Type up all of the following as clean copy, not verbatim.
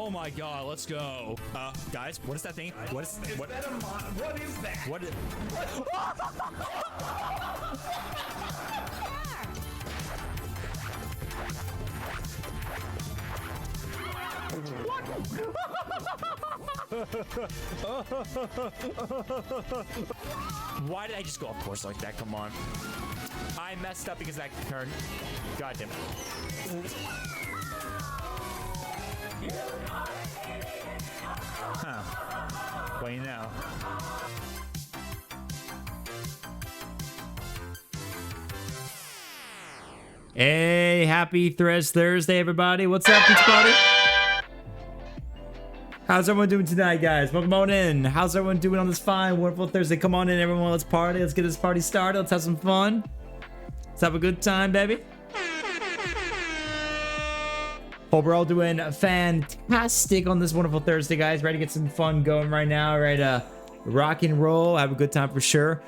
Oh my god, let's go. Guys, what is that thing? What is that? What is that? What is Why did I just go off course like that? Come on. I messed up because that turn. God damn it. Huh. Well, you know. Hey, happy Threads Thursday, everybody. What's up, Beach Party? How's everyone doing tonight, guys? Welcome on in. How's everyone doing on this fine, wonderful Thursday? Come on in, everyone. Let's party. Let's get this party started. Let's have some fun. Let's have a good time, baby. Hope we're all doing fantastic on this wonderful Thursday, guys. Ready to get some fun going right now. Ready to rock and roll. Have a good time for sure.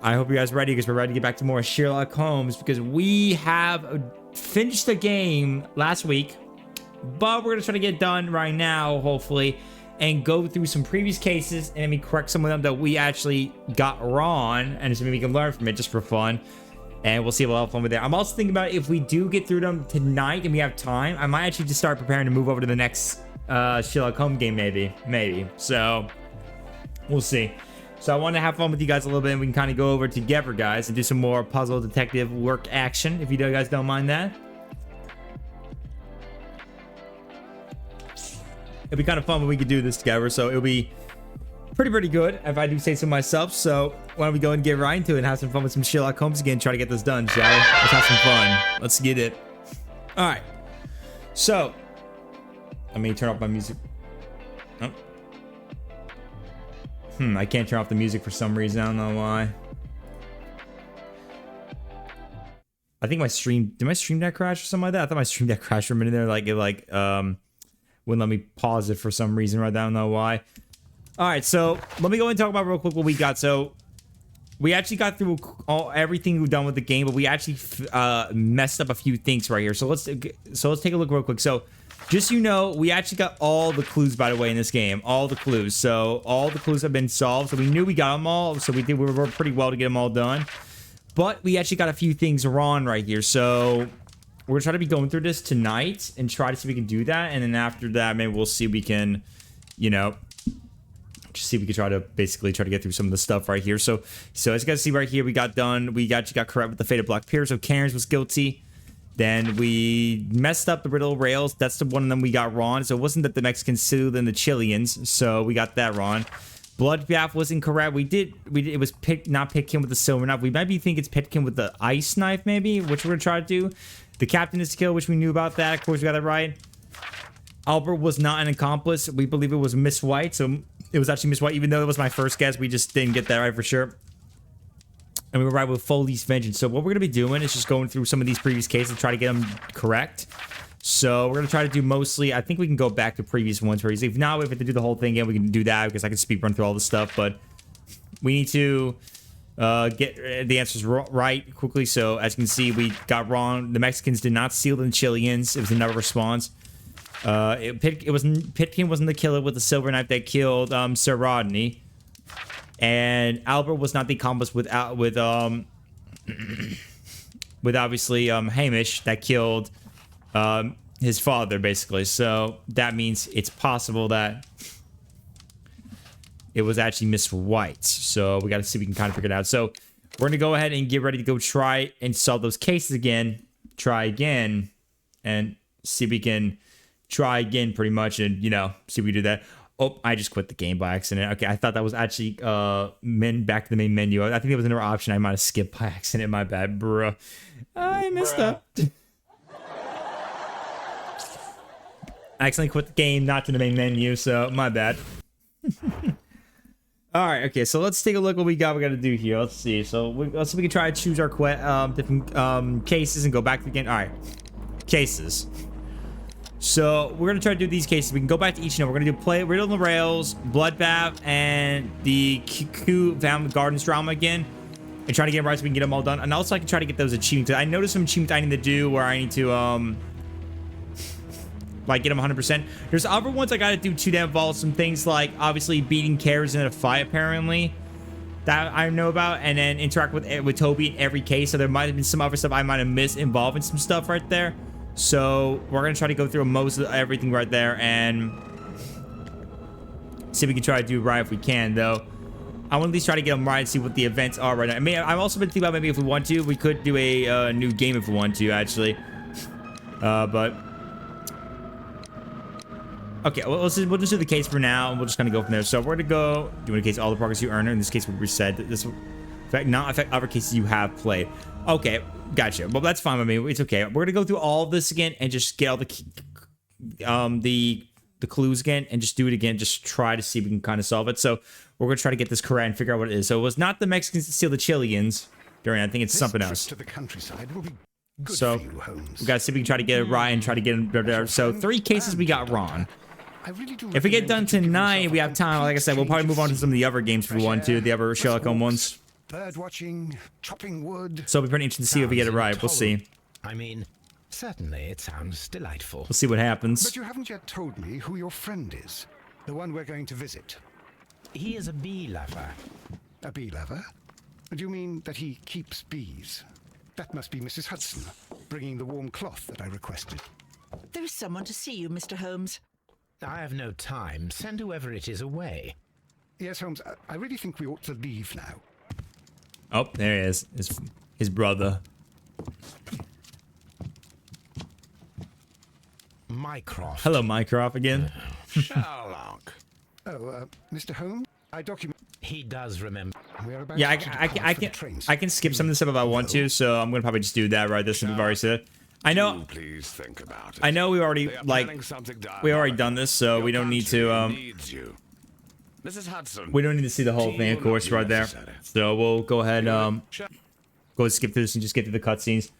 I hope you guys are ready because we're ready to get back to more Sherlock Holmes because we have finished the game last week, but we're going to try to get it done right now, hopefully, and go through some previous cases and maybe correct some of them that we actually got wrong, and so maybe we can learn from it just for fun. And we'll see if we'll have fun with it. I'm also thinking about if we do get through them tonight and we have time, I might actually just start preparing to move over to the next Sherlock Holmes game, maybe. So we'll see. So I want to have fun with you guys a little bit, and we can kind of go over together, guys, and do some more puzzle detective work action, if you guys don't mind that. It'll be kind of fun when we can do this together, so it'll be pretty good, if I do say so myself. So why don't we go and get right into it and have some fun with some Sherlock Holmes again, try to get this done, shall we? Let's have some fun. Let's get it. All right. So let me turn off my music. Oh. I can't turn off the music for some reason. I don't know why. I think my stream, did my stream deck crash or something like that? I thought my stream deck crashed for a minute there. Like it wouldn't let me pause it for some reason right now. I don't know why. All right, so let me go and talk about real quick what we got. So we actually got through everything we've done with the game, but we actually messed up a few things right here. So let's take a look real quick. So just so you know, we actually got all the clues, by the way, in this game. All the clues. So all the clues have been solved. So we knew we got them all. So we were pretty well to get them all done. But we actually got a few things wrong right here. So we're trying to be going through this tonight and try to see if we can do that. And then after that, maybe we'll see if we can, you know, just see if we can try to get through some of the stuff right here. So as you guys see right here, we got done. We actually got correct with the Faded Black Pier. So Cairns was guilty. Then we messed up the Riddle Rails. That's the one of them we got wrong. So it wasn't that the Mexicans sued than the Chileans. So we got that wrong. Bloodbath was incorrect. It was not Pitkin with the silver knife. We might be thinking it's Pitkin with the ice knife, maybe, which we're gonna try to do. The captain is killed, which we knew about that. Of course, we got that right. Albert was not an accomplice. We believe it was Miss White. So it was actually Miss White, even though it was my first guess. We just didn't get that right for sure. And we were right with Foley's Vengeance. So what we're going to be doing is just going through some of these previous cases and try to get them correct. So we're going to try to do mostly, I think we can go back to previous ones where if not, we have to do the whole thing again. We can do that because I can speed run through all this stuff. But we need to get the answers right quickly. So as you can see, we got wrong. The Mexicans did not steal the Chileans. It was another response. Pitkin wasn't the killer with the silver knife that killed Sir Rodney, and Albert was not the accomplice with obviously Hamish that killed his father, basically. So that means it's possible that it was actually Miss White. So we got to see if we can kind of figure it out. So we're gonna go ahead and get ready to go try and solve those cases again. Try again and see if we can try again, pretty much, and see if we do that. Oh, I just quit the game by accident. Okay, I thought that was actually back to the main menu. I think there was another option I might have skipped by accident. My bad, bruh. I messed up. I accidentally quit the game, not to the main menu, so my bad. All right, okay, so let's take a look what we got to do here. Let's see. So let's see if we can try to choose our different cases and go back to the game. All right, cases. So we're going to try to do these cases. We can go back to each one. We're going to do Riddle on the Rails, Bloodbath, and the Q Family Gardens drama again. And try to get them right so we can get them all done. And also I can try to get those achievements. I noticed some achievements I need to do where I need to like get them 100%. There's other ones I gotta do too damn involve some things like obviously beating characters in a fight apparently that I know about, and then interact with Toby in every case. So there might have been some other stuff I might have missed involving some stuff right there. So we're gonna try to go through most of everything right there and see if we can try to do right if we can, though. I want to at least try to get them right and see what the events are right now. I mean, I've also been thinking about maybe if we want to, we could do a new game if we want to, actually. But okay, well, we'll just do the case for now, and we'll just kind of go from there. So we're gonna go do in case all the progress you earn. In this case, we reset. This will not affect other cases you have played. Okay, gotcha. Well, that's fine with me. It's okay. We're gonna go through all of this again and just get all the clues again and just do it again. Just try to see if we can kind of solve it. So we're gonna try to get this correct and figure out what it is. So it was not the Mexicans that steal the Chileans. I think it's something else. To the countryside will be good so for you, Holmes. we gotta see if we can try to get it right and try to get them there. So 3 cases we got wrong. Really If we get done tonight, we have time. Like I said, we'll probably move on to some of the other games if we want to, the other Sherlock Holmes ones. Bird watching, chopping wood. So it'll be pretty interesting to see if we get it right. We'll see. I mean, certainly it sounds delightful. We'll see what happens. But you haven't yet told me who your friend is. The one we're going to visit. He is a bee lover. A bee lover? Do you mean that he keeps bees? That must be Mrs. Hudson, bringing the warm cloth that I requested. There is someone to see you, Mr. Holmes. I have no time. Send whoever it is away. Yes, Holmes, I really think we ought to leave now. Oh, there he is. His brother. Mycroft. Hello, Mycroft again. Sherlock. Oh, Mr. Holmes, I document. He does remember. We're about Yeah, to I depart for the trains. can skip some of the stuff if I want to, so I'm gonna probably just do that right. This is what we've already said. I know. Please think about it. I know we already we already done this, so we don't need to Mrs. Hudson. we don't need to see the whole thing, of course, right there. So we'll go ahead go skip through this and just get through the cutscenes.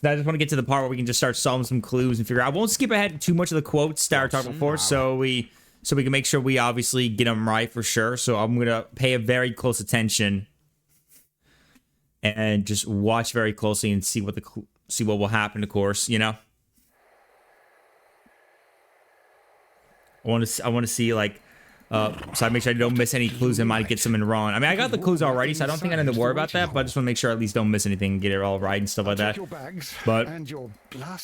I just want to get to the part where we can just start solving some clues and figure out. I won't skip ahead too much of the quotes that I talked before, so we can make sure we obviously get them right for sure. So I'm gonna pay a very close attention and just watch very closely and see what will happen. Of course, you know. I want to see like. So I make sure I don't miss any clues and might get something wrong. I mean, I got the clues already, so I don't think I need to worry about that. But I just want to make sure I at least don't miss anything and get it all right and stuff like that. But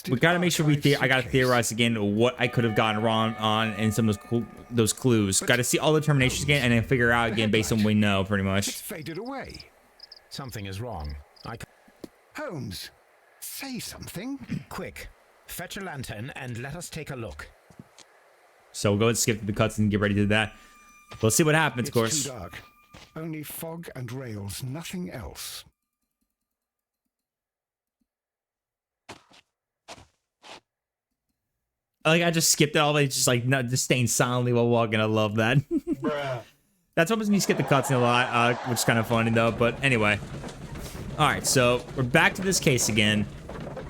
we gotta make sure I gotta theorize again what I could have gotten wrong on and some of those clues. Got to see all the terminations again and then figure out again based on what we know, pretty much. It's faded away. Something is wrong. Holmes, say something. Quick, fetch a lantern and let us take a look. So we'll go and skip the cuts and get ready to do that. We'll see what happens, of course. It's too dark. Only fog and rails, nothing else. Like I just skipped it all the way, just just staying silently while walking. I love that. That's what happens when you skip the cutscene a lot, which is kind of funny though. But anyway, all right. So we're back to this case again.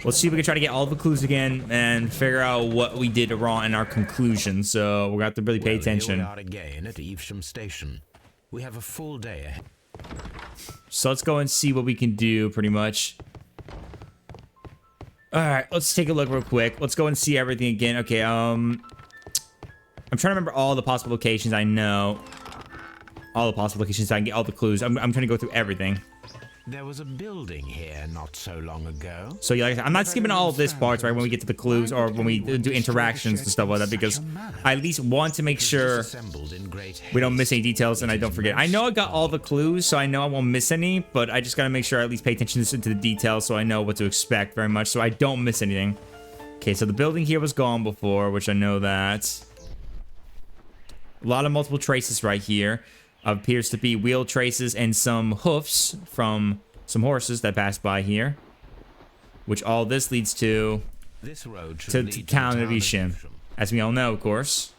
Let's see if we can try to get all the clues again and figure out what we did wrong in our conclusion. So we're going to have to really pay attention. Here we are again at Evesham Station. We have a full day ahead. So let's go and see what we can do, pretty much. All right, let's take a look real quick. Let's go and see everything again. Okay, I'm trying to remember all the possible locations I know. All the possible locations so I can get all the clues. I'm trying to go through everything. There was a building here not so long ago. So yeah, like, I'm not skipping all of this parts, right, when we get to the clues or when we do interactions and stuff like that, because I at least want to make sure we don't miss any details and I don't forget. I know I got all the clues, so I know I won't miss any, but I just gotta make sure I at least pay attention to the details so I know what to expect very much, so I don't miss anything. Okay, so the building here was gone before, which I know that. A lot of multiple traces right here. Appears to be wheel traces and some hoofs from some horses that passed by here, which all this leads to this road to town of Evesham, as we all know, of course.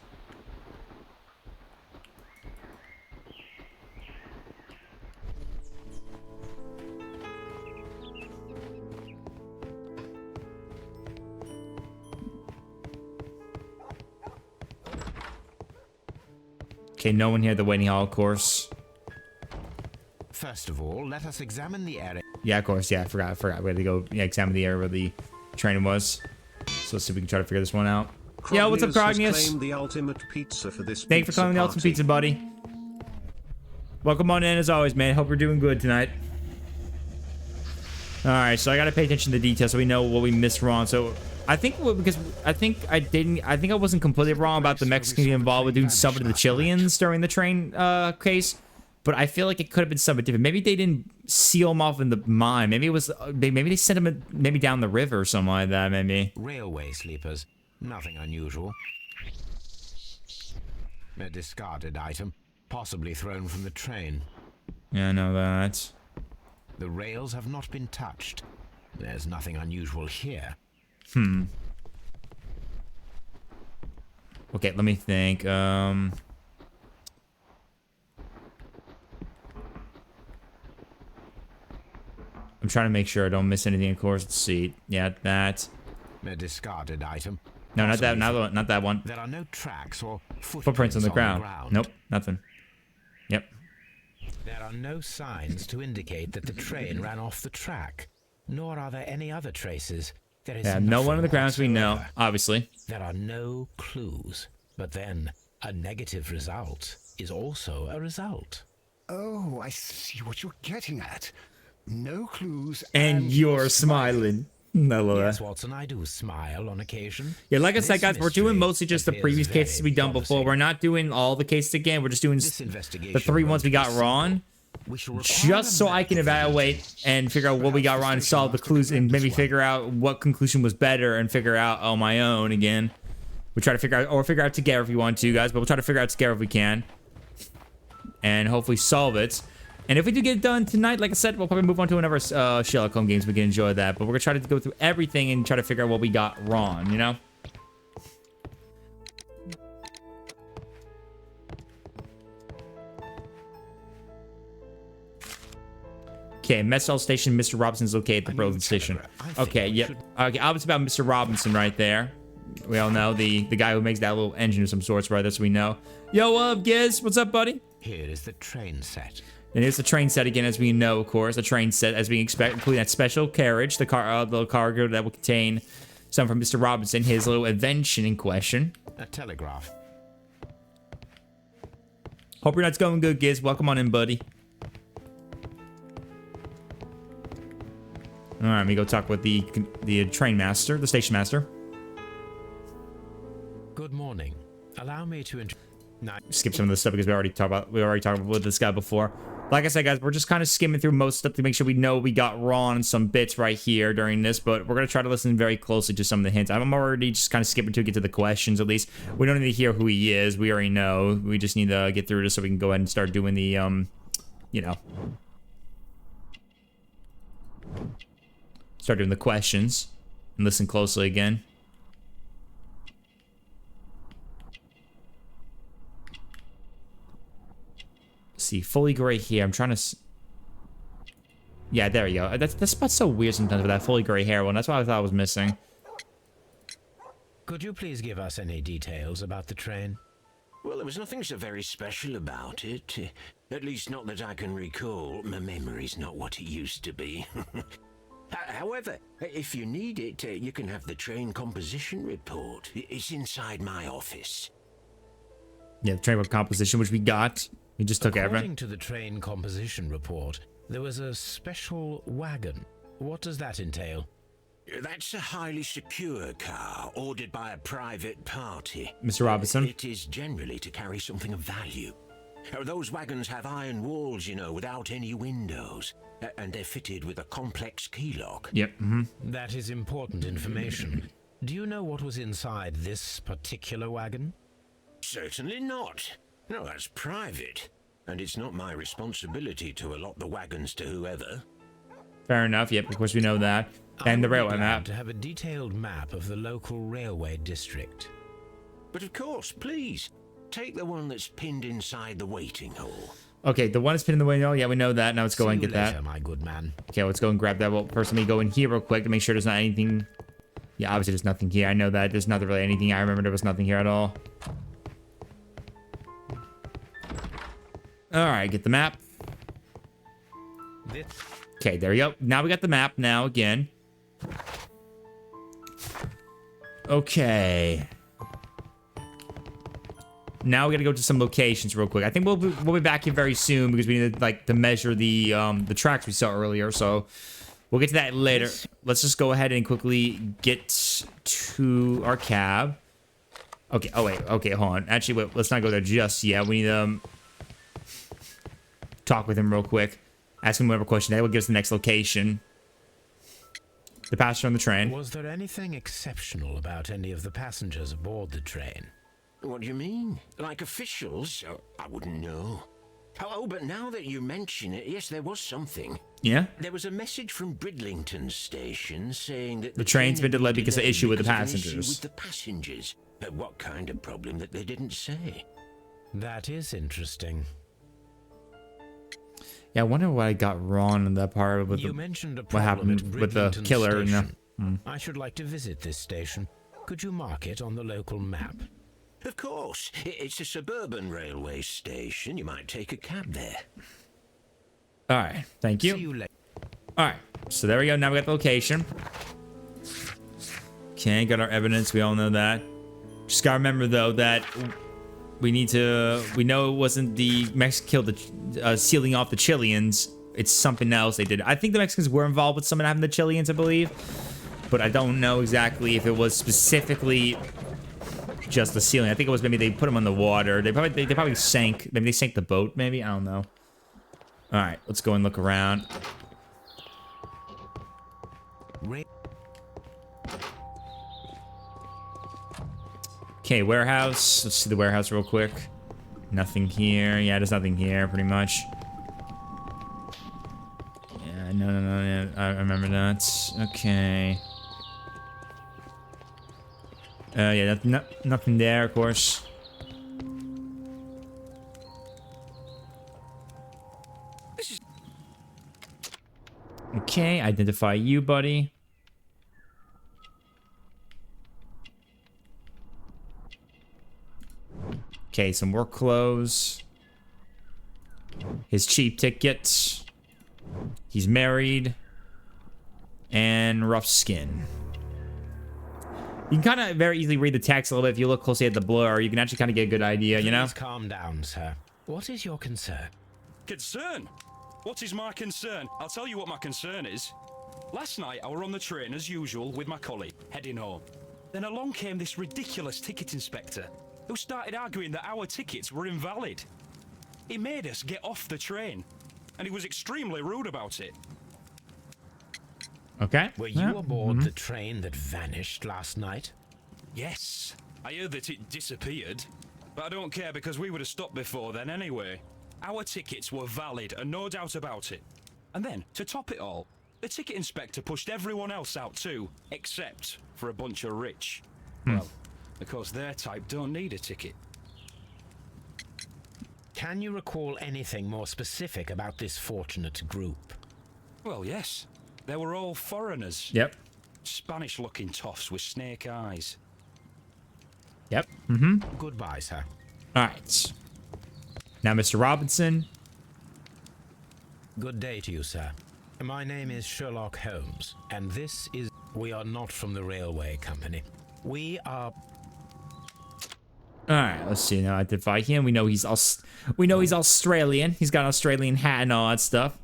Okay, no one here at the waiting hall, of course. First of all, let us examine the area. Yeah, of course. Yeah, I forgot. We had to go examine the area where the train was. So let's see if we can try to figure this one out. Yo, what's up, Crognius has Crognius? claimed the ultimate pizza for this Thank you for pizza calling the Ultimate party. Pizza, buddy. Welcome on in as always, man. Hope we're doing good tonight. Alright, so I gotta pay attention to the details so we know what we missed wrong. So I think I think I wasn't completely wrong about the Mexicans getting involved with doing something to the Chileans during the train case. But I feel like it could have been something different. Maybe they didn't seal them off in the mine. Maybe it was maybe they sent them maybe down the river or something like that, maybe. Railway sleepers. Nothing unusual. A discarded item, possibly thrown from the train. Yeah, I know that. The rails have not been touched. There's nothing unusual here. Okay, let me think. I'm trying to make sure I don't miss anything, of course. Let's see. Yeah, that. A discarded item. No, not that. possibly Not that one. There are no tracks or Footprints on the ground. Nope, nothing. Yep. There are no signs to indicate that the train ran off the track, nor are there any other traces. There is Yeah, no one on the nothing grounds we know, whatsoever. obviously. There are no clues, but then a negative result is also a result. Oh, I see what you're getting at. No clues. And you're smiling. I love Yes, that. Watson, I do smile on occasion. Yeah, like I said, This guys, we're doing mystery mostly just the appears previous very cases we done before. promising. We're not doing all the cases again. We're just doing This investigation the 3 ones we got won't be wrong. We shall require Just so a I can map. evaluate and figure out what we got wrong and solve the clues and maybe figure out what conclusion was better and figure out on my own again. We try to figure out together if you want to, guys, but we'll try to figure out together if we can. And hopefully solve it. And if we do get it done tonight, like I said, we'll probably move on to another Sherlock Holmes games. We can enjoy that. But we're going to try to go through everything and try to figure out what we got wrong, you know? Okay, Mess Hall Station, Mr. Robinson's located at the Road Station. Okay, yep. Okay, obviously about Mr. Robinson right there. We all know the guy who makes that little engine of some sorts, right? That's what we know. Yo, Giz, what's up, buddy? Here is the train set. And here's the train set again, as we know, of course. The train set, as we expect, including that special carriage, the cargo that will contain some from Mr. Robinson, his little invention in question. A telegraph. Hope your night's going good, Giz. Welcome on in, buddy. All right, let me go talk with the train master, the station master. Good morning. Allow me to Skip some of the stuff because we already talked about with this guy before. Like I said, guys, we're just kind of skimming through most stuff to make sure we know we got wrong in some bits right here during this, but we're gonna try to listen very closely to some of the hints. I'm already just kind of skipping to get to the questions. At least we don't need to hear who he is. We already know. We just need to get through this so we can go ahead and start doing the you know, start doing the questions and listen closely again. See, fully gray hair. I'm trying to. Yeah, there you go. That spot's so weird sometimes with that fully gray hair one. That's what I thought was missing. Could you please give us any details about the train? Well, there was nothing so very special about it. At least not that I can recall. My memory's not what it used to be. However, if you need it, you can have the train composition report. It's inside my office. Yeah, the train composition, which we got. We just took everything. According to the train composition report, there was a special wagon. What does that entail? That's a highly secure car, ordered by a private party. Mr. Robinson? It is generally to carry something of value. Those wagons have iron walls, you know, without any windows. And they're fitted with a complex key lock. Yep. That is important information. Do you know what was inside this particular wagon? Certainly not. No, that's private. And it's not my responsibility to allot the wagons to whoever. Fair enough. Yep, of course we know that. And the I would be railway glad map. to have a detailed map of the local railway district. But of course, please, take the one that's pinned inside the waiting hall. Okay, the one that's pinned in the window. Yeah, we know that. Now let's go See and you get that. later, my good man. Okay, let's go and grab that. Well, first, let me go in here real quick to make sure there's not anything. Yeah, obviously there's nothing here. I know that. There's not really anything. I remember there was nothing here at all. All right, get the map. Okay, there we go. Now we got the map now again. Okay. now we gotta go to some locations real quick. I think we'll be back here very soon because we need to, like, to measure the tracks we saw earlier. So we'll get to that later. Let's just go ahead and quickly get to our cab. Okay. Oh wait. Okay, hold on. Actually, wait, let's not go there just yet. We need to talk with him real quick. Ask him whatever question. That will give us the next location. The passenger on the train. Was there anything exceptional about any of the passengers aboard the train? What do you mean? Like officials? Oh, I wouldn't know. Oh, but now that you mention it, yes, there was something. Yeah? There was a message from Bridlington's station saying that The train's been delayed because of issue with the passengers. With the passengers. But what kind of problem that they didn't say? That is interesting. Yeah, I wonder what I got wrong in that part with You mentioned a what problem happened at with the Bridlington killer. Station. No. I should like to visit this station. Could you mark it on the local map? Of course. It's a suburban railway station. You might take a cab there. All right. Thank you. See you later. All right. So there we go. Now we got the location. Okay, got our evidence. We all know that. Just gotta remember though that we know it wasn't the Mexicans killed the sealing off the Chileans. It's something else they did. I think the Mexicans were involved with someone having the Chileans, I believe, but I don't know exactly if it was specifically just the sealing. I think it was maybe they put them on the water. They probably sank. Maybe they sank the boat. Maybe, I don't know. All right, let's go and look around. Okay, warehouse. Let's see the warehouse real quick. Nothing here. Yeah, there's nothing here, pretty much. Yeah, no. Yeah, I remember that. Okay. Yeah, nothing there, of course. Okay, identify you, buddy. Okay, some work clothes. His cheap ticket. He's married. And rough skin. You can kind of very easily read the text a little bit if you look closely at the blur. You can actually kind of get a good idea, you know? Please calm down, sir. What is your concern? Concern? What is my concern? I'll tell you what my concern is. Last night, I were on the train as usual with my colleague, heading home. Then along came this ridiculous ticket inspector, who started arguing that our tickets were invalid. He made us get off the train, and he was extremely rude about it. Okay. Were you aboard the train that vanished last night? Yes, I heard that it disappeared, but I don't care because we would have stopped before then anyway. Our tickets were valid and no doubt about it. And then, to top it all, the ticket inspector pushed everyone else out too, except for a bunch of rich. Well, because their type don't need a ticket. Can you recall anything more specific about this fortunate group? Well, yes. They were all foreigners. Yep. Spanish-looking toffs with snake eyes. Yep. Goodbye, sir. All right. Now, Mr. Robinson. Good day to you, sir. My name is Sherlock Holmes, and this is... We are not from the railway company. We are... All right, let's see. Now identify him. We know he's Australian. He's got an Australian hat and all that stuff.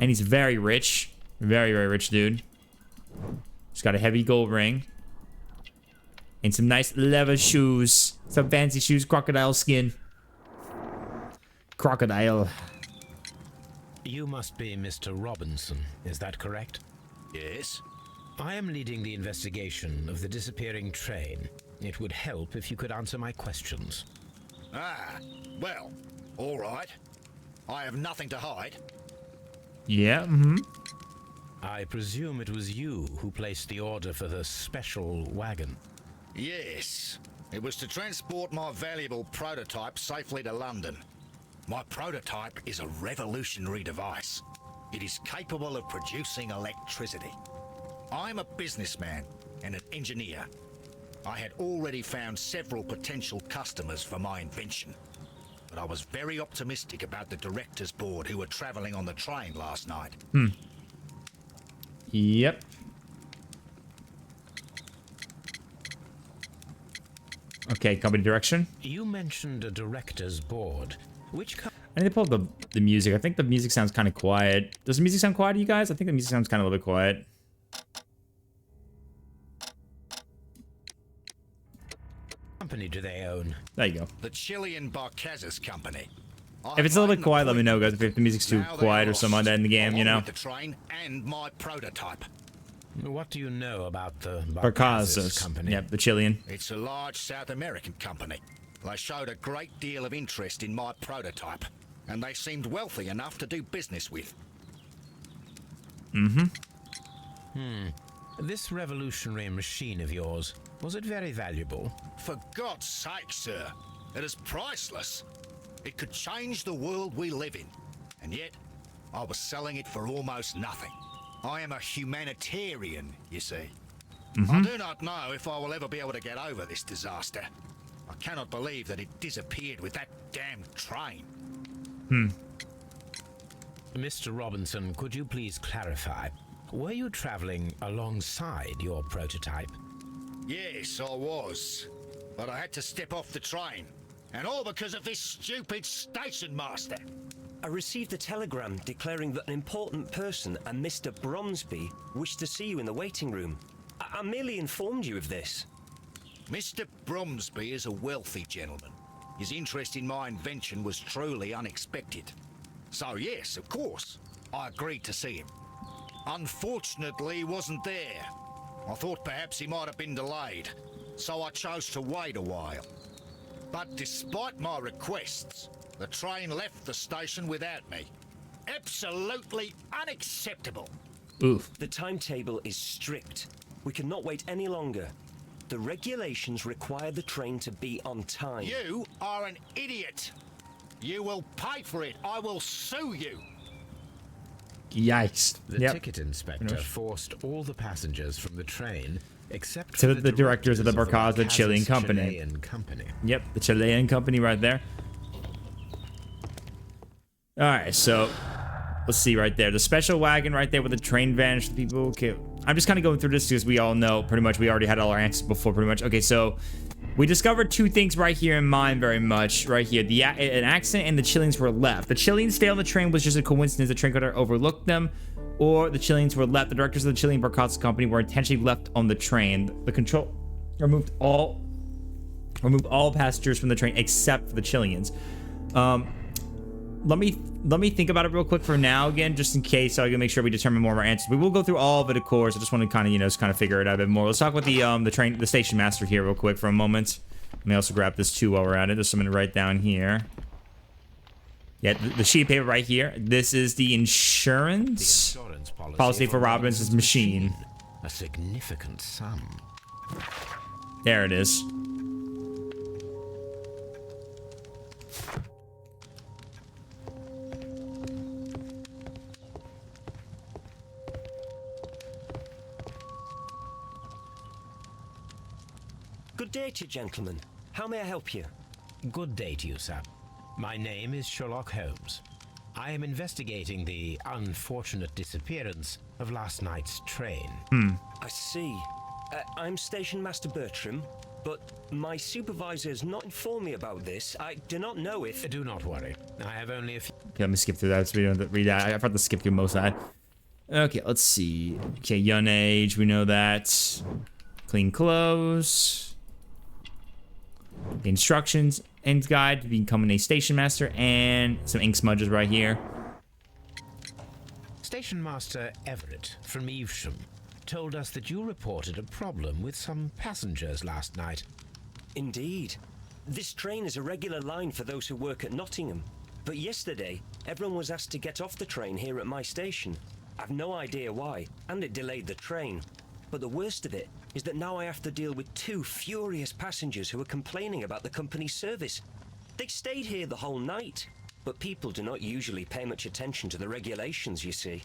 And he's very rich. Very, very rich dude. He's got a heavy gold ring. And some nice leather shoes. Some fancy shoes, crocodile skin. Crocodile. You must be Mr. Robinson, is that correct? Yes? I am leading the investigation of the disappearing train. It would help if you could answer my questions. Ah, well, all right. I have nothing to hide. Yeah, I presume it was you who placed the order for the special wagon. Yes, it was to transport my valuable prototype safely to London. My prototype is a revolutionary device. It is capable of producing electricity. I'm a businessman and an engineer. I had already found several potential customers for my invention, but I was very optimistic about the directors board who were traveling on the train last night. Yep. Okay, company direction. You mentioned a director's board. Which I need to pull up the music. I think the music sounds kind of quiet. Does the music sound quiet to you guys? I think the music sounds kind of a little bit quiet. company do they own? There you go. The Chilean Barcazas Company. If it's a little bit quiet, let me know, guys. If the music's too quiet or something like that in the game, you know. The train and my prototype. What do you know about the Barcazas company? Yep, the Chilean. It's a large South American company. They showed a great deal of interest in my prototype, and they seemed wealthy enough to do business with. This revolutionary machine of yours, was it very valuable? For God's sake, sir, it is priceless. It could change the world we live in, and yet I was selling it for almost nothing. I am a humanitarian, you see. I do not know if I will ever be able to get over this disaster. I cannot believe that it disappeared with that damn train. Mr. Robinson, could you please clarify? Were you traveling alongside your prototype? Yes, I was. But I had to step off the train. And all because of this stupid station master. I received a telegram declaring that an important person, a Mr. Bromsby, wished to see you in the waiting room. I merely informed you of this. Mr. Bromsby is a wealthy gentleman. His interest in my invention was truly unexpected. So yes, of course, I agreed to see him. Unfortunately, he wasn't there. I thought perhaps he might have been delayed, so I chose to wait a while. But despite my requests, the train left the station without me. Absolutely unacceptable. Oof. The timetable is strict. We cannot wait any longer. The regulations require the train to be on time. You are an idiot. You will pay for it. I will sue you. Yikes. The Yep. ticket inspector forced all the passengers from the train except To for the directors of the Barcaza Chilean company. Chilean company. Yep, the Chilean company right there. Alright, so let's see right there. The special wagon right there with the train vanish. The people. Okay, I'm just kind of going through this because we all know pretty much. We already had all our answers before pretty much. Okay, so we discovered two things right here in mind very much. Right here. An accident and the Chileans were left. The Chileans stay on the train was just a coincidence. The train cutter overlooked them. Or the Chileans were left. The directors of the Chilean Barcaza company were intentionally left on the train. The control removed all passengers from the train except for the Chileans. Let me think about it real quick for now again, just in case, so I can make sure we determine more of our answers. We will go through all of it, of course. I just want to kind of, just kind of figure it out a bit more. Let's talk about the station master here real quick for a moment. Let me also grab this too while we're at it. There's something to write down here. Yeah, the sheet of paper right here. This is the insurance policy for Robinson's machine. A significant sum. There it is. Good day to you, gentlemen. How may I help you? Good day to you, sir. My name is Sherlock Holmes. I am investigating the unfortunate disappearance of last night's train. I see. I'm Station Master Bertram, but my supervisor has not informed me about this. I do not know if... Do not worry. I have only a few... Okay, let me skip through that so we don't have to read that. I've had to skip through most of that. Okay, let's see. Okay, young age, we know that. Clean clothes. The instructions and guide to becoming a station master, and some ink smudges right here. Station Master Everett from Evesham told us that you reported a problem with some passengers last night. Indeed. This train is a regular line for those who work at Nottingham. But yesterday, everyone was asked to get off the train here at my station. I've no idea why, and it delayed the train. But the worst of it is that now I have to deal with two furious passengers who are complaining about the company's service. They stayed here the whole night, but people do not usually pay much attention to the regulations, you see.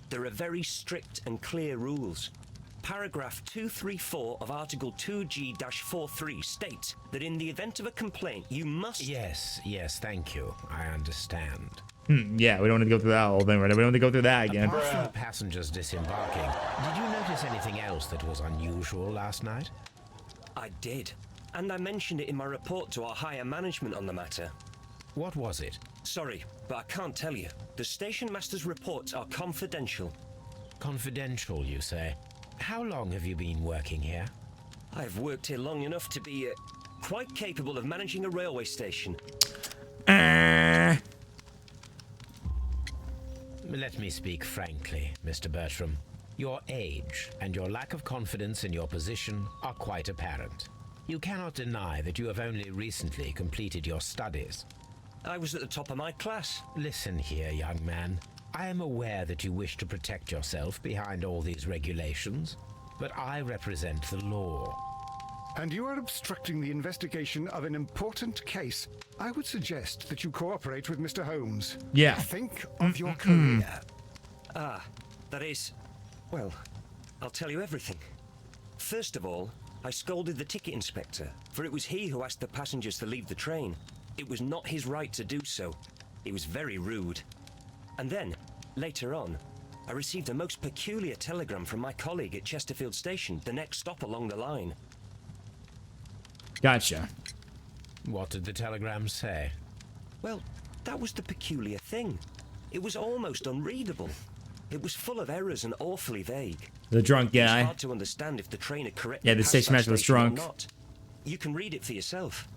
There are very strict and clear rules. Paragraph 234 of Article 2G-43 states that in the event of a complaint, you must... Yes, thank you. I understand. Yeah, we don't want to go through that whole thing right now. We don't want to go through that again. Apart from the passengers disembarking, did you notice anything else that was unusual last night? I did. And I mentioned it in my report to our higher management on the matter. What was it? Sorry, but I can't tell you. The station master's reports are confidential. Confidential, you say? How long have you been working here? I've worked here long enough to be quite capable of managing a railway station. Let me speak frankly, Mr. Bertram. Your age and your lack of confidence in your position are quite apparent. You cannot deny that you have only recently completed your studies. I was at the top of my class. Listen here, young man. I am aware that you wish to protect yourself behind all these regulations, but I represent the law. And you are obstructing the investigation of an important case. I would suggest that you cooperate with Mr. Holmes. Yeah. Think of your career. That is... Well, I'll tell you everything. First of all, I scolded the ticket inspector, for it was he who asked the passengers to leave the train. It was not his right to do so. He was very rude. And then, later on, I received a most peculiar telegram from my colleague at Chesterfield Station, the next stop along the line. Gotcha. What did the telegram say? Well, that was the peculiar thing. It was almost unreadable. It was full of errors and awfully vague. The drunk It's guy. hard to understand if the train had correctly Yeah, the passed station that master was station or drunk. not. You can read it for yourself.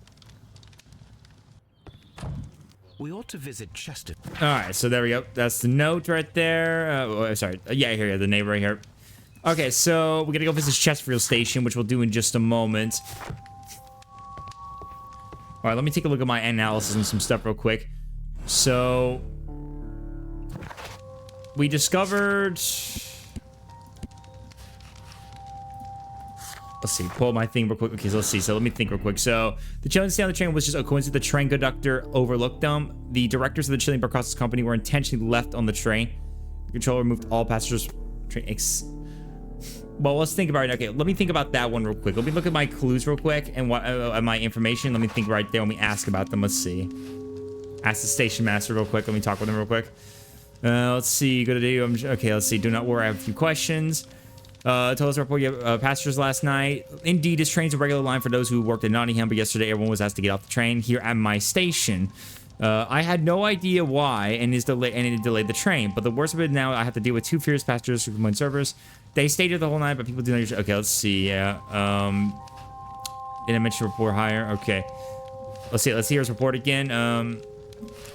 We ought to visit Chester. All right, so there we go. That's the note right there. Sorry. Yeah, here, the name right here. Okay, so we're gonna go visit Chesterfield Station, which we'll do in just a moment. All right, let me take a look at my analysis and some stuff real quick. So we discovered. Let's see, pull my thing real quick. Okay, so let's see. So let me think real quick. So the chilling stay on the train was just a coincidence. The train conductor overlooked them. The directors of the Chilling Broadcasters Company were intentionally left on the train. The controller removed all passengers. Well, let's think about it. Okay, let me think about that one real quick. Let me look at my clues real quick and what my information. Let me think right there when we ask about them. Let's see. Ask the station master real quick. Let me talk with him real quick. Let's see. Go to do. Okay, let's see. Do not worry. I have a few questions. Told us report you have passengers last night. Indeed, this train's a regular line for those who worked in Nottingham, but yesterday everyone was asked to get off the train here at my station. I had no idea why, and it delayed the train. But the worst of it now, I have to deal with two furious passengers who complain servers. They stayed here the whole night, but people do not usually. Okay, let's see. Yeah. Didn't mention report higher. Okay. Let's see. Let's hear his report again.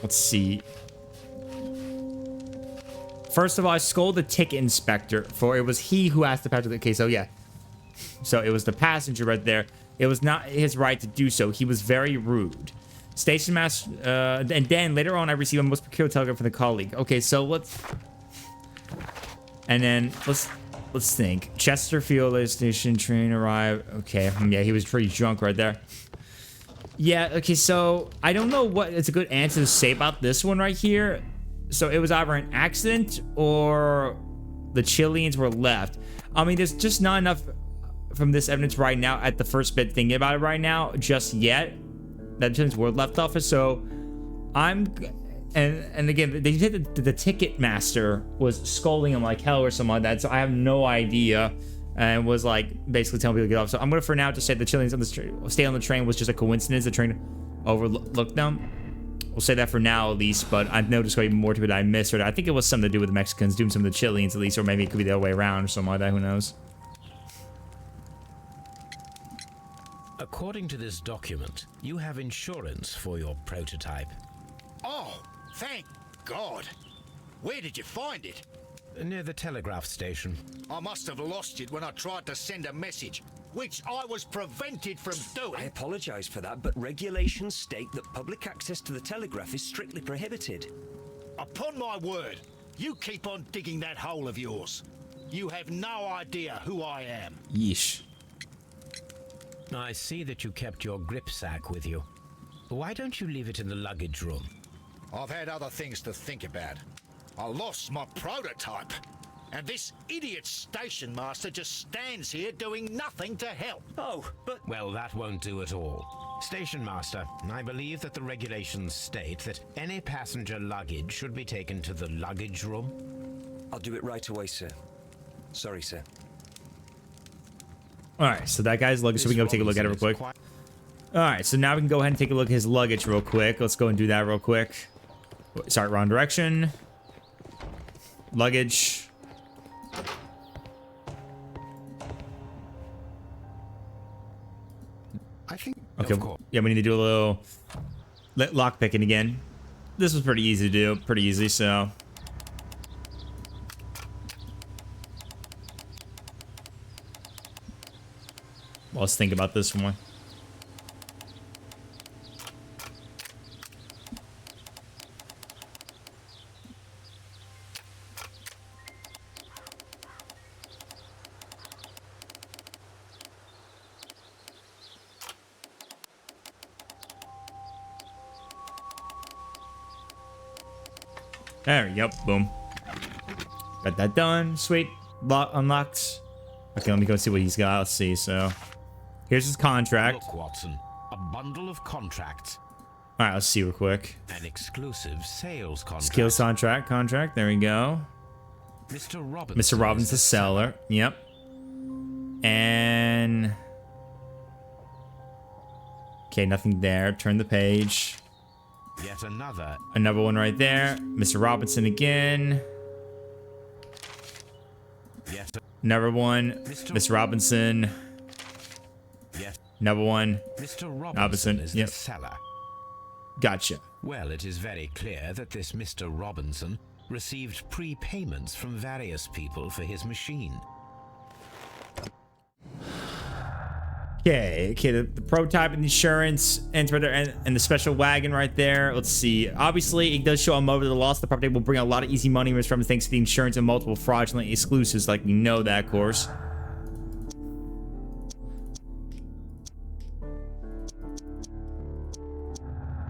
Let's see. First of all, I scold the ticket inspector, for it was he who asked the passenger. Okay, so yeah. So it was the passenger right there. It was not his right to do so. He was very rude. Station master, and then later on, I received a most peculiar telegram from the colleague. Okay, so let's, and then let's think. Chesterfield Station train arrived. Okay, yeah, he was pretty drunk right there. Yeah, okay, so I don't know what it's a good answer to say about this one right here. So it was either an accident or the Chileans were left. I mean, there's just not enough from this evidence right now at the first bit thinking about it right now just yet that the Chileans were left off. So and again, they said that the ticket master was scolding him like hell or something like that. So I have no idea and was like basically telling people to get off. So I'm going to for now just say the Chileans on the stay on the train was just a coincidence. The train overlooked them. We'll say that for now, at least, but I know there's going to be more to it I missed. Or I think it was something to do with the Mexicans doing some of the Chileans, at least, or maybe it could be the other way around or something like that. Who knows? According to this document, you have insurance for your prototype. Oh, thank God. Where did you find it? Near the telegraph station. I must have lost it when I tried to send a message, which I was prevented from I doing. apologize for that, but regulations state that public access to the telegraph is strictly prohibited. Upon my word, you keep on digging that hole of yours. You have no idea who I am. Yeesh. I see that you kept your grip sack with you. Why don't you leave it in the luggage room? I've had other things to think about. I lost my prototype, and this idiot station master just stands here doing nothing to help. Oh, but... Well, that won't do at all. Station master, I believe that the regulations state that any passenger luggage should be taken to the luggage room. I'll do it right away, sir. Sorry, sir. All right, so that guy's luggage. So we can go take a look at it real quick. All right, so now we can go ahead and take a look at his luggage real quick. Let's go and do that real quick. Sorry, wrong direction. Luggage. I think. Okay, yeah, we need to do a little lock picking again. This was pretty easy to do, pretty easy, so. Well, let's think about this one. There we go. Boom. Got that done. Sweet. Lock unlocked. Okay, let me go see what he's got. Let's see. So, here's his contract. Look, Watson, a bundle of contracts. All right, let's see real quick. An exclusive sales contract. Skills contract. There we go. Mr. Robinson. Mr. Robbins, the seller. Yep. And okay, nothing there. Turn the page. Yet another. Another one right there. Mr. Robinson again. Yet another one. Mr. Robinson. Yet another one. Mr. Robinson is yep. the seller. Gotcha. Well, it is very clear that this Mr. Robinson received prepayments from various people for his machine. Okay, the prototype and the insurance and the special wagon right there. Let's see. Obviously, it does show a motive. The loss of the property will bring a lot of easy money from thanks to the insurance and multiple fraudulent exclusives. Like, we know that, of course.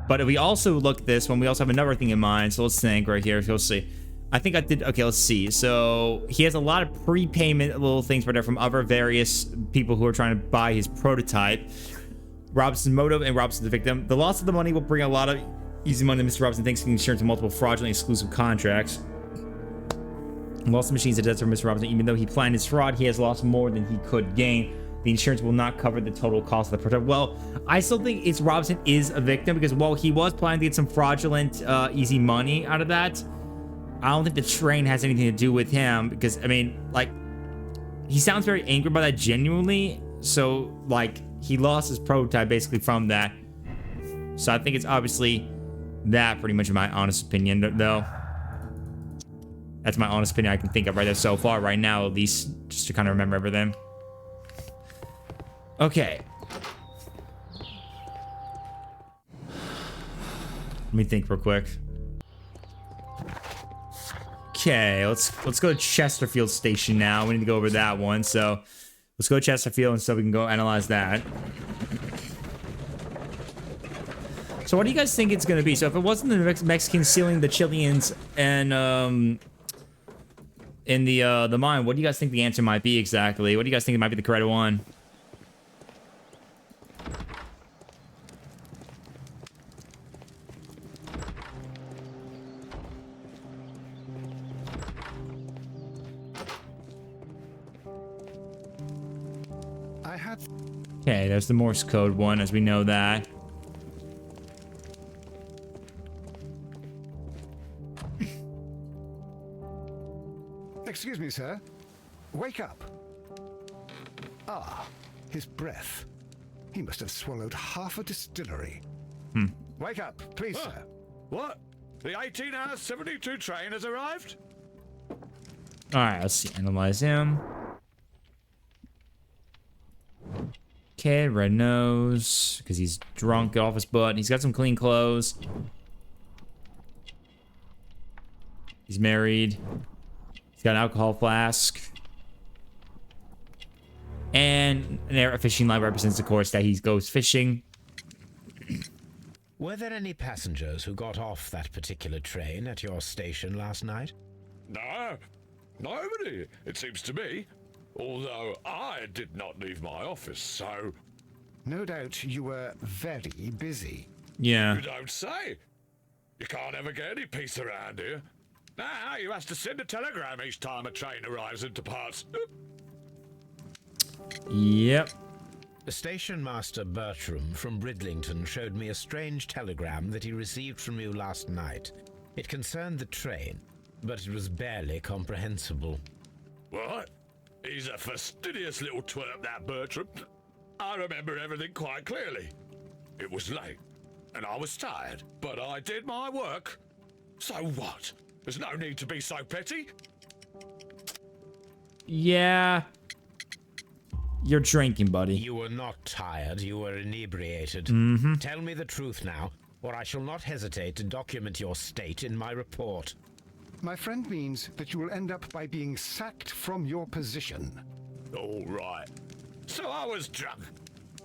But if we also look at this one, we also have another thing in mind. So let's think right here. You'll see. I think I did. Okay, let's see. So he has a lot of prepayment little things right there from other various people who are trying to buy his prototype. Robinson's motive and Robinson's the victim. The loss of the money will bring a lot of easy money to Mr. Robinson thanks to the insurance and multiple fraudulent exclusive contracts. Loss of machines that does for Mr. Robinson. Even though he planned his fraud, he has lost more than he could gain. The insurance will not cover the total cost of the prototype. Well, I still think it's Robinson is a victim because while he was planning to get some fraudulent easy money out of that, I don't think the train has anything to do with him because, I mean, like, he sounds very angry about that genuinely. So, like, he lost his prototype basically from that. So I think it's obviously that, pretty much in my honest opinion, though. That's my honest opinion I can think of right there so far, right now, at least, just to kind of remember everything. Okay. Let me think real quick. Okay, let's go to Chesterfield Station now. We need to go over that one. So let's go to Chesterfield and so we can go analyze that. So what do you guys think it's gonna be? So if it wasn't the Mexicans stealing the Chileans and in the mine, what do you guys think the answer might be exactly? What do you guys think might be the correct one? Okay, there's the Morse code one, as we know that. Excuse me, sir. Wake up. Ah, his breath. He must have swallowed half a distillery. Wake up, please, sir. What? The 18 hour 72 train has arrived? Alright, let's see. Analyze him. Okay, red nose. Because he's drunk off his butt. He's got some clean clothes. He's married. He's got an alcohol flask. And a fishing line represents, of course, that he goes fishing. Were there any passengers who got off that particular train at your station last night? No, nobody, it seems to me. Although I did not leave my office, so... No doubt you were very busy. Yeah. You don't say. You can't ever get any peace around here. Now you have to send a telegram each time a train arrives and departs. Yep. Station Master Bertram from Bridlington showed me a strange telegram that he received from you last night. It concerned the train, but it was barely comprehensible. What? He's a fastidious little twerp, that Bertram. I remember everything quite clearly. It was late, and I was tired, but I did my work. So what? There's no need to be so petty. Yeah. You're drinking, buddy. You were not tired, you were inebriated. Tell me the truth now, or I shall not hesitate to document your state in my report. My friend means that you will end up by being sacked from your position. All right. So I was drunk.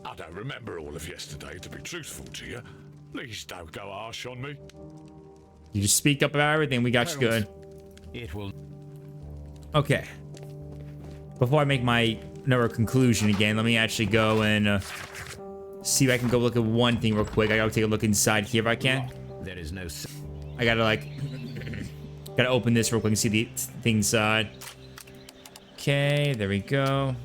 I don't remember all of yesterday, to be truthful to you. Please don't go harsh on me. You just speak up about everything. We got you good. It will... Okay. Before I make my another conclusion again, let me actually go and see if I can go look at one thing real quick. I gotta take a look inside here if I can. There is no... I gotta like... gotta open this real quick and see the thing inside. Okay, there we go.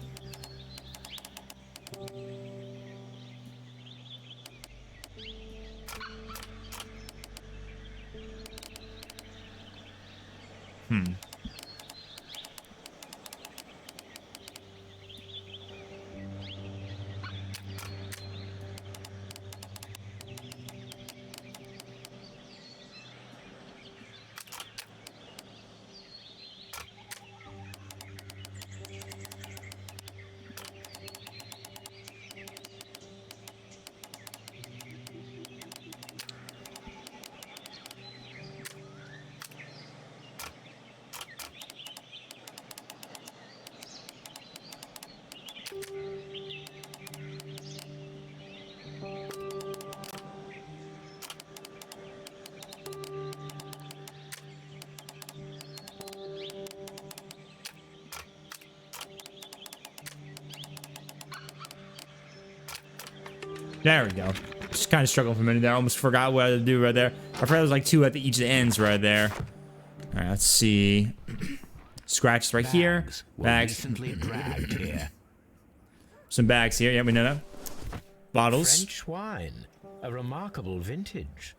There we go. Just kind of struggling for a minute there. I almost forgot what I had to do right there. I forgot there was like two at each of the ends right there. All right, let's see. Scratches right here. Bags. Recently dragged here. Some bags here. Yeah, we know that. Bottles. French wine. A remarkable vintage.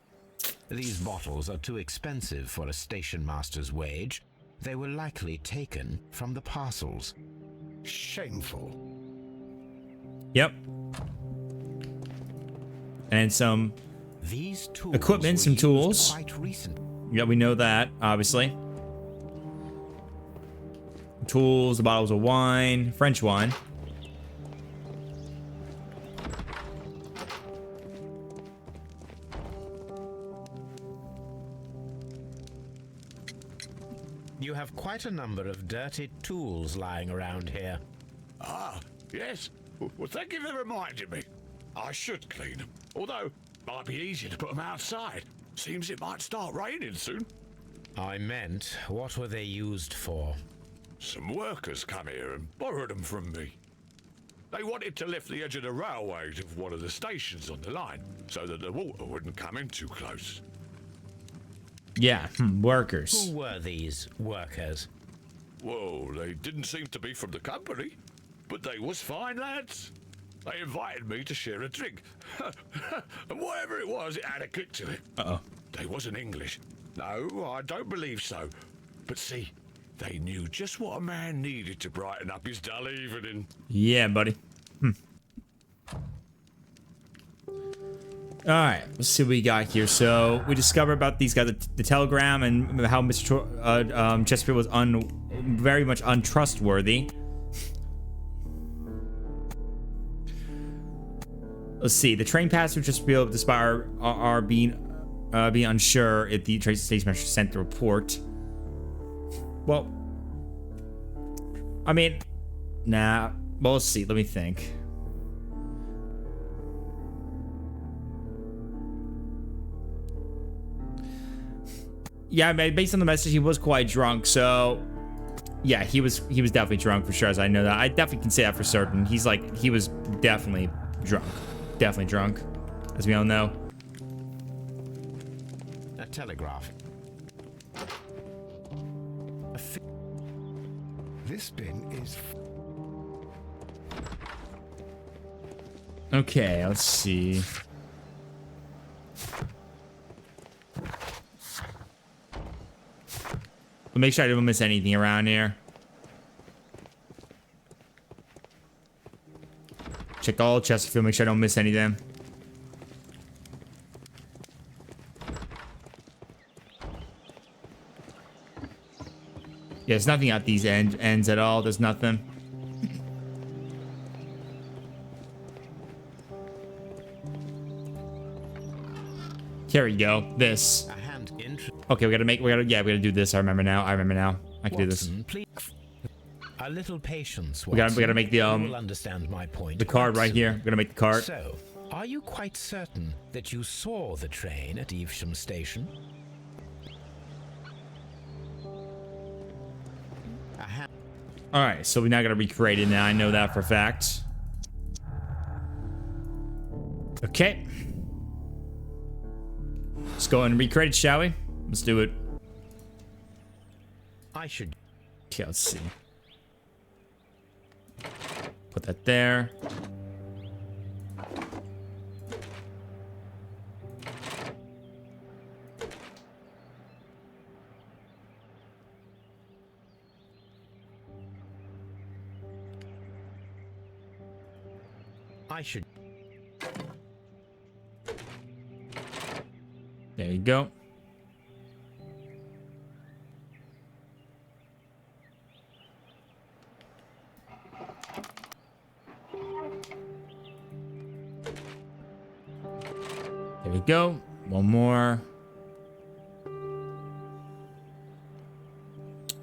These bottles are too expensive for a station master's wage. They were likely taken from the parcels. Shameful. Yep. And some These tools equipment, some were used tools. Quite recent. Yeah, we know that, obviously. Tools, the bottles of wine, French wine. You have quite a number of dirty tools lying around here. Ah, yes. Well, thank you for reminding me. I should clean them. Although, might be easier to put them outside. Seems it might start raining soon. I meant, what were they used for? Some workers come here and borrowed them from me. They wanted to lift the edge of the railway to one of the stations on the line, so that the water wouldn't come in too close. Yeah, workers. Who were these workers? Well, they didn't seem to be from the company, but they was fine lads. They invited me to share a drink. And whatever it was, it had a kick to it. Uh-oh. They wasn't English. No, I don't believe so. But see, they knew just what a man needed to brighten up his dull evening. Yeah, buddy. All right, let's see what we got here. So we discovered about these guys, the telegram, and how Mr. Chesterfield was very much untrustworthy. Let's see. The train passengers just feel despite are being unsure if the train station master sent the report. Well, I mean, nah. Well, let's see. Let me think. Yeah, I mean, based on the message, he was quite drunk. So, yeah, he was definitely drunk for sure. As I know that, I definitely can say that for certain. He was definitely drunk. Definitely drunk, as we all know. A telegraph. This bin is... Okay, let's see. We'll make sure I don't miss anything around here. Check all Chesterfield, make sure I don't miss anything. Yeah, there's nothing at these ends at all. There's nothing. Here we go. This. Okay, we gotta do this. I remember now. I can do this. Please. A little patience. We gotta make the You will understand my point. the card right Watson. here. We're gonna make the card. So, are you quite certain that you saw the train at Evesham Station? All right, so we now gotta recreate it now. I know that for a fact. Okay. Let's go and recreate it, shall we? Let's do it. I should. Okay, let's see. Put that there. I should. There you go. There we go. One more.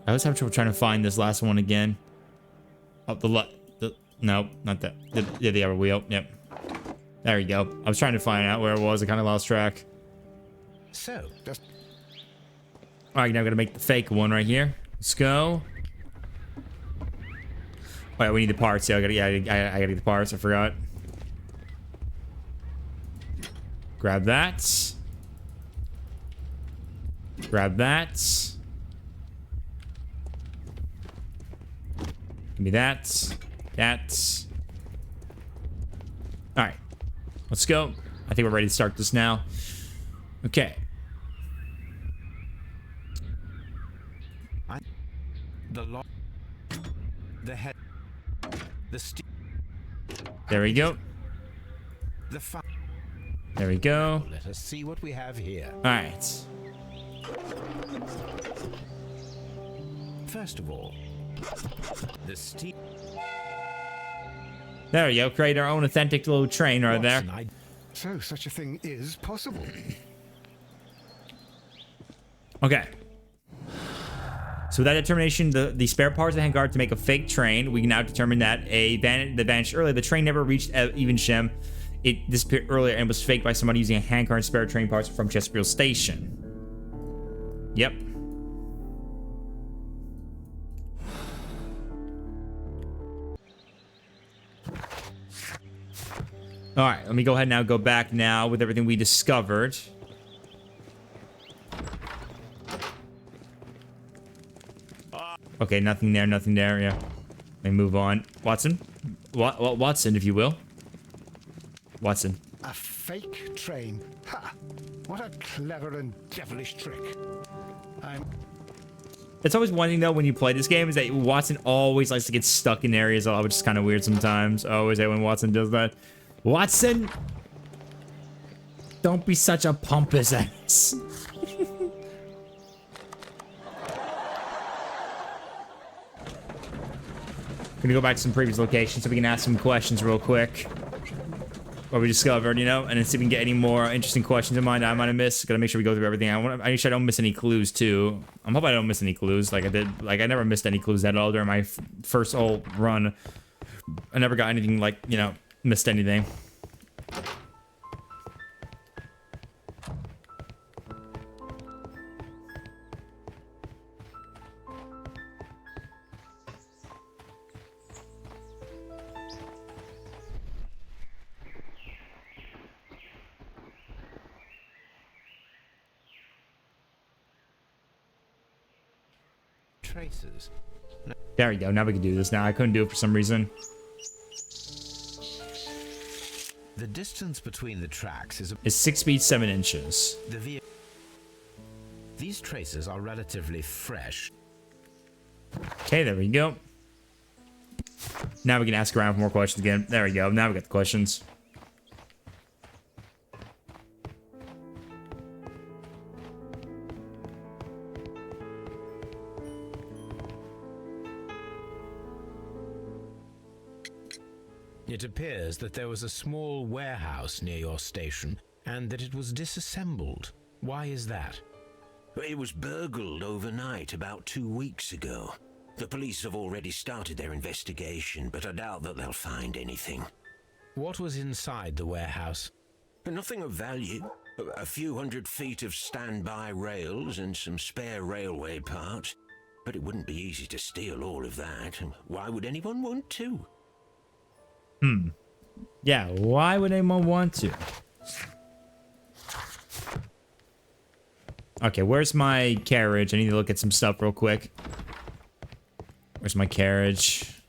I always have trouble trying to find this last one again. Oh, no, not that. The other wheel. Yep. There you go. I was trying to find out where it was. I kind of lost track. So, All right, now I'm gonna make the fake one right here. Let's go. All right, we need the parts. Yeah, I gotta get the parts. I forgot. Grab that. Grab that. Give me that. That. All right, let's go. I think we're ready to start this now. Okay. the head, the There we go. the There we go. Let us see what we have here. All right. First of all, the steam. There we go. Create our own authentic little train right there. So such a thing is possible. Okay. So with that determination, the spare parts of the handguard to make a fake train, we can now determine that the vanished earlier. The train never reached Evesham. It disappeared earlier and was faked by somebody using a handguard and spare train parts from Chesterfield Station. Yep. All right, let me go ahead and now go back now with everything we discovered. Okay, nothing there, yeah. Let me move on. Watson? Watson, if you will. Watson. A fake train. Ha! What a clever and devilish trick. It's always one thing, though, when you play this game, is that Watson always likes to get stuck in areas, which is kind of weird sometimes. I always hate when Watson does that. Watson! Don't be such a pompous ass. Gonna go back to some previous locations so we can ask some questions real quick. What we discovered, you know, and then see if we can get any more interesting questions in mind that I might have missed. Gotta make sure we go through everything. I make sure I don't miss any clues too. I'm hoping I don't miss any clues like I did. Like I never missed any clues at all during my first whole run. I never got anything like, you know, missed anything. Traces. There we go. Now we can do this now. I couldn't do it for some reason. The distance between the tracks is Is 6 feet 7 inches. These traces are relatively fresh. Okay, there we go. Now we can ask around for more questions again. There we go. Now we got the questions. It appears that there was a small warehouse near your station and that it was disassembled. Why is that? It was burgled overnight about 2 weeks ago. The police have already started their investigation, but I doubt that they'll find anything. What was inside the warehouse? Nothing of value. A few hundred feet of standby rails and some spare railway parts. But it wouldn't be easy to steal all of that. Why would anyone want to? Yeah, why would anyone want to? Okay, where's my carriage? I need to look at some stuff real quick. Where's my carriage?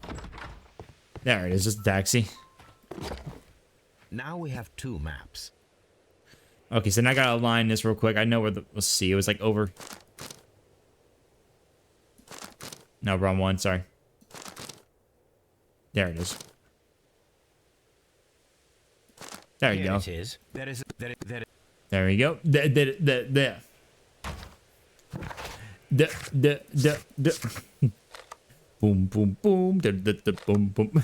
There it is, just a taxi. Now we have 2 maps. Okay, so now I gotta align this real quick. I know where the... Let's see, it was like over... No, wrong one, sorry. There it is. There you Here go. it is. There we go. There. Boom, boom, boom. Boom, boom.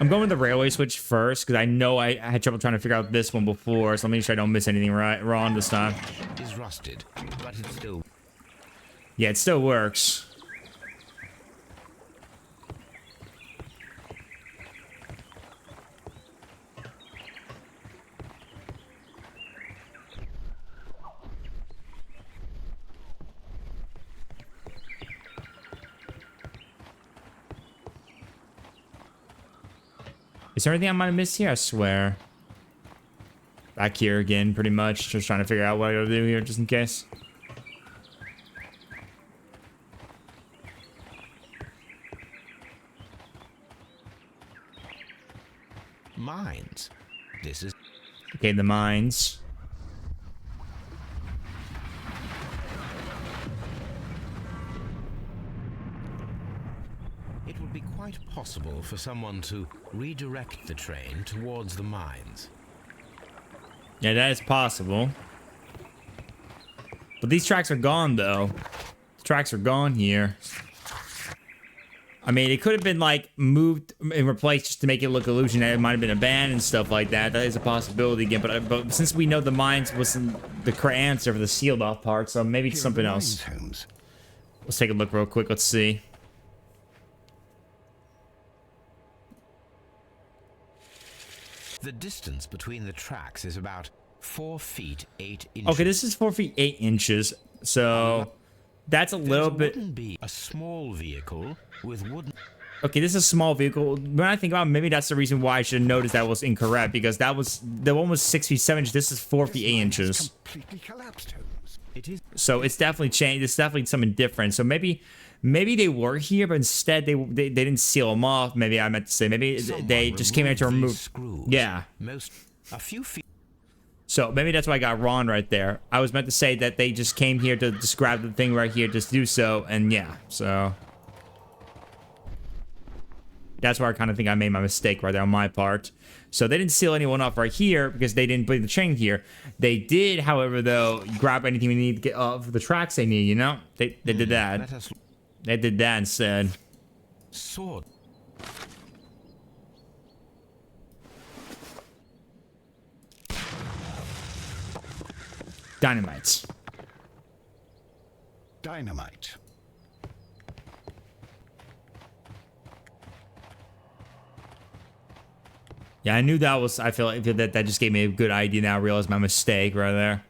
I'm going with the railway switch first because I know I had trouble trying to figure out this one before, so let me make sure I don't miss anything wrong this time. Is rusted, but it still... Yeah, it still works. Is there anything I might have missed here? I swear. Back here again, pretty much. Just trying to figure out what I gotta do here, just in case. Mines. This is... Okay, the mines. It would be quite possible for someone to redirect the train towards the mines. Yeah, that is possible. But these tracks are gone, though. The tracks are gone here. I mean, it could have been, like, moved and replaced just to make it look illusion that it might have been abandoned and stuff like that. That is a possibility again. But since we know the mines wasn't the correct answer for the sealed off part, so maybe it's something else. Holmes. Let's take a look real quick. Let's see. The distance between the tracks is about 4 feet 8 inches. Okay, this is 4 feet 8 inches. So that's a little bit. Wouldn't be a small vehicle with wooden. Okay, this is a small vehicle. When I think about it, maybe that's the reason why I should have noticed that was incorrect, because that was the one was 6 feet 7 inches. This is 4 feet 8 inches. Completely collapsed, Holmes. It is. So it's definitely changed. It's definitely something different. So maybe they were here, but instead they didn't seal them off. Maybe I meant to say maybe they just came here to remove. Screws. Yeah. A few feet. So maybe that's why I got wrong right there. I was meant to say that they just came here to just grab the thing right here, just do so, and yeah. So that's where I kind of think I made my mistake right there on my part. So they didn't seal anyone off right here because they didn't put the chain here. They did, however, though, grab anything we need to get off the tracks they need, you know? They did that. They did that instead. Sword. Dynamites. Dynamite. Yeah, I knew that was. I feel like that just gave me a good idea. Now I realize my mistake right there.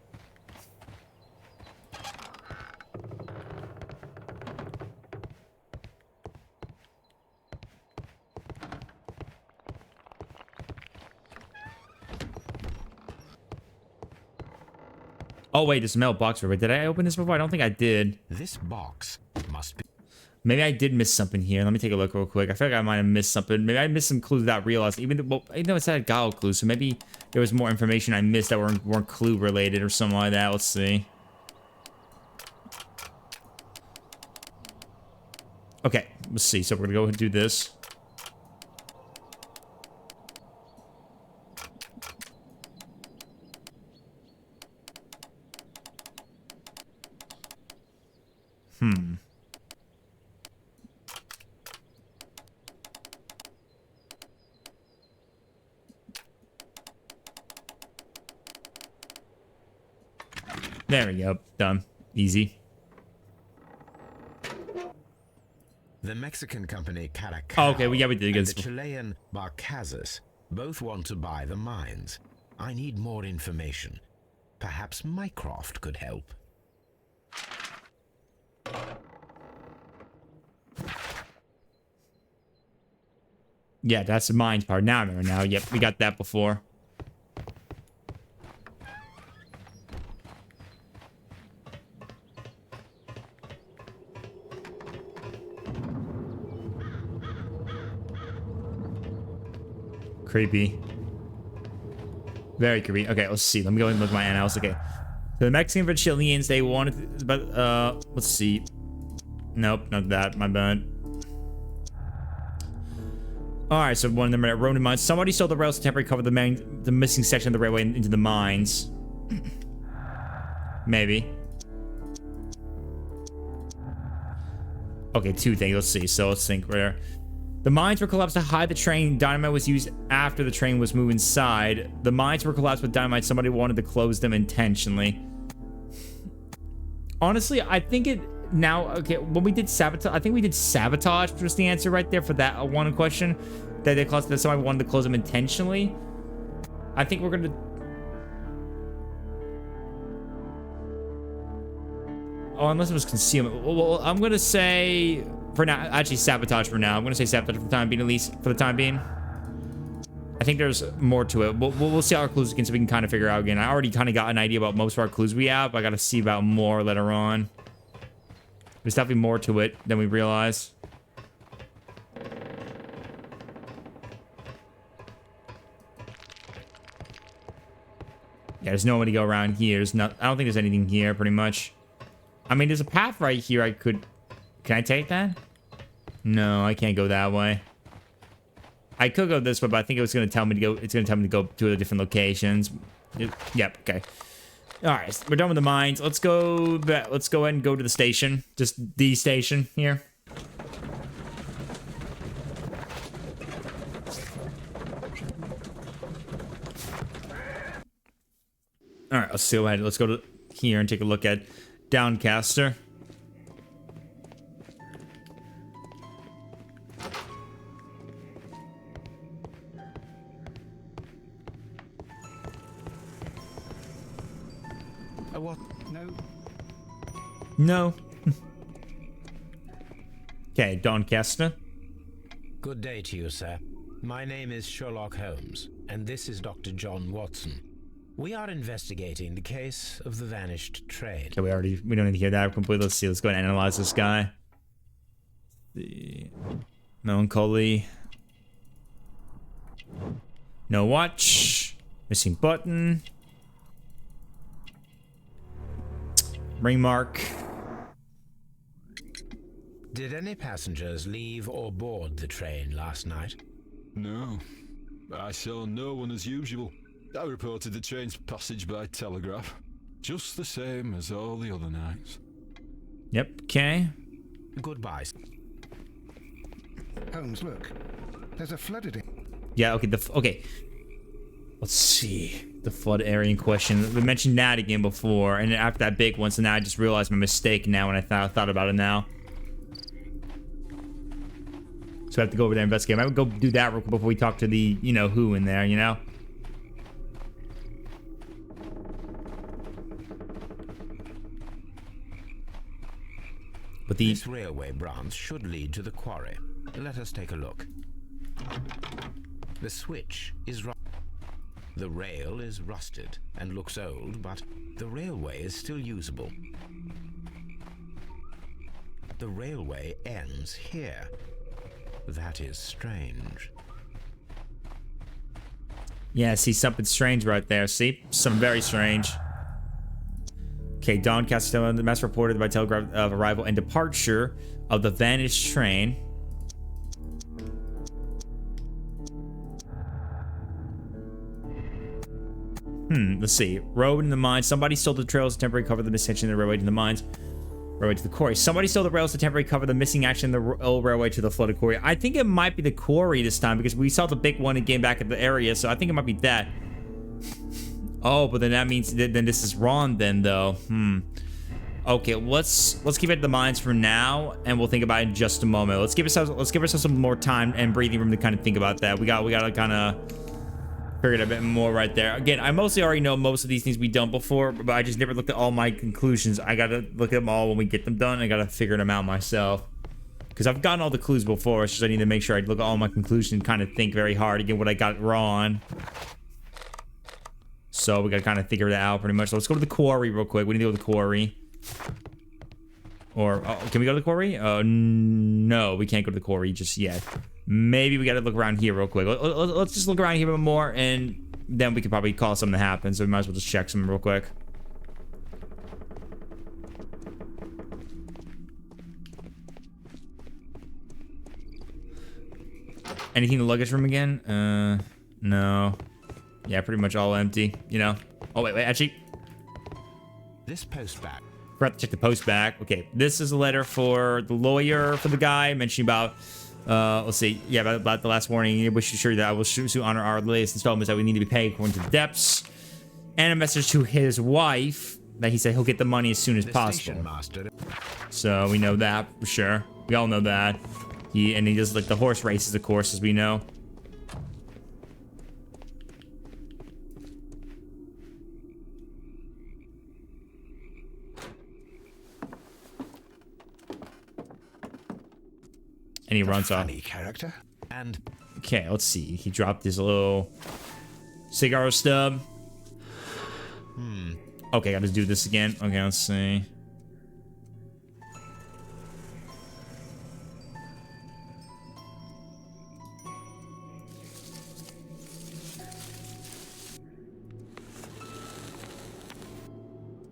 Oh, wait, this mailbox. Did I open this before? I don't think I did. This box must be... Maybe I did miss something here. Let me take a look real quick. I feel like I might have missed something. Maybe I missed some clues without realizing. Even though it said I got a clue, so maybe there was more information I missed that weren't clue related or something like that. Let's see. Okay, let's see. So we're gonna go and do this. There we go. Done. Easy. The Mexican company Caracas Oh, okay, we did and this. the Chilean Barcazas both want to buy the mines. I need more information. Perhaps Mycroft could help. Yeah, that's the mines part. Now I remember now. Yep, we got that before. Creepy. Very creepy. Okay, let's see. Let me go and look at my annals. Okay. So the Mexican for Chileans, they wanted, but let's see. Nope, not that. My bad. All right, so one of them are at Ronin mines. Somebody stole the rails to temporarily cover the missing section of the railway into the mines. Maybe. Okay, two things. Let's see. So let's think where. The mines were collapsed to hide the train. Dynamite was used after the train was moved inside. The mines were collapsed with dynamite. Somebody wanted to close them intentionally. Honestly, I think it now. Okay, when we did sabotage, I think we did sabotage was the answer right there for that one question. That they closed. That somebody wanted to close them intentionally. I think we're gonna. Oh, unless it was concealment. Well, I'm gonna say. For now, actually sabotage for now. I'm gonna say sabotage for the time being, at least for the time being. I think there's more to it. We'll see how our clues again, so we can kind of figure out again. I already kind of got an idea about most of our clues we have. But I gotta see about more later on. There's definitely more to it than we realize. Yeah, there's no way to go around here. There's not. I don't think there's anything here. Pretty much. I mean, there's a path right here. I could. Can I take that? No, I can't go that way. I could go this way, but I think it was going to tell me to go. It's going to tell me to go to the different locations. Yep. Okay. All right. We're done with the mines. Let's go. Let's go ahead and go to the station. Just the station here. All right. Let's go ahead. Let's go to here and take a look at Downcaster. What? No. No. Okay, Doncaster. Good day to you, sir. My name is Sherlock Holmes, and this is Dr. John Watson. We are investigating the case of the vanished train. Okay, we don't need to hear that completely. Let's see. Let's go and analyze this guy. The melancholy. No watch. Missing button. Ring mark. Did any passengers leave or board the train last night? No. I saw no one as usual. I reported the train's passage by telegraph. Just the same as all the other nights. Yep, okay. Goodbye. Holmes, look. There's a flooded in. Yeah, okay, okay. Let's see. The flood area in question. We mentioned that again before, and after that big one, so now I just realized my mistake now when I thought about it now. So I have to go over there and investigate. I would go do that real quick before we talk to the, you know, who in there, you know? But This railway branch should lead to the quarry. Let us take a look. The switch is right. The rail is rusted and looks old, but the railway is still usable. The railway ends here. That is strange. Yeah, see something strange right there. See? Something very strange. Okay, Doncaster, the mess reported by telegraph of arrival and departure of the vanished train. Let's see. Road in the mines. Somebody stole the trails to temporarily cover the missection in the railway to the mines. Railway to the quarry. Somebody stole the rails to temporarily cover the missing action in the old railway to the flooded quarry. I think it might be the quarry this time because we saw the big one again back at the area, so I think it might be that. Oh, but then that means then this is wrong then though. Okay, let's keep it at the mines for now, and we'll think about it in just a moment. Let's give ourselves some more time and breathing room to kind of think about that. We gotta kind of figure it a bit more right there. Again, I mostly already know most of these things we've done before, but I just never looked at all my conclusions. I gotta look at them all when we get them done. I gotta figure them out myself. Because I've gotten all the clues before, it's just I need to make sure I look at all my conclusions and kind of think very hard again what I got wrong. So we gotta kind of figure that out pretty much. So let's go to the quarry real quick. We need to go to the quarry. Or, can we go to the quarry? No, we can't go to the quarry just yet. Maybe we gotta look around here real quick. Let's just look around here a bit more, and then we could probably call something to happen. So we might as well just check something real quick. Anything in the luggage room again? No. Yeah, pretty much all empty, you know. Oh, wait, actually. This post back. Forgot to check the post back. Okay, this is a letter for the lawyer for the guy mentioning about, let's see, yeah, about the last warning. I wish you sure that I will soon honor our latest installments that we need to be paid according to the depths. And a message to his wife that he said he'll get the money as soon as possible. So we know that for sure. We all know that. He does like the horse races, of course, as we know. And he runs off. Funny character. And okay, let's see. He dropped his little cigar stub. Okay, gotta do this again. Okay, let's see.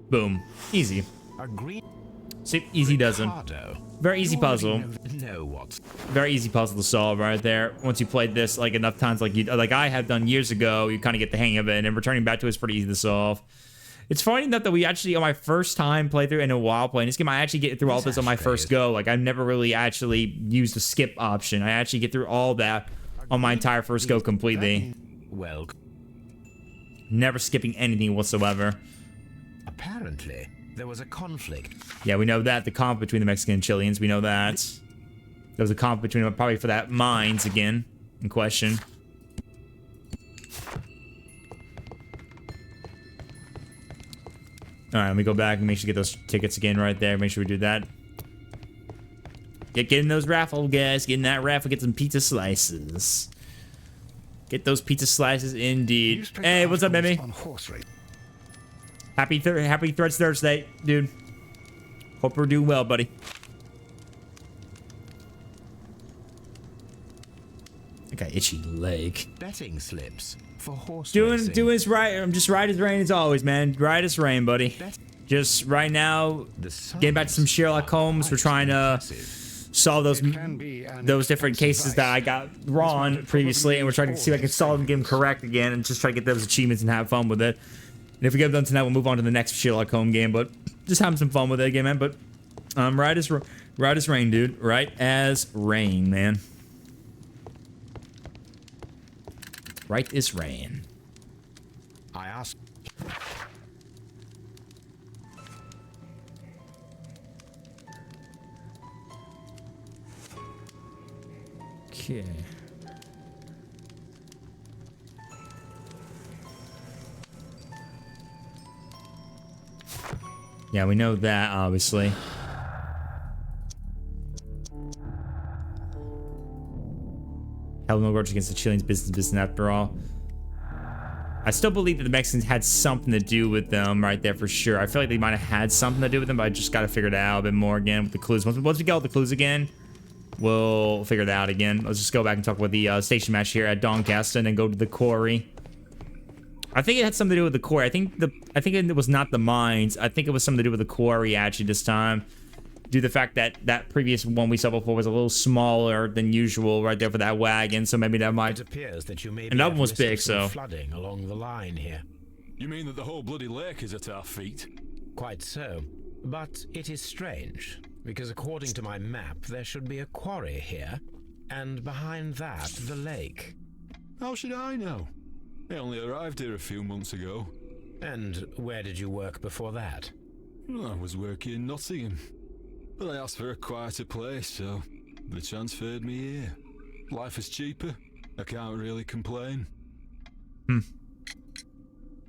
Boom. Easy. See, easy doesn't. Very easy puzzle. Very easy puzzle to solve right there. Once you played this like enough times like I have done years ago, you kind of get the hang of it, and returning back to it is pretty easy to solve. It's funny enough that we actually, on my first time playthrough in a while playing this game, I actually get through all this on my first go. Like, I've never really actually used the skip option. I actually get through all that on my entire first go completely. Well, never skipping anything whatsoever. Apparently, there was a conflict. Yeah, we know that. The conflict between the Mexican and Chileans, we know that. There was a conflict between them, probably for that mines again in question. All right, let me go back and make sure we get those tickets again right there. Make sure we do that. Get in those raffle, guys. Get in that raffle. Get some pizza slices. Get those pizza slices, indeed. Hey, what's up, baby? Happy Threads Thursday, dude. Hope we're doing well, buddy. I got itchy leg. Betting slips for horse doing racing. right. I'm just right as rain as always, man. Right as rain, buddy. Just right now, getting back to some Sherlock Holmes. We're trying to solve those different cases that I got wrong previously, and we're trying to see if I can solve them, get them correct again, and just try to get those achievements and have fun with it. And if we get them done tonight, we'll move on to the next Sherlock Holmes game. But just having some fun with it again, man. But right as rain, dude. Right as rain, man. Right as rain. I asked. Okay. Yeah, we know that, obviously. Held no grudge against the Chileans, business after all. I still believe that the Mexicans had something to do with them right there for sure. I feel like they might have had something to do with them, but I just got to figure it out a bit more again with the clues. Once we get all the clues again, we'll figure that out again. Let's just go back and talk about the station match here at Doncaster and then go to the quarry. I think it had something to do with the quarry. I think it was not the mines. I think it was something to do with the quarry actually this time. Due to the fact that that previous one we saw before was a little smaller than usual right there for that wagon, so maybe that might... It appears that you may and that one was big, so... flooding along the line here. You mean that the whole bloody lake is at our feet? Quite so. But it is strange, because according to my map, there should be a quarry here, and behind that, the lake. How should I know? I only arrived here a few months ago. And where did you work before that? Well, I was working in Nottingham. But I asked for a quieter place, so they transferred me here. Life is cheaper. I can't really complain.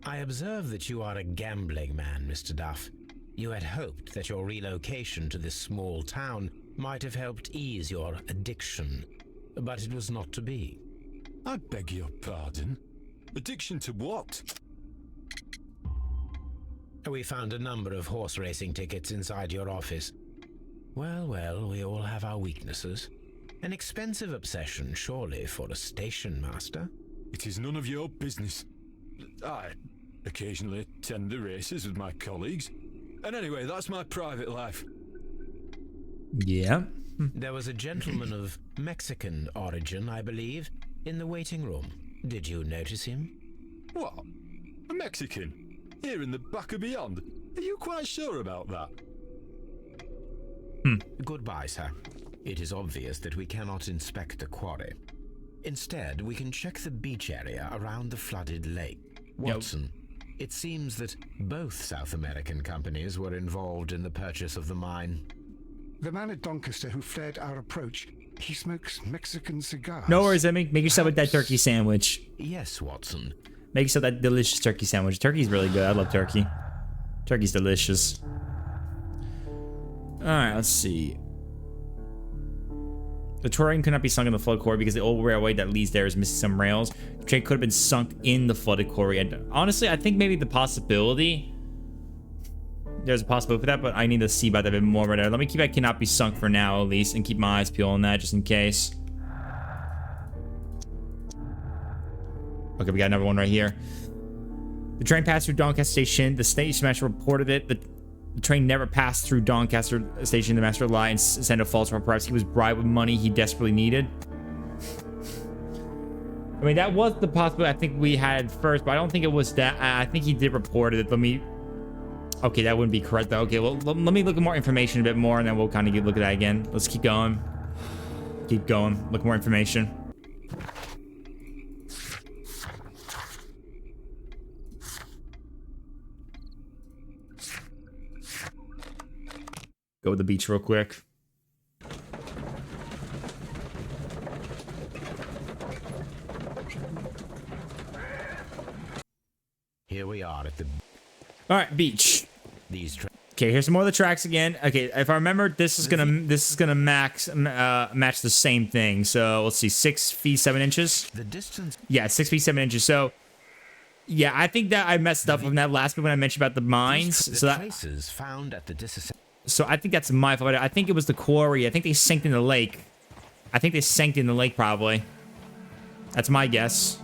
I observe that you are a gambling man, Mr. Duff. You had hoped that your relocation to this small town might have helped ease your addiction, but it was not to be. I beg your pardon? Addiction to what? We found a number of horse racing tickets inside your office. Well, well, we all have our weaknesses. An expensive obsession, surely, for a station master. It is none of your business. I occasionally attend the races with my colleagues. And anyway, that's my private life. Yeah. There was a gentleman of Mexican origin, I believe, in the waiting room. Did you notice him? What? A Mexican? Here in the back of beyond? Are you quite sure about that? Goodbye, sir. It is obvious that we cannot inspect the quarry. Instead, we can check the beach area around the flooded lake. Watson, it seems that both South American companies were involved in the purchase of the mine. The man at Doncaster who flared our approach, he smokes Mexican cigars. No worries, Emmy. Make yourself with that turkey sandwich. Yes, Watson. Make yourself that delicious turkey sandwich. Turkey's really good. I love turkey. Turkey's delicious. Alright, let's see. The train could not be sunk in the flood quarry because the old railway that leads there is missing some rails. The train could have been sunk in the flooded quarry. And honestly, I think maybe the possibility... There's a possibility for that, but I need to see about that a bit more right there. Let me keep that cannot be sunk for now, at least, and keep my eyes peeled on that just in case. Okay, we got another one right here. The train passed through Doncaster Station. The station master reported it. The train never passed through Doncaster Station. The master lied and sent a false report. Perhaps he was bribed with money he desperately needed. I mean, that was the possibility I think we had first, but I don't think it was that. I think he did report it. Let me... Okay, that wouldn't be correct, though. Okay, well, let me look at more information a bit more, and then we'll kind of look at that again. Let's keep going. Keep going. Look more information. Go to the beach real quick. Here we are at the... All right, beach. Okay, here's some more of the tracks again. Okay, if I remember, this is gonna match the same thing. So let's see, 6 feet 7 inches. The distance. Yeah, 6 feet 7 inches. So yeah, I think that I messed up on that last bit when I mentioned about the mines. So that traces found at the So I think that's my fault. I think it was the quarry. I think they sank in the lake. I think they sank in the lake probably. That's my guess.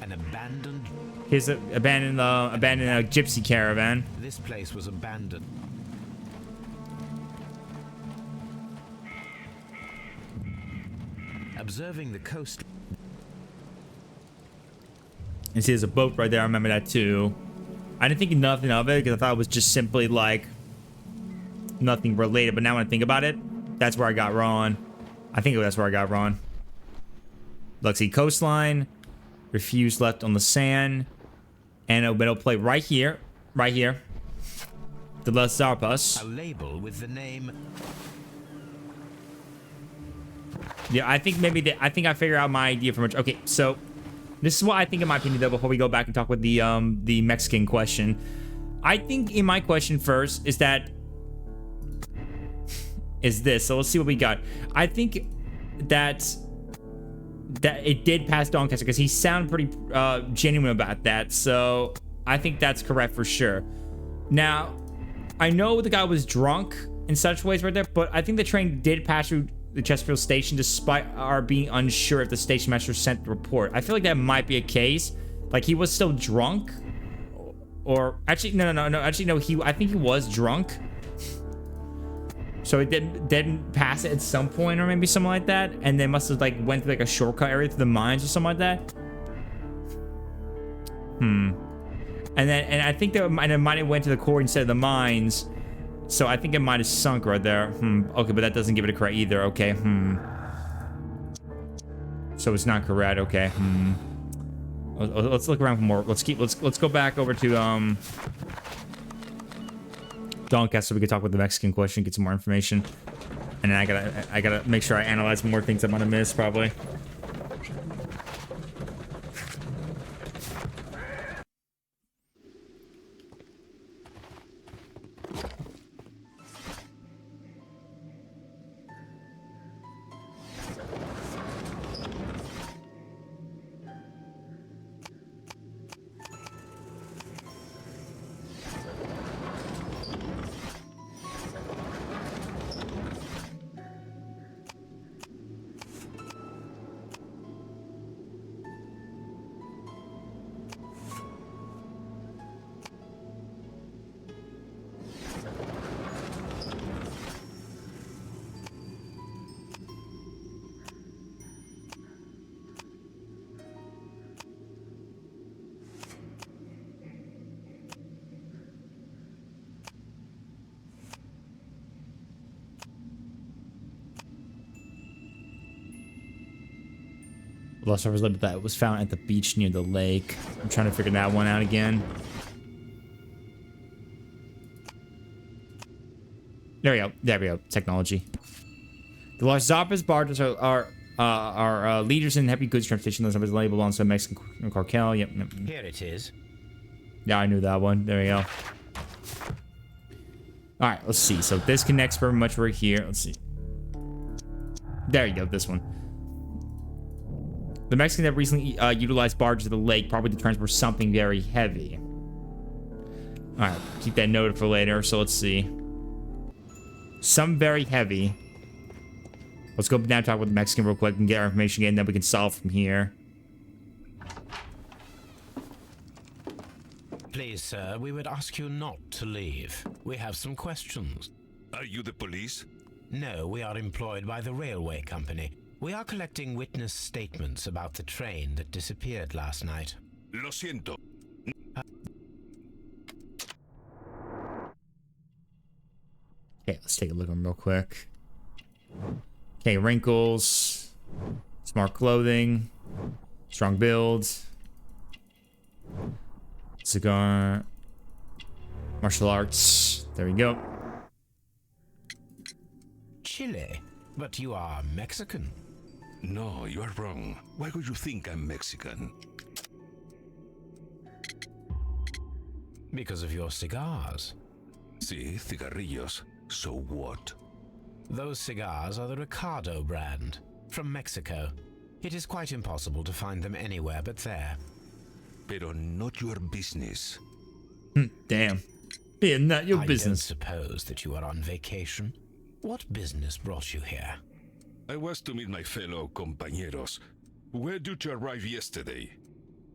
An abandoned... Here's a abandoned gypsy caravan. This place was abandoned. Observing the coast... And see, there's a boat right there. I remember that too. I didn't think nothing of it because I thought it was just simply like nothing related. But now when I think about it, that's where I got wrong. I think that's where I got wrong. Let's see, coastline, refuse left on the sand, and it'll play right here, The Las Zarpas. A label with the name. Yeah, I think maybe I think I figured out my idea for much. Okay, so. This is what I think in my opinion, though, before we go back and talk with the Mexican question. I think in my question first is this. So let's see what we got. I think that that it did pass Doncaster because he sounded pretty genuine about that. So I think that's correct for sure. Now, I know the guy was drunk in such ways right there, but I think the train did pass through the Chesterfield station despite our being unsure if the station master sent the report. I feel like that might be a case. Like he was still drunk, or actually no. Actually no. I think he was drunk. So it didn't pass it at some point, or maybe something like that, and they must have like went through like a shortcut area through the mines or something like that. And I think that it might have went to the core instead of the mines. So I think it might have sunk right there. Okay, but that doesn't give it a correct either. Okay. So it's not correct. Okay. Let's look around for more. Let's go back over to Doncaster so we can talk about the Mexican question, get some more information. And then I gotta make sure I analyze more things I might have missed probably. Lost Surface Lip that was found at the beach near the lake. I'm trying to figure that one out again. There we go. There we go. Technology. The Los Zapas barges are leaders in heavy goods transportation. Los Zapas labeled on some Mexican cartel. Yep. Here it is. Yeah, I knew that one. There we go. All right, let's see. So this connects very much right here. Let's see. There you go. This one. The Mexicans have recently utilized barges of the lake, probably to transport something very heavy. All right, keep that noted for later. So let's see. Some very heavy. Let's go down and talk with the Mexican real quick and get our information again, then we can solve from here. Please, sir, we would ask you not to leave. We have some questions. Are you the police? No, we are employed by the railway company. We are collecting witness statements about the train that disappeared last night. Lo siento. Okay, let's take a look at them real quick. Okay, wrinkles, smart clothing, strong build, cigar, martial arts. There we go. Chile, but you are Mexican. No, you are wrong. Why would you think I'm Mexican? Because of your cigars. Sí, cigarrillos. So what? Those cigars are the Ricardo brand, from Mexico. It is quite impossible to find them anywhere but there. Pero not your business. Damn. Yeah, not your business. I don't suppose that you are on vacation. What business brought you here? I was to meet my fellow compañeros, who were due to arrive yesterday.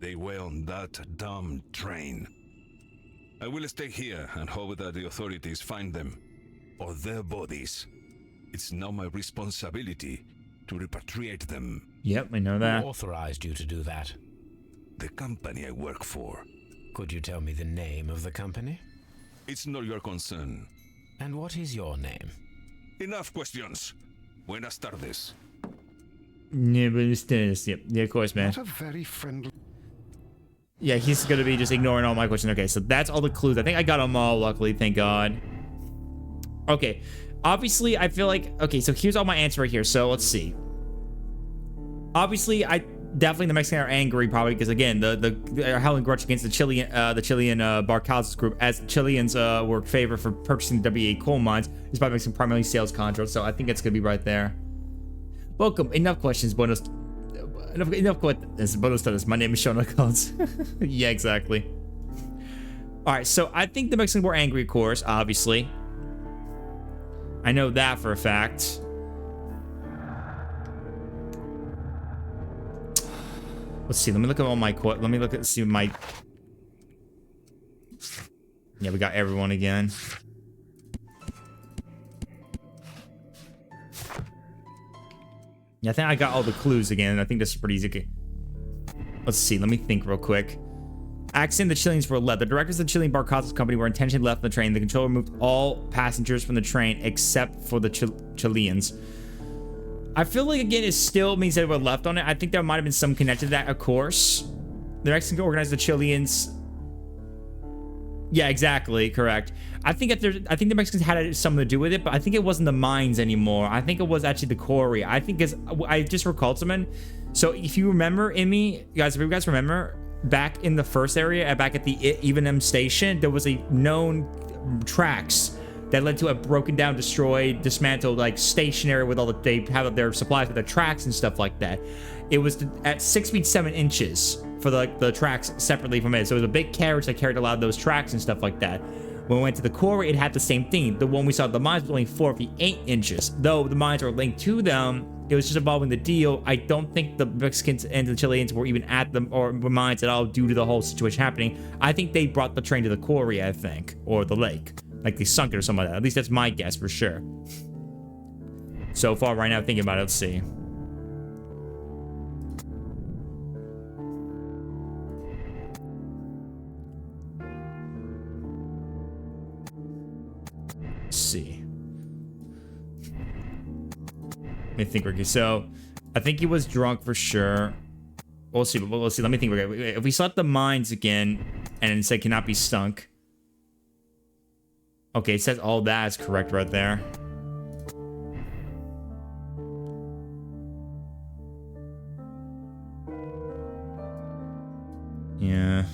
They were on that damn train. I will stay here and hope that the authorities find them, or their bodies. It's now my responsibility to repatriate them. Yep, I know that. Who authorized you to do that? The company I work for. Could you tell me the name of the company? It's not your concern. And what is your name? Enough questions. Buenas tardes. Yeah, but it's this. Yep. Yeah, of course, man. Not a very friendly. Yeah, he's gonna be just ignoring all my questions. Okay, so that's all the clues. I think I got them all, luckily, thank God. Okay, obviously, I feel like... Okay, so here's all my answer right here. So, let's see. Obviously, definitely the Mexicans are angry, probably, because, again, they're held in grudge against the Chilean Barcalzas group, as the Chileans were favored for purchasing the WA coal mines, despite making primarily sales contracts, so I think it's gonna be right there. Welcome. Enough questions, Buenos... enough with this. Bonus status. My name is Sherlock Holmes. Yeah, exactly. All right, so I think the Mexicans were angry, of course, obviously. I know that for a fact. Let's see. Let me look at all my let me look at see my. Yeah, we got everyone again. Yeah, I think I got all the clues again. I think this is pretty easy. Okay. Let's see. Let me think real quick. Accident, the Chileans were left. The directors of the Chilean Barcazas company were intentionally left on the train. The controller removed all passengers from the train except for the Chileans. I feel like, again, it still means they were left on it. I think there might have been some connection to that, of course. The Mexicans organized the Chileans. Yeah, exactly. Correct. I think the Mexicans had something to do with it, but I think it wasn't the mines anymore. I think it was actually the quarry. I think I just recalled something. So if you remember, guys, if you guys remember, back in the first area, back at the Evenem station, there was a known tracks that led to a broken down, destroyed, dismantled, like, stationary with all they have their supplies with the tracks and stuff like that. It was at 6 feet 7 inches for the tracks separately from it. So it was a big carriage that carried a lot of those tracks and stuff like that. When we went to the quarry, it had the same thing. The one we saw at the mines was only 4 feet 8 inches. Though the mines are linked to them, it was just involving the deal. I don't think the Mexicans and the Chileans were even at them or mines at all due to the whole situation happening. I think they brought the train to the quarry, I think, or the lake. Like they sunk it or something like that. At least that's my guess for sure. So far right now, thinking about it, let's see. Let's see. Let me think, Ricky. So, I think he was drunk for sure. We'll see. We'll see. Let me think. If we select the mines again and say cannot be sunk. Okay, it says all that is correct right there. Yeah.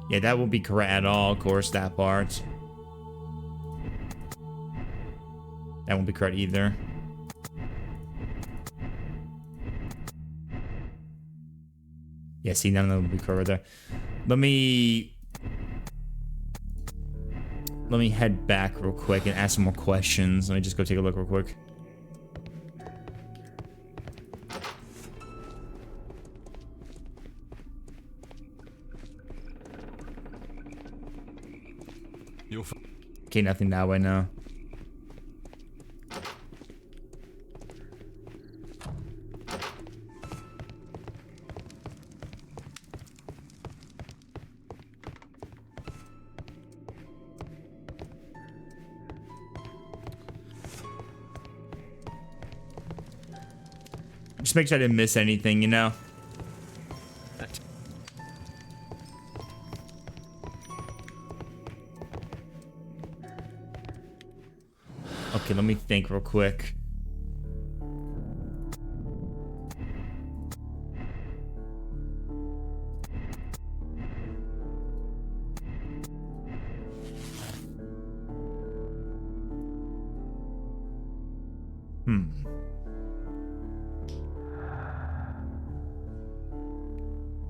Yeah, that won't be correct at all, of course, that part. That won't be correct either. Yeah, see, none of them will be correct there. Let me head back real quick and ask some more questions. Let me just go take a look real quick. Okay, nothing that way now. Just make sure I didn't miss anything, you know? Okay, let me think real quick.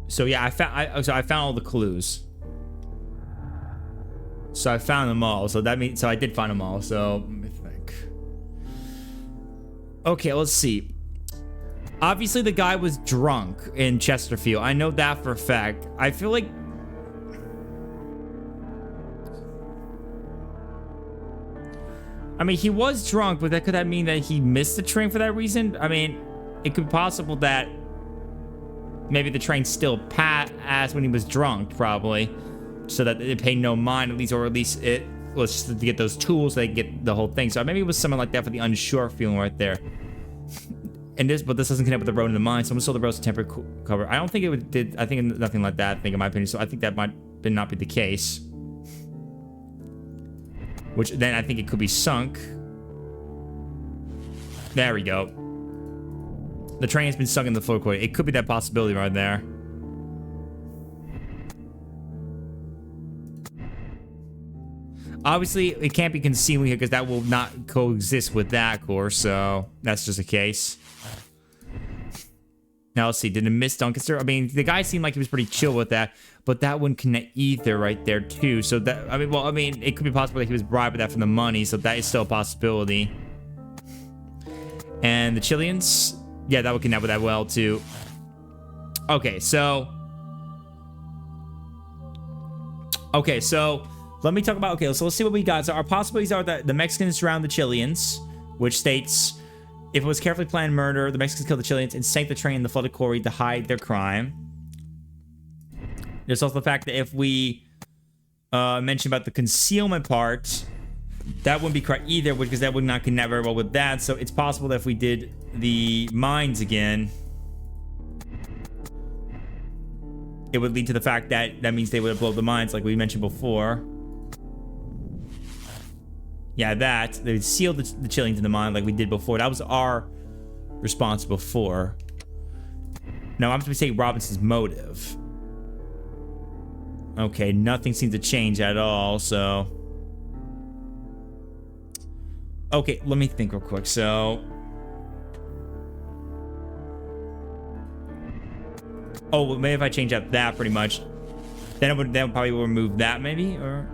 So yeah, I found all the clues. So I found them all. So that means I did find them all. So let me think. Okay, let's see. Obviously, the guy was drunk in Chesterfield. I know that for a fact. I feel like he was drunk, but could that mean that he missed the train for that reason? I mean, it could be possible that maybe the train still passed when he was drunk, probably, so that it paid no mind, at least, or at least it was to get those tools so they can get the whole thing. So maybe it was something like that for the unsure feeling right there. But this doesn't connect with the road in the mine. Someone stole the road's temporary cover. I don't think it did. I think nothing like that. I think, in my opinion. So I think that might not be the case. Which then I think it could be sunk. There we go. The train has been sunk in the floor quarry. It could be that possibility right there. Obviously, it can't be concealing here because that will not coexist with that course, so that's just a case. Now, let's see. Did it miss Duncaster? I mean, the guy seemed like he was pretty chill with that, but that wouldn't connect either right there, too. So that, I mean, it could be possible that he was bribed with that from the money, so that is still a possibility. And the Chileans, yeah, that would connect with that well, too. Okay, so... let me talk about... Okay, so let's see what we got. So our possibilities are that the Mexicans drowned the Chileans, which states... If it was carefully planned murder, the Mexicans killed the Chileans and sank the train in the flooded quarry to hide their crime. There's also the fact that if we mention about the concealment part, that wouldn't be correct either, because that would not connect very well with that. So it's possible that if we did the mines again, it would lead to the fact that that means they would have blown the mines like we mentioned before. Yeah, that. They would seal the Chileans in the mine like we did before. That was our response before. Now, I'm going to say Robinson's motive. Okay, nothing seems to change at all, so... Okay, let me think real quick. So... Oh, well, maybe if I change up that pretty much, then it would probably remove that maybe, or...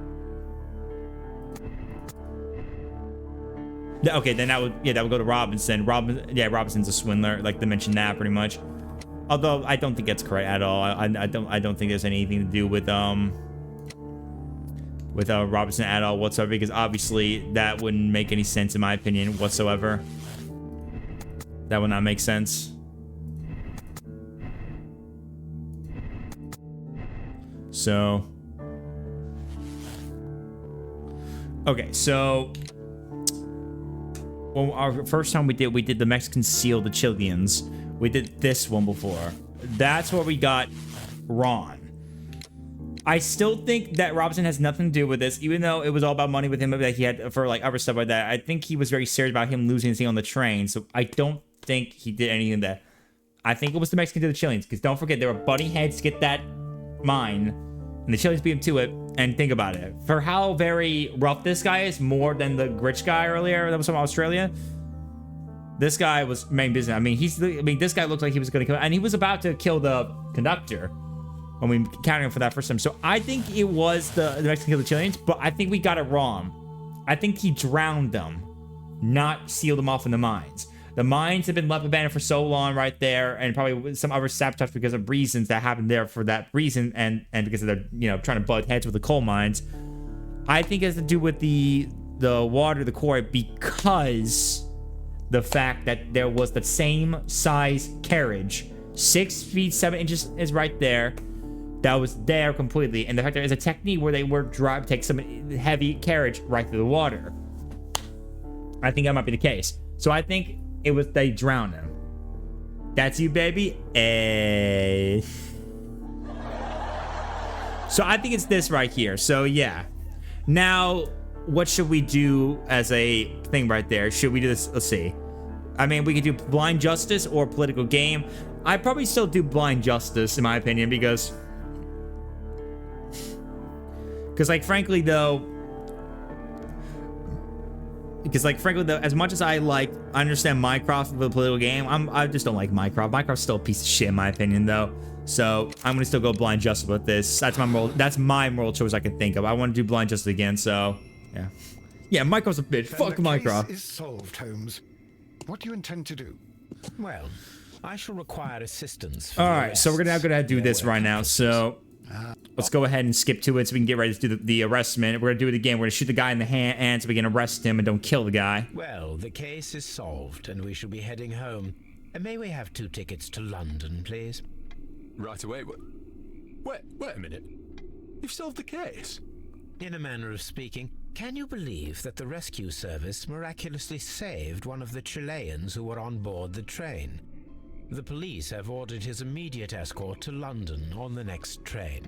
Okay, then that would go to Robinson. Robinson's a swindler, like they mentioned that pretty much. Although I don't think that's correct at all. I don't think there's anything to do with Robinson at all whatsoever, because obviously that wouldn't make any sense in my opinion whatsoever. That would not make sense. So, okay, so. Well, our first time we did the Mexicans seal the Chileans. We did this one before. That's where we got Ron. I still think that Robinson has nothing to do with this, even though it was all about money with him that he had for like other stuff like that. I think he was very serious about him losing his thing on the train, so I don't think he did anything that. I think it was the Mexicans to the Chileans, because don't forget, they were butting heads to get that mine, and the Chileans beat him to it. And think about it. For how very rough this guy is, more than the rich guy earlier that was from Australia, this guy was main business. I mean, this guy looked like he was going to kill, and he was about to kill the conductor when we counted him for that first time. So I think it was the Mexican killed the Chileans, but I think we got it wrong. I think he drowned them, not sealed them off in the mines. The mines have been left abandoned for so long right there, and probably some other sabotage because of reasons that happened there for that reason, and because of their, trying to butt heads with the coal mines. I think it has to do with the water, the quarry, because the fact that there was the same size carriage, 6 feet 7 inches is right there, that was there completely, and the fact that there's a technique where they were take some heavy carriage right through the water. I think that might be the case. So I think it was they drowned him. That's you, baby. Hey. So I think it's this right here. So yeah. Now, what should we do as a thing right there? Should we do this? Let's see. I mean, we could do blind justice or political game. I'd probably still do blind justice, in my opinion, because like, frankly, though, as much as I understand Minecraft for the political game, I just don't like Minecraft. Minecraft's still a piece of shit in my opinion, though. So I'm gonna still go blind justice with this. That's my moral choice I can think of. I want to do blind justice again, so yeah. Yeah, Minecraft's a bitch. Fuck Minecraft. Case is solved, Holmes. What do you intend to do? Well, I shall require assistance. All right, so we're gonna do this right now. So let's go ahead and skip to it so we can get ready to do the arrestment. We're gonna do it again. We're gonna shoot the guy in the hand so we can arrest him and don't kill the guy. Well, the case is solved and we shall be heading home. And may we have 2 tickets to London, please? Right away. Wait a minute. You've solved the case? In a manner of speaking. Can you believe that the rescue service miraculously saved one of the Chileans who were on board the train? The police have ordered his immediate escort to London on the next train.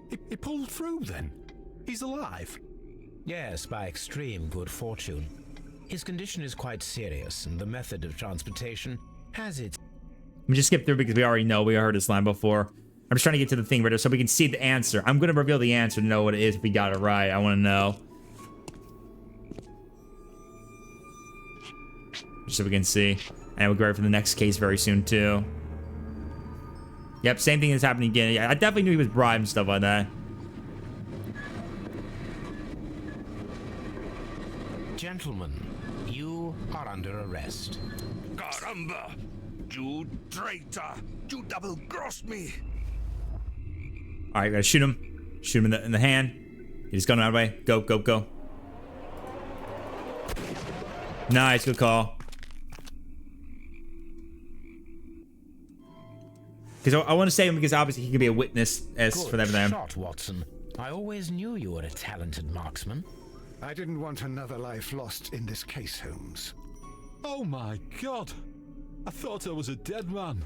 He pulled through then? He's alive? Yes, by extreme good fortune. His condition is quite serious, and the method of transportation has its... Let me just skip through because we heard this line before. I'm just trying to get to the thing right there so we can see the answer. I'm going to reveal the answer to know what it is if we got it right. I want to know. just so we can see. And we'll go right for the next case very soon, too. Yep, same thing is happening again. Yeah, I definitely knew he was bribed and stuff like that. Gentlemen, you are under arrest. Caramba! You traitor! You double-crossed me! Alright, gotta shoot him. Shoot him in the hand. He's going out of the way. Go, go, go. Nice, good call. Because I want to save him because obviously he can be a witness as for them. Good shot, Watson. I always knew you were a talented marksman. I didn't want another life lost in this case, Holmes. Oh my God! I thought I was a dead man.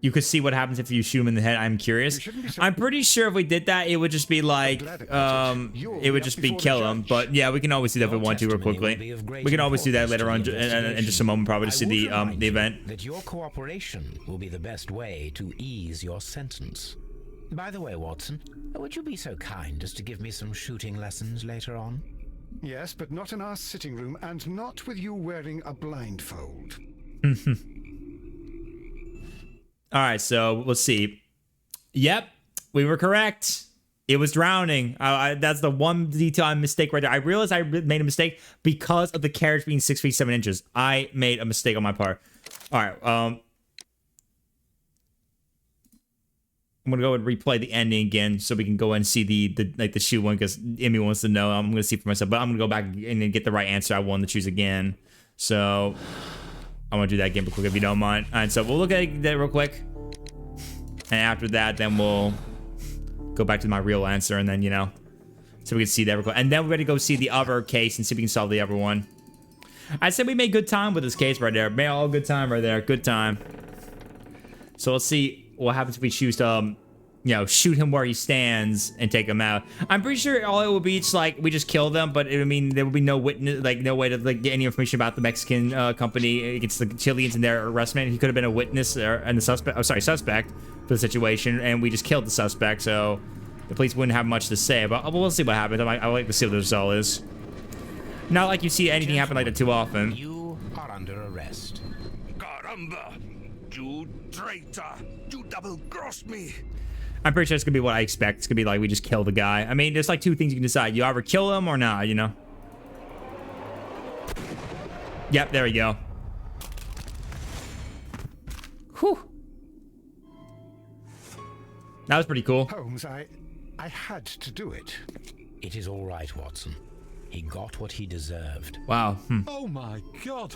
You could see what happens if you shoot him in the head. I'm curious. I'm pretty sure if we did that, it would just be like, it would just be kill him. But yeah, we can always do that if we want to real quickly. We can always do that later on in just a moment, probably to see the event. That your cooperation will be the best way to ease your sentence. By the way, Watson, would you be so kind as to give me some shooting lessons later on? Yes, but not in our sitting room, and not with you wearing a blindfold. All right, so we'll see. Yep, we were correct. It was drowning. That's the one detail I mistake right there. I realized I made a mistake because of the carriage being 6 feet 7 inches. I made a mistake on my part. All right. I'm gonna go and replay the ending again so we can go and see the shoe one because Emmy wants to know. I'm gonna see for myself, but I'm gonna go back and get the right answer. I wanted to choose again, so I want to do that again real quick if you don't mind. All right, so we'll look at that real quick, and after that, then we'll go back to my real answer, and then so we can see that real quick, and then we're gonna go see the other case and see if we can solve the other one. I said we made good time with this case right there. Made all good time right there. Good time. So let's see what happens if we choose to, shoot him where he stands and take him out. I'm pretty sure all it will be, it's like we just kill them, but I mean there will be no witness, like no way to get any information about the Mexican company against the Chileans and their arrestment. He could have been a witness and the suspect for the situation, and we just killed the suspect, so the police wouldn't have much to say. But we'll see what happens. I like to see what the result is. Not like you see anything happen like that too often. You are under arrest. Caramba! You traitor! You double-crossed me! I'm pretty sure it's gonna be what I expect. It's gonna be like we just kill the guy. I mean, there's like two things you can decide. You either kill him or not, Yep, there we go. Whew. That was pretty cool. Holmes, I had to do it. It is all right, Watson. He got what he deserved. Wow. Oh my God!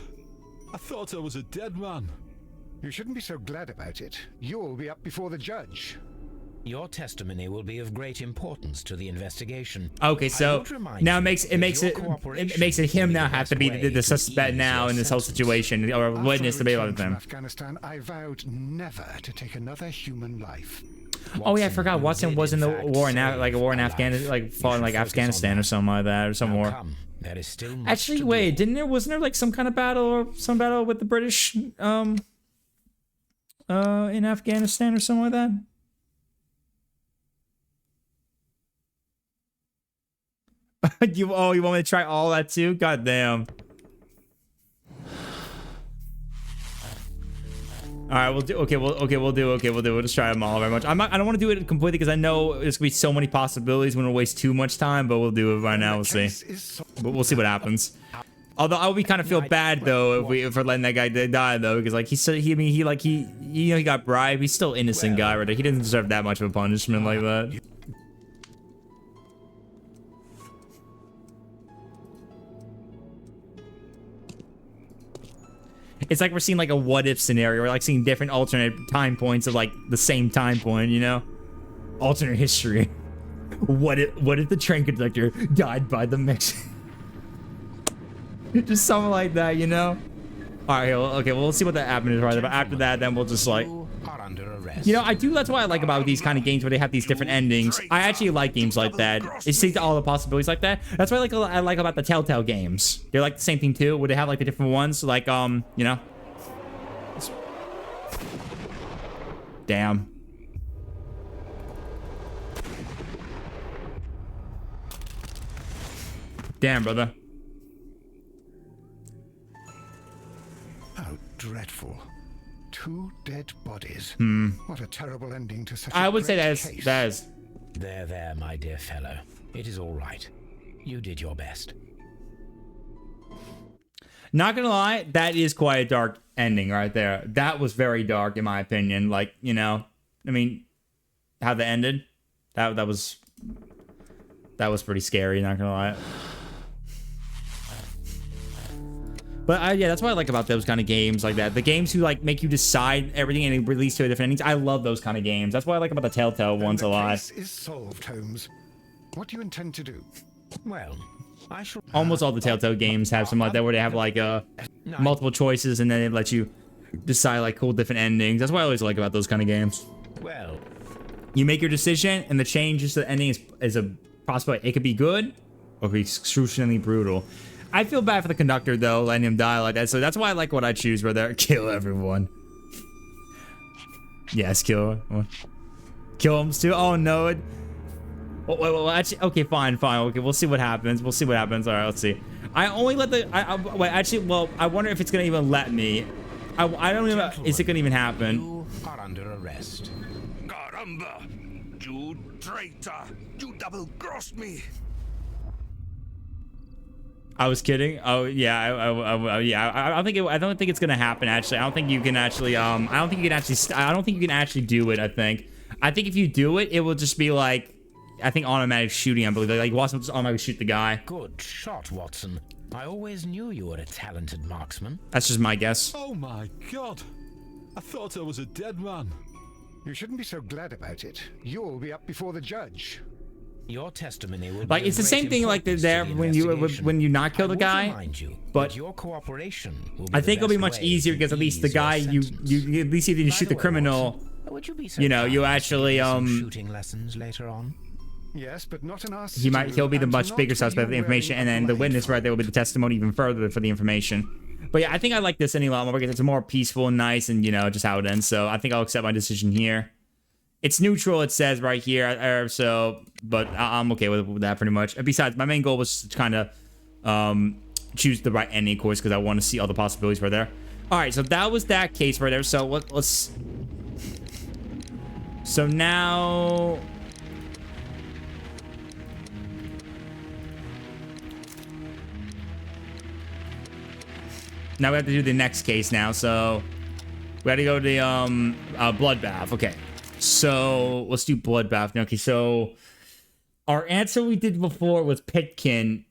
I thought I was a dead man. You shouldn't be so glad about it. You'll be up before the judge. Your testimony will be of great importance to the investigation. Okay, so now it makes it him now have to be the suspect now in this whole situation, or a witness to be able to them. Afghanistan, I vowed never to take another human life. Oh yeah, I forgot. Watson was in the war in Afghanistan, like fought in like Afghanistan or something like that, or some war. There is still much Actually, wait, wasn't there like some kind of battle or some battle with the British in Afghanistan or something like that? you want me to try all that too? God damn. All right, we'll do. We'll just try them all very much. I don't want to do it completely because I know there's gonna be so many possibilities. We don't waste too much time, but we'll do it right now. We'll see. But we'll see what happens. Although I would kind of feel bad though if we're letting that guy die though, because like he got bribed. He's still innocent guy right there. He didn't deserve that much of a punishment like that. It's like we're seeing like a what-if scenario. We're like seeing different alternate time points of like the same time point, Alternate history. What if the train conductor died by the Mexican? Just something like that, All right, okay, well, we'll see what that happens right there. But after that, then we'll just like... that's what I like about these kind of games where they have these different endings. I actually like games like that. It sees all the possibilities like that. That's what I like about the Telltale games. They're like the same thing too, where they have like the different ones, like Damn. Damn, brother. dreadful. 2 dead bodies. What a terrible ending to such a I would say great that case. is There, my dear fellow. It is all right. You did your best. not gonna lie, that is quite a dark ending right there. That was very dark in my opinion. Like, you know, I mean, how that ended, that was pretty scary, not gonna lie. But yeah, that's what I like about those kind of games like that. The games who like make you decide everything and it release to a different endings. I love those kind of games. That's what I like about the Telltale ones a lot. The case is solved, Holmes. What do you intend to do? Well, I shall... Almost all the Telltale games have something like that where they have like multiple choices and then they let you decide like cool different endings. That's what I always like about those kind of games. Well, you make your decision and the changes to the ending is a possibility. It could be good or it could be excruciatingly brutal. I feel bad for the conductor though, letting him die like that. So that's why I like what I choose, brother. Kill everyone. Yes, kill everyone. Kill him too. Oh no. Well, actually, okay, fine. Okay, we'll see what happens. All right, let's see. I only let the. Wait, actually, well, I wonder if it's gonna even let me. I don't even. Is it gonna even happen? You are under arrest. Caramba! You traitor! You double-crossed me! I was kidding. Oh yeah, I don't think it's gonna happen. Actually, I don't think you can actually. I don't think you can actually do it. I think if you do it, it will just be like, I think automatic shooting. I believe like Watson will just automatically shoot the guy. Good shot, Watson. I always knew you were a talented marksman. That's just my guess. Oh my God! I thought I was a dead man. You shouldn't be so glad about it. You'll be up before the judge. Your testimony will like be it's the of same great thing like importance there to the when you not kill the guy. But your cooperation will be I think it'll be much easier because at least the guy you at least if you shoot the criminal, would you be so you know, you actually shooting lessons later on. Yes, but not in our he'll be the much bigger suspect of the information, and then the witness right there will be the testimony even further for the information. But yeah, I think I like this ending a lot more because it's more peaceful and nice, and you know just how it ends. So I think I'll accept my decision here. It's neutral, it says right here, so, but I'm okay with that pretty much. And besides, my main goal was to kind of choose the right ending, of course, because I want to see all the possibilities right there. All right, so that was that case right there. So let's. So now. Now we have to do the next case now. So we have to go to the bloodbath. Okay. So let's do bloodbath. Okay, so our answer we did before was Pitkin.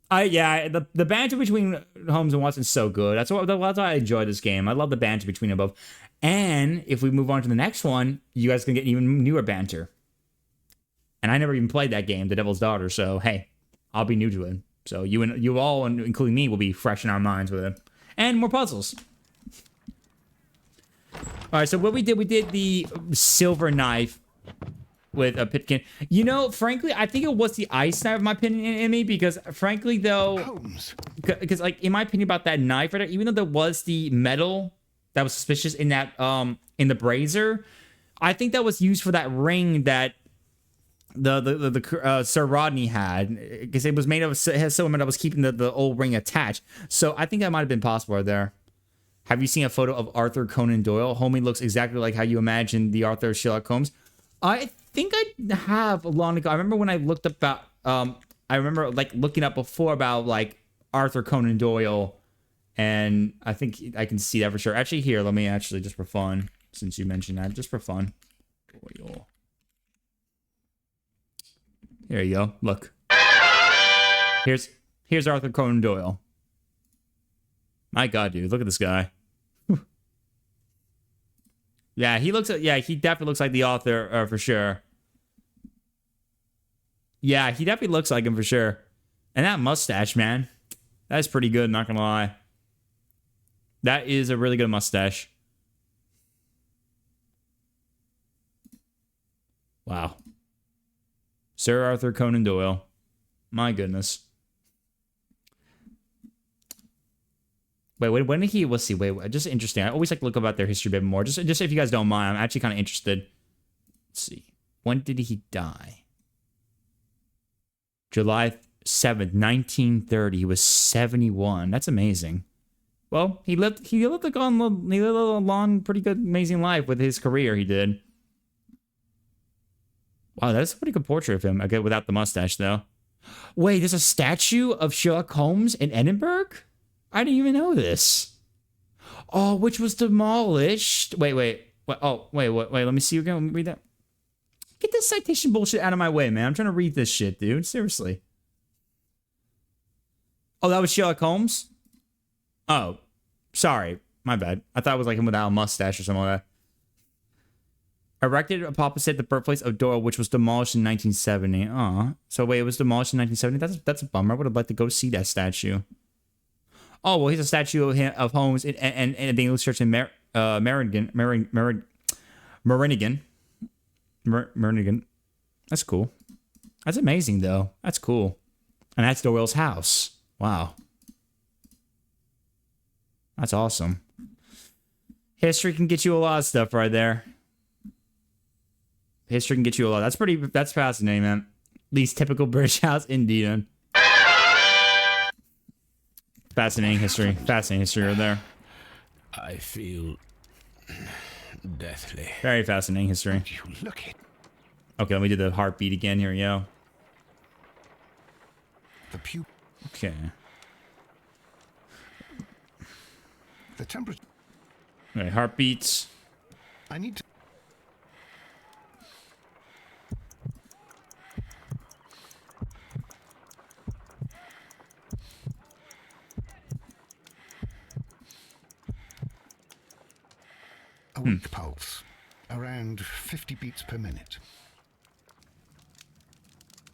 The banter between Holmes and Watson is so good. That's why I enjoy this game. I love the banter between them both. And if we move on to the next one, you guys can get even newer banter. And I never even played that game, The Devil's Daughter. So hey, I'll be new to it. So you all, including me, will be fresh in our minds with it, and more puzzles. All right, so what we did the silver knife with a Pitkin. You know, frankly, I think it was the ice knife, in my opinion, in me, because frankly, though, because like in my opinion about that knife, right, even though there was the metal that was suspicious in that in the brazier, I think that was used for that ring that the Sir Rodney had, because it was made of it has silver metal that was keeping the old ring attached. So I think that might have been possible right there. Have you seen a photo of Arthur Conan Doyle? Homie looks exactly like how you imagine the Arthur Sherlock Holmes. I think I have long ago. I remember when I looked up about, I remember like looking up before about like Arthur Conan Doyle, and I think I can see that for sure. Actually, here, let me actually just for fun, since you mentioned that, just for fun. Doyle. There you go. Look. Here's Arthur Conan Doyle. My God, dude, look at this guy. Yeah, he definitely looks like the author for sure. Yeah, he definitely looks like him for sure. And that mustache, man, that's pretty good, not gonna lie. That is a really good mustache. Wow. Sir Arthur Conan Doyle. My goodness. Wait, when did he, let's see, wait, just interesting. I always like to look about their history a bit more. Just if you guys don't mind, I'm actually kind of interested. Let's see. When did he die? July 7th, 1930. He was 71. That's amazing. Well, he lived a long, pretty good, amazing life with his career. He did. Wow, that's a pretty good portrait of him. Okay, without the mustache though. Wait, there's a statue of Sherlock Holmes in Edinburgh? I didn't even know this. Oh, which was demolished. Wait. Oh, wait. Let me see again. Let me read that. Get this citation bullshit out of my way, man. I'm trying to read this shit, dude. Seriously. Oh, that was Sherlock Holmes? Oh, sorry. My bad. I thought it was like him without a mustache or something like that. Erected opposite the birthplace of Doyle, which was demolished in 1970. Oh, so wait, it was demolished in 1970? That's a bummer. I would have liked to go see that statue. Oh, well, here's a statue of him, of Holmes and the English church in Merinnigan. That's cool. That's amazing, though. That's cool. And that's Doyle's house. Wow. That's awesome. History can get you a lot of stuff right there. History can get you a lot. That's fascinating, man. These typical British house, indeed. Man. Fascinating history. Fascinating history right there. I feel deathly. Very fascinating history. You look it. Okay, let me do the heartbeat again. Here we go. The pupil. Okay. The temperature. Okay, heartbeats. I need to. A weak pulse, around 50 beats per minute.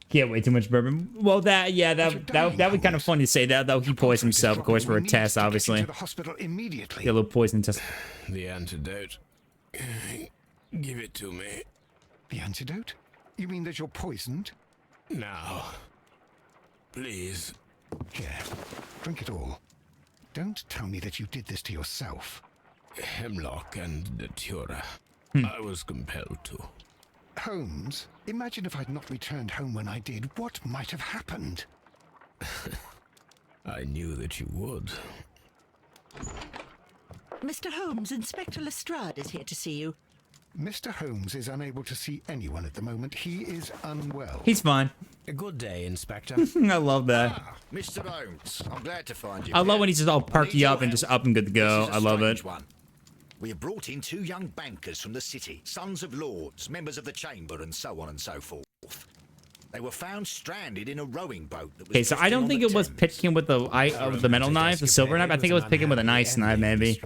Can't wait too much bourbon. Well, that would kind of funny to say that though. He poisoned himself, of course, for a test, obviously. To the hospital immediately. Yeah, a little poison test. The antidote. Give it to me. The antidote? You mean that you're poisoned? Now. Please. Here, drink it all. Don't tell me that you did this to yourself. Hemlock and Datura. I was compelled to. Holmes, imagine if I'd not returned home when I did. What might have happened? I knew that you would. Mr. Holmes, Inspector Lestrade is here to see you. Mr. Holmes is unable to see anyone at the moment. He is unwell. He's fine. A good day, Inspector. I love that. Mr. Holmes, I'm glad to find you. I love when he's just all perky up and just up and good to go. I love it. We have brought in 2 young bankers from the city, sons of lords, members of the chamber, and so on and so forth. They were found stranded in a rowing boat. That was Okay, so I don't think it was Pitkin with the metal knife, the silver knife. I think it was Pitkin with a nice knife, maybe.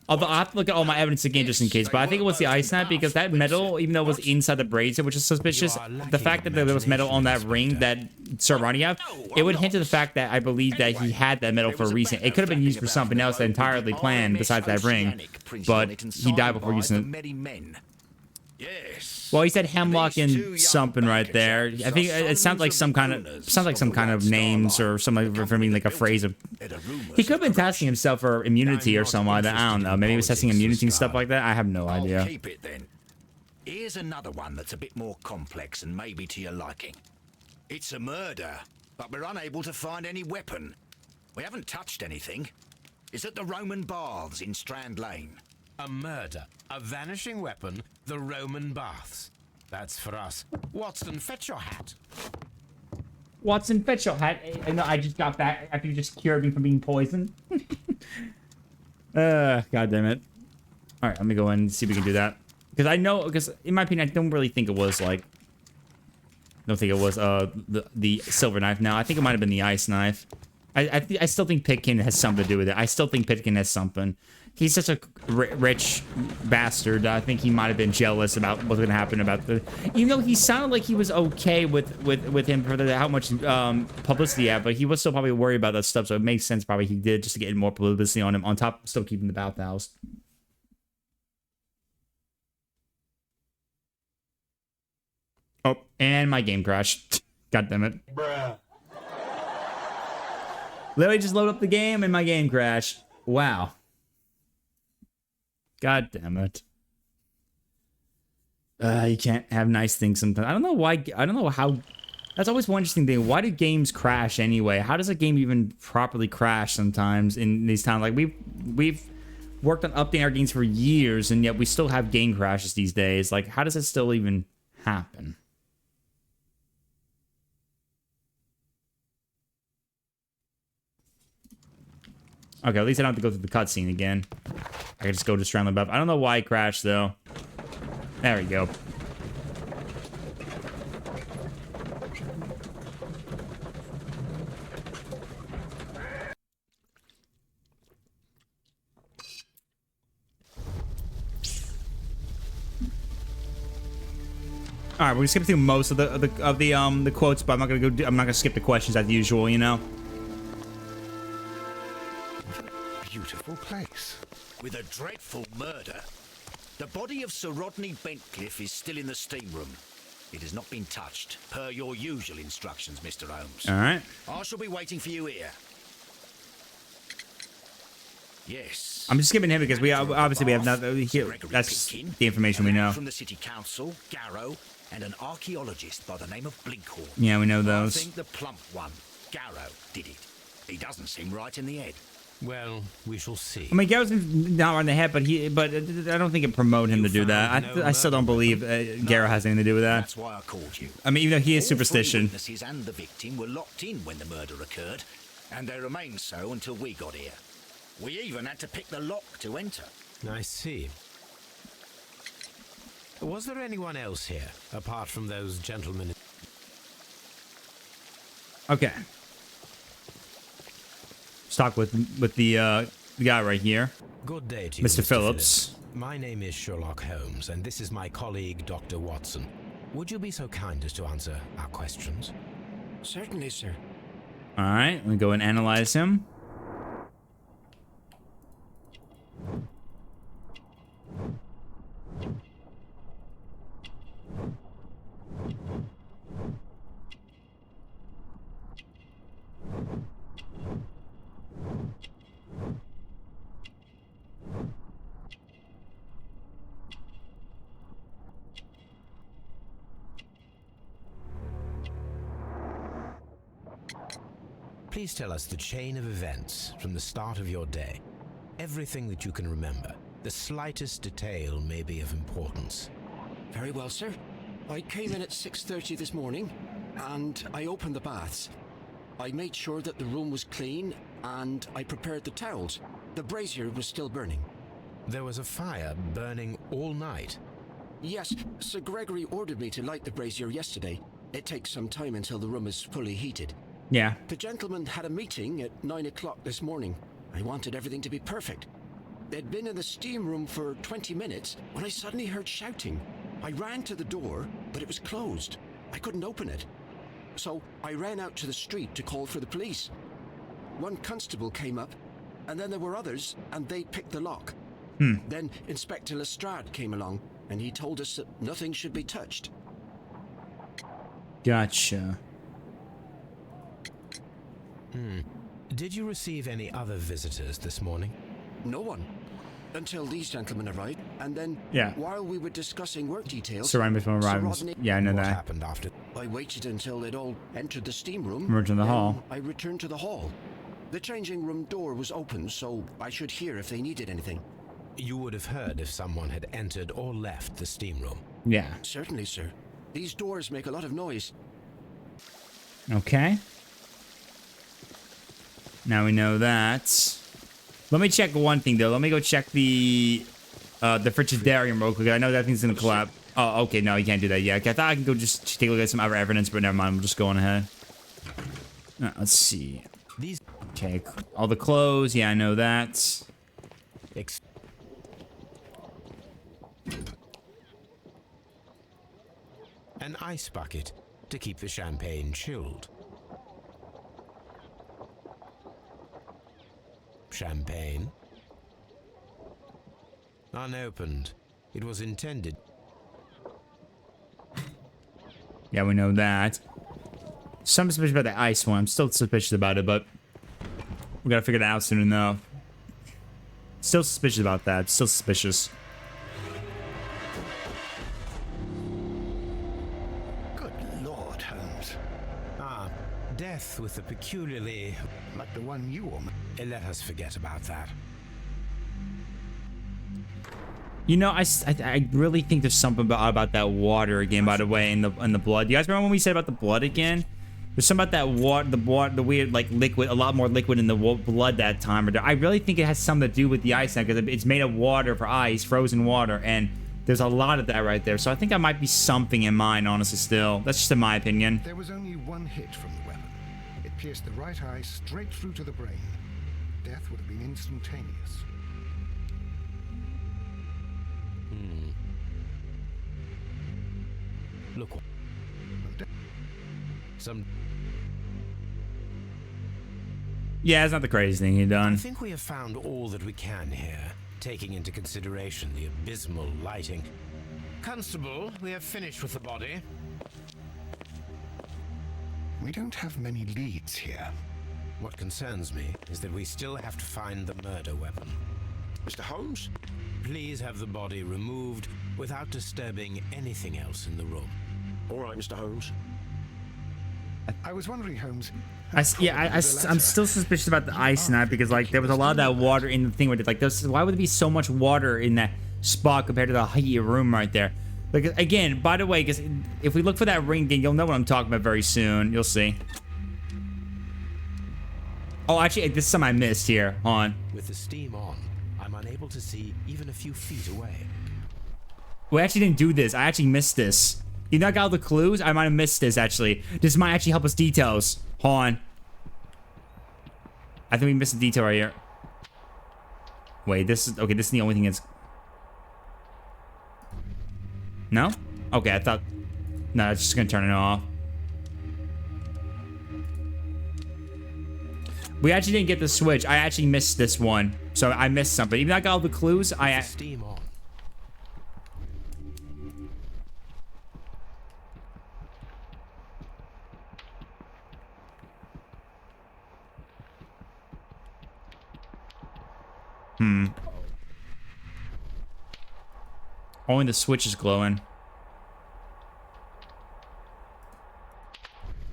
Although I have to look at all my evidence again just in case, but I think it was the ice knife because that metal, even though it was inside the brazier, which is suspicious, the fact that there was metal on that ring that Sir Ronnie had, it would hint to the fact that I believe that he had that metal for a reason. It could have been used for something else entirely planned besides that ring, but he died before using it. Yes. Well, he said hemlock and something right there. I think it sounds like some kind of names or something referring like a phrase of. He could have been testing himself for immunity or something like that. I don't know. Maybe he was testing immunity and stuff like that. I have no idea. I'll keep it then. Here's another one that's a bit more complex and maybe to your liking. It's a murder, but we're unable to find any weapon. We haven't touched anything. It's at the Roman Baths in Strand Lane. A murder, a vanishing weapon, the Roman Baths. That's for us. Watson, fetch your hat. Watson, fetch your hat. No, I just got back after you just cured me from being poisoned. God damn it. All right, let me go in and see if we can do that. Because in my opinion, I don't really think it was like. Don't think it was the silver knife. No, I think it might have been the ice knife. I still think Pitkin has something to do with it. I still think Pitkin has something. He's such a rich bastard. I think he might have been jealous about what's going to happen about the. Even though he sounded like he was okay with him for how much publicity he had, but he was still probably worried about that stuff. So it makes sense probably he did just to get more publicity on him. On top, of still keeping the bathhouse. Oh, and my game crashed. God damn it. Bruh. Literally just load up the game and my game crashed. Wow. God damn it. You can't have nice things sometimes. I don't know why. I don't know how That's always one interesting thing. Why do games crash anyway? How does a game even properly crash sometimes in these times? Like we've worked on updating our games for years, and yet we still have game crashes these days. Like, how does it still even happen? Okay, at least I don't have to go through the cutscene again. I can just go just around the buff. I don't know why it crashed though. There we go. All right, we're gonna skip through most of the quotes, but I'm not gonna skip the questions as usual, you know. Beautiful place. With a dreadful murder. The body of Sir Rodney Bentcliffe is still in the steam room. It has not been touched, per your usual instructions, Mr. Holmes. All right. I shall be waiting for you here. Yes. I'm just skipping him because we obviously we have nothing here. That's the information we know. From the city council, Garrow, and an archaeologist by the name of Blinkhorn. Yeah, we know those. I think the plump one, Garrow, did it. He doesn't seem right in the head. Well, we shall see. I mean, Garrow's not on the head, but I don't think it promote him to do that. I still don't believe Garrow has anything to do with that. That's why I called you. I mean, even though he is All three superstition. witnesses and the victim were locked in when the murder occurred, and they remained so until we got here. We even had to pick the lock to enter. I see. Was there anyone else here, apart from those gentlemen? Okay. Let's talk with the guy right here. Good day to you, Mr. Phillips. My name is Sherlock Holmes, and this is my colleague, Dr. Watson. Would you be so kind as to answer our questions? Certainly, sir. All right, let me go and analyze him. Please tell us the chain of events from the start of your day. Everything that you can remember. The slightest detail may be of importance. Very well, sir. I came in at 6:30 this morning, and I opened the baths. I made sure that the room was clean, and I prepared the towels. The brazier was still burning. There was a fire burning all night. Yes, Sir Gregory ordered me to light the brazier yesterday. It takes some time until the room is fully heated. Yeah. The gentleman had a meeting at 9 o'clock this morning. I wanted everything to be perfect. They'd been in the steam room for 20 minutes when I suddenly heard shouting. I ran to the door, but it was closed. I couldn't open it. So I ran out to the street to call for the police. One constable came up, and then there were others, and they picked the lock. Then Inspector Lestrade came along, and he told us that nothing should be touched. Gotcha. Did you receive any other visitors this morning? No one. Until these gentlemen arrived, and then Yeah. while we were discussing work details... Surrounded from Sir arrivals. Rodney- Yeah, I know What that. happened after? I waited until they'd all entered the steam room. Emerged in the then hall. I returned to the hall. The changing room door was open, so I should hear if they needed anything. You would have heard if someone had entered or left the steam room. Yeah. Certainly, sir. These doors make a lot of noise. Okay. Now we know that. Let me check one thing though. Let me go check the Frigidarium real quick. I know that thing's gonna collapse. Oh, okay. No, you can't do that yet. Okay, I thought I could go just take a look at some other evidence, but never mind. I'm just going ahead. Let's see. These Okay, all the clothes. Yeah, I know that. An ice bucket to keep the champagne chilled. Champagne. Unopened. It was intended. Yeah, we know that. Some suspicious about the ice one. I'm still suspicious about it, but we gotta figure that out soon enough. Still suspicious about that. Still suspicious. Good Lord, Holmes. death with a peculiarly... Like the one you wore. Let us forget about that. You know, I really think there's something about that water again, by the way, in the blood. You guys remember when we said about the blood again? There's something about that water, the weird, like, liquid, a lot more liquid in the blood that time. I really think it has something to do with the ice now, because it's made of water for ice, frozen water, and there's a lot of that right there. So I think that might be something in mine, honestly, still. That's just in my opinion. There was only one hit from the weapon. It pierced the right eye straight through to the brain. Death would have been instantaneous. Look. Some... Yeah, it's not the craziest thing he's done. I think we have found all that we can here, taking into consideration the abysmal lighting. Constable, we have finished with the body. We don't have many leads here. What concerns me is that we still have to find the murder weapon. Mr. Holmes? Please have the body removed without disturbing anything else in the room. All right, Mr. Holmes. I was wondering, Holmes. I'm still suspicious about the ice now, because like there was a lot of that water in the thing where like why would there be so much water in that spot compared to the heated room right there? Like, again, by the way, because if we look for that ring again, you'll know what I'm talking about very soon. You'll see. Oh, actually, this is something I missed here. Hold on. With the steam on, I'm unable to see even a few feet away. We actually didn't do this. I actually missed this. You knock out the clues? I might have missed this, actually. This might actually help us details. Hold on. I think we missed a detail right here. Wait, this is... Okay, this is the only thing that's... No? Okay, I thought... No, it's just gonna turn it off. We actually didn't get the switch. I actually missed this one. So I missed something. Even though I got all the clues, I... Steam on. Only the switch is glowing.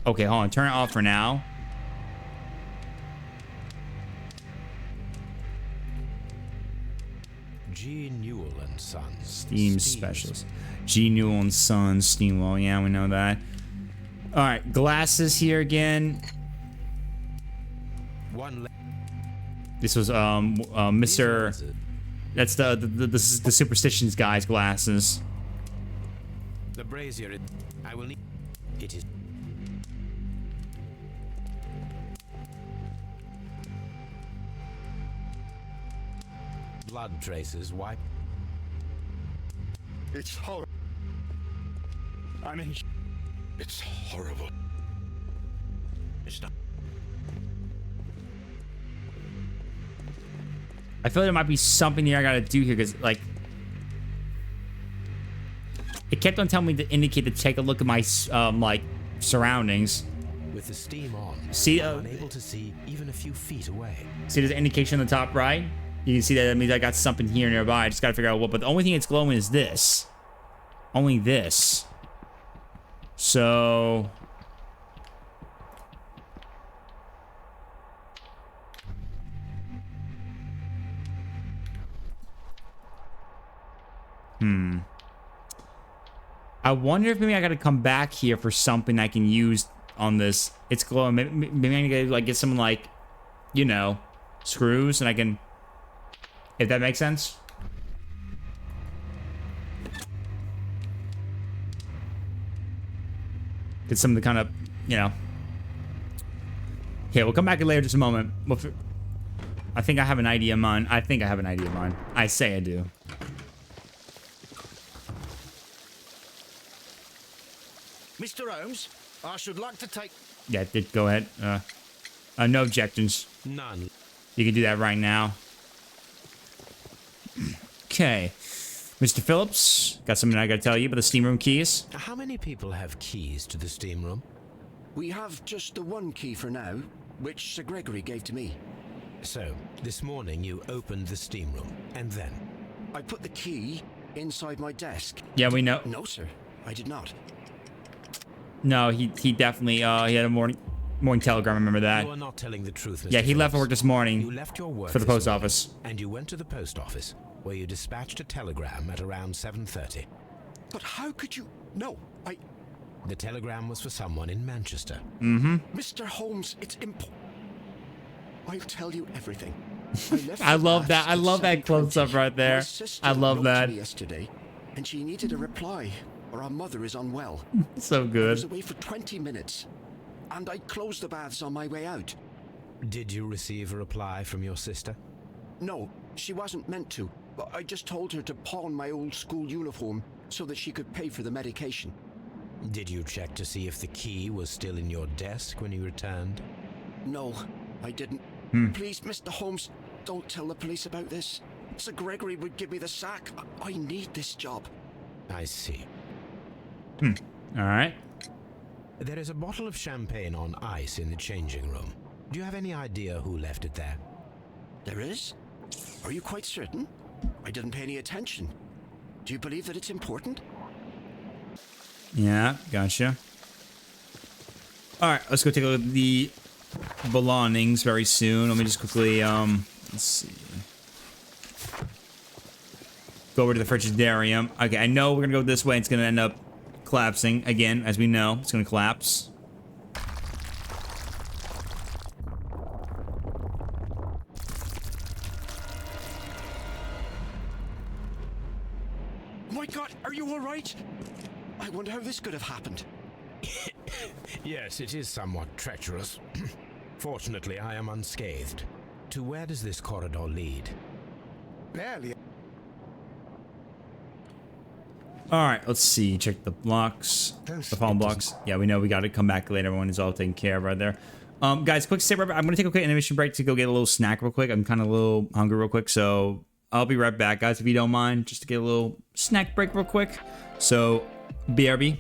Okay, hold on. Turn it off for now. G. Newell and Sons. Steam Specials. G. Newell and Sons. Steamwell. Yeah, we know that. All right, glasses here again. This was Mr. That's the superstitions guy's glasses. The brazier. I will need. It is. Blood traces wipe. It's horrible. I mean, It's horrible. I feel like there might be something here I gotta do here, because like it kept on telling me to indicate to take a look at my like surroundings. With the steam on, see, I'm unable to see even a few feet away. See, there's an indication on the top right. You can see that means I got something here nearby. I just gotta figure out what. But the only thing that's glowing is this. Only this. So. I wonder if maybe I gotta come back here for something I can use on this. It's glowing. Maybe I need to like get some like, you know, screws, and I can. If that makes sense. Get some of the kind of, you know. Okay, we'll come back later in just a moment. I think I have an idea in mind. I say I do. Mr. Holmes, I should like to take... Yeah, go ahead. No objections. None. You can do that right now. Okay. Mr. Phillips, got something I gotta tell you about the steam room keys. How many people have keys to the steam room? We have just the one key for now, which Sir Gregory gave to me. So, this morning you opened the steam room, and then? I put the key inside my desk. Yeah, we know. No, sir, I did not. No, he definitely, he had a morning. Morning telegram, I remember that. You are not telling the truth, Mr. Yeah, he left Phillips. work this morning You left your work for the this post morning, office. and you went to the post office, where you dispatched a telegram at around 7:30. But how could you... No, The telegram was for someone in Manchester. Mm-hmm. Mr. Holmes, it's I'll tell you everything. I love that. I love that close-up right there. I love that. Me yesterday, and she needed a reply, or our mother is unwell. So I good. was away for 20 minutes, and I closed the baths on my way out. Did you receive a reply from your sister? No, she wasn't meant to. I just told her to pawn my old school uniform so that she could pay for the medication. Did you check to see if the key was still in your desk when you returned? No, I didn't. Please, Mr. Holmes, don't tell the police about this. Sir Gregory would give me the sack. I need this job. I see. All right. There is a bottle of champagne on ice in the changing room. Do you have any idea who left it there? There is? Are you quite certain? I didn't pay any attention. Do you believe that it's important? Yeah, gotcha. All right, let's go take a look at the belongings very soon. Let me just quickly, let's see. Go over to the frigidarium. Okay, I know we're gonna go this way. It's gonna end up collapsing again, as we know. It's gonna collapse. Oh my God, are you all right? I wonder how this could have happened. Yes, it is somewhat treacherous. Fortunately, I am unscathed. To where does this corridor lead? Barely. All right, let's see. Check the blocks, the fallen blocks. Yeah, we know we got to come back later when it's all taken care of right there. Guys, quick stay right back. I'm gonna take a quick intermission break to go get a little snack real quick. I'm kind of a little hungry real quick, so I'll be right back, guys, if you don't mind, just to get a little snack break real quick. So, BRB.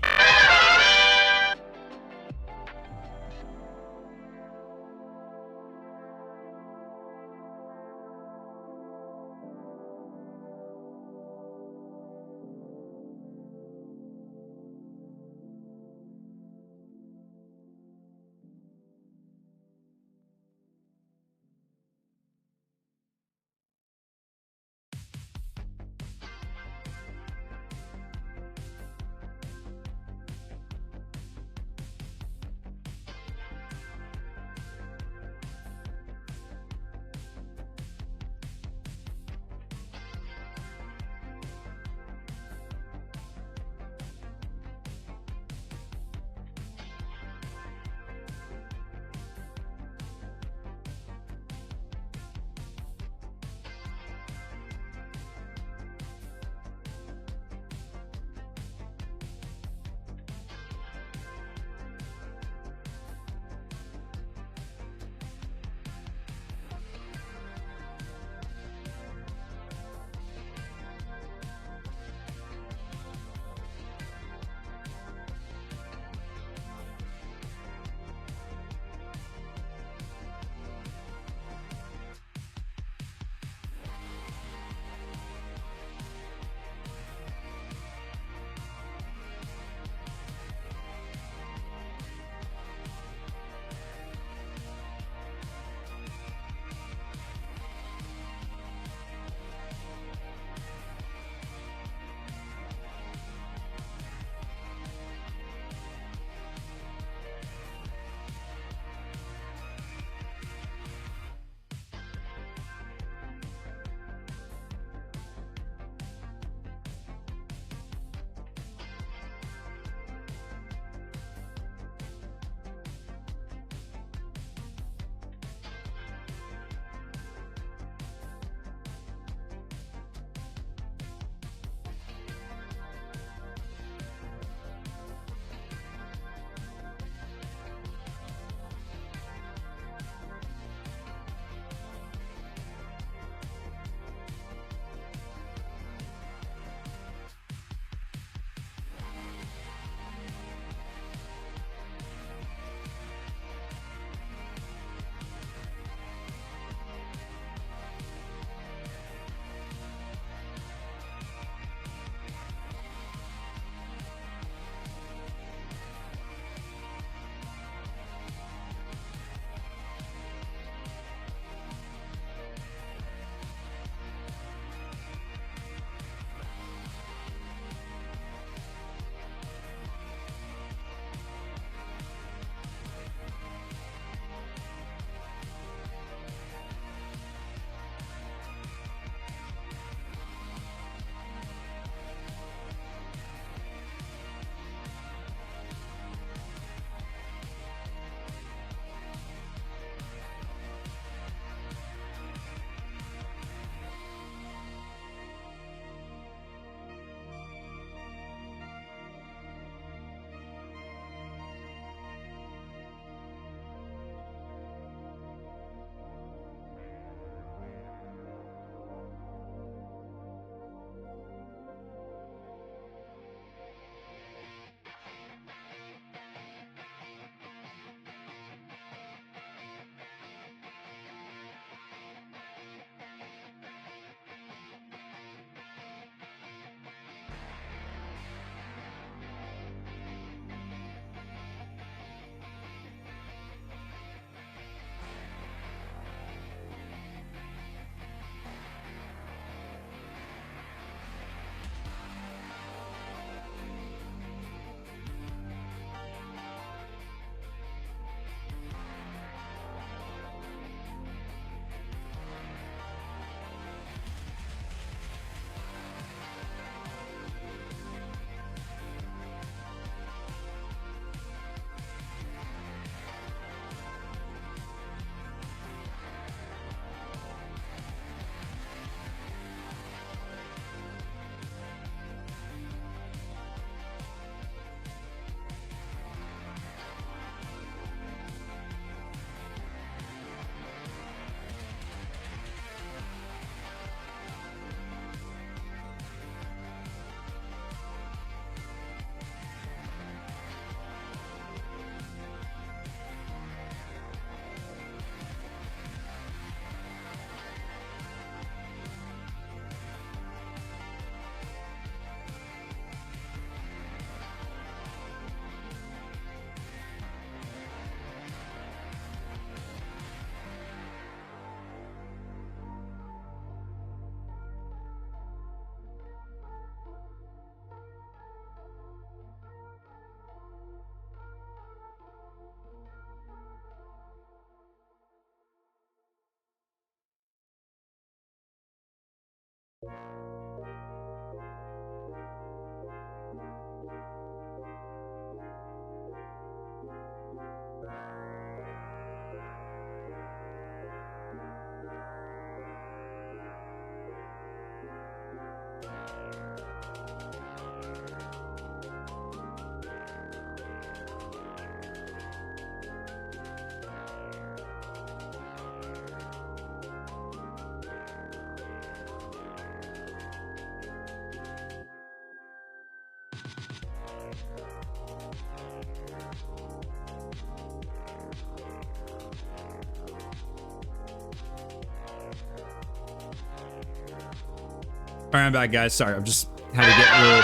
All right, I'm back, guys. Sorry, I've just had to get a little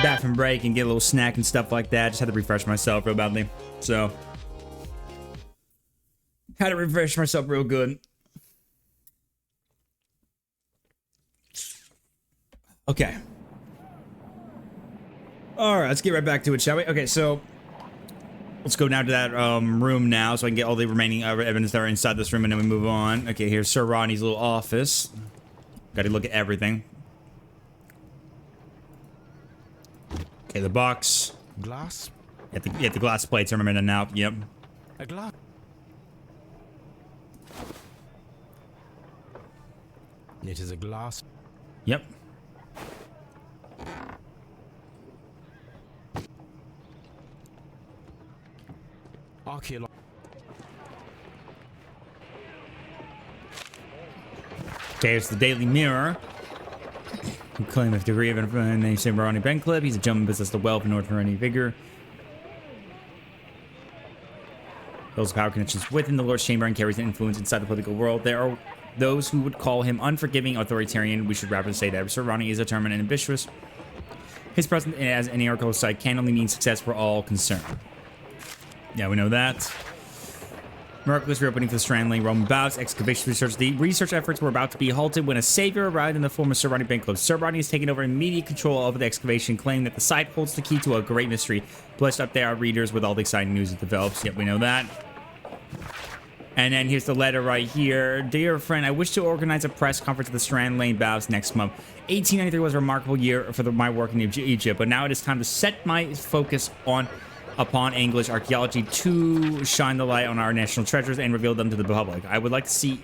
bathroom break and get a little snack and stuff like that. Just had to refresh myself real badly. So, had to refresh myself real good. Okay. All right, let's get right back to it, shall we? Okay, so let's go now to that room now so I can get all the remaining evidence that are inside this room and then we move on. Okay, here's Sir Rodney's little office. Got to look at everything. Okay, the box. Glass? Yeah, the glass plates. I remember that now. Yep. A glass? It is a glass. Yep. Archaeolog. Okay, it's the Daily Mirror. Who claim a degree of information about Ronnie Bencliffe. He's a gentleman possessed of wealth and ordinary vigor. Those power connections within the Lord's chamber and carries an influence inside the political world. There are those who would call him unforgiving, authoritarian. We should rather say that Sir Ronnie is determined and ambitious. His presence as an anarchical site can only mean success for all concerned. Yeah, we know that. Miraculous reopening for the Strand Lane Roman baths, excavation research. The research efforts were about to be halted when a savior arrived in the form of Sir Ronnie Bencliffe. Sir Ronnie has taken over immediate control over the excavation, claiming that the site holds the key to a great mystery. Blessed up there our readers with all the exciting news it develops. Yep, we know that. And then here's the letter right here. Dear friend, I wish to organize a press conference at the Strand Lane baths next month. 1893 was a remarkable year for my work in Egypt, but now it is time to set my focus upon English archaeology to shine the light on our national treasures and reveal them to the public. I would like to see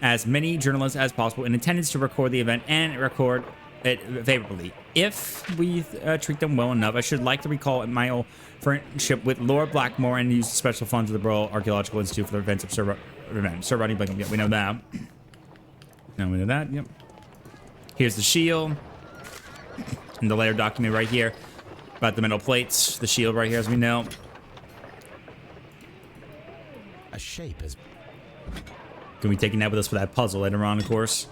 as many journalists as possible in attendance to record the event and record it favorably. If we treat them well enough, I should like to recall my old friendship with Lord Blackmore and use the special funds of the Royal Archaeological Institute for the events of Sir Ronnie Bencliffe. Yep, we know that. Now we know that. Yep. Here's the shield and the later document right here. About the metal plates, the shield right here, as we know. A shape is. Gonna be taking that with us for that puzzle later on, of course.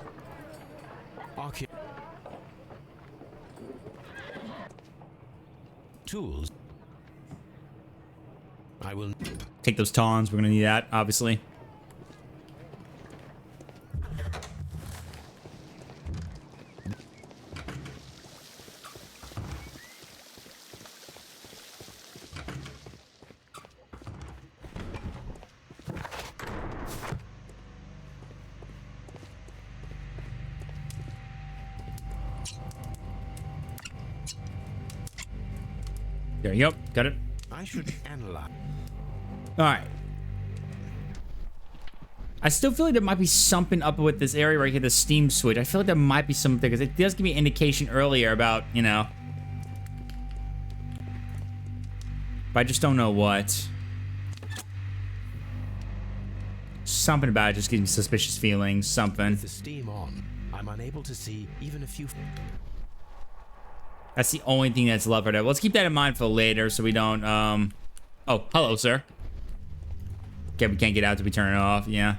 Tools. I will take those tongs. We're gonna need that, obviously. There you go. Got it. I should analyze. All right. I still feel like there might be something up with this area right here, the steam switch. I feel like there might be something because it does give me an indication earlier about, you know. But I just don't know what. Something about it just gives me suspicious feelings. Something. With the steam on, I'm unable to see even a few. That's the only thing that's left right there. Let's keep that in mind for later so we don't, Oh, hello, sir. Okay, we can't get out till we turn it off. Yeah.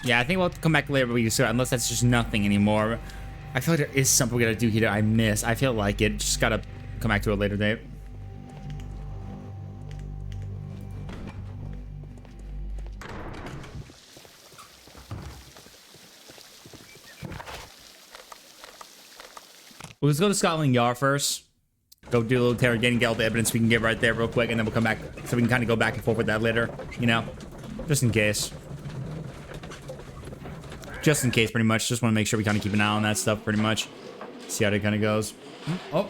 Yeah, I think we'll have to come back later, but we can unless that's just nothing anymore. I feel like there is something we gotta do here that I miss. I feel like it. Just gotta come back to a later date. Well, let's go to Scotland Yard first. Go do a little interrogating, get all the evidence we can get right there real quick, and then we'll come back so we can kind of go back and forth with that later, you know? Just in case. Just in case, pretty much. Just want to make sure we kind of keep an eye on that stuff, pretty much. See how it kind of goes. Oh.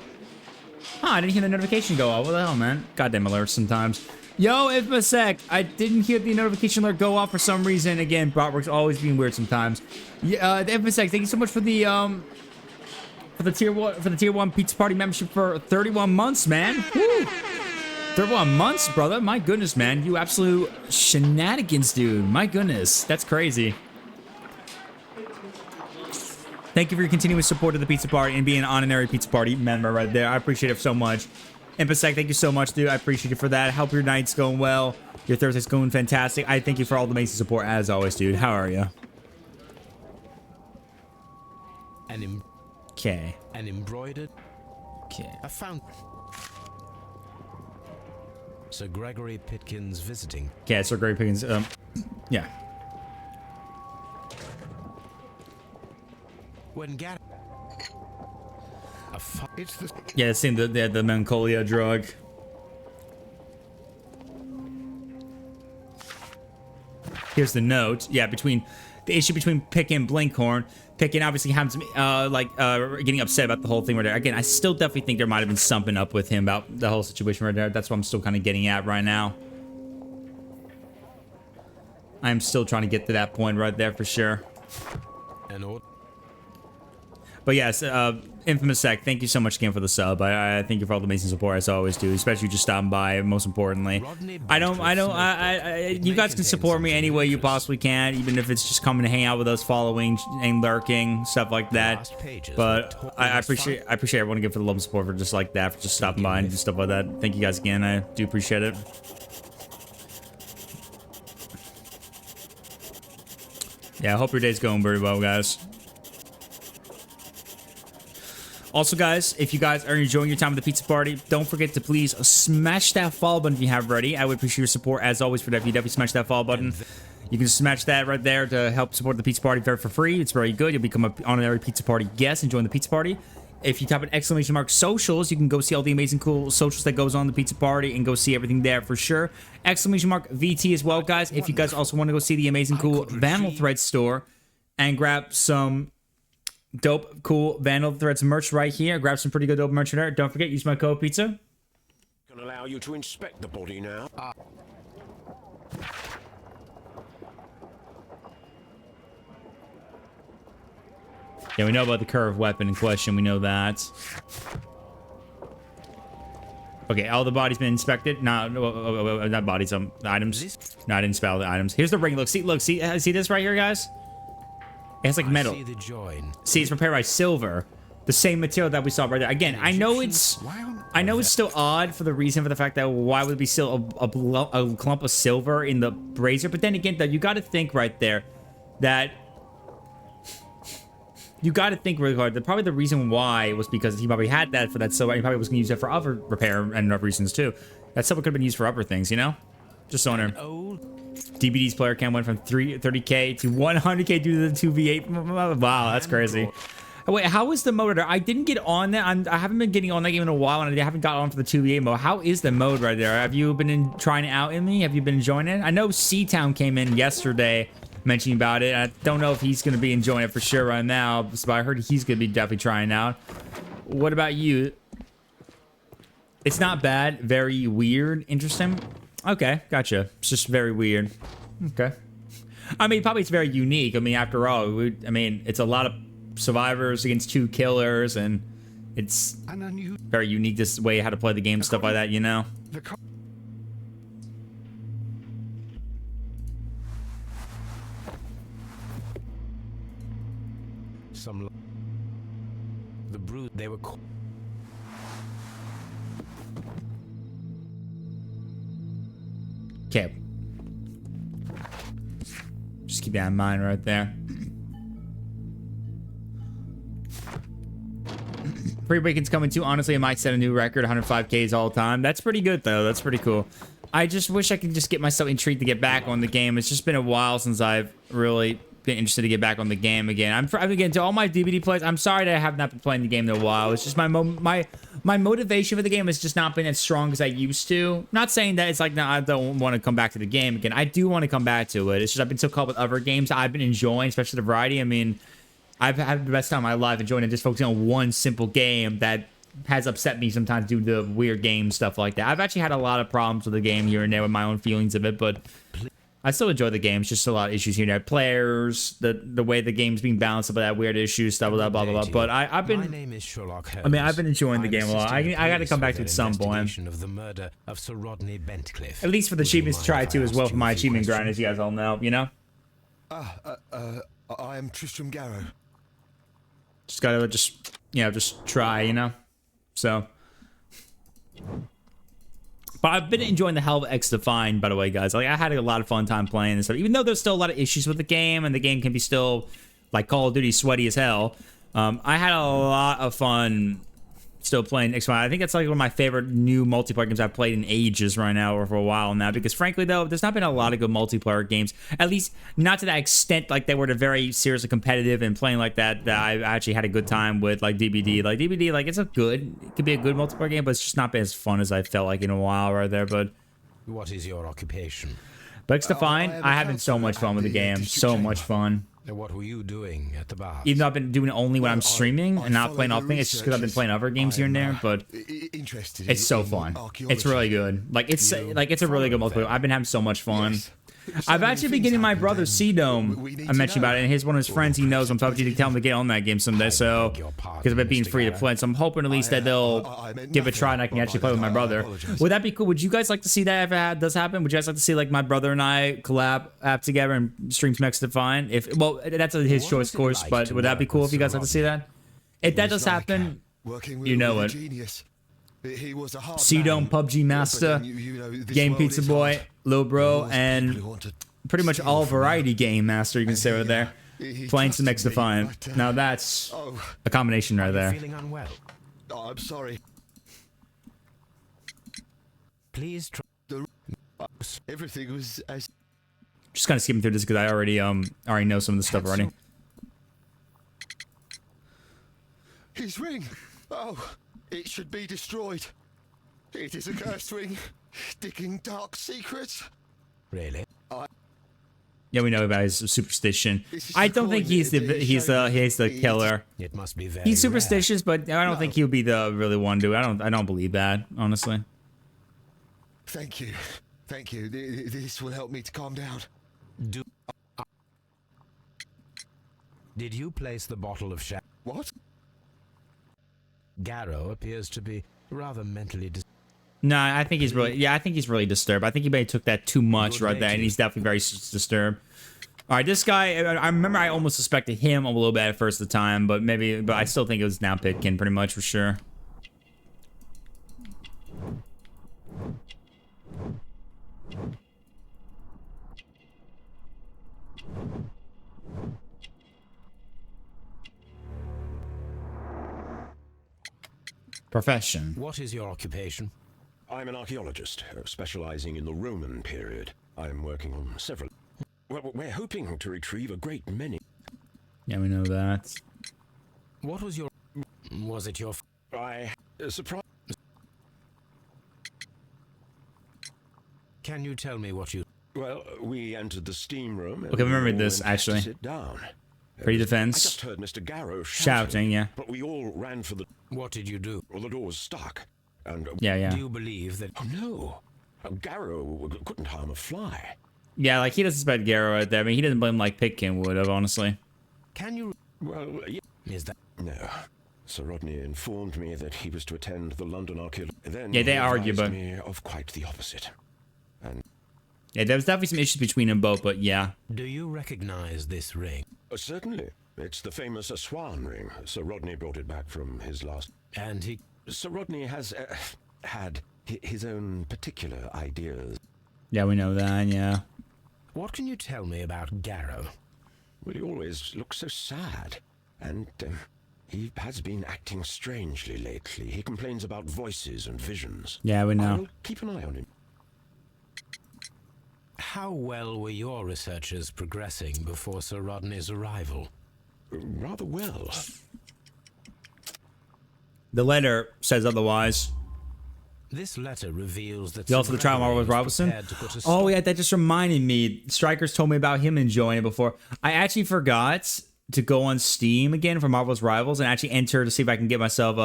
Huh, I didn't hear the notification go off. What the hell, man? Goddamn alerts sometimes. Yo, InfoSec, I didn't hear the notification alert go off for some reason. Again, Botworks always being weird sometimes. Yeah, InfoSec, thank you so much for the, for the tier 1 pizza party membership for 31 months, man. Woo. 31 months, brother. My goodness, man. You absolute shenanigans, dude. My goodness. That's crazy. Thank you for your continuous support of the pizza party and being an honorary pizza party member right there. I appreciate it so much. InfoSec, thank you so much, dude. I appreciate you for that. Hope your night's going well. Your Thursday's going fantastic. I thank you for all the amazing support as always, dude. How are you? Okay. An embroidered. Okay. I found Sir Gregory Pitkins visiting. Okay, Sir Gregory Pitkins. Yeah. When It's the Yeah, it's in the melancholia drug. Here's the note. Yeah, between the issue between Pick and Blinkhorn. Pick obviously having some, getting upset about the whole thing right there. Again, I still definitely think there might have been something up with him about the whole situation right there. That's what I'm still kind of getting at right now. I'm still trying to get to that point right there for sure. But yes, Infamous Sec, thank you so much again for the sub. I thank you for all the amazing support as I always do, especially just stopping by. Most importantly, you guys can support me any way you possibly can, even if it's just coming to hang out with us, following and lurking, stuff like that. But I appreciate everyone again for the love and support for just like that, for just stopping by and stuff like that. Thank you guys again. I do appreciate it. Yeah, I hope your day's going very well, guys. Also, guys, if you guys are enjoying your time at the pizza party, don't forget to please smash that follow button if you have ready. I would appreciate your support, as always, for that. If you definitely smash that follow button, you can smash that right there to help support the pizza party for free. It's very good. You'll become an honorary pizza party guest and join the pizza party. If you type an ! Socials, you can go see all the amazing cool socials that goes on the pizza party and go see everything there for sure. ! VT as well, guys. If you guys also want to go see the amazing cool Vandal Threads store and grab some dope, cool Vandal Threads merch right here. Grab some pretty good dope merch there. Don't forget, use my code pizza. Can allow you to inspect the body now. Yeah, we know about the curved weapon in question. We know that. Okay, all the bodies been inspected. No, not bodies. Items. No, I didn't spell the items. Here's the ring. Look, see this right here, guys. It has like metal. See, it's prepared by silver. The same material that we saw right there. Again, I know it's still odd for the fact that why would it be still a clump of silver in the brazier? But then again, though, you got to think right there that you got to think really hard that probably the reason why was because he probably had that for that silver. And he probably was going to use it for other repair and other reasons too. That silver could have been used for other things, you know? Just so there. DBD's player count went from 30k to 100k due to the 2v8. Wow, that's crazy. Wait, how is the mode there? I didn't get on that. I haven't been getting on that game in a while, and I haven't got on for the 2v8 mode. How is the mode right there? Have you been trying it out in me? Have you been enjoying it? I know C-Town came in yesterday mentioning about it. I don't know if he's going to be enjoying it for sure right now, but I heard he's going to be definitely trying out. What about you? It's not bad. Very weird. Interesting. Okay, gotcha. It's just very weird. Okay. I mean, probably it's very unique. I mean, after all, it's a lot of survivors against 2 killers, and it's very unique this way how to play the game, stuff like that, you know? The brood, they were Okay. Just keep that in mind right there. Free Breaking's coming too. Honestly, I might set a new record, 105Ks all the time. That's pretty good, though. That's pretty cool. I just wish I could just get myself intrigued to get back on the game. It's just been a while since I've really been interested to get back on the game again. Again, to all my DVD players, I'm sorry that I have not been playing the game in a while. It's just my motivation for the game has just not been as strong as I used to. Not saying that it's like, no, I don't want to come back to the game again. I do want to come back to it. It's just I've been so caught with other games I've been enjoying, especially the variety. I mean, I've had the best time of my life enjoying it, just focusing on one simple game that has upset me sometimes due to weird game stuff like that. I've actually had a lot of problems with the game here and there with my own feelings of it, but I still enjoy the game. It's just a lot of issues here and there. Players, the way the game's being balanced, about that weird issues, stuff, blah, blah, blah, blah. But I've been... My name is Sherlock Holmes. I mean, I've been enjoying the game a lot. I got to come back to it at some point. Of the murder of Sir Rodney Bentcliffe. At least for the achievements to try to as well for my achievement grind, as you guys all know, you know? I am Tristram Garrow. Just gotta just try, you know? So... But I've been enjoying the hell of X Defined, by the way, guys. Like, I had a lot of fun time playing and stuff. Even though there's still a lot of issues with the game, and the game can be still, like, Call of Duty sweaty as hell, I had a lot of fun still playing X Defined. I think it's like one of my favorite new multiplayer games I've played in ages right now, or for a while now. Because frankly, though, there's not been a lot of good multiplayer games. At least not to that extent, like they were very seriously competitive and playing like that. That I actually had a good time with, like DBD. Like DBD, like it could be a good multiplayer game, but it's just not been as fun as I felt like in a while right there. But what is your occupation? But X Defined, I having so much fun with the game. So much fun. What were you doing at the bar? Even though I've been doing it only when I'm streaming and not playing off things, it's just because I've been playing other games here and there. But it's so fun. It's really good. Like it's a really good multiplayer. I've been having so much fun. I've actually been getting my brother C-Dome. I mentioned about it, and one of his friends he knows. I'm talking to tell him to get on that game someday. So because of it being free to play, so I'm hoping at least that they'll give it a try and I can actually play with my brother. Would that be cool? Would you guys like to see that if it does happen? Would you guys like to see like my brother and I collab app together and stream some X Defined? That's his choice, of course. But would that be cool if you guys like to see that? If that does happen, you know it. C-Dome, PUBG Master, Game Pizza Boy, Lil Bro, and pretty much all variety game master, you can say right there. Playing some X Defined. Now that's a combination right there. Feeling unwell? Oh, I'm sorry. Please try. Everything was as... Just kind of skipping through this because I already know some of the stuff already. His ring! Oh, it should be destroyed. It is a cursed ring, digging dark secrets. Really? Yeah, we know about his superstition. I don't think he's the killer. It must be very He's superstitious, but I don't think he'll be the really one dude. I don't believe that, honestly. Thank you. Thank you. This will help me to calm down. Did you place the bottle of Sherlock? What? Garrow appears to be rather mentally No, I think he's really disturbed. I think he maybe took that too much right there, and he's definitely very disturbed. All right, this guy, I remember I almost suspected him a little bit at first of the time, but I still think it was now Pitkin pretty much for sure. Profession. What is your occupation? I'm an archaeologist, specializing in the Roman period. I'm working on several... Well, we're hoping to retrieve a great many... Yeah, we know that. What was your... Was it your... I... surprise... Can you tell me what you... Well, we entered the steam room... Okay, remember this, actually. Sit down. Pretty defense. I just heard Mr. Garrow shouting, yeah. But we all ran for the... What did you do? Well, the door was stuck. And... Yeah. Do you believe that... Oh, no. Garrow couldn't harm a fly. Yeah, like, he doesn't suspect Garrow right there. I mean, he doesn't blame like Pitkin would have, honestly. Can you... Well, yeah. Is that... No. Sir Rodney informed me that he was to attend the London Archaeology... Then yeah, they he argue, but... me of quite the opposite. And... Yeah, there was definitely some issues between them both, but yeah. Do you recognize this ring? Certainly. It's the famous Swan ring. Sir Rodney brought it back from his last... And he... Sir Rodney has had his own particular ideas. Yeah, we know that, yeah. What can you tell me about Garrow? Well, he always looks so sad. And he has been acting strangely lately. He complains about voices and visions. Yeah, we know. I'll keep an eye on him. How well were your researchers progressing before Sir Rodney's arrival? Rather well. The letter says otherwise. This letter reveals that... Also, the trial of Marvel Robinson. Oh, yeah, that just reminded me. Strikers told me about him enjoying it before. I actually forgot to go on Steam again for Marvel's Rivals and actually enter to see if I can get myself,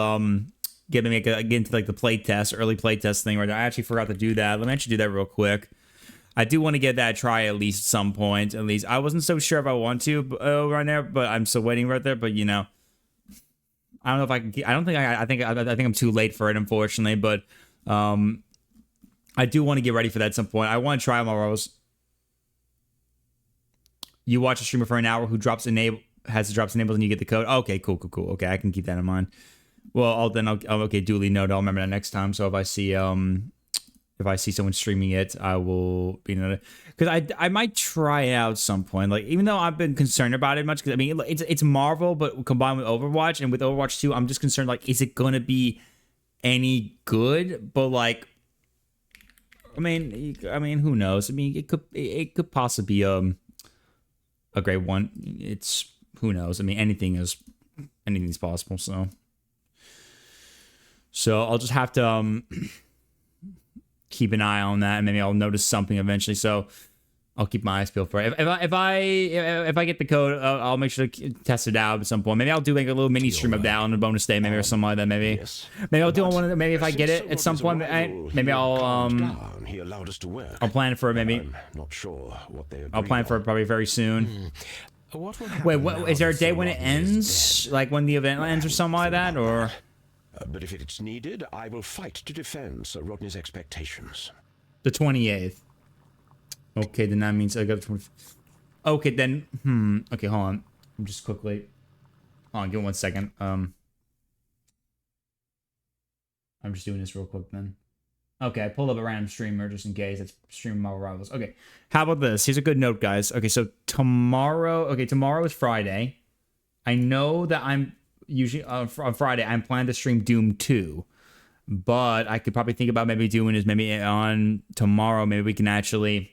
get into like the playtest, early playtest thing right there. I actually forgot to do that. Let me actually do that real quick. I do want to get that try at least some point. At least I wasn't so sure if I want to right now, but I'm still waiting right there. But you know, I don't know if I can. I think I'm too late for it, unfortunately. But I do want to get ready for that at some point. I want to try my roles. You watch a streamer for an hour who has the drops enabled, and you get the code. Okay, cool. Okay, I can keep that in mind. Well, okay, duly noted. I'll remember that next time. So if I see if I see someone streaming it, I will be another. Because I might try it out at some point. Like, even though I've been concerned about it much, because I mean, it's Marvel, but combined with Overwatch, and with Overwatch 2, I'm just concerned, like, is it gonna be any good? But like, I mean, who knows? I mean, it could possibly be a great one. It's, who knows? I mean, anything's possible. So I'll just have to keep an eye on that, and maybe I'll notice something eventually. So I'll keep my eyes peeled for it. If I get the code, I'll make sure to test it out at some point. Maybe I'll do like a little mini stream of that on a bonus day, maybe, or something like that. Maybe I'll do one of the, maybe if I get it at some point, maybe I'll He allowed us to work. I'll plan for it. Maybe I'm not sure what they. I'll plan for it probably very soon. Wait, what is there a day when it ends? Like when the event ends or something like that, or? But if it's needed, I will fight to defend Sir Rodney's expectations. The 28th. Okay, then that means I got 20. Okay, then okay, hold on. I'm just quickly. Hold on, give me 1 second. I'm just doing this real quick then. Okay, I pulled up a random streamer just in case. It's streaming Marvel Rivals. Okay, how about this? Here's a good note, guys. Okay, so tomorrow is Friday. I know that I'm usually on Friday I'm planning to stream Doom 2, but I could probably think about maybe doing is maybe on tomorrow, maybe we can actually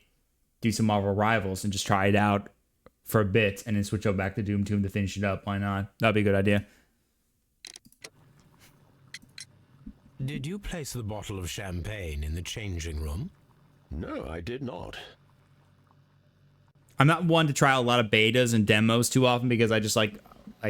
do some Marvel Rivals and just try it out for a bit and then switch over back to Doom 2 to finish it up. Why not? That'd be a good idea. Did you place the bottle of champagne in the changing room? No, I did not. I'm not one to try a lot of betas and demos too often because I just like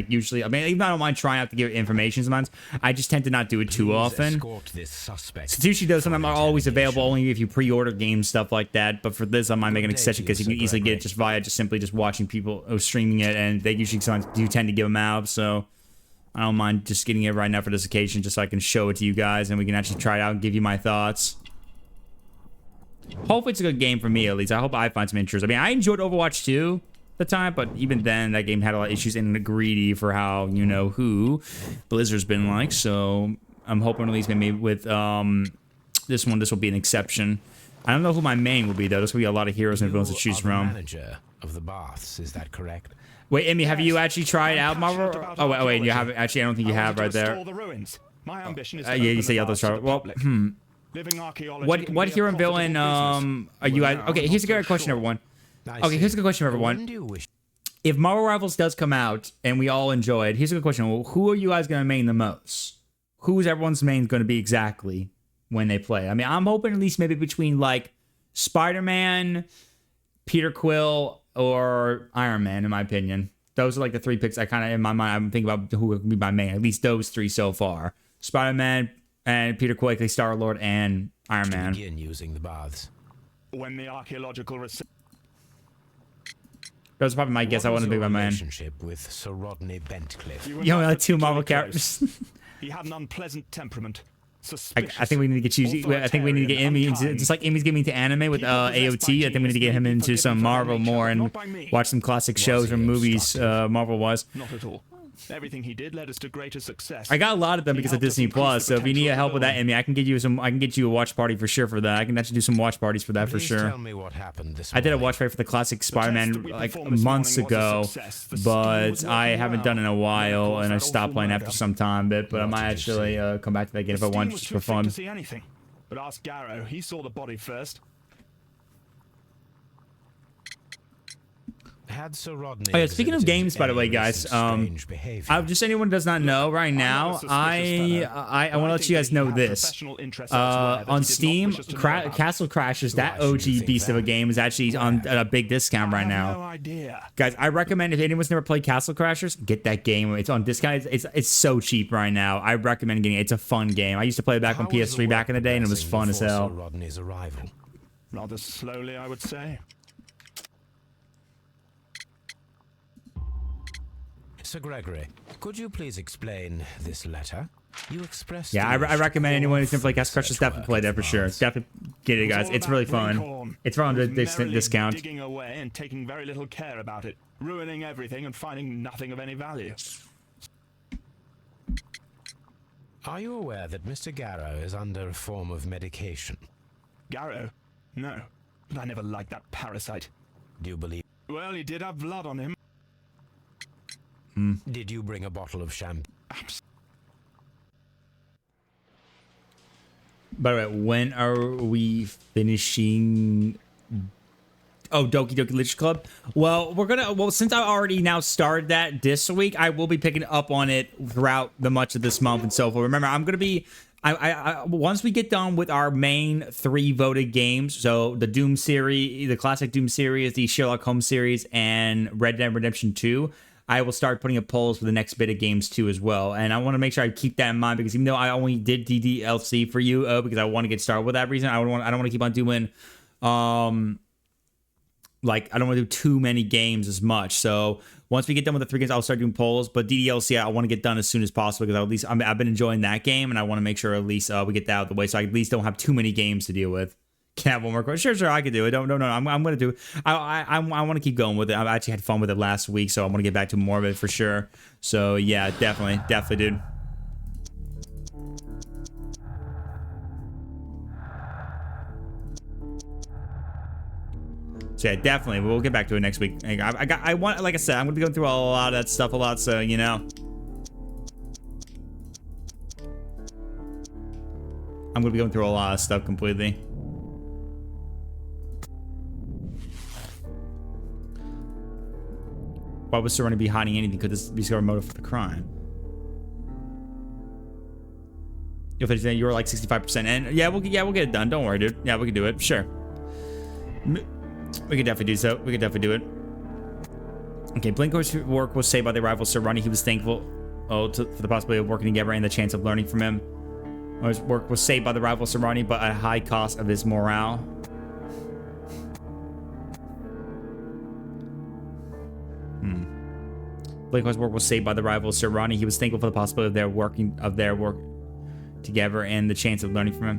usually, I mean, even though I don't mind trying out to give information sometimes, I just tend to not do it too often. Satoshi does something always available only if you pre-order games, stuff like that. But for this, I might make an exception because you can easily get it just via simply watching people streaming it, and they usually sometimes do tend to give them out. So I don't mind just getting it right now for this occasion, just so I can show it to you guys and we can actually try it out and give you my thoughts. Hopefully it's a good game for me, at least. I hope I find some interest. I mean, I enjoyed Overwatch 2 at the time, but even then, that game had a lot of issues and greedy for how, you know, who Blizzard's been like. So I'm hoping at least maybe with this one, this will be an exception. I don't know who my main will be, though. There's going to be a lot of heroes and villains to choose from. Manager of the baths, is that correct? Wait, Emmy, have you actually tried out Marvel? Oh, wait, you haven't. Actually, I don't think you have right there. My ambition is Yeah, you say you have to try. Well, What hero and villain are you guys? Okay, here's a good question, everyone. Okay, here's a good question, everyone. If Marvel Rivals does come out and we all enjoy it, here's a good question. Well, who are you guys going to main the most? Who's everyone's main going to be exactly when they play? I mean, I'm hoping at least maybe between like Spider-Man, Peter Quill, or Iron Man, in my opinion. Those are like the three picks I kind of, in my mind, I'm thinking about who would be my main. At least those three so far. Spider-Man and Peter Quill, Star-Lord, and Iron Man. Begin using the baths. When the archaeological Those are probably my guess. I want to be my man. Relationship with Sir Rodney Bentcliffe. You only had two Marvel characters. He had an unpleasant temperament. I think we need to get you. I think we need to get Emmy into, just like Emmy's getting into anime with AOT. I think we need to get him into some Marvel more and watch some classic shows or movies, Marvel wise. Not at all. Everything he did led us to greater success. I got a lot of them because of Disney Plus. So if you need help with that, Emmy, I can get you some. I can get you a watch party for sure for that. I can actually do some watch parties for that for sure. Tell me what happened this I did a watch party for the classic Spider-Man like months ago, but I haven't done it in a while, and I stopped playing after some time. But I might actually come back to that again if I want just for fun. To see anything, but ask Garrow. He saw the body first. Had Sir Rodney Oh yeah, speaking of games, by the way, guys, just anyone who does not know right now, I want to let you guys know this. On Steam, Castle Crashers, that OG beast of a game, is actually on at a big discount right now. Guys, I recommend if anyone's never played Castle Crashers, get that game. It's on discount. It's so cheap right now. I recommend getting it. It's a fun game. I used to play it back on PS3 back in the day, and it was fun as hell. Sir Rodney's arrival. Rather slowly, I would say. Sir Gregory, could you please explain this letter? You expressed. Yeah, I recommend anyone who's gonna play Castle Crashers definitely play that for sure. Definitely get it, guys. It's really fun. It's on a discount. Digging away and taking very little care about it, ruining everything and finding nothing of any value. Are you aware that Mr. Garrow is under a form of medication? Garrow? No. But I never liked that parasite. Do you believe? Well, he did have blood on him. Did you bring a bottle of champagne? By the way, when are we finishing? Oh, Doki Doki Literature Club. Well, since I already now started that this week, I will be picking up on it throughout the much of this month and so forth. Remember, I'm gonna be. Once we get done with our main 3 voted games, so the Doom series, the classic Doom series, the Sherlock Holmes series, and Red Dead Redemption 2, I will start putting up polls for the next bit of games too as well. And I want to make sure I keep that in mind, because even though I only did DDLC for you, because I want to get started with that reason, I don't want to keep on doing, like, I don't want to do too many games as much. So once we get done with the 3 games, I'll start doing polls. But DDLC, I want to get done as soon as possible, because at least I've been enjoying that game, and I want to make sure at least we get that out of the way, so I at least don't have too many games to deal with. Can I have one more question? Sure, I can do it. No, I'm going to do it. I want to keep going with it. I've actually had fun with it last week, so I want to get back to more of it for sure. So yeah, definitely, dude. So yeah, definitely, we'll get back to it next week. I want, like I said, I'm gonna be going through a lot of that stuff a lot, so you know, I'm gonna be going through a lot of stuff completely. Why was Serrani be hiding anything? Could this be a motive for the crime? You were like 65%, and yeah, we'll get it done. Don't worry, dude. Yeah, we can do it. Sure. We could definitely do so. We could definitely do it. Okay, Blinko's work was saved by the arrival of Sir Ronnie. He was thankful for the possibility of working together and the chance of learning from him. His work was saved by the arrival of Sir Ronnie, but at a high cost of his morale. Blinko's work was saved by the arrival of Sir Ronnie. He was thankful for the possibility of their work together and the chance of learning from him.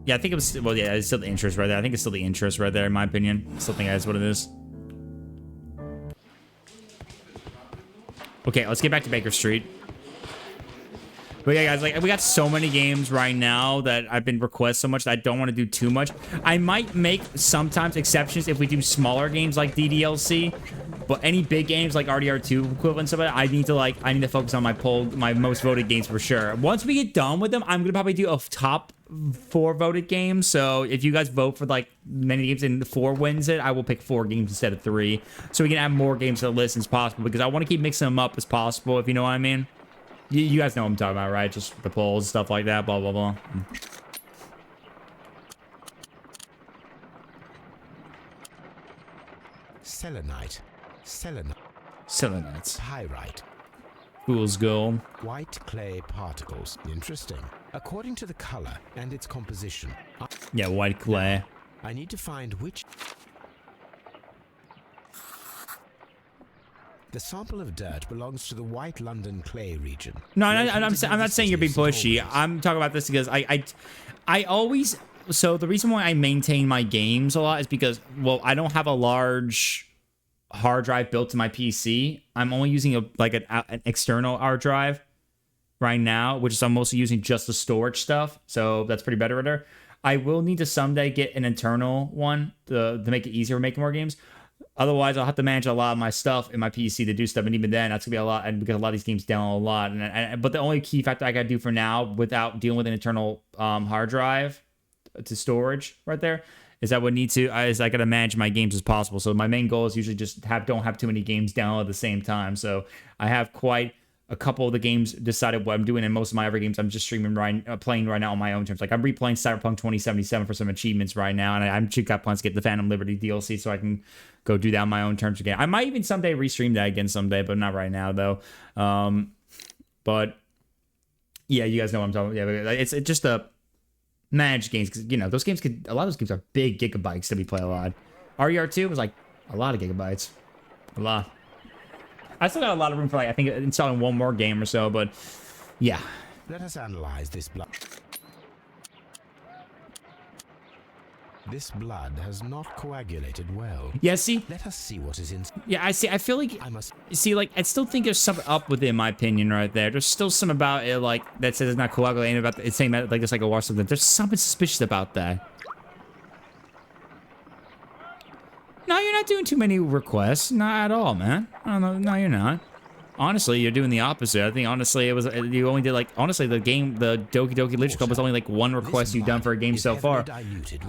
Yeah, I think it was, well, yeah, it's still the interest right there. I think it's still the interest right there, in my opinion. I still think that's what it is. Okay, let's get back to Baker Street. But yeah, guys, like, we got so many games right now that I've been requested so much that I don't want to do too much. I might make sometimes exceptions if we do smaller games like DDLC, but any big games like RDR2 equivalent stuff, I need to focus on my most voted games for sure. Once we get done with them, I'm gonna probably do a top 4 voted games. So if you guys vote for like many games and 4 wins it, I will pick 4 games instead of 3, so we can add more games to the list as possible, because I want to keep mixing them up as possible, if you know what I mean. You guys know what I'm talking about, right? Just the polls, stuff like that, blah, blah, blah. Selenite. Selenites. Pyrite. Fool's Gold. White clay particles. Interesting. According to the color and its composition. Yeah, white clay. I need to find which... The sample of dirt belongs to the White London clay region. No, I'm not saying you're being pushy. I'm talking about this because I always... So the reason why I maintain my games a lot is because, well, I don't have a large hard drive built to my PC. I'm only using an external hard drive right now, which is I'm mostly using just the storage stuff. So that's pretty better. I will need to someday get an internal one to make it easier for making more games. Otherwise, I'll have to manage a lot of my stuff in my PC to do stuff, and even then, that's gonna be a lot. And because a lot of these games download a lot, but the only key factor I gotta do for now, without dealing with an internal hard drive to storage right there, is I would need to I gotta manage my games as possible. So my main goal is usually just don't have too many games download at the same time. So I have quite a couple of the games decided what I'm doing, and most of my other games I'm just playing right now on my own terms. Like I'm replaying Cyberpunk 2077 for some achievements right now, and I'm got plans to get the Phantom Liberty DLC so I can go do that on my own terms again. I might even someday restream that again someday, but not right now though. But yeah, you guys know what I'm talking about. Yeah, it's just a managed games, because you know those games a lot of those games are big gigabytes to be played a lot. RER2 was like a lot of gigabytes, a lot. I still got a lot of room for, like, I think installing one more game or so, but yeah. Let us analyze this blood. This blood has not coagulated well. Yeah, see? Let us see what is in. Yeah, I see. I feel like see, like, I still think there's something up with it, in my opinion, right there. There's still some about it, like, that says it's not coagulating, about it's saying that, like, it's like a wash something. There's something suspicious about that. No, you're not doing too many requests. Not at all, man. No, you're not. Honestly, you're doing the opposite. I think, honestly, it was, you only did, like, honestly, the Doki Doki Literature Club was only, like, one request you've done for a game so far.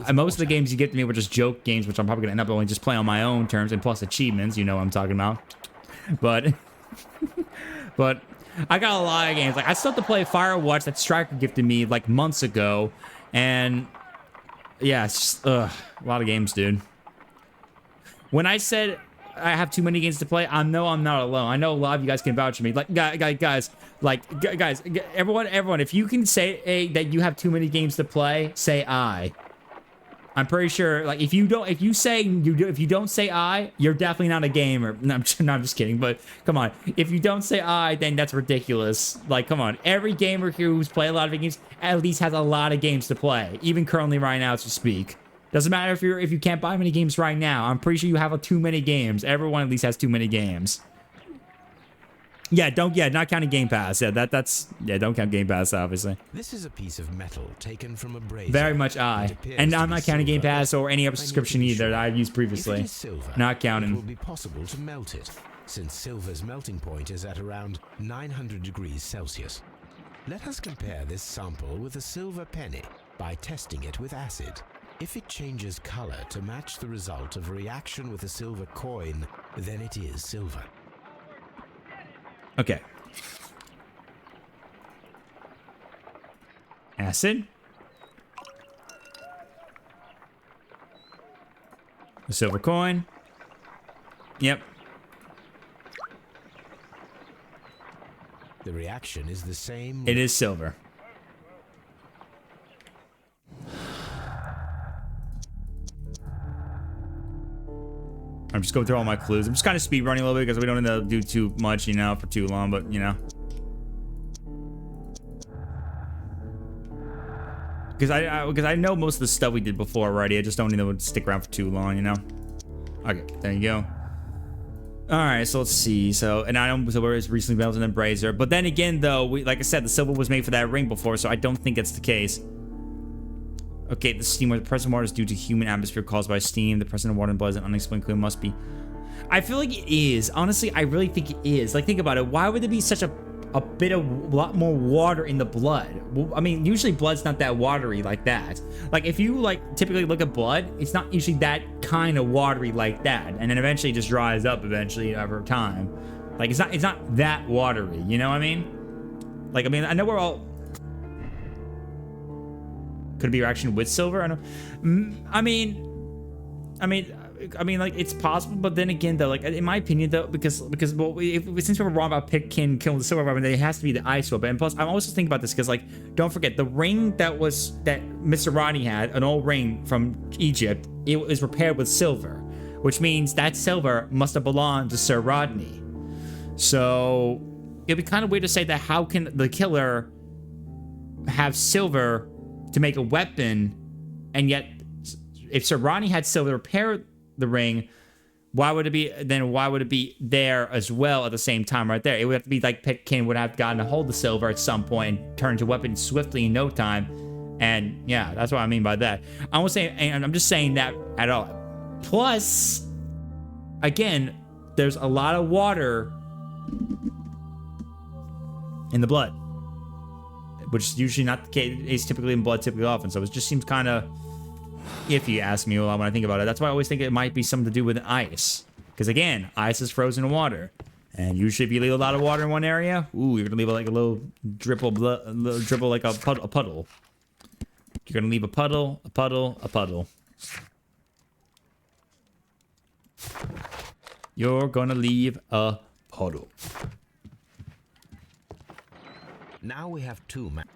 And most of the games you get to me were just joke games, which I'm probably going to end up only just playing on my own terms, and plus achievements, you know what I'm talking about. But, but, I got a lot of games. Like, I still have to play Firewatch that Striker gifted me, like, months ago, and, yeah, it's just, a lot of games, dude. When I said I have too many games to play, I know I'm not alone. I know a lot of you guys can vouch for me. Like, guys, everyone, if you can say that you have too many games to play, say I. I'm pretty sure, like, if you don't say I, you're definitely not a gamer. No, I'm just kidding, but come on. If you don't say I, then that's ridiculous. Like, come on. Every gamer here who's played a lot of games at least has a lot of games to play, even currently right now to speak. Doesn't matter if you can't buy many games right now. I'm pretty sure you have too many games. Everyone at least has too many games. Yeah, not counting Game Pass. Yeah, don't count Game Pass, obviously. This is a piece of metal taken from a brazier. Very much I. And I'm not counting Game Pass or any other subscription either that I've used previously. If it is silver, not counting. It will be possible to melt it, since silver's melting point is at around 900 degrees Celsius. Let us compare this sample with a silver penny by testing it with acid. If it changes color to match the result of a reaction with a silver coin, then it is silver. Okay. Acid. A silver coin. Yep. The reaction is the same. It is silver. I'm just going through all my clues. I'm just kind of speed running a little bit because we don't need to do too much, you know, for too long, but, you know. Because I know most of the stuff we did before already. I just don't need to stick around for too long, you know. Okay, there you go. All right, so let's see. So, and I know silver is recently melted in a brazier, but then again, though, like I said, the silver was made for that ring before, so I don't think that's the case. Okay, the steam, where the present water is due to human atmosphere caused by steam. The present water in blood is an unexplained clue. Must be. I feel like it is. Honestly, I really think it is. Like, think about it. Why would there be such a lot more water in the blood? Well, I mean, usually blood's not that watery like that. Like, if you, like, typically look at blood, it's not usually that kind of watery like that. And then eventually it just dries up eventually over time. Like, it's not that watery. You know what I mean? Like, I mean, I know we're all... Could it be reaction with silver? I don't. I mean, like, it's possible, but then again, though, like, in my opinion, though, because well, since we were wrong about Pitkin killing the silver weapon, it has to be the ice weapon. And plus, I'm also thinking about this because, like, don't forget the ring that Mr. Rodney had, an old ring from Egypt. It was repaired with silver, which means that silver must have belonged to Sir Rodney. So it'd be kind of weird to say that how can the killer have silver to make a weapon, and yet if Sir Rodney had silver to repair the ring, why would it be there as well at the same time right there? It would have to be like Pitkin would have gotten a hold of the silver at some point and turned to a weapon swiftly in no time. And yeah, that's what I mean by that. I won't say, and I'm just saying that at all. Plus, again, there's a lot of water in the blood, which is usually not the case. It's typically in blood, typically often. So it just seems kind of, if you ask me, when I think about it. That's why I always think it might be something to do with ice. Because again, ice is frozen water. And usually if you leave a lot of water in one area, ooh, you're going to leave like a little dribble like a puddle. You're going to leave a puddle, a puddle, a puddle. You're going to leave a puddle. Now we have two men.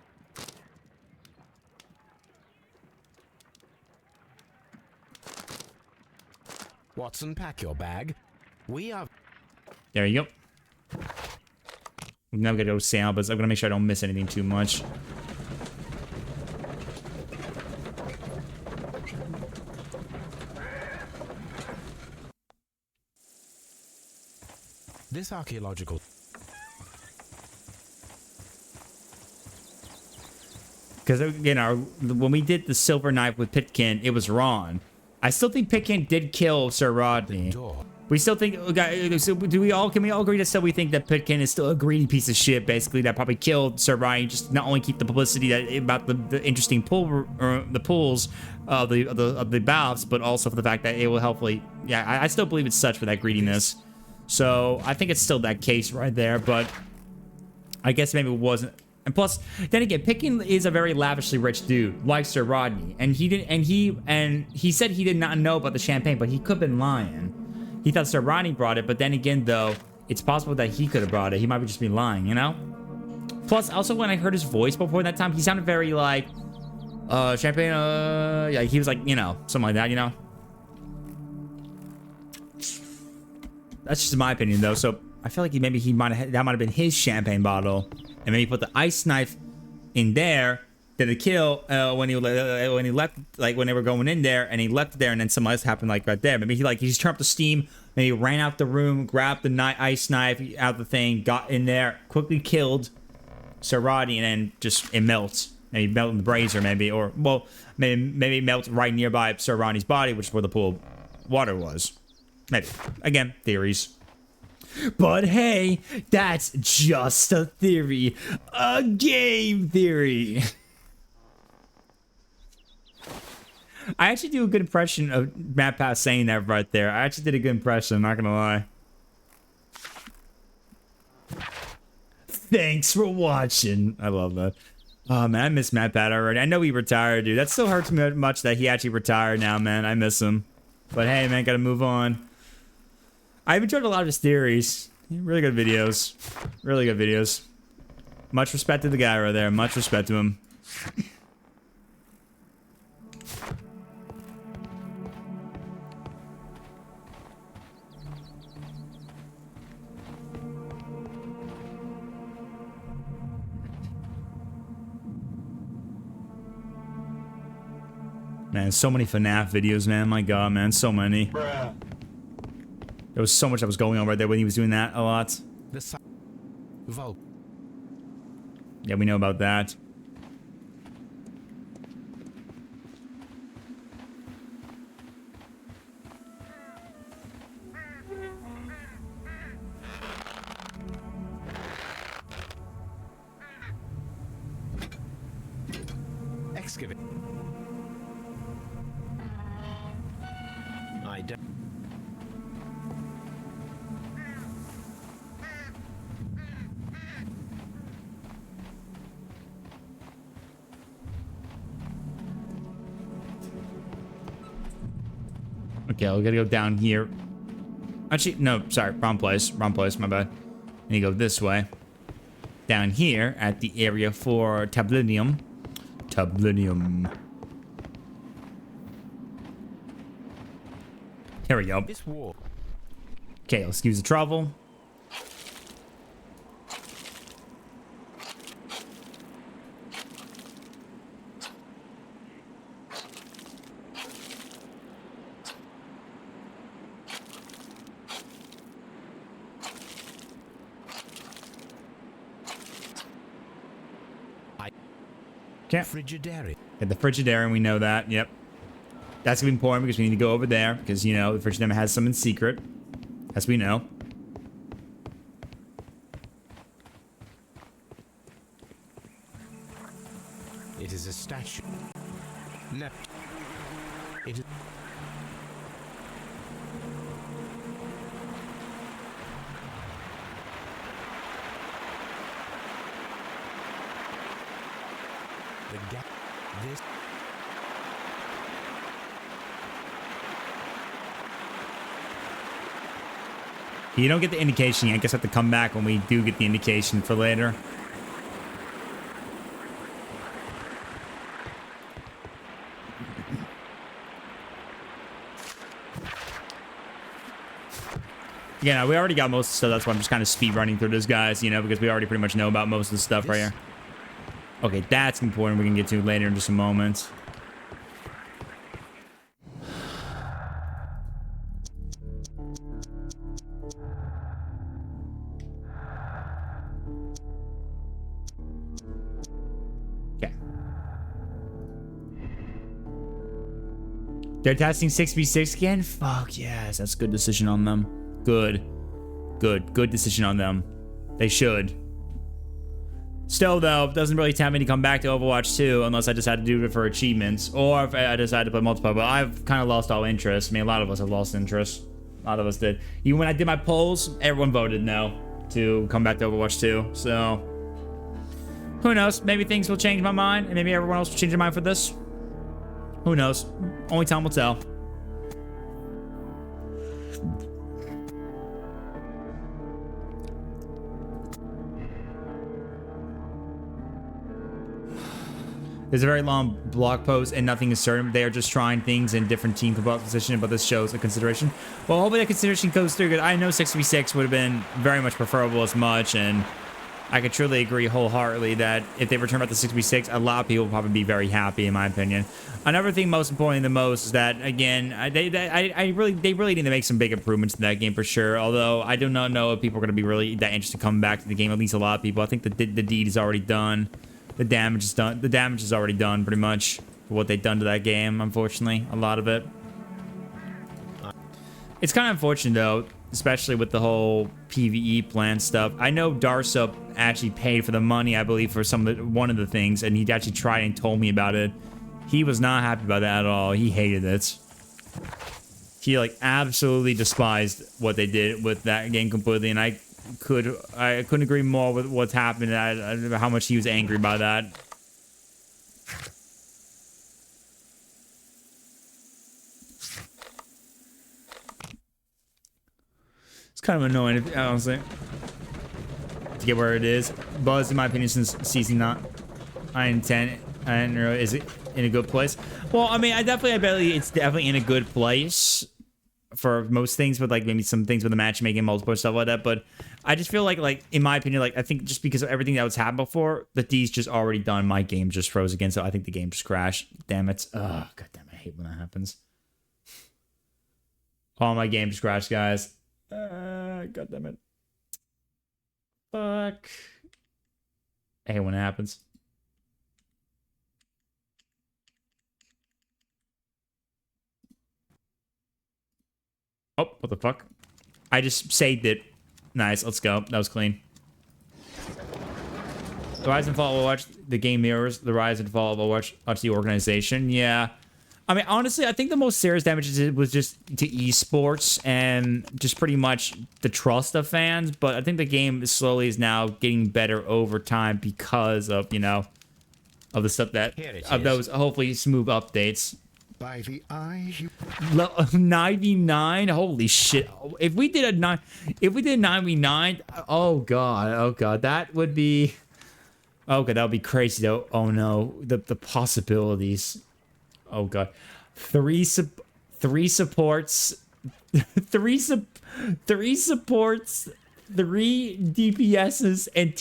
Watson, pack your bag. We are... There you go. I'm now gonna go sail, but I'm gonna make sure I don't miss anything too much. This archaeological... Because, again, when we did the silver knife with Pitkin, it was Ron. I still think Pitkin did kill Sir Rodney. We still think... So can we all agree that still we think that Pitkin is still a greedy piece of shit, basically, that probably killed Sir Rodney, just not only keep the publicity about the interesting the pools of the baths, but also for the fact that it will hopefully... Yeah, I still believe it's such for that greediness. So I think it's still that case right there, but I guess maybe it wasn't... And plus, then again, Pitkin is a very lavishly rich dude, like Sir Rodney, and he said he did not know about the champagne, but he could have been lying. He thought Sir Rodney brought it, but then again, though, it's possible that he could have brought it. He might just be lying, you know? Plus, also when I heard his voice before that time, he sounded very like, champagne, yeah, he was like, you know, something like that, you know? That's just my opinion, though. So I feel like that might have been his champagne bottle. And maybe put the ice knife in there, did a kill when he left, like when they were going in there, and he left it there, and then something else happened like right there. Maybe he just turned up the steam, maybe ran out the room, grabbed the ice knife out of the thing, got in there, quickly killed Sir Rodney, and then just it melts. Maybe melt in the brazier, maybe, or well, maybe melt right nearby Sir Rodney's body, which is where the pool of water was. Maybe. Again, theories. But hey, that's just a theory. A game theory. I actually do a good impression of Matt Pass saying that right there. I actually did a good impression, I'm not gonna lie. Thanks for watching. I love that. Oh man, I miss Matt Pat already. I know he retired, dude. That still hurts me much that he actually retired now, man. I miss him. But hey, man, gotta move on. I've enjoyed a lot of his theories. Really good videos. Really good videos. Much respect to the guy right there. Much respect to him. Man, so many FNAF videos, man. My God, man. So many. Bruh. There was so much that was going on right there when he was doing that a lot. Yeah, we know about that. Excavate. I don't. Okay, we gotta go down here. Actually, no, sorry, wrong place, my bad. I need to go this way. Down here at the area for Tablinium. Here we go. Okay, let's use the travel. Okay. Frigidaire. At the Frigidaire, we know that. Yep. That's gonna be important because we need to go over there because, you know, the Frigidaire has some in secret, as we know. It is a statue. No. It is. The gap. This. You don't get the indication yet. I guess I have to come back when we do get the indication for later. Yeah, we already got most of the stuff. That's why I'm just kind of speed running through this, guys, you know, because we already pretty much know about most of the stuff right here. Okay, that's important. We can get to later in just a moment. They're testing 6v6 again? Fuck yes, that's a good decision on them. Good decision on them. They should. Still though, doesn't really tempt me to come back to Overwatch 2 unless I just had to do it for achievements, or if I decided to play multiplayer, but I've kind of lost all interest. I mean, a lot of us have lost interest. A lot of us did. Even when I did my polls, everyone voted no to come back to Overwatch 2, so... Who knows? Maybe things will change my mind, and maybe everyone else will change their mind for this. Who knows? Only time will tell. There's a very long blog post and nothing is certain. They are just trying things in different team composition, but this shows a consideration. Well, hopefully that consideration goes through, because I know 6v6 would have been very much preferable as much, and I could truly agree wholeheartedly that if they return back to 6v6, a lot of people will probably be very happy, in my opinion. Another thing most important than most is that, again, they really need to make some big improvements in that game for sure, although I do not know if people are going to be really that interested in coming back to the game, at least a lot of people. I think the deed is already done. The damage is done. The damage is already done, pretty much, for what they've done to that game, unfortunately. A lot of it. It's kind of unfortunate, though, especially with the whole PvE plan stuff. I know Darsup actually paid for the money, I believe, for one of the things, and he actually tried and told me about it. He was not happy about that at all. He hated it. He, like, absolutely despised what they did with that game completely, and I couldn't agree more with what's happened and how much he was angry by that. It's kind of annoying, honestly, to get where it is. Buzz, in my opinion, since season 9 and 10, I don't know, is it in a good place? Well, I mean, I bet it's definitely in a good place for most things, but like maybe some things with the matchmaking, multiple stuff like that. But I just feel like in my opinion, like I think just because of everything that was happened before, the D's just already done. My game just froze again, so I think the game just crashed. Damn it! Oh, god damn it! I hate when that happens. Oh, my game just crashed, guys. God damn it! Fuck! I hate when it happens. Oh, what the fuck? I just saved it. Nice, let's go. That was clean. The rise and fall of Overwatch, the game mirrors the rise and fall of Overwatch, the organization. Yeah. I mean, honestly, I think the most serious damage was just to esports and just pretty much the trust of fans. But I think the game slowly is now getting better over time because of, you know, of the stuff that, of those hopefully smooth updates. By the eye, 99. Holy shit! If we did a 9v9, oh god, that would be. Oh god, that would be crazy though. Oh no, the possibilities. Oh god, three supports, three supports, 3 DPSs, and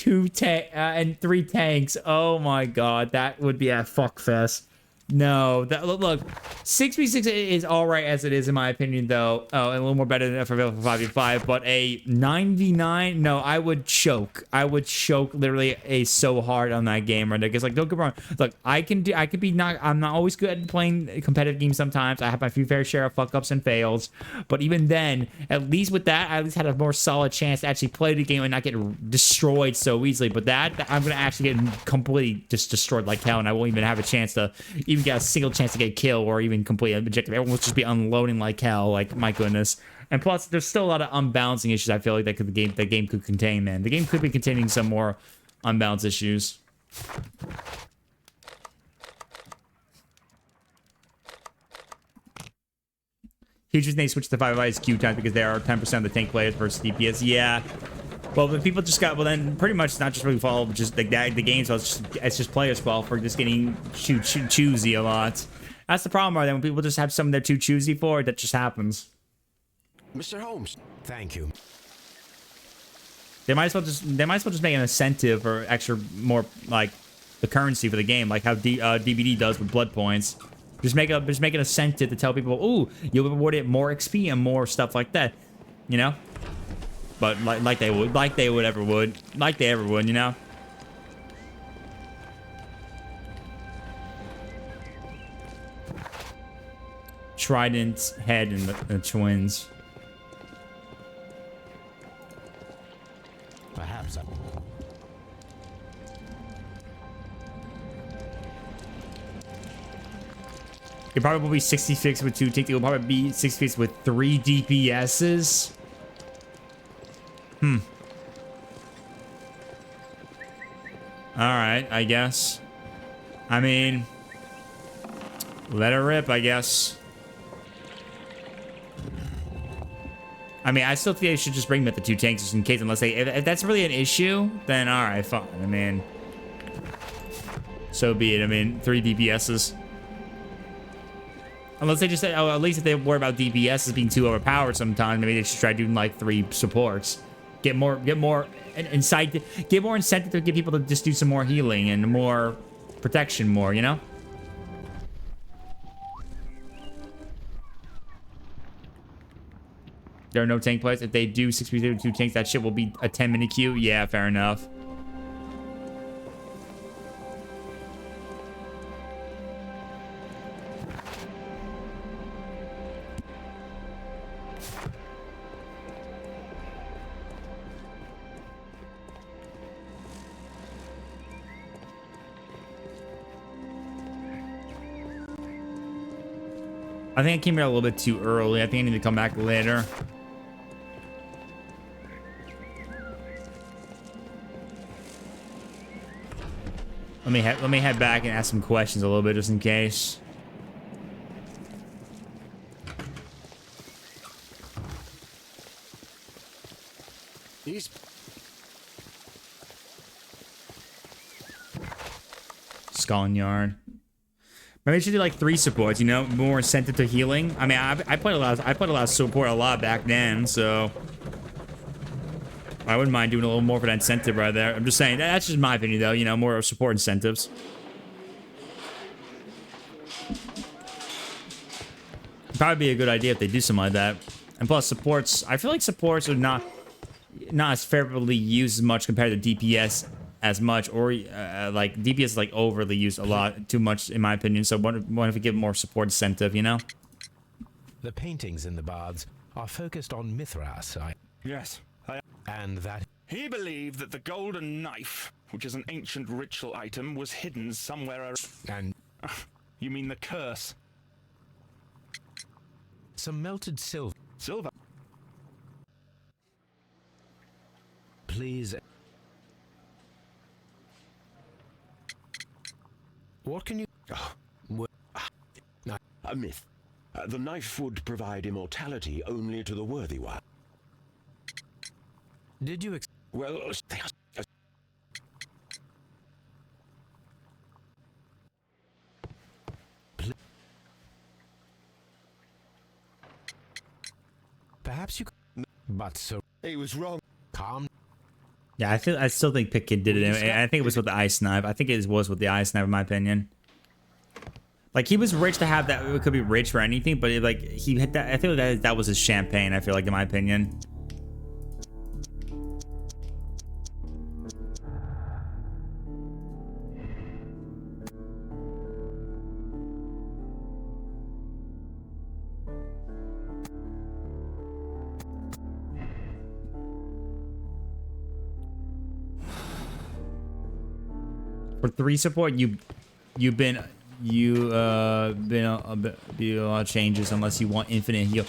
3 tanks. Oh my god, that would be a fuck fest. No, look, 6v6 is alright as it is in my opinion, though. Oh, and a little more better than FFL for 5v5, but a 9v9, no, I would choke. I would choke literally so hard on that game right there. Because, like, don't get me wrong. Look, I'm not always good at playing competitive games sometimes. I have my fair share of fuck-ups and fails. But even then, at least with that, I at least had a more solid chance to actually play the game and not get destroyed so easily. But that I'm going to actually get completely just destroyed like hell, and I won't even have a chance to even get a single chance to get a kill or even complete objective. Everyone will just be unloading like hell. Like, my goodness. And plus, there's still a lot of unbalancing issues I feel like the game could contain, man. The game could be containing some more unbalanced issues. Huge reason they switched to 5v5 is Q times because they are 10% of the tank players versus DPS. Yeah. Well, the people just got, well, then pretty much it's not just really fault, but just the game, so it's just players' fault for just getting choosy a lot. That's the problem, right? When people just have something they're too choosy for, that just happens. Mr. Holmes. Thank you. They might as well just make an incentive or extra more like the currency for the game, like how DBD does with blood points. Just make an incentive to tell people, ooh, you'll reward it more XP and more stuff like that, you know. But like they ever would, you know. Trident head and the twins. Perhaps. It probably will be 66 with 2 tanks. It will probably be 66 with 3 DPSs. Alright, I guess. I mean, let it rip, I guess. I mean, I still think they should just bring them at the 2 tanks just in case, unless they... If that's really an issue, then alright, fine. I mean, so be it. I mean, 3 DPSs. Unless they just say, oh, at least if they worry about DPS as being too overpowered sometimes, maybe they should try doing like 3 supports. Get more insight, get more incentive to get people to just do some more healing and more protection more, you know? There are no tank plays. If they do 6v2 with 2 tanks, that shit will be a 10-minute queue. Yeah, fair enough. I think I came here a little bit too early. I think I need to come back later. Let me head back and ask some questions a little bit just in case. These Skull Yard. Maybe I should do like 3 supports, you know, more incentive to healing. I mean, I played a lot of support a lot back then, so I wouldn't mind doing a little more for that incentive right there. I'm just saying, that's just my opinion though, you know, more support incentives. Probably be a good idea if they do something like that. And plus supports, I feel like supports are not as favorably used as much compared to DPS as much, or like DPS is like overly used a lot, too much in my opinion. So what if we give more support incentive, you know? The paintings in the baths are focused on Mithras. Yes. And that... He believed that the golden knife, which is an ancient ritual item, was hidden somewhere around... And... You mean the curse? Some melted silver. Silver? Please... What can you... A myth. The knife would provide immortality only to the worthy one. Did you... Well... Perhaps you... But so... He was wrong. Calm. Yeah, I still think Pitkin did it. I think it was with the ice knife. I think it was with the ice knife, in my opinion. Like, he was rich to have that. It could be rich for anything, but like he had that. I feel like that was his champagne. I feel like, in my opinion. For 3 support, you've been a lot of changes unless you want infinite heal.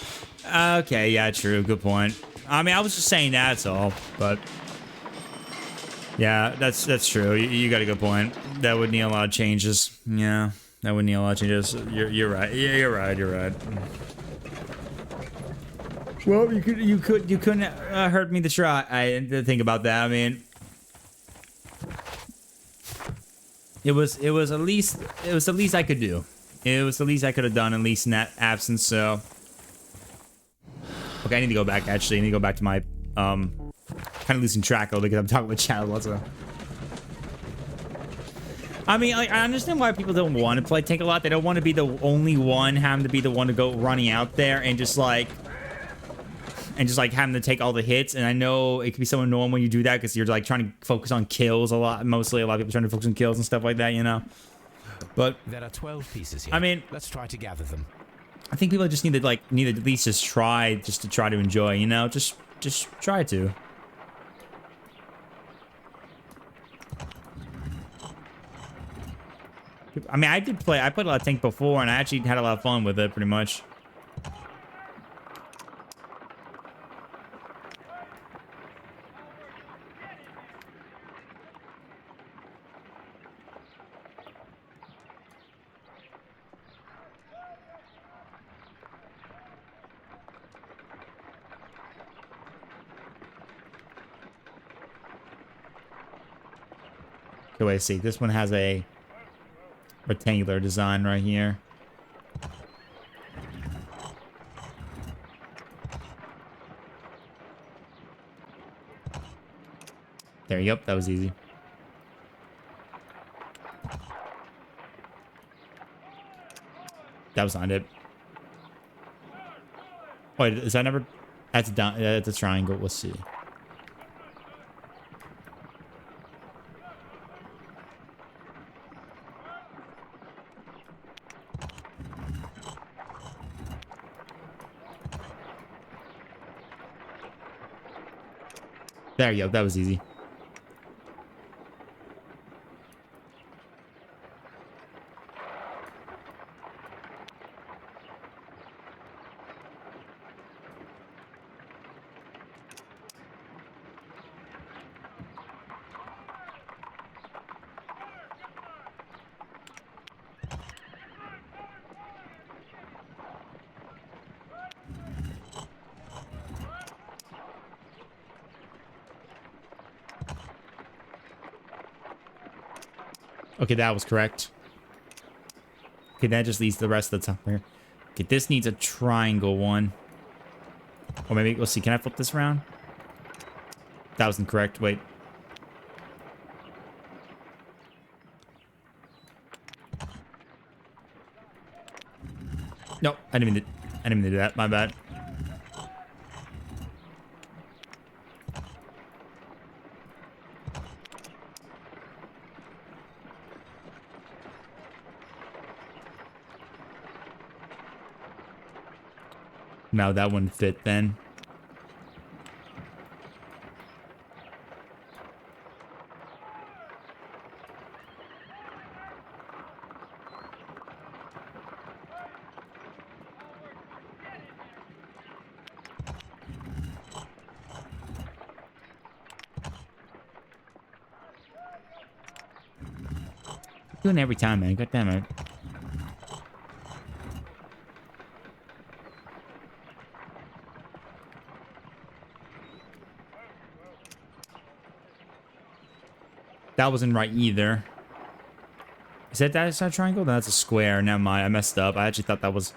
Okay, yeah, true, good point. I mean, I was just saying that's all, but yeah, that's true. You got a good point. That would need a lot of changes. Yeah, that would need a lot of changes. You're right. Yeah, you're right. Well, you couldn't hurt me to try. I didn't think about that. I mean. It was the least I could do. It was the least I could have done, at least in that absence. So, okay, I need to go back. Actually, I need to go back to my kind of losing track a little bit because I'm talking with chat also. I mean, like, I understand why people don't want to play tank a lot. They don't want to be the only one, having to be the one to go running out there and just like having to take all the hits. And I know it can be so annoying when you do that because you're like trying to focus on kills a lot. Mostly, a lot of people trying to focus on kills and stuff like that, you know. But there are 12 pieces here. I mean, let's try to gather them. I think people just need to like at least just try to enjoy, you know, just try to. I mean, I played a lot of Tank before, and I actually had a lot of fun with it, pretty much. Okay, wait, see, this one has a rectangular design right here. There, yep, that was easy. That was not it. Wait, is that never... That's down. That's a triangle. Let's see. There you go. That was easy. Okay, that was correct. Okay, that just leaves the rest of the top here. Okay, this needs a triangle one. Or maybe, let's see, can I flip this around? That was incorrect, wait. No, I didn't mean to do that, my bad. Now that one fit then. Doing it every time, man. God damn it. That wasn't right either. Is that a triangle? No, that's a square. Never mind. I messed up. I actually thought that was...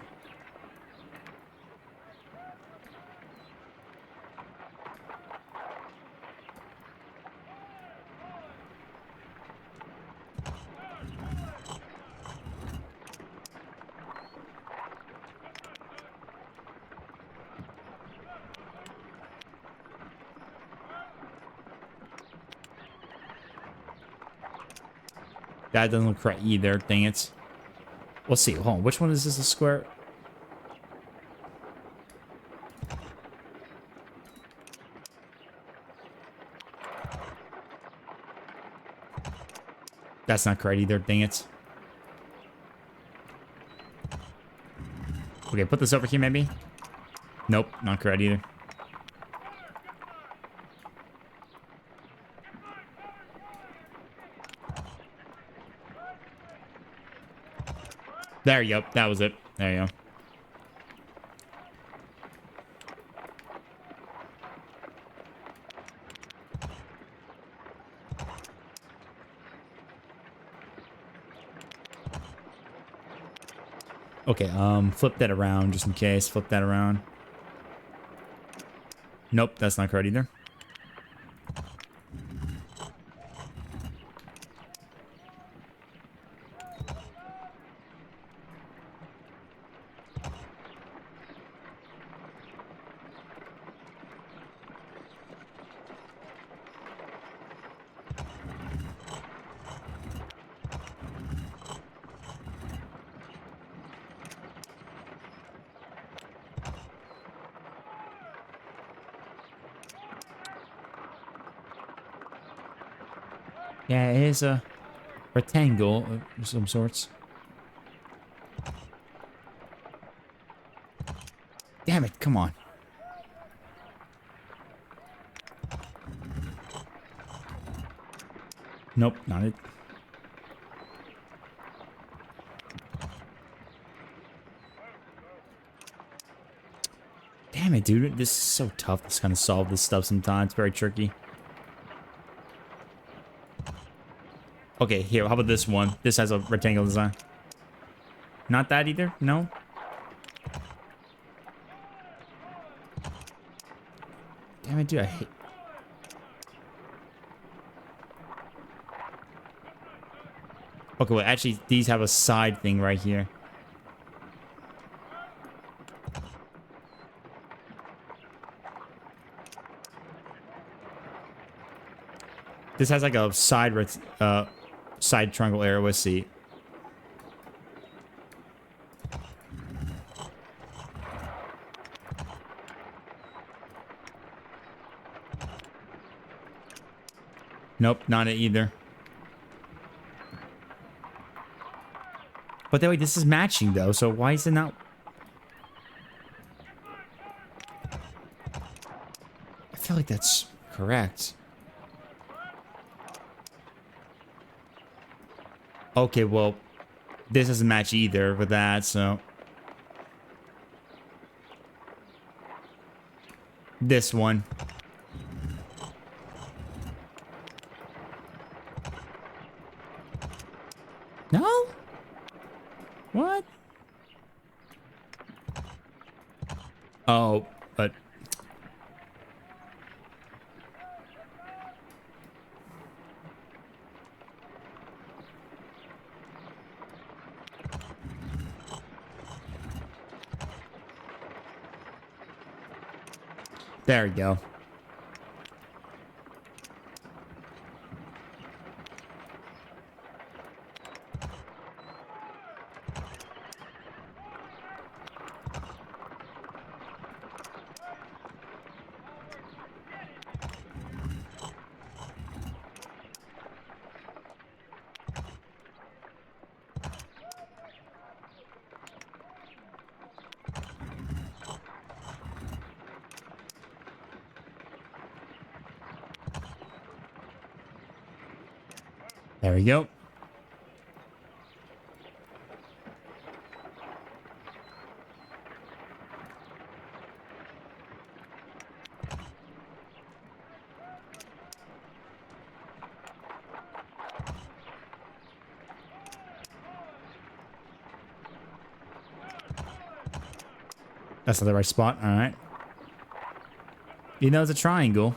That doesn't look right either. Dang it. Let's see. Hold on. Which one is this? A square? That's not correct either. Dang it. Okay, put this over here maybe. Nope, not correct either. There, yep, that was it. There you go. Okay, flip that around just in case. Flip that around. Nope, that's not correct either. Yeah, it is a rectangle of some sorts. Damn it, come on. Nope, not it. Damn it, dude. This is so tough to kind of solve this stuff sometimes. It's very tricky. Okay, here, how about this one? This has a rectangle design. Not that either? No? Damn it, dude, I hate... Okay, well, actually, these have a side thing right here. This has like a side triangle arrow. Let's see. Nope, not it either. But that way, this is matching though, so why is it not? I feel like that's correct. Okay, well, this doesn't match either with that, so... This one. No? What? Oh, but... There we go. There we go. That's not the right spot. All right. You know, it's a triangle.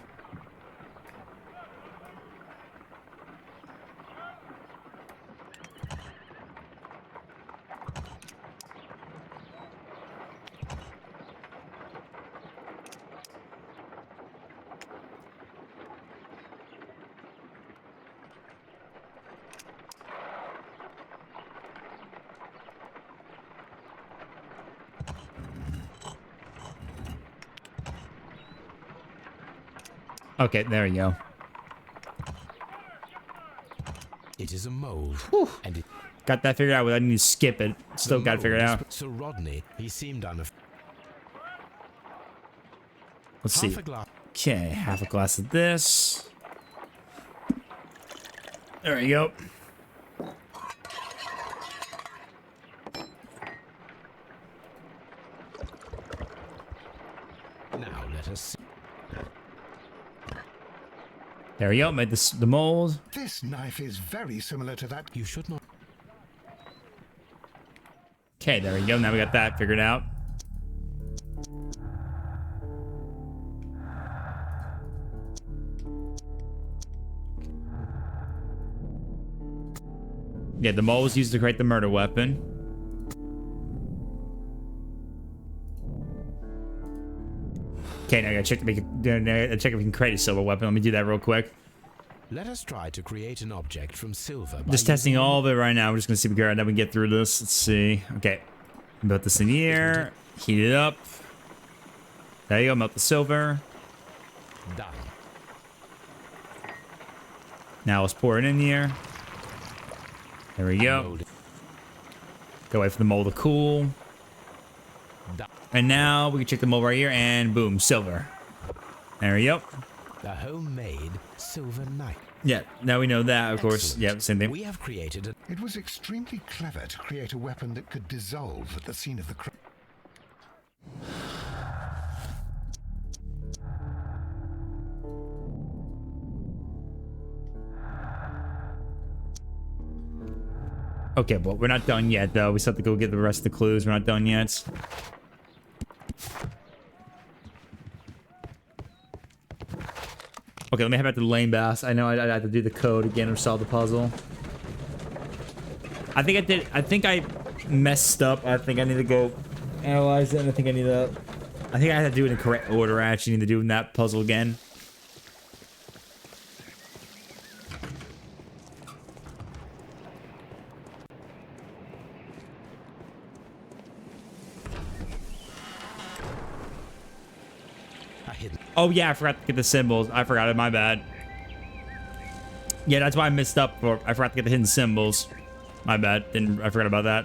Okay, there we go. It is a mold. And it Got that figured out. I need to skip it. Still got it figured out. Sir Rodney, he seemed Let's see. Okay, half a glass of this. There we go. Now let us see. There we go. Made this the mold. This knife is very similar to that. You should not. Okay, there we go. Now we got that figured out. Yeah, the mold was used to create the murder weapon. Okay, now I gotta check to make it, check if we can create a silver weapon. Let me do that real quick. Let us try to create an object from silver. Just testing all of it right now. We're just gonna see if we can get through this. Let's see. Okay, put this in here. Heat it up. There you go. Melt the silver. Done. Now let's pour it in here. There we go. Go wait for the mold to cool. And now we can check the mold right here, and boom, silver. There we go. The homemade silver knife. Yeah, now we know that, of course. Yeah, same thing. We have created a... It was extremely clever to create a weapon that could dissolve at the scene of the crime. Okay, well, we're not done yet, though. We still have to go get the rest of the clues. We're not done yet. Okay, let me head back to the lane bass. I know I have to do the code again or solve the puzzle. I think I messed up. I think I need to go analyze it, and I think I have to do it in the correct order. I actually need to do that puzzle again. Oh yeah, I forgot to get the symbols. I forgot it, my bad. Yeah, that's why I messed up. I forgot to get the hidden symbols. My bad. I forgot about that.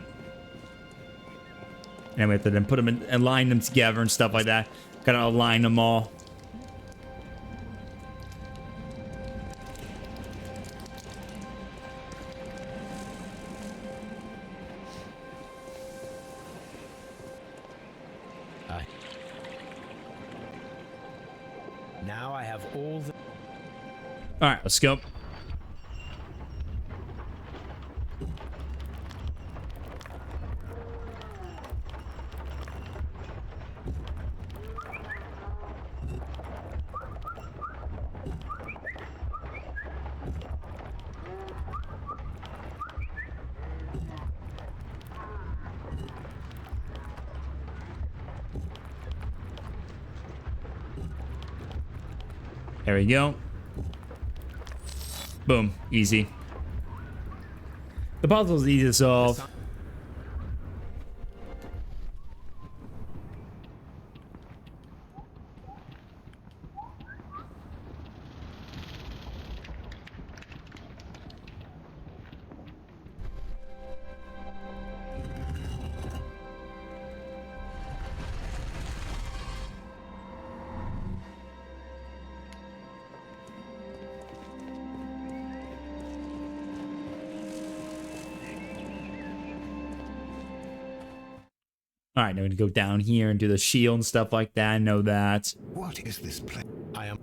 And we have to then put them in and line them together and stuff like that. Gotta align them all. Now I have all the... All right, let's go. There we go. Boom. Easy. The puzzle's easy to solve. All right, now we need to go down here and do the shield and stuff like that. I know that. What is this place? I am...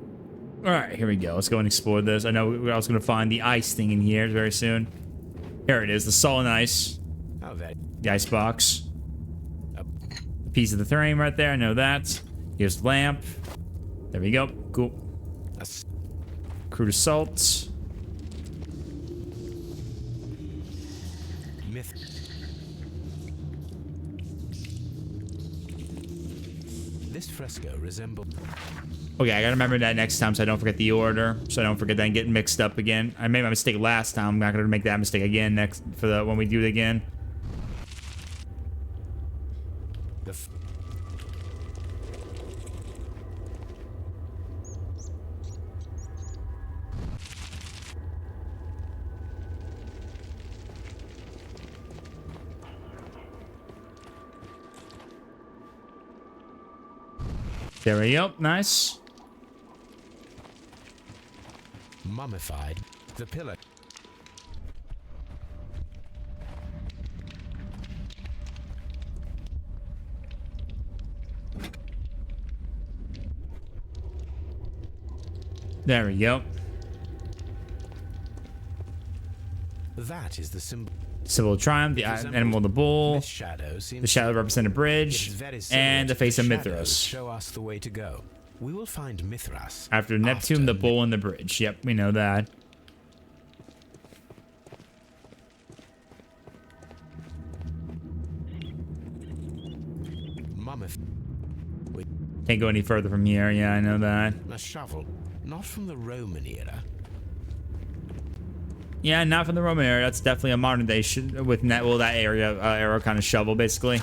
All right, here we go. Let's go and explore this. I know I was going to find the ice thing in here very soon. Here it is, the solid ice. Oh, that... The ice box. A piece of the frame right there. I know that. Here's the lamp. There we go. Cool. Crude assault. Myth. This fresco resembles... Okay, I gotta remember that next time so I don't forget the order. So I don't forget that and get mixed up again. I made my mistake last time. I'm not gonna make that mistake again next for the when we do it again. There we go. Nice. Mummified. The pillar. There we go. That is the symbol. Symbol of triumph, the animal of the bull, the shadow represent a bridge, and the face of Mithras. Show us the way to go. We will find Mithras. After Neptune, the bull, and the bridge. Yep, we know that. Can't go any further from here. Yeah, I know that. A shovel, not from the Roman era. Yeah, not from the Roman era. That's definitely a modern day with that era kind of shovel, basically.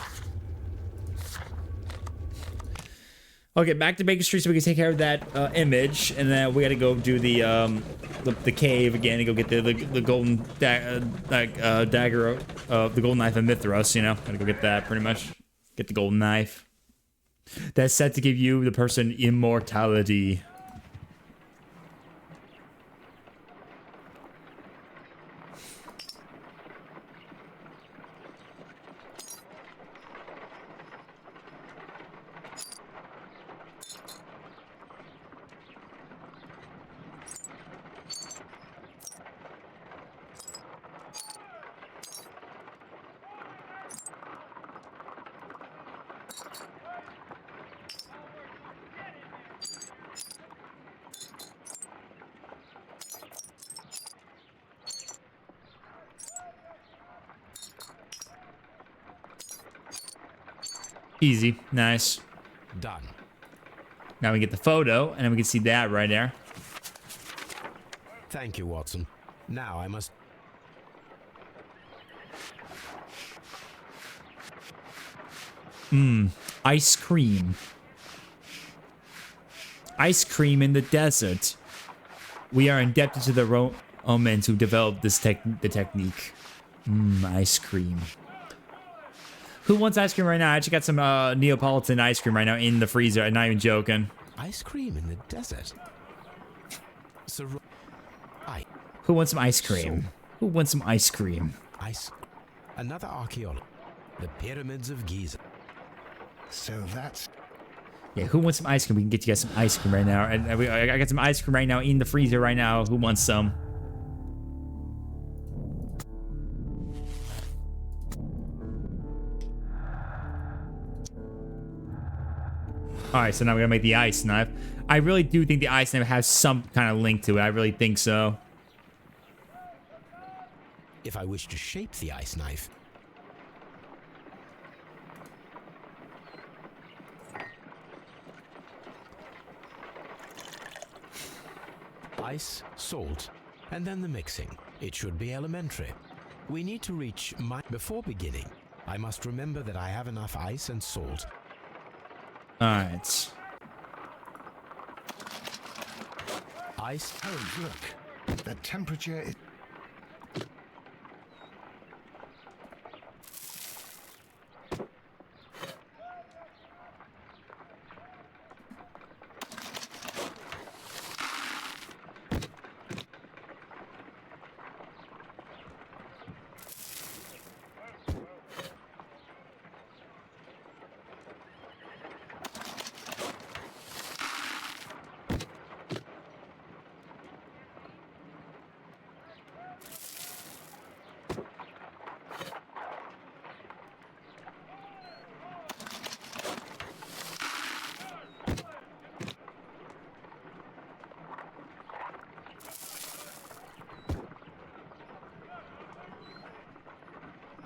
Okay, back to Baker Street so we can take care of that image, and then we gotta go do the cave again and go get the golden dagger, the golden knife of Mithras. You know, gotta go get that pretty much. Get the golden knife. That's set to give you, the person, immortality. Easy. Nice. Done. Now we get the photo, and then we can see that right there. Thank you, Watson. Now I must... Ice cream. Ice cream in the desert. We are indebted to the Romans who developed the technique. Ice cream. Who wants ice cream right now? I actually got some Neapolitan ice cream right now in the freezer. I'm not even joking. Ice cream in the desert? Who wants some ice cream? Who wants some ice cream? Another archaeologist. The pyramids of Giza. So that's... Yeah, who wants some ice cream? We can get you guys some ice cream right now. And I got some ice cream right now in the freezer right now. Who wants some? Alright, so now we gotta make the ice knife. I really do think the ice knife has some kind of link to it. I really think so. If I wish to shape the ice knife... Ice, salt, and then the mixing. It should be elementary. We need to reach my... Before beginning, I must remember that I have enough ice and salt. Alright. Ice. Oh, look. The temperature is...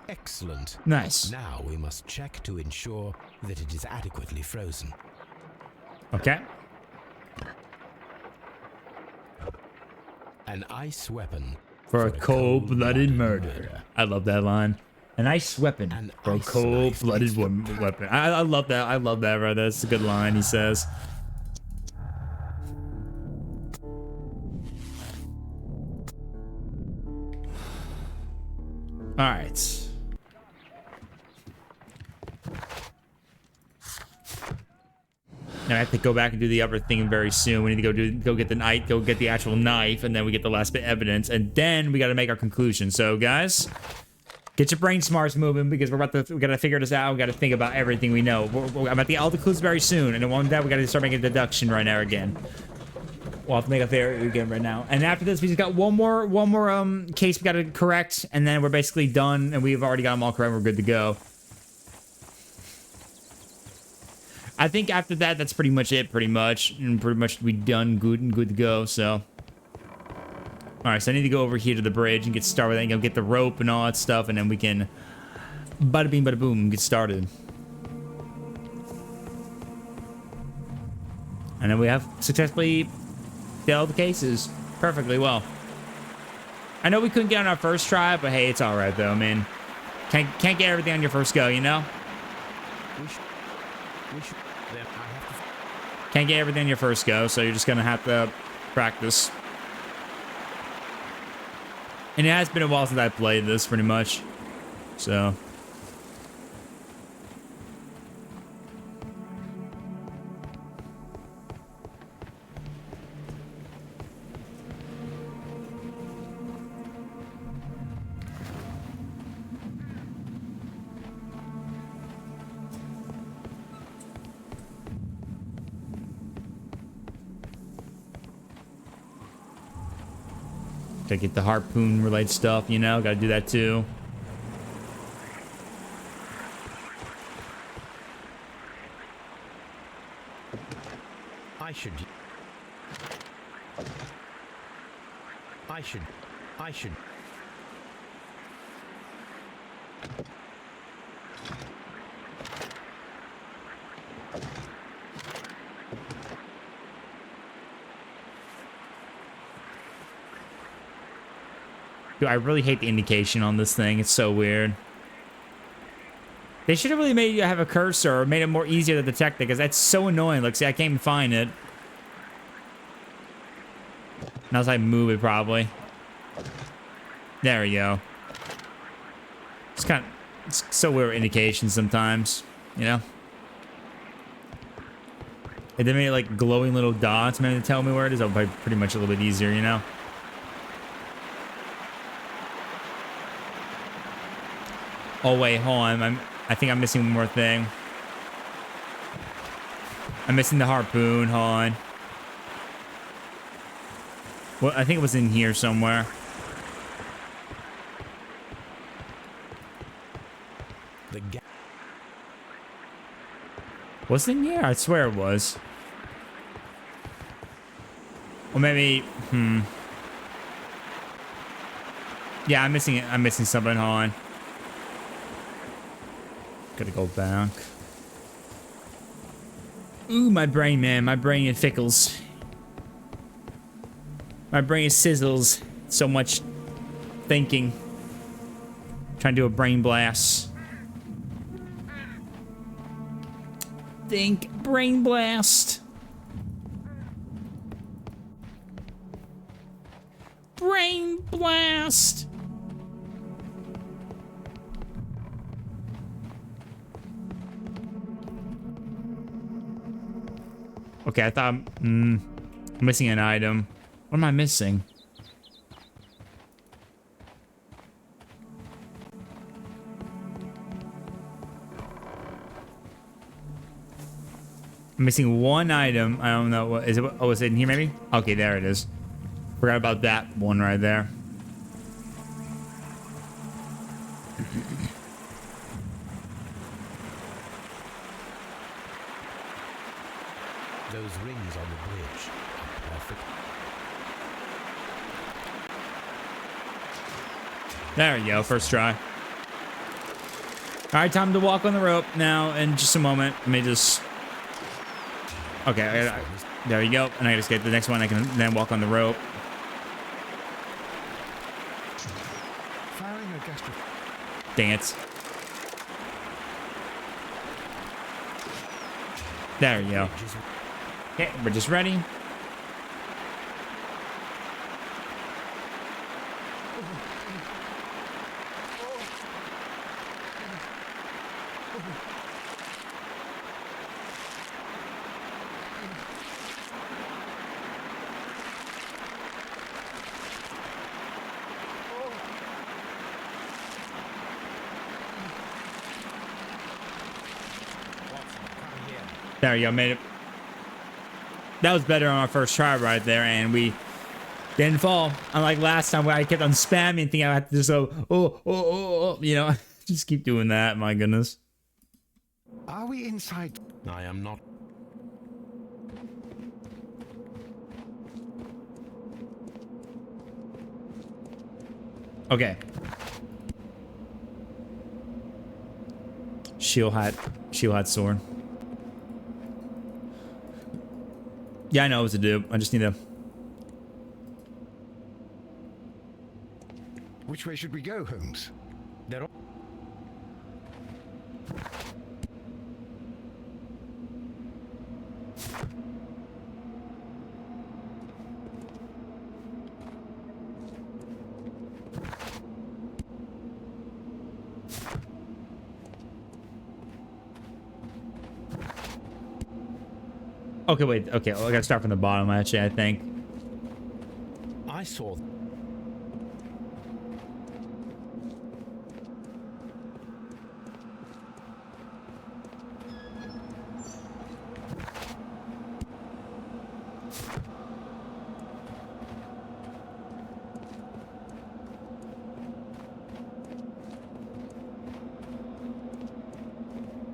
Excellent. Nice. Now we must check to ensure that it is adequately frozen. Okay. An ice weapon. For a cold-blooded murder. I love that line. An ice weapon for a cold-blooded weapon. I love that. I love that, right? That's a good line he says. All right. Now I have to go back and do the other thing very soon. We need to go get the actual knife, and then we get the last bit of evidence, and then we got to make our conclusion. So, guys, get your brain smarts moving because we gotta figure this out. We gotta think about everything we know. I'm at all the clues very soon, and then one day we gotta start making a deduction right now again. We'll have to make a theory again right now. And after this, we just got one more case we gotta correct, and then we're basically done, and we've already got them all correct. We're good to go. I think after that, that's pretty much it, and pretty much we done good to go, so. All right, so I need to go over here to the bridge and get started with that, and get the rope and all that stuff, and then we can bada bing, bada boom, get started. And then we have successfully failed the cases perfectly well. I know we couldn't get on our first try, but hey, it's all right though, man. Can't get everything on your first go, you know? Can't get everything on your first go, so you're just gonna have to practice. And it has been a while since I played this, pretty much. So. Gotta get the harpoon related stuff, you know, gotta do that too. I should. Dude, I really hate the indication on this thing. It's so weird. They should have really made you have a cursor or made it more easier to detect it, because that's so annoying. Look, see, I can't even find it. Now as I move it, probably. There we go. It's so weird with indications sometimes, you know? If they made like glowing little dots, maybe to tell me where it is, that would be pretty much a little bit easier, you know? Oh wait, hold on. I think I'm missing one more thing. I'm missing the harpoon. Hold on. Well, I think it was in here somewhere. Was it in here? I swear it was. Or maybe, yeah, I'm missing it. I'm missing something. Hold on. Gotta go back. Ooh, my brain, man. My brain, it fickles. My brain sizzles. So much thinking. Trying to do a brain blast. Think brain blast. Brain blast. Okay, I thought I'm missing an item. What am I missing? I'm missing one item. I don't know what is it. Oh, is it in here maybe? Okay, there it is. Forgot about that one right there. Those rings on the bridge are perfect. There we go, first try. All right, time to walk on the rope now in just a moment. Let me just... Okay, there you go. And I just get the next one. I can then walk on the rope. Firing a gastro... Dang it. There you go. Okay, we're just ready. There you go, made it. That was better on our first try right there, and we didn't fall. Unlike last time where I kept on spamming, thinking I had to just go, oh, you know, just keep doing that, my goodness. Are we inside? I am not. Okay. Shield hat sword. Yeah, I know what to do. I just need to... Which way should we go, Holmes? Okay, wait. Okay, well, I gotta start from the bottom, actually, I think. I saw...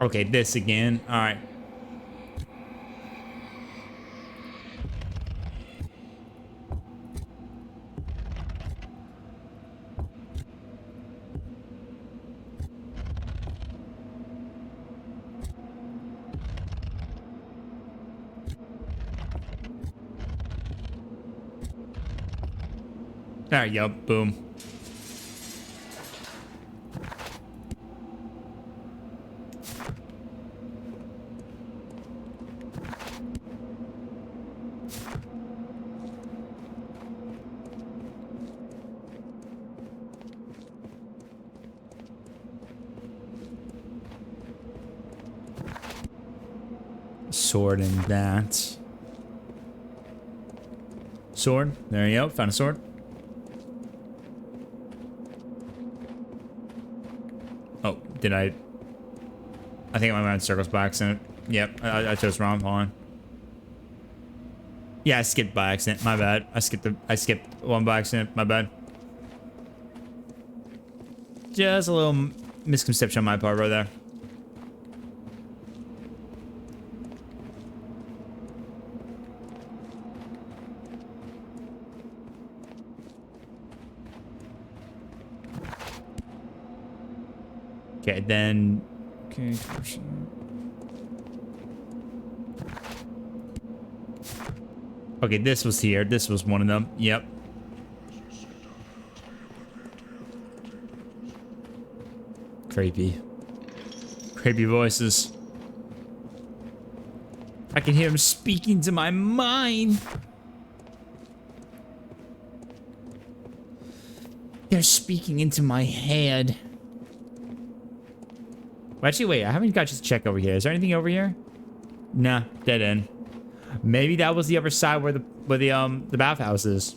Okay, this again. All right. There you go. Boom. Sword and that. Sword. There you go. Found a sword. Oh, did I? I think I went around circles by accident. Yep, I chose wrong. Hold on. Yeah, I skipped by accident. My bad. I skipped one by accident. My bad. Just a little misconception on my part right there. Okay, then... Okay. Okay, this was here. This was one of them. Yep. Creepy. Creepy voices. I can hear him speaking to my mind. They're speaking into my head. Well, actually, wait. I haven't got to check over here. Is there anything over here? Nah, dead end. Maybe that was the other side where the bathhouse is.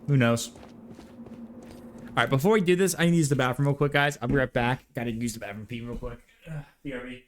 Who knows? All right, before we do this, I need to use the bathroom real quick, guys. I'll be right back. Gotta use the bathroom pee real quick. BRB.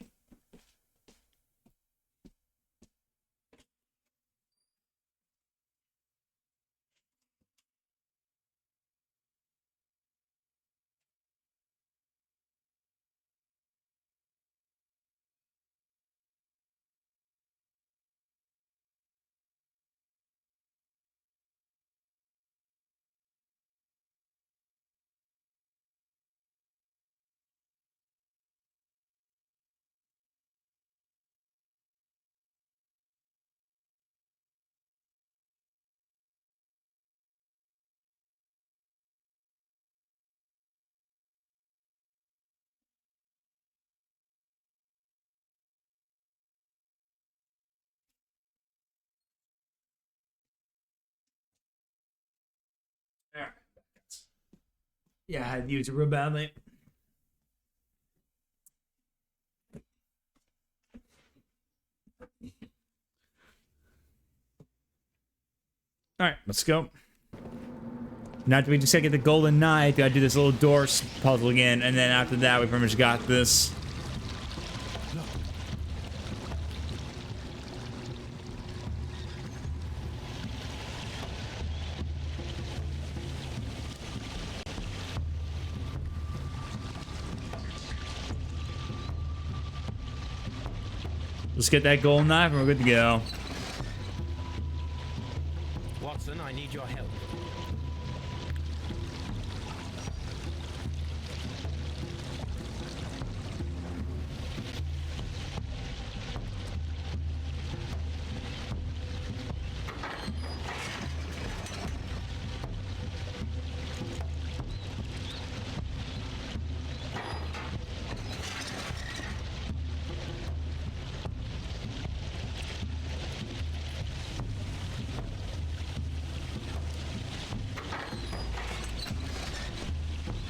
Yeah, I had to use it real badly. All right, let's go. Now we just gotta get the golden knife. Gotta do this little door puzzle again, and then after that, we pretty much got this. Let's get that golden knife and we're good to go. Watson, I need your help.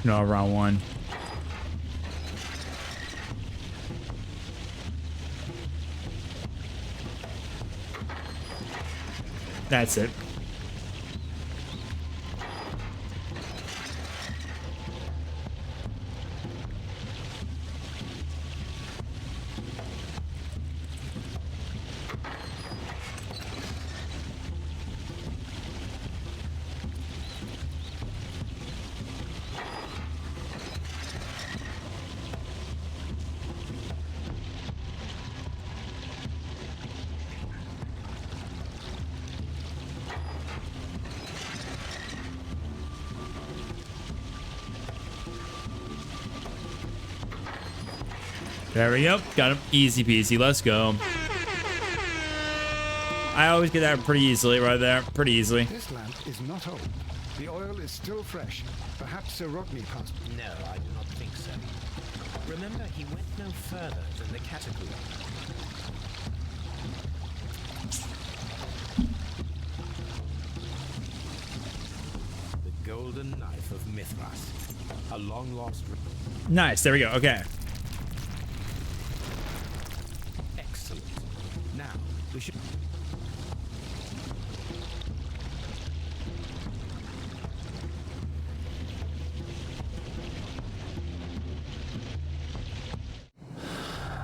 No, round one. That's it. There we go. Got him. Easy peasy. Let's go. I always get that pretty easily right there. Pretty easily. This lamp is not old. The oil is still fresh. Perhaps Sir Rodney passed. No, I do not think so. Remember, he went no further than the catacomb. The golden knife of Mithras. A long-lost... Nice. There we go. Okay. Excellent. Now, we should...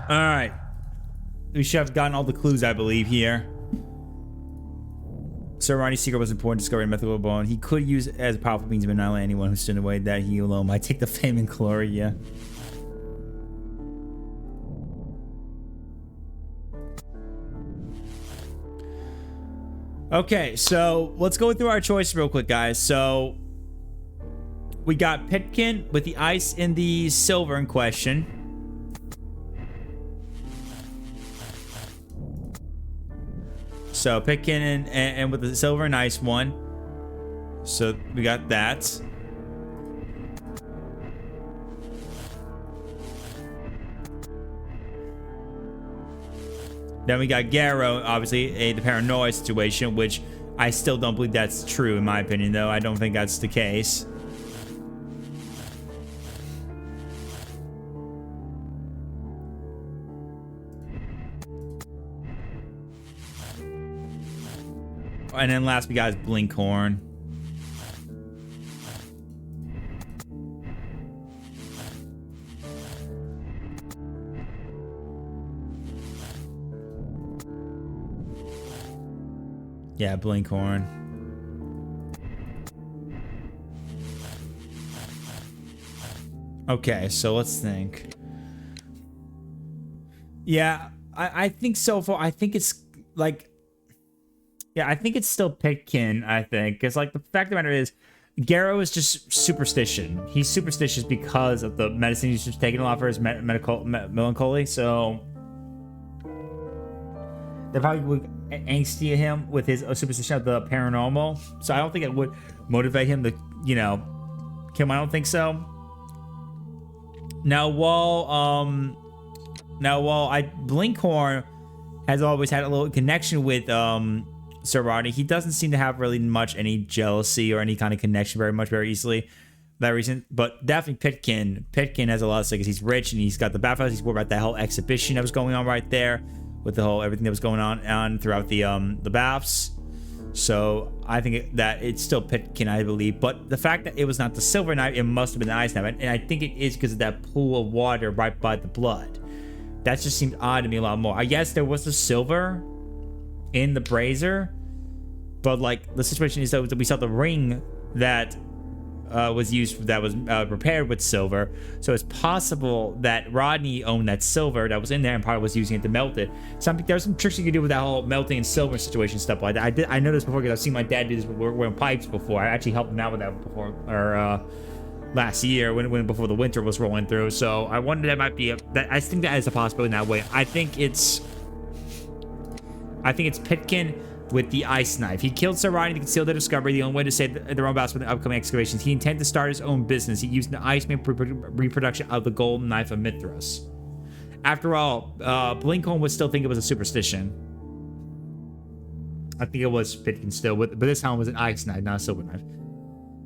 All right. We should have gotten all the clues, I believe, here. Sir Ronnie's secret was important, discovering methyl bone. He could use it as a powerful means of annihilating anyone who stood in the way that he alone might take the fame and glory, yeah. Okay, so let's go through our choices real quick, guys. So we got Pitkin with the ice and the silver in question. So Pitkin and with the silver and ice one. So we got that. Then we got Garrow, obviously, the paranoia situation, which I still don't believe that's true, in my opinion, though. I don't think that's the case. And then last we got is Blinkhorn. Yeah, Blinkhorn. Okay, so let's think. Yeah, I think so far. I think it's like... Yeah, I think it's still Pitkin, I think. Because, like, the fact of the matter is, Garrow is just superstition. He's superstitious because of the medicine he's just taking a lot for his melancholy, so... They probably would angsty him with his superstition of the paranormal. So I don't think it would motivate him to, you know, kill him. I don't think so. Now, while Blinkhorn has always had a little connection with, Sir Rodney, he doesn't seem to have really much any jealousy or any kind of connection very easily. That reason, but definitely Pitkin has a lot of because he's rich and he's got the bathhouse. He's worried about that whole exhibition that was going on right there with the whole everything that was going on throughout the baths. So I think that it's still Pitkin, I believe. But the fact that it was not the silver knife, it must have been the ice knife, and I think it is because of that pool of water right by the blood. That just seemed odd to me a lot more. I guess there was the silver in the brazier, but like the situation is that we saw the ring that was used, that was repaired with silver, so it's possible that Rodney owned that silver that was in there and probably was using it to melt it. There's some tricks you can do with that whole melting and silver situation, stuff like that. I know this before because I've seen my dad do this with wearing pipes before. I actually helped him out with that before, or last year when before the winter was rolling through. So I wonder that might be I think that is a possibility in that way. I think it's Pitkin with the ice knife. He killed Sir Rodney to conceal the discovery. The only way to save the whereabouts with the upcoming excavations. He intended to start his own business. He used the Iceman reproduction of the golden knife of Mithras. After all, Blinkhorn would still think it was a superstition. I think it was Pitkin still, but this time it was an ice knife, not a silver knife.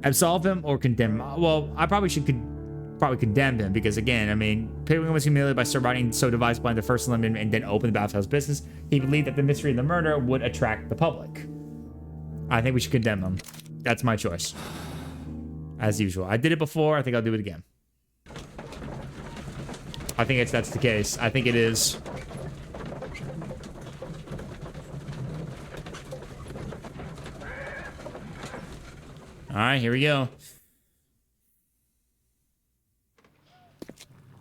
Absolve him or condemn him? Well, I probably should condemn him because, again, I mean, Pitkin was humiliated by Sir Rodney, so devised blind the first limit and then opened the bathhouse business. He believed that the mystery of the murder would attract the public. I think we should condemn him. That's my choice. As usual. I did it before. I think I'll do it again. I think that's the case. I think it is. Alright, here we go.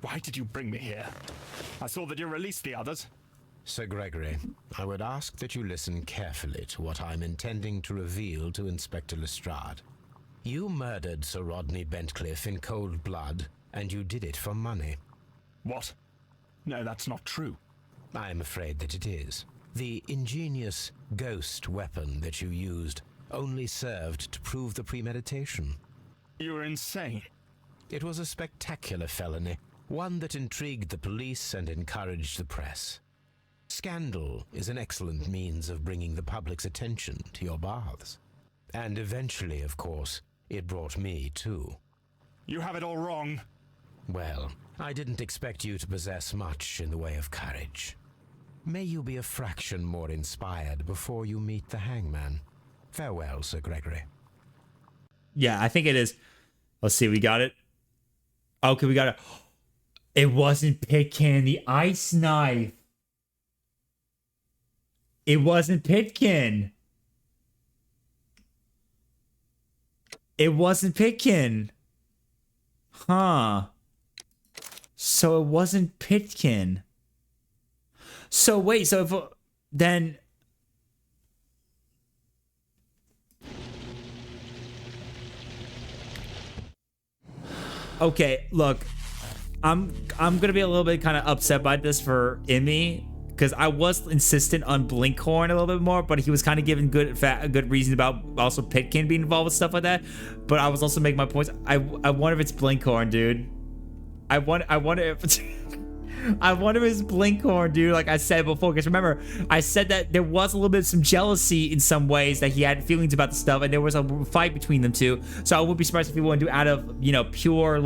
Why did you bring me here? I saw that you released the others. Sir Gregory, I would ask that you listen carefully to what I'm intending to reveal to Inspector Lestrade. You murdered Sir Rodney Bentcliffe in cold blood, and you did it for money. What? No, that's not true. I'm afraid that it is. The ingenious ghost weapon that you used only served to prove the premeditation. You're insane. It was a spectacular felony, one that intrigued the police and encouraged the press. Scandal is an excellent means of bringing the public's attention to your baths. And eventually, of course, it brought me too. You have it all wrong. Well, I didn't expect you to possess much in the way of courage. May you be a fraction more inspired before you meet the hangman. Farewell, Sir Gregory. Yeah, I think it is. Let's see, we got it. Okay, we got it. It wasn't Pitkin, the ice knife. It wasn't Pitkin. It wasn't Pitkin. Huh. So it wasn't Pitkin. So wait, so if then okay, look. I'm gonna be a little bit kind of upset by this for Emmy, because I was insistent on Blinkhorn a little bit more, but he was kind of giving good reasons about also Pitkin being involved with stuff like that. But I was also making my points. I wonder if it's Blinkhorn, dude. I wonder if it's I wonder if it's Blinkhorn, dude. Like I said before, because remember I said that there was a little bit of some jealousy in some ways, that he had feelings about the stuff, and there was a fight between them two. So I wouldn't be surprised if he wouldn't do out of pure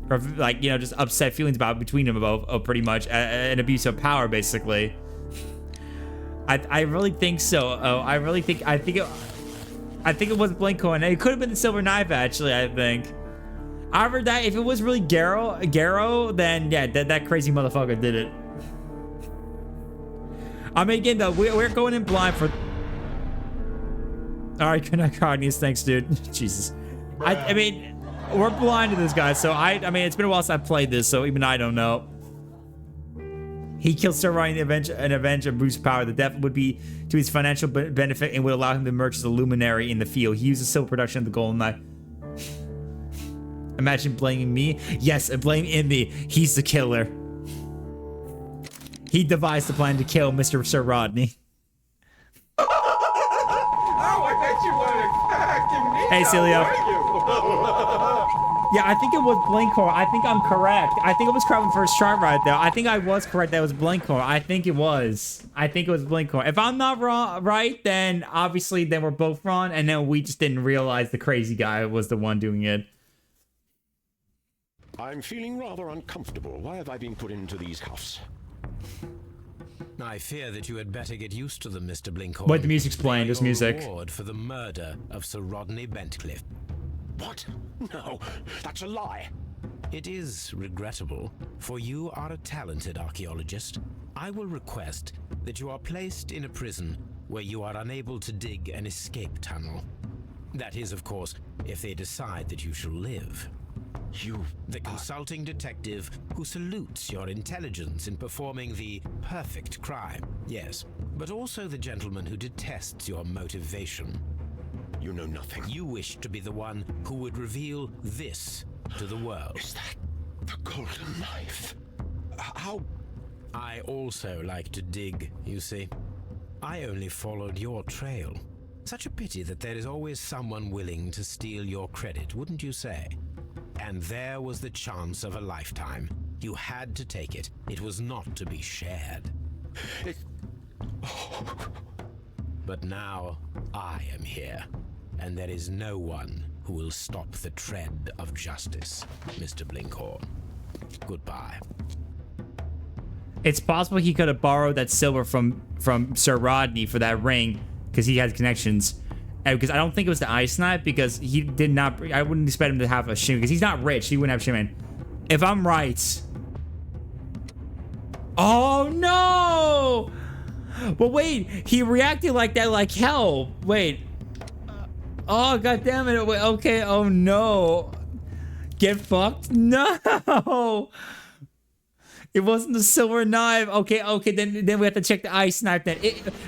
just upset feelings about between them about pretty much an abuse of power, basically. I really think so. I think it was Blinkhorn. It could have been the silver knife, actually. I think. However, that if it was really Garrow, then yeah, that crazy motherfucker did it. I mean, again though, we're going in blind for. All right, good night, Cognius. Thanks, dude. Jesus. I mean. We're blind to this guy, so I mean, it's been a while since I played this, so even I don't know. He killed Sir Ryan and avenge and Bruce's power. The death would be to his financial benefit and would allow him to emerge as a luminary in the field. He used the silver production of the golden knife. Imagine blaming me. Yes, and blame Emmy. He's the killer. He devised the plan to kill Mr. Sir Rodney. Oh, I bet you weren't expecting me. Hey, Celio. Yeah, I think it was Blinkhorn. I think I'm correct. I think it was correct on the first try right there. I think I was correct that it was Blinkhorn. I think it was. I think it was Blinkhorn. If I'm not wrong, right, then obviously then we're both wrong, and then we just didn't realize the crazy guy was the one doing it. I'm feeling rather uncomfortable. Why have I been put into these cuffs? I fear that you had better get used to them, Mr. Blinkhorn. Wait, the music's playing. There's music. Reward for the murder of Sir Rodney Bentcliffe. What? No, that's a lie. It is regrettable, for you are a talented archaeologist. I will request that you are placed in a prison where you are unable to dig an escape tunnel. That is, of course, if they decide that you shall live. The consulting detective who salutes your intelligence in performing the perfect crime. Yes, but also the gentleman who detests your motivation. You know nothing. You wish to be the one who would reveal this to the world. Is that the golden knife? How? I also like to dig, you see. I only followed your trail. Such a pity that there is always someone willing to steal your credit, wouldn't you say? And there was the chance of a lifetime. You had to take it. It was not to be shared. But now I am here, and there is no one who will stop the tread of justice, Mr. Blinkhorn. Goodbye. It's possible he could have borrowed that silver from Sir Rodney for that ring, because he has connections. because I don't think it was the ice knife, because he did not. I wouldn't expect him to have a shimmy because he's not rich. He wouldn't have shimmy. If I'm right. Oh no! But wait, he reacted like that, like hell. Wait. Oh god damn it! Wait, okay. Oh no. Get fucked? No. It wasn't the silver knife. Okay, then we have to check the ice knife then.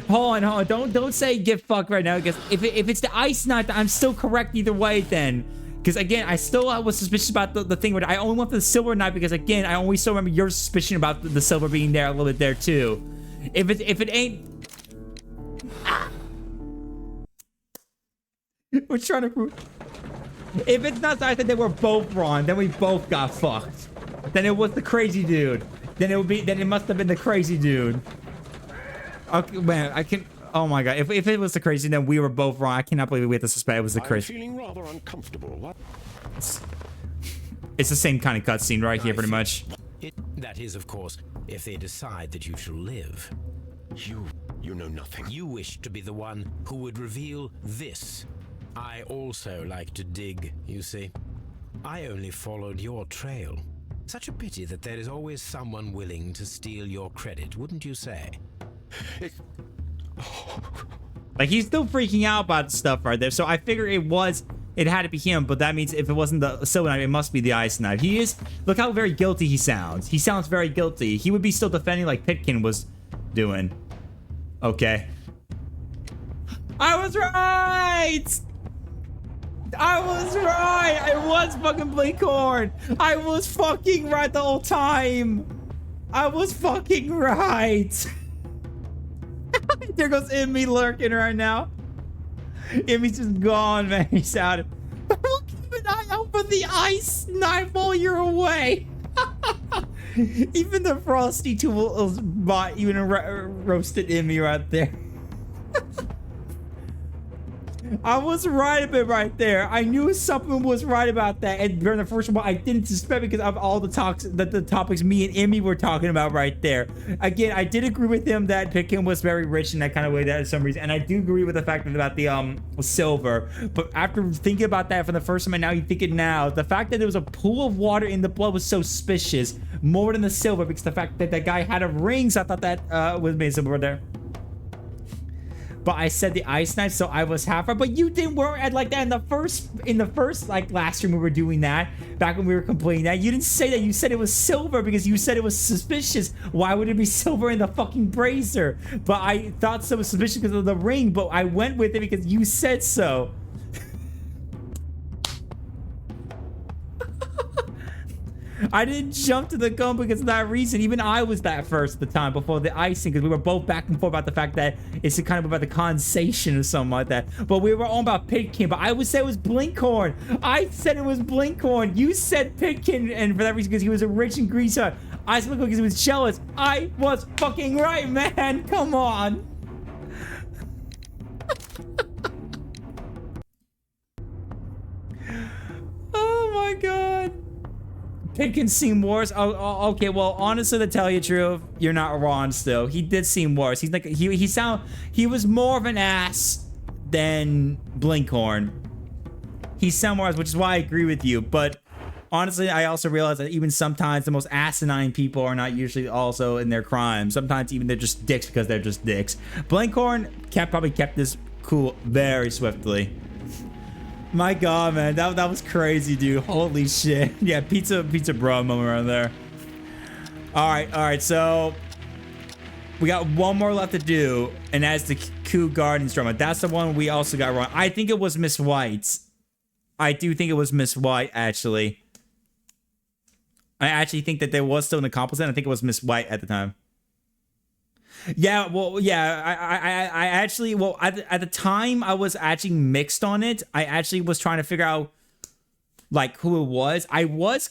Hold on. Don't say get fucked right now, because if it's the ice knife, I'm still correct either way then. Because again, I still was suspicious about the thing where I only went for the silver knife because again, I only still remember your suspicion about the silver being there a little bit there too. If it ain't, we're trying to prove. If it's not the ice knife, then we're both wrong. Then we both got fucked. Then it was the crazy dude. Then it must have been the crazy dude. Okay, man, I can. Oh my god, if it was the crazy, then we were both wrong. I cannot believe we had to suspect it was the crazy. I'm feeling rather uncomfortable. What? It's the same kind of cutscene right here, pretty much. That is, of course, if they decide that you shall live. You know nothing. You wish to be the one who would reveal this. I also like to dig, you see. I only followed your trail. Such a pity that there is always someone willing to steal your credit, wouldn't you say? Like, he's still freaking out about stuff right there, so I figure it had to be him, but that means if it wasn't the silver knife, it must be the ice knife. He is, look how very guilty he sounds. He sounds very guilty. He would be still defending like Pitkin was doing. Okay. I was right! I was right! I was fucking Blinkhorn! I was fucking right the whole time! I was fucking right! There goes Emmy lurking right now. Emmy's just gone, man. He's out. We'll keep an eye out for the ice knife while you're away. Even the Frosty tool bot even roasted Emmy right there. I was right a bit right there. I knew something was right about that. And during the first one, I didn't suspect because of all the topics me and Emmy were talking about right there. Again, I did agree with him that Pitkin was very rich in that kind of way that for some reason. And I do agree with the fact about the silver. But after thinking about that for the first time and now you think it now, the fact that there was a pool of water in the blood was so suspicious. More than the silver, because the fact that that guy had a ring, so I thought that was made silver there. But I said the ice knife, so I was half right. But you didn't worry at like that in the first like last stream we were doing that. Back when we were complaining that. You didn't say that. You said it was silver because you said it was suspicious. Why would it be silver in the fucking brazier? But I thought so was suspicious because of the ring. But I went with it because you said so. I didn't jump to the gun because of that reason. Even I was that first at the time before the icing, because we were both back and forth about the fact that it's kind of about the condensation or something like that. But we were all about Pitkin. But I would say it was Blinkhorn. I said it was Blinkhorn. You said Pitkin, and for that reason, because he was a rich and greasy. I said because he was jealous. I was fucking right, man. Come on. Oh my god. Pitkin seemed worse. Oh, okay. Well, honestly, to tell you the truth, you're not wrong. Still, he did seem worse. He's like he was more of an ass than Blinkhorn. He sounded worse, which is why I agree with you. But honestly, I also realize that even sometimes the most asinine people are not usually also in their crimes. Sometimes even they're just dicks because they're just dicks. Blinkhorn probably kept this cool very swiftly. My god, man, that was crazy, dude. Holy shit. Yeah, pizza bro moment right there. All right, so we got one more left to do, and that's the Kew Gardens drama. That's the one we also got wrong. I think it was Miss White. I do think it was Miss White, actually. I actually think that there was still an accomplice, and I think it was Miss White at the time. Yeah, well, yeah, I actually, well, at the time, I was actually mixed on it. I actually was trying to figure out, like, who it was. I was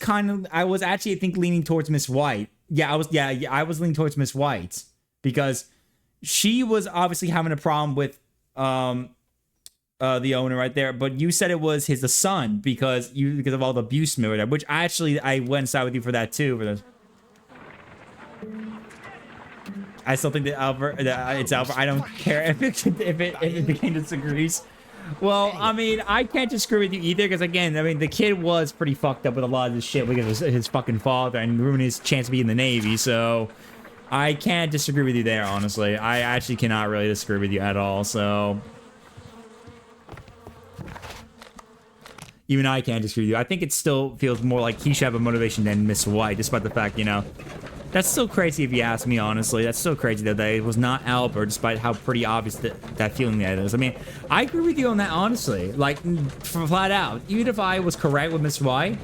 actually, I think, leaning towards Miss White. Yeah, I was leaning towards Miss White. Because she was obviously having a problem with, the owner right there. But you said it was the son, because of all the abuse or whatever, which actually, I went inside with you for that, too, for this. I still think that it's Albert. I don't care if it became disagrees. Well, I mean, I can't disagree with you either, because again, I mean, the kid was pretty fucked up with a lot of this shit because of his fucking father and ruining his chance to be in the Navy, so I can't disagree with you there, honestly. I actually cannot really disagree with you at all, so... Even I can't disagree with you. I think it still feels more like he should have a motivation than Miss White, despite the fact, you know... That's still crazy if you ask me, honestly. That's still crazy that it was not Albert, despite how pretty obvious that feeling that is. I mean, I agree with you on that, honestly. Like, flat out. Even if I was correct with Miss White,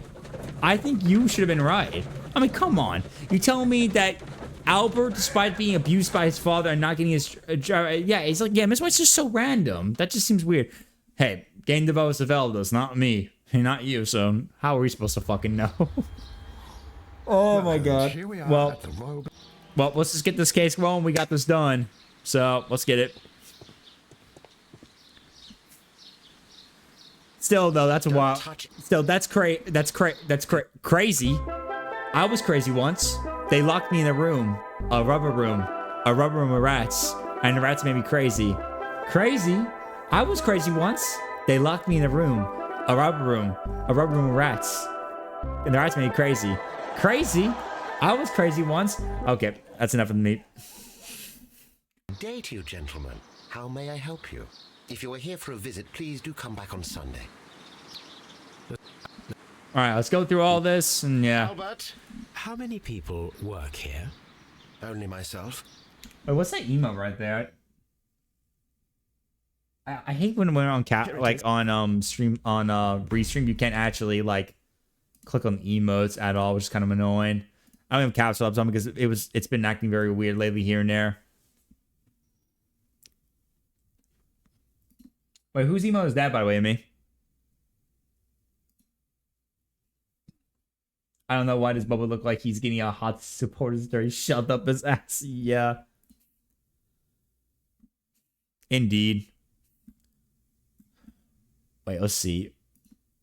I think you should have been right. I mean, come on. You telling me that Albert, despite being abused by his father and not getting his... yeah, he's like, yeah, Miss White's just so random. That just seems weird. Hey, game developers developed us, not me. Not you, so how are we supposed to fucking know? Oh my god. Well, let's just get this case rolling. We got this done. So, let's get it. Still, though, that's a while. Still, that's crazy. Crazy. I was crazy once. They locked me in a room. A rubber room of rats. And the rats made me crazy. Crazy? I was crazy once. They locked me in a room. A rubber room of rats. And the rats made me crazy. Crazy? I was crazy once. Okay, that's enough of me. Day to you, gentlemen. How may I help you? If you are here for a visit, please do come back on Sunday. Alright, let's go through all this, and yeah. Albert? How many people work here? Only myself. Wait, what's that email right there? I hate when we're on stream on restream you can't actually like click on emotes at all, which is kind of annoying. I don't have caps up on because it's been acting very weird lately here and there. Wait, whose emo is that, by the way, Amy? I don't know why does Bubba look like he's getting a hot supporter story shoved up his ass. Yeah. Indeed. Wait, let's see.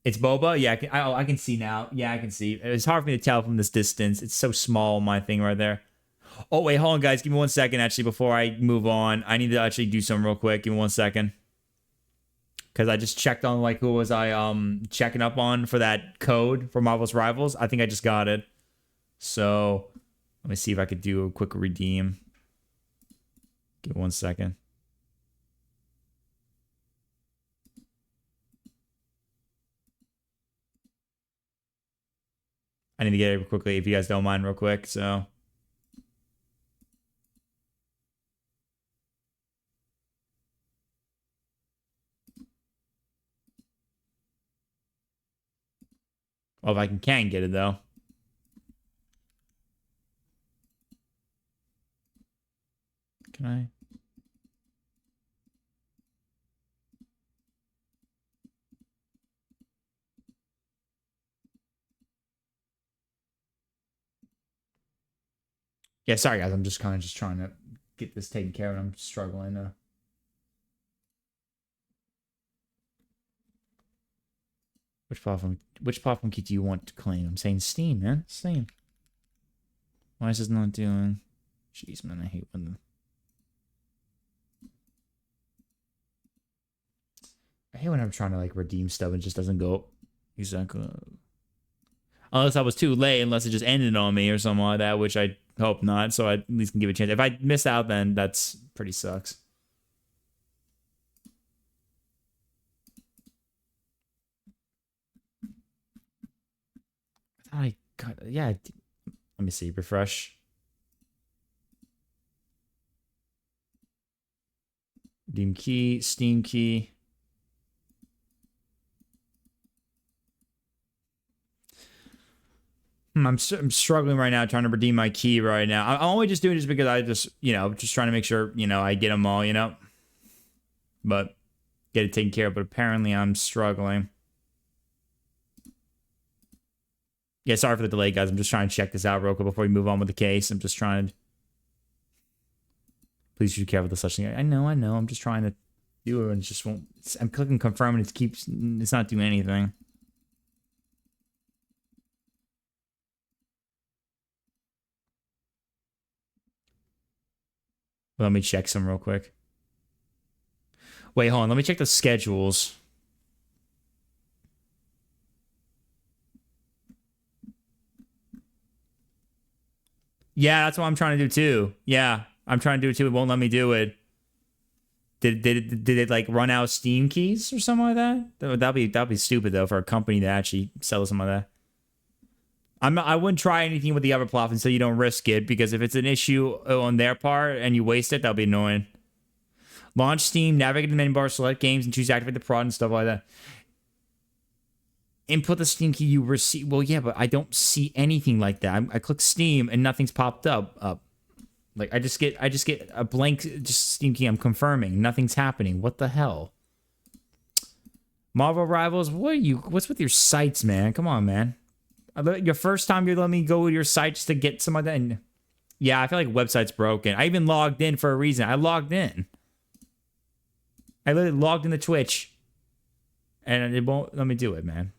It's Boba? Yeah, I can see now. Yeah, I can see. It's hard for me to tell from this distance. It's so small, my thing right there. Oh, wait, hold on, guys. Give me 1 second, actually, before I move on. I need to actually do something real quick. Give me 1 second. Because I just checked on, like, who was I checking up on for that code for Marvel's Rivals. I think I just got it. So, let me see if I could do a quick redeem. Give me 1 second. I need to get it quickly if you guys don't mind real quick, so. Well, if I can get it, though. Can I? Yeah, sorry guys, I'm just kind of just trying to get this taken care of. I'm struggling to. Which platform key do you want to claim? I'm saying Steam, man. Steam. Why is this not doing? Jeez, man, I hate when I'm trying to like redeem stuff and it just doesn't go exactly. Unless I was too late, unless it just ended on me or something like that, which I hope not, so I at least can give it a chance. If I miss out, then that's pretty sucks. I got, yeah. Let me see, refresh. Redeem key, Steam key. I'm struggling right now trying to redeem my key right now. I'm only just doing it just because I just, just trying to make sure, I get them all, But get it taken care of. But apparently I'm struggling. Yeah, sorry for the delay, guys. I'm just trying to check this out real quick before we move on with the case. I'm just trying to... Please be careful with such thing. I know. I'm just trying to do it and it just won't... I'm clicking confirm and it's not doing anything. Let me check some real quick. Wait, hold on. Let me check the schedules. Yeah, that's what I'm trying to do too. Yeah, I'm trying to do it too. It won't let me do it. Did it like run out of Steam keys or something like that? That'd be stupid though for a company to actually sell something like that. I wouldn't try anything with the other platforms so you don't risk it, because if it's an issue on their part and you waste it, that'll be annoying. Launch Steam, navigate the menu bar, select games, and choose to activate the prod and stuff like that. Input the Steam key you receive. Well, yeah, but I don't see anything like that. I click Steam and nothing's popped up. Like I just get a blank just Steam key. I'm confirming. Nothing's happening. What the hell? Marvel Rivals. What's with your sites, man? Come on, man. Your first time you're letting me go to your site just to get some of that. And yeah, I feel like website's broken. I even logged in for a reason. I logged in. I literally logged into Twitch, and it won't let me do it, man.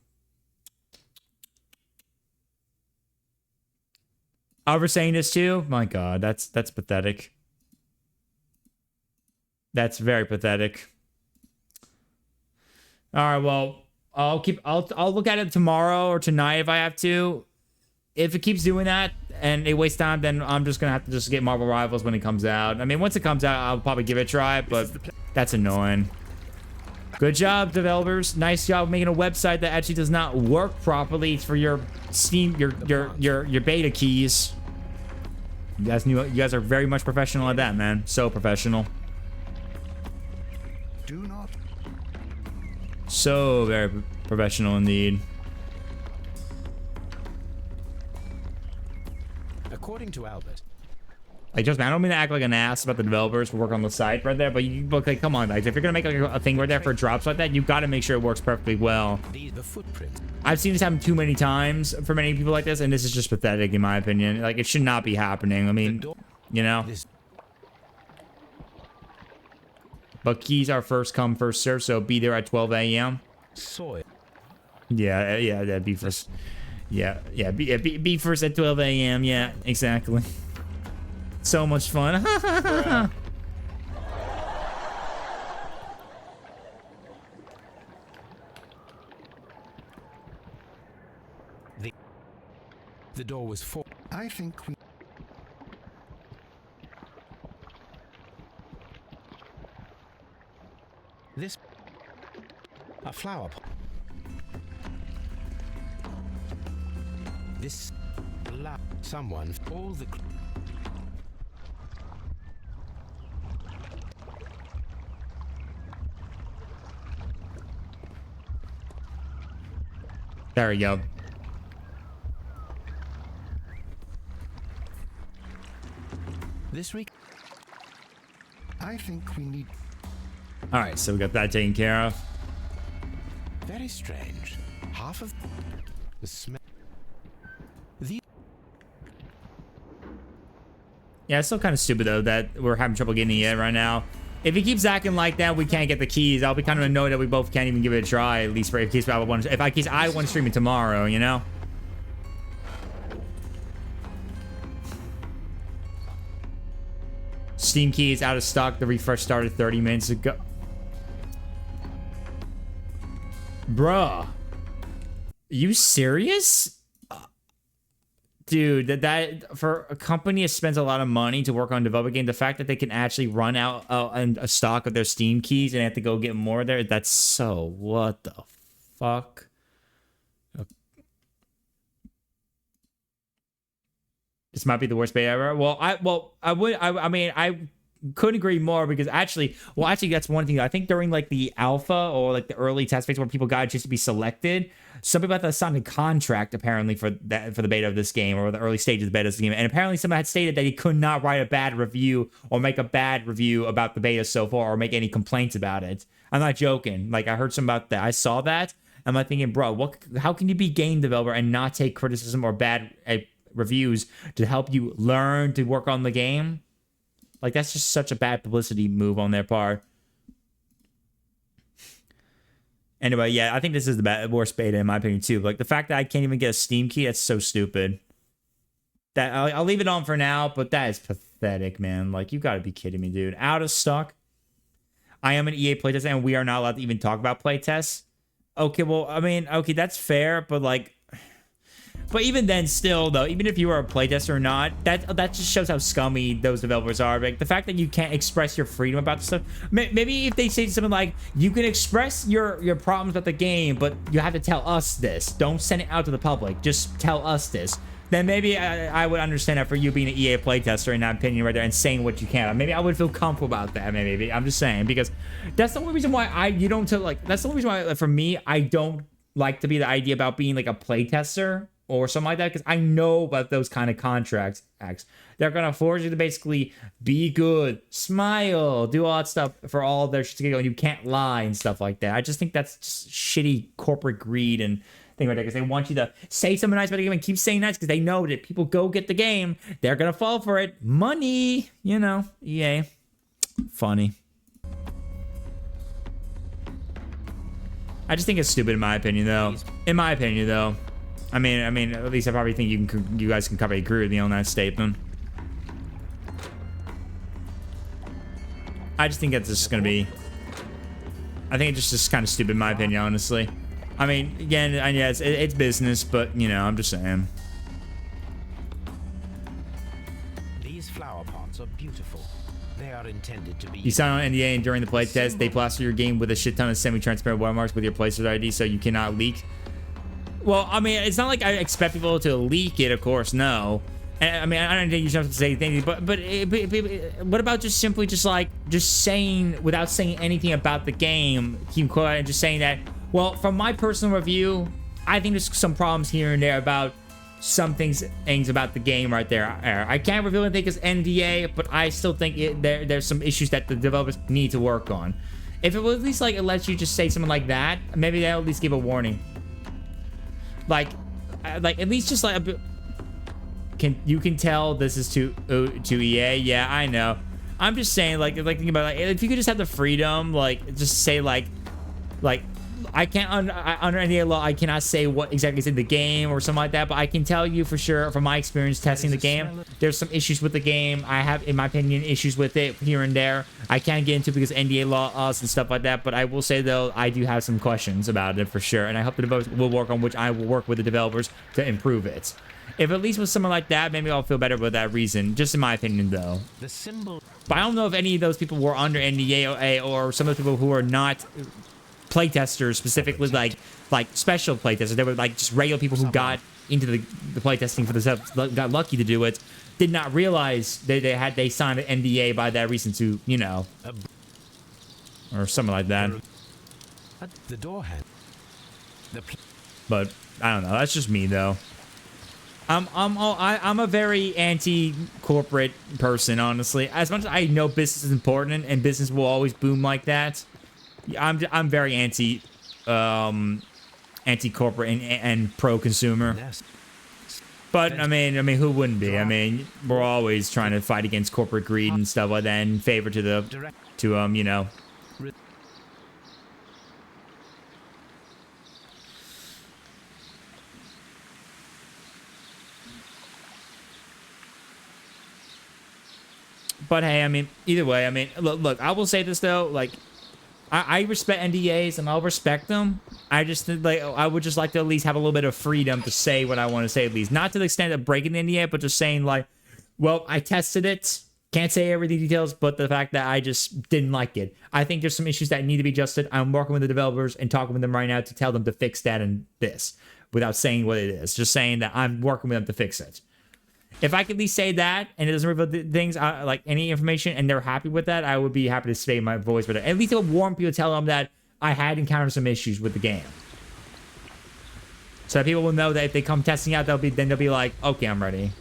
Over saying this too? My God, that's pathetic. That's very pathetic. All right, well, I'll look at it tomorrow or tonight if I have to. If it keeps doing that and it wastes time, then I'm just gonna have to just get Marvel Rivals when it comes out. I mean, once it comes out, I'll probably give it a try, but that's annoying. Good job, developers. Nice job making a website that actually does not work properly for your Steam, your beta keys. You guys are very much professional at that, man. So professional. Do not. So very professional indeed. According to Albert. Like, just man, I don't mean to act like an ass about the developers who work on the site right there, but you look like, come on, guys. If you're gonna make like a thing right there for drops like that, you got to make sure it works perfectly well. The footprint. I've seen this happen too many times for many people like this, and this is just pathetic in my opinion. Like, it should not be happening. I mean, you know. But keys are first come, first serve, so be there at 12 a.m. Soy. Yeah, that'd be first. Yeah, be first at 12 a.m. Yeah, exactly. So much fun. The door was for. I think we. This. A flower pot. This. Someone. All the. There we go. This week. I think we need. All right, so we got that taken care of. Very strange. Half of the smell. Yeah, it's still kind of stupid though that we're having trouble getting it right now. If he keeps acting like that, we can't get the keys. I'll be kind of annoyed that we both can't even give it a try. At least for in case I want to stream it tomorrow, you know. Steam key is out of stock. The refresh started 30 minutes ago. Bruh. You serious? Dude, that for a company that spends a lot of money to work on developing game, the fact that they can actually run out a stock of their Steam keys and have to go get more there, that's so what the fuck? This might be the worst beta ever. I couldn't agree more because actually that's one thing. I think during like the alpha or like the early test phase where people got just to be selected, some people had to sign a contract apparently for the beta of this game or the early stages of the beta of this game, and apparently someone had stated that he could not write a bad review or make a bad review about the beta so far or make any complaints about it. I'm not joking. Like I heard some about that. I saw that. I'm like thinking, bro, how can you be game developer and not take criticism or bad reviews to help you learn to work on the game? Like, that's just such a bad publicity move on their part. Anyway, yeah, I think this is the worst beta in my opinion, too. Like, the fact that I can't even get a Steam key, that's so stupid. That I'll leave it on for now, but that is pathetic, man. Like, you gotta be kidding me, dude. Out of stock? I am an EA playtester and we are not allowed to even talk about playtests. Okay, well, I mean, okay, that's fair, but like, but even then, still though, even if you are a playtester or not, that just shows how scummy those developers are. Like the fact that you can't express your freedom about stuff. Maybe if they say something like, you can express your problems about the game, but you have to tell us this. Don't send it out to the public. Just tell us this. Then maybe I would understand that for you being an EA playtester in that opinion right there and saying what you can. Maybe I would feel comfortable about that. Maybe I'm just saying, because that's the only reason why that's the only reason why for me I don't like to be the idea about being like a playtester or something like that, because I know about those kind of contracts. They're gonna force you to basically be good, smile, do all that stuff for all of their shit to get going. You can't lie and stuff like that. I just think that's just shitty corporate greed and thing right there, because they want you to say something nice about the game and keep saying nice because they know that if people go get the game, they're gonna fall for it. Money, you know, EA. Funny. I just think it's stupid in my opinion, though. In my opinion, though. I mean, at least I probably think you guys can probably agree with me on that statement. I just think that's just gonna be. I think it's just kind of stupid in my opinion, honestly. I mean, again, yeah, it's business, but you know, I'm just saying. These flower pots are beautiful. They are intended to be. You sign on NDA and during the playtest, they plaster your game with a shit ton of semi-transparent watermarks with your player's ID, so you cannot leak. Well, I mean, it's not like I expect people to leak it, of course, no. I mean, I don't think you have to say anything, but what about just simply just saying, without saying anything about the game, keep quiet and just saying that, well, from my personal review, I think there's some problems here and there about some things about the game right there. I can't reveal anything because NDA, but I still think there's some issues that the developers need to work on. If it was at least like it lets you just say something like that, maybe they'll at least give a warning. Like at least just like a bit. You can tell this is to EA. Yeah, I know. I'm just saying, like thinking about if you could just have the freedom, like just say like I can't under NDA law I cannot say what exactly is in the game or something like that, but I can tell you for sure from my experience testing the game, there's some issues with the game. I have, in my opinion, issues with it here and there. I can't get into because NDA laws and stuff like that, but I will say though I do have some questions about it for sure, and I hope the developers will work on which I will work with the developers to improve it. If at least with someone like that, maybe I'll feel better with that reason. Just in my opinion, though. The symbol. But I don't know if any of those people were under NDA or some of the people who are not playtesters, specifically like special playtesters. They were like just regular people who got into the playtesting for themselves, got lucky to do it, did not realize they signed an NDA by that reason to, you know, or something like that. The door had. But I don't know. That's just me, though. I'm a very anti-corporate person, honestly. As much as I know business is important and business will always boom like that, I'm very anti-corporate and pro-consumer. But I mean, who wouldn't be? I mean, we're always trying to fight against corporate greed and stuff like that in favor to you know. But hey, I mean, either way, I mean, look, I will say this though, like, I respect NDAs and I'll respect them. I just like, I would just like to at least have a little bit of freedom to say what I want to say, at least. Not to the extent of breaking the NDA, but just saying like, well, I tested it. Can't say every details, but the fact that I just didn't like it. I think there's some issues that need to be adjusted. I'm working with the developers and talking with them right now to tell them to fix that and this without saying what it is. Just saying that I'm working with them to fix it. If I could at least say that and it doesn't reveal things like any information and they're happy with that, I would be happy to say my voice. But at least it would warn people, tell them that I had encountered some issues with the game, so that people will know that if they come testing out, they'll be like, okay, I'm ready.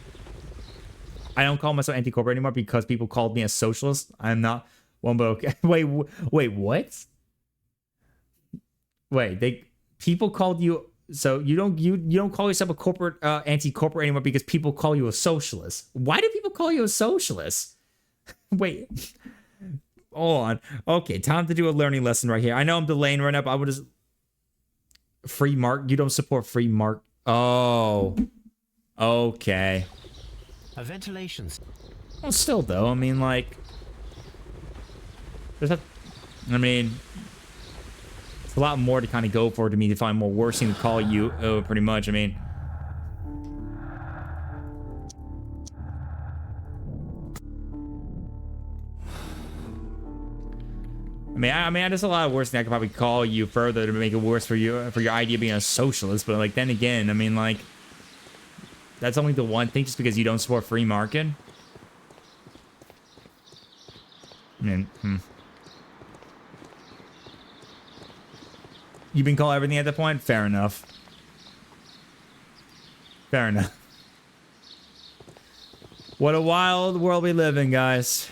I don't call myself anti-corporate anymore because people called me a socialist. I'm not one, but okay. Wait, what? Wait, people called you. So you don't call yourself a corporate anti-corporate anymore because people call you a socialist. Why do people call you a socialist? Wait, hold on. Okay, time to do a learning lesson right here. I know I'm delaying right now, but I would just free mark. You don't support free mark. Oh, okay. A ventilation. Well, still though, I mean, like, I mean, it's a lot more to kind of go for to me to find more worse thing to call you. Oh, pretty much. I mean. There's a lot of worse thing I could probably call you further to make it worse for you, for your idea of being a socialist. But like, then again, I mean, like, that's only the one thing, just because you don't support free market. I mean, You've been called everything at that point? Fair enough. Fair enough. What a wild world we live in, guys.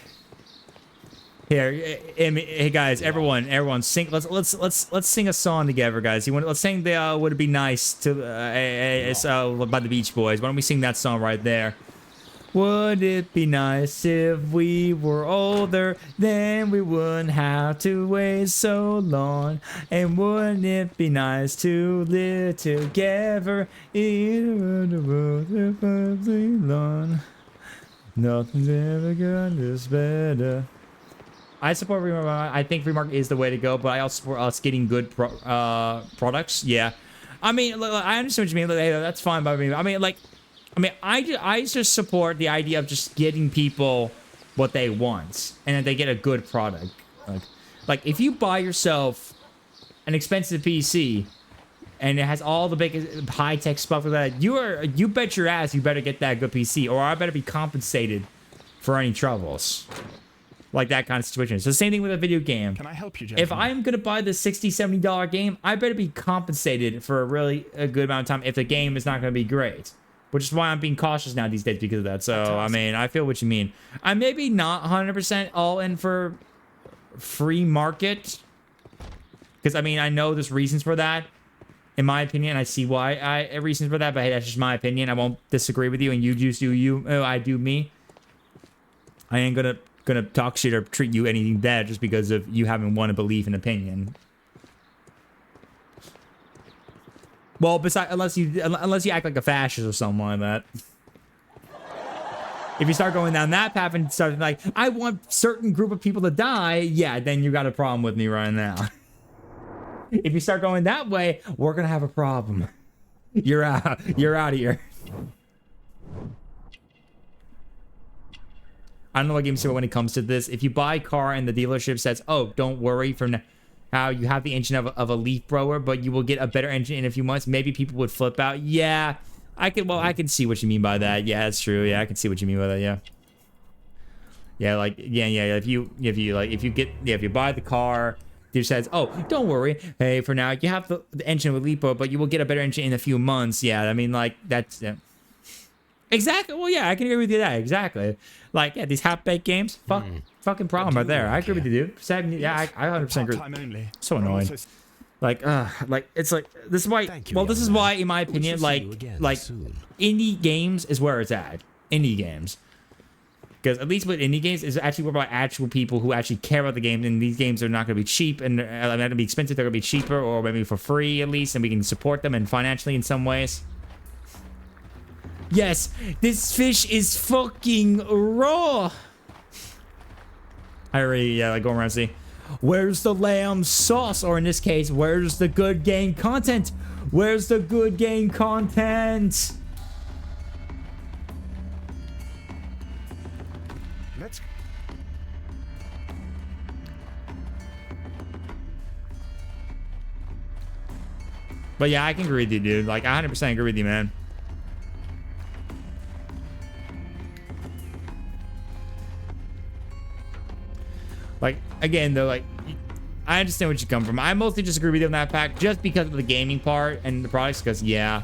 Here, hey guys, everyone, sing. Let's sing a song together, guys. Let's sing the "Would It Be Nice" to by the Beach Boys. Why don't we sing that song right there? Would it be nice if we were older? Then we wouldn't have to wait so long. And wouldn't it be nice to live together? Long. Nothing's ever gone this better. I support free market. I think free market is the way to go, but I also support us getting good products. Yeah, I mean, look, I understand what you mean. Look, hey, that's fine by me. I just support the idea of just getting people what they want, and that they get a good product. Like if you buy yourself an expensive PC, and it has all the big high tech stuff like that, you bet your ass you better get that good PC, or I better be compensated for any troubles. Like that kind of situation. So same thing with a video game. Can I help you, gentlemen? If I'm going to buy the $60, $70 game, I better be compensated for a good amount of time if the game is not going to be great. Which is why I'm being cautious now these days because of that. So, I mean, I feel what you mean. I'm maybe not 100% all in for free market. Because, I mean, I know there's reasons for that. In my opinion, I see why reasons for that. But hey, that's just my opinion. I won't disagree with you. And you just do you. Oh, I do me. I ain't gonna talk shit or treat you anything bad just because of you having one belief and opinion. Well, besides, unless you act like a fascist or something like that. If you start going down that path and start like, I want certain group of people to die, yeah, then you got a problem with me right now. If you start going that way, we're gonna have a problem. You're out. You're out of here. I don't know what games to when it comes to this. If you buy a car and the dealership says, "Oh, don't worry for how you have the engine of a leaf blower, but you will get a better engine in a few months," maybe people would flip out. Yeah, I can see what you mean by that. Yeah, that's true. Yeah, I can see what you mean by that. Yeah. Yeah, like if you buy the car, it says, "Oh, don't worry. Hey, for now you have the engine with leaf blower, but you will get a better engine in a few months." Yeah, I mean, like that's exactly. Well, yeah, I can agree with you that exactly. Like, yeah, these half-baked games, fucking problem right there. I agree with you, dude. Yeah, I 100% agree. So annoying. Like it's like this is why. Well, this is why, in my opinion, like indie games is where it's at. Indie games, because at least with indie games, it's actually where by actual people who actually care about the game, and these games are not going to be cheap and they're not going to be expensive. They're going to be cheaper, or maybe for free at least, and we can support them and financially in some ways. Yes, this fish is fucking raw. I already, like, go around and see, where's the lamb sauce? Or in this case, where's the good game content? Where's the good game content? Let's... But yeah, I can agree with you, dude. Like, I 100% agree with you, man. Like, again, though, like, I understand where you come from. I mostly just agree with you on that pack just because of the gaming part and the products, because, yeah.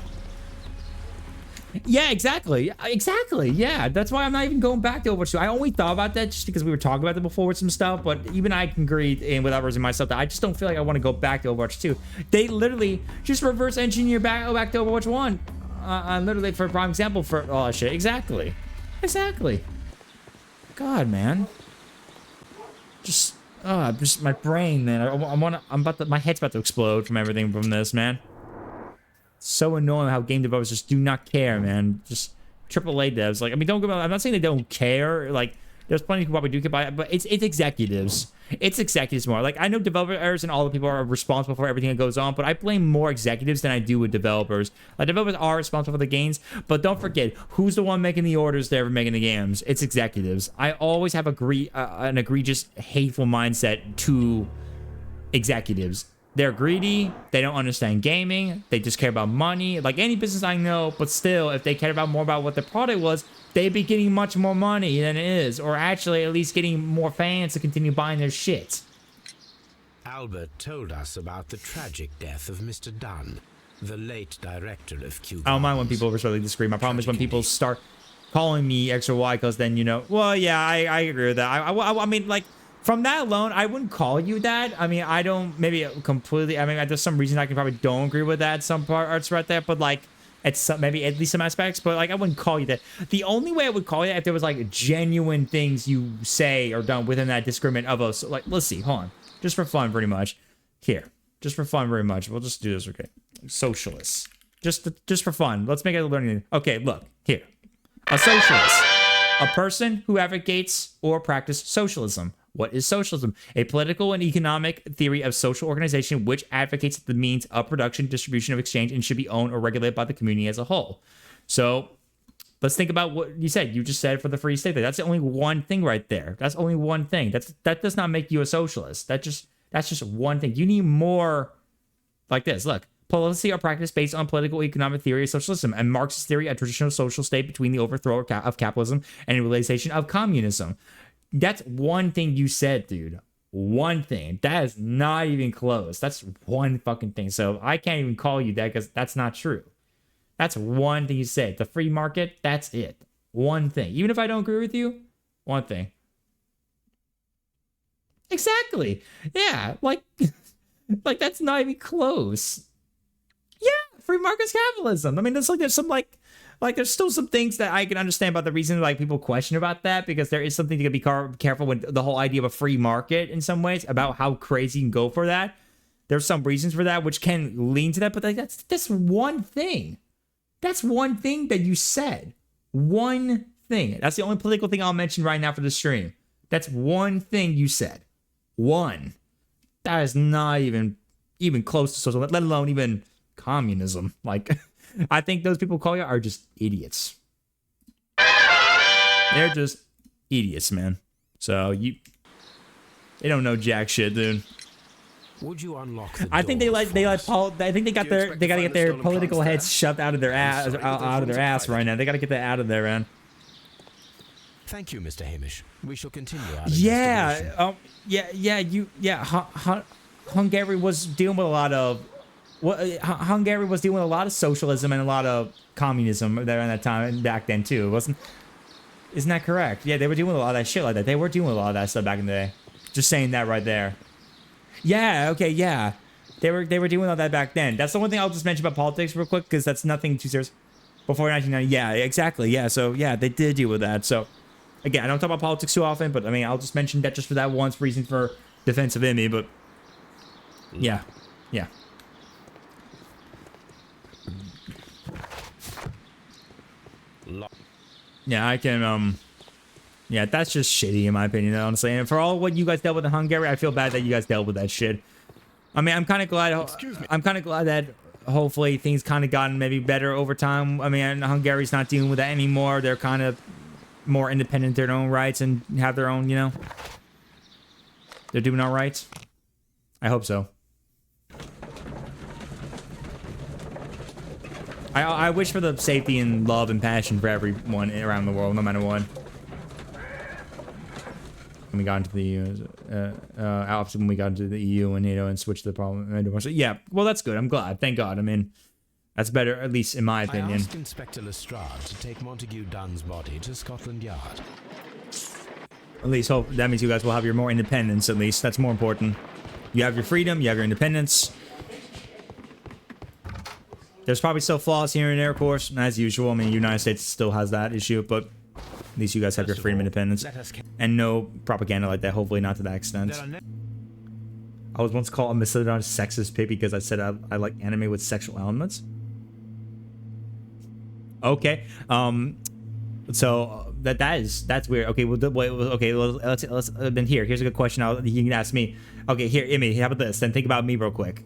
Yeah, exactly. Exactly, yeah. That's why I'm not even going back to Overwatch 2. I only thought about that just because we were talking about that before with some stuff, but even I can agree, and without reversing myself, that I just don't feel like I want to go back to Overwatch 2. They literally just reverse engineer back to Overwatch 1. Literally, for a prime example, for all that shit. Exactly. Exactly. God, man. Just my brain, man. My head's about to explode from everything from this, man. So annoying how game developers just do not care, man. Just AAA devs, like, I mean, don't go. I'm not saying they don't care. Like, There's plenty of people probably do get by, but it's executives. It's executives more. Like, I know developers and all the people are responsible for everything that goes on, but I blame more executives than I do with developers. Like, developers are responsible for the games, but don't forget, who's the one making the orders there for making the games? It's executives. I always have an egregious, hateful mindset to executives. They're greedy. They don't understand gaming. They just care about money. Like any business I know, but still, if they cared about more about what the product was, they'd be getting much more money than it is. Or actually, at least getting more fans to continue buying their shit. Albert told us about the tragic death of Mr. Dunn, the late director of Q. I don't mind when people overly disagree. My problem is when people start calling me X or Y, because then, you know, well, yeah, I agree with that. I mean, like, from that alone, I wouldn't call you that. I mean, I don't maybe completely. I mean, there's some reason I can probably don't agree with that. Some parts right there, but like, it's some, maybe at least some aspects. But like, I wouldn't call you that. The only way I would call you that if there was like genuine things you say or done within that disagreement of us. Like, let's see, hold on, just for fun, pretty much. Here, just for fun, very much. We'll just do this, okay? Socialists, just for fun. Let's make it a learning. Okay, look here, a socialist, a person who advocates or practices socialism. What is socialism? A political and economic theory of social organization which advocates the means of production, distribution, of exchange, and should be owned or regulated by the community as a whole. So let's think about what you said. You just said for the free state. That's only one thing right there. That's only one thing. That does not make you a socialist. That's just one thing. You need more like this. Look, policy or practice based on political economic theory of socialism and Marxist theory of traditional social state between the overthrow of capitalism and the realization of communism. That's one thing you said, dude. One thing. That is not even close. That's one fucking thing. So I can't even call you that because that's not true. That's one thing you said. The free market, that's it. One thing. Even if I don't agree with you, one thing. Exactly. Yeah, like that's not even close. Yeah, free market's capitalism. I mean, there's there's still some things that I can understand about the reason like people question about that, because there is something to be careful with the whole idea of a free market in some ways about how crazy you can go for that. There's some reasons for that which can lean to that, but like that's one thing. That's one thing that you said. One thing. That's the only political thing I'll mention right now for the stream. That's one thing you said. One. That is not even close to social, let alone even communism. Like, I think those people call you are just idiots. They're just idiots, man. So they don't know jack shit, dude. Would you unlock the I think I think they gotta get their political heads shoved out of their ass right now. They gotta get that out of there, man. Thank you, Mr. Hamish. We shall continue our Hungary was dealing with a lot of Hungary was dealing with a lot of socialism and a lot of communism there in that time and back then too. Isn't that correct? Yeah, they were dealing with a lot of that shit like that. They were dealing with a lot of that stuff back in the day. Just saying that right there. Yeah, okay, yeah. They were dealing with all that back then. That's the one thing I'll just mention about politics real quick, because that's nothing too serious. Before 1990, yeah, exactly, yeah. So yeah, they did deal with that. So again, I don't talk about politics too often, but I mean, I'll just mention that just for that once reason for defensive in me, but yeah. Yeah, I can, yeah, that's just shitty in my opinion, honestly. And for all what you guys dealt with in Hungary, I feel bad that you guys dealt with that shit. I mean, I'm kind of glad that hopefully things kind of gotten maybe better over time. I mean, Hungary's not dealing with that anymore. They're kind of more independent in their own rights and have their own, you know, they're doing all right. I hope so. I wish for the safety and love and passion for everyone around the world, no matter what. When we got into the opposite when we got into the EU and NATO and switched the problem. So, yeah, well, that's good. I'm glad. Thank God. I mean, that's better, at least in my opinion. I asked Inspector Lestrade to take Montague Dunn's body to Scotland Yard. At least hope that means you guys will have your more independence. At least that's more important. You have your freedom. You have your independence. There's probably still flaws here and there, of course, as usual. I mean, the United States still has that issue, but at least you guys have your freedom and independence. And no propaganda like that, hopefully not to that extent. I was once called a misogynist sexist pig because I said I like anime with sexual elements. Okay. So that's weird. Okay, well, wait, okay, well, let's then here's a good question. You can ask me. Okay, here, Imi, how about this? Then think about me real quick.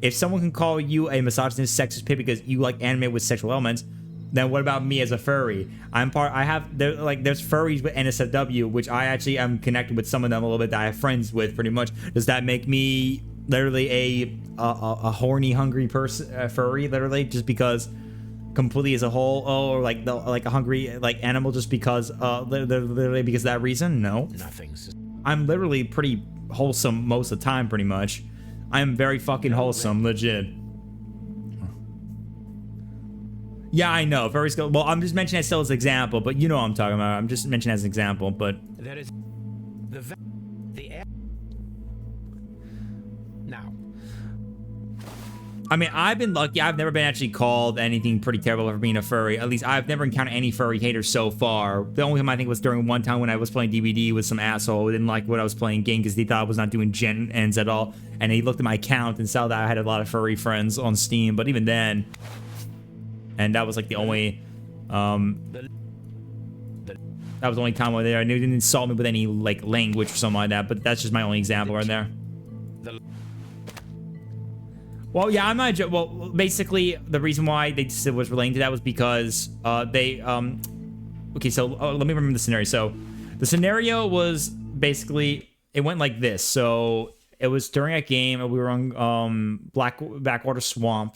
If someone can call you a misogynist, sexist pig because you like anime with sexual elements, then what about me as a furry? There's furries with NSFW, which I actually am connected with some of them a little bit that I have friends with pretty much. Does that make me literally a horny, hungry person, furry, literally, just because completely as a whole, or like a hungry like animal just because literally because of that reason? No. Nothing's. I'm literally pretty wholesome most of the time, pretty much. I am very fucking wholesome, legit. Yeah, I know. Very skill. Well, I'm just mentioning it still as an example, but you know what I'm talking about. I'm just mentioning it as an example, but There is the air. Now, I mean, I've been lucky. I've never been actually called anything pretty terrible for being a furry. At least I've never encountered any furry haters so far. The only time I think was during one time when I was playing DVD with some asshole who didn't like what I was playing game because he thought I was not doing gen ends at all. And he looked at my account and saw that I had a lot of furry friends on Steam. But even then, and that was like the only, that was the only time I was there. I knew he didn't insult me with any like language or something like that. But that's just my only example right there. Well, yeah, I'm not. Well, basically, the reason why they just was relating to that was because they. Okay, so let me remember the scenario. So, the scenario was basically it went like this. So it was during a game. We were on Blackwater Swamp.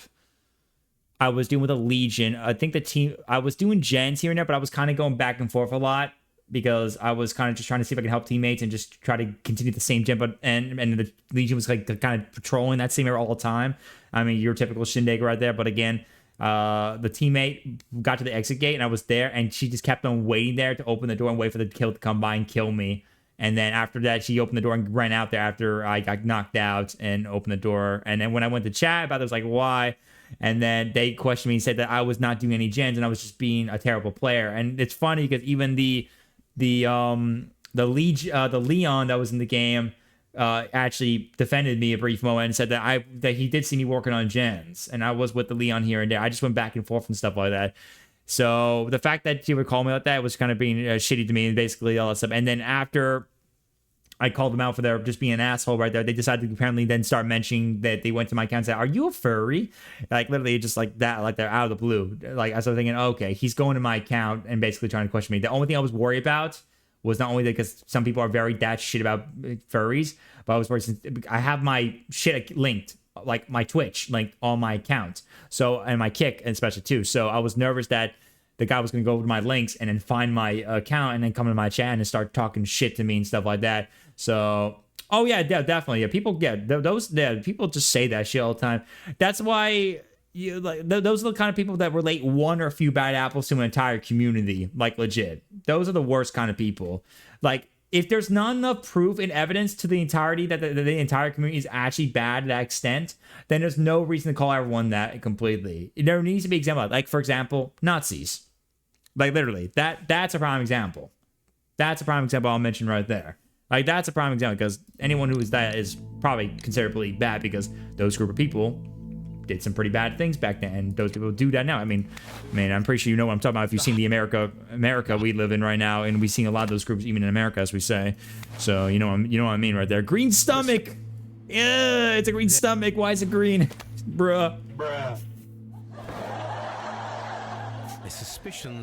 I was doing with a Legion. I think the team. I was doing gens here and there, but I was kind of going back and forth a lot because I was kind of just trying to see if I could help teammates and just try to continue the same gen. But and the Legion was like kind of patrolling that same area all the time. I mean, your typical shindig right there. But again, the teammate got to the exit gate and I was there, and she just kept on waiting there to open the door and wait for the kill to come by and kill me. And then after that, she opened the door and ran out there after I got knocked out and opened the door. And then when I went to chat about it, I was like, why? And then they questioned me and said that I was not doing any gens and I was just being a terrible player. And it's funny because even the Leon that was in the game actually defended me a brief moment and said that he did see me working on gens, and I was with the Leon here and there. I just went back and forth and stuff like that. So the fact that she would call me like that was kind of being shitty to me and basically all that stuff. And then after I called them out for their just being an asshole right there, they decided to apparently then start mentioning that they went to my account and said, "Are you a furry?" Like literally just like that, like they're out of the blue. Like I started thinking, okay, he's going to my account and basically trying to question me. The only thing I was worried about was not only because some people are very that shit about furries, but I was worried since I have my shit linked, like my Twitch linked on my account. So, and my Kick especially too. So I was nervous that the guy was going to go over to my links and then find my account and then come to my chat and start talking shit to me and stuff like that. So, oh yeah, definitely. Yeah, people people just say that shit all the time. That's why those are the kind of people that relate one or a few bad apples to an entire community, like legit. Those are the worst kind of people. Like, if there's not enough proof and evidence to the entirety that the entire community is actually bad to that extent, then there's no reason to call everyone that completely. There needs to be examples, like for example, Nazis. Like literally, that's a prime example. That's a prime example I'll mention right there. Like that's a prime example because anyone who is that is probably considerably bad because those group of people did some pretty bad things back then, and those people do that now. I mean, man, I'm pretty sure you know what I'm talking about if you've seen the America we live in right now, and we've seen a lot of those groups even in America, as we say. So you know what I mean right there. Green stomach. Yeah, it's a green stomach. Why is it green, bruh?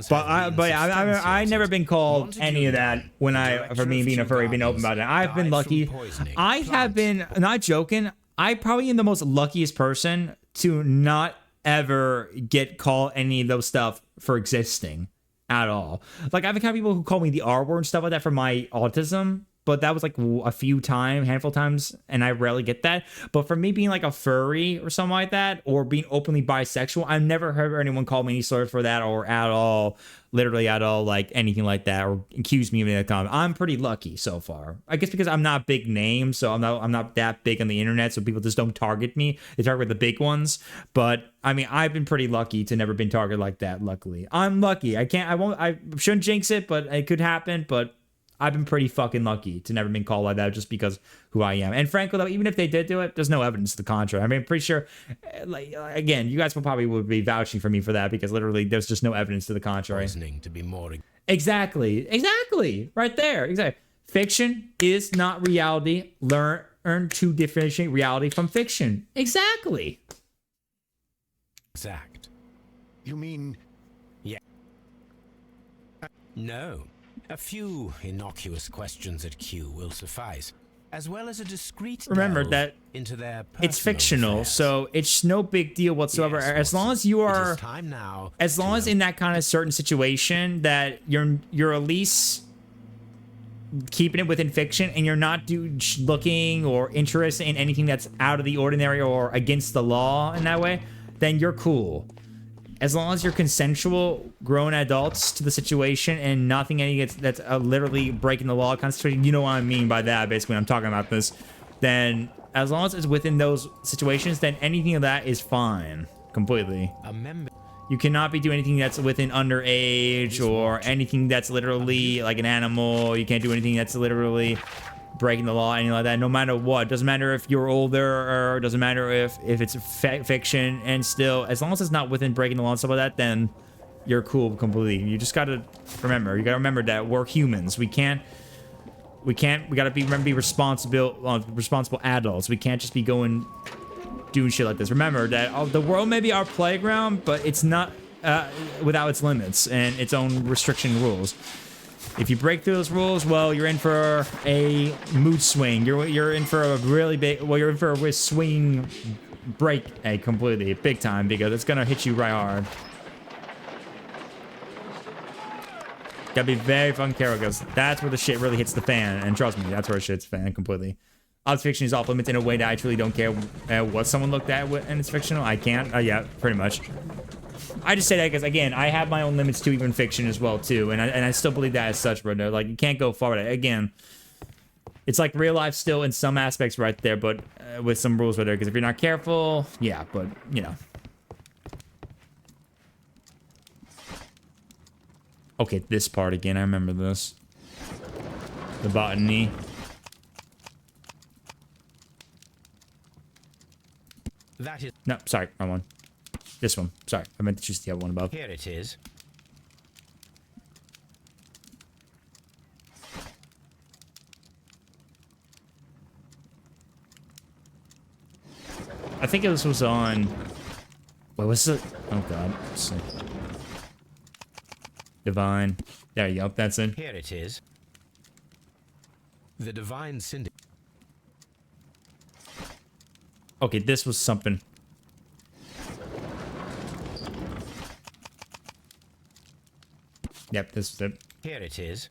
But I never been called any of that when for me being a furry, being open about it. I've been lucky. I have been, not joking, I probably am the most luckiest person to not ever get called any of those stuff for existing at all. Like I've encountered people who call me the R word and stuff like that for my autism, but that was like a handful of times, and I rarely get that. But for me being like a furry or something like that, or being openly bisexual, I've never heard anyone call me any sort of for that or at all, literally at all, like anything like that, or accuse me of anything. I'm pretty lucky so far. I guess because I'm not a big name, so I'm not that big on the internet, so people just don't target me. They target the big ones. But I mean, I've been pretty lucky to never been targeted like that. Luckily, I'm lucky. I shouldn't jinx it, but it could happen. But I've been pretty fucking lucky to never been called like that just because who I am. And frankly, though, even if they did do it, there's no evidence to the contrary. I mean, I'm pretty sure, like, again, you guys would be vouching for me for that because literally there's just no evidence to the contrary. To be more... Exactly. Exactly. Right there. Exactly. Fiction is not reality. Learn to differentiate reality from fiction. Exactly. Exact. You mean... Yeah. No. A few innocuous questions at Q will suffice, as well as a discreet remember delve that into their it's fictional, affairs. so it's no big deal whatsoever. Yes, as long as you are, time now as long as in that kind of certain situation that you're at least keeping it within fiction and you're not looking or interested in anything that's out of the ordinary or against the law in that way, then you're cool. As long as you're consensual, grown adults to the situation and nothing that's literally breaking the law kind of situation, you know what I mean by that, basically, when I'm talking about this, then as long as it's within those situations, then anything of that is fine, completely. You cannot be doing anything that's within underage or anything that's literally like an animal. You can't do anything that's literally breaking the law, anything like that, no matter what. Doesn't matter if you're older, or doesn't matter if it's fiction, and still, as long as it's not within breaking the law and stuff like that, then you're cool completely. You just gotta remember that we're humans. We gotta be responsible adults. We can't just be doing shit like this. Remember that the world may be our playground, but it's not without its limits and its own restriction rules. If you break through those rules, well, you're in for a mood swing. You're in for a really big, you're in for a swing break completely, big time, because it's gonna hit you right hard. Gotta be very fucking careful, because that's where the shit really hits the fan, and trust me, that's where it hits the fan completely. Odds fiction is off limits in a way that I truly don't care what someone looked at and it's fictional. I can't. Yeah, pretty much. I just say that because, again, I have my own limits to even fiction as well, too. And I still believe that as such, bro. Like, you can't go far with it. Again, it's like real life still in some aspects right there, but with some rules right there. Because if you're not careful, yeah, but, you know. Okay, this part again. I remember this. The botany. That is... No, sorry, wrong one. This one. Sorry, I meant to choose the other one above. Here it is. I think this was on... What was it? Oh, God. Let's see. Divine. There you go. That's it. Here it is. The Divine Syndicate. Okay, this was something. Yep, this is it. Here it is.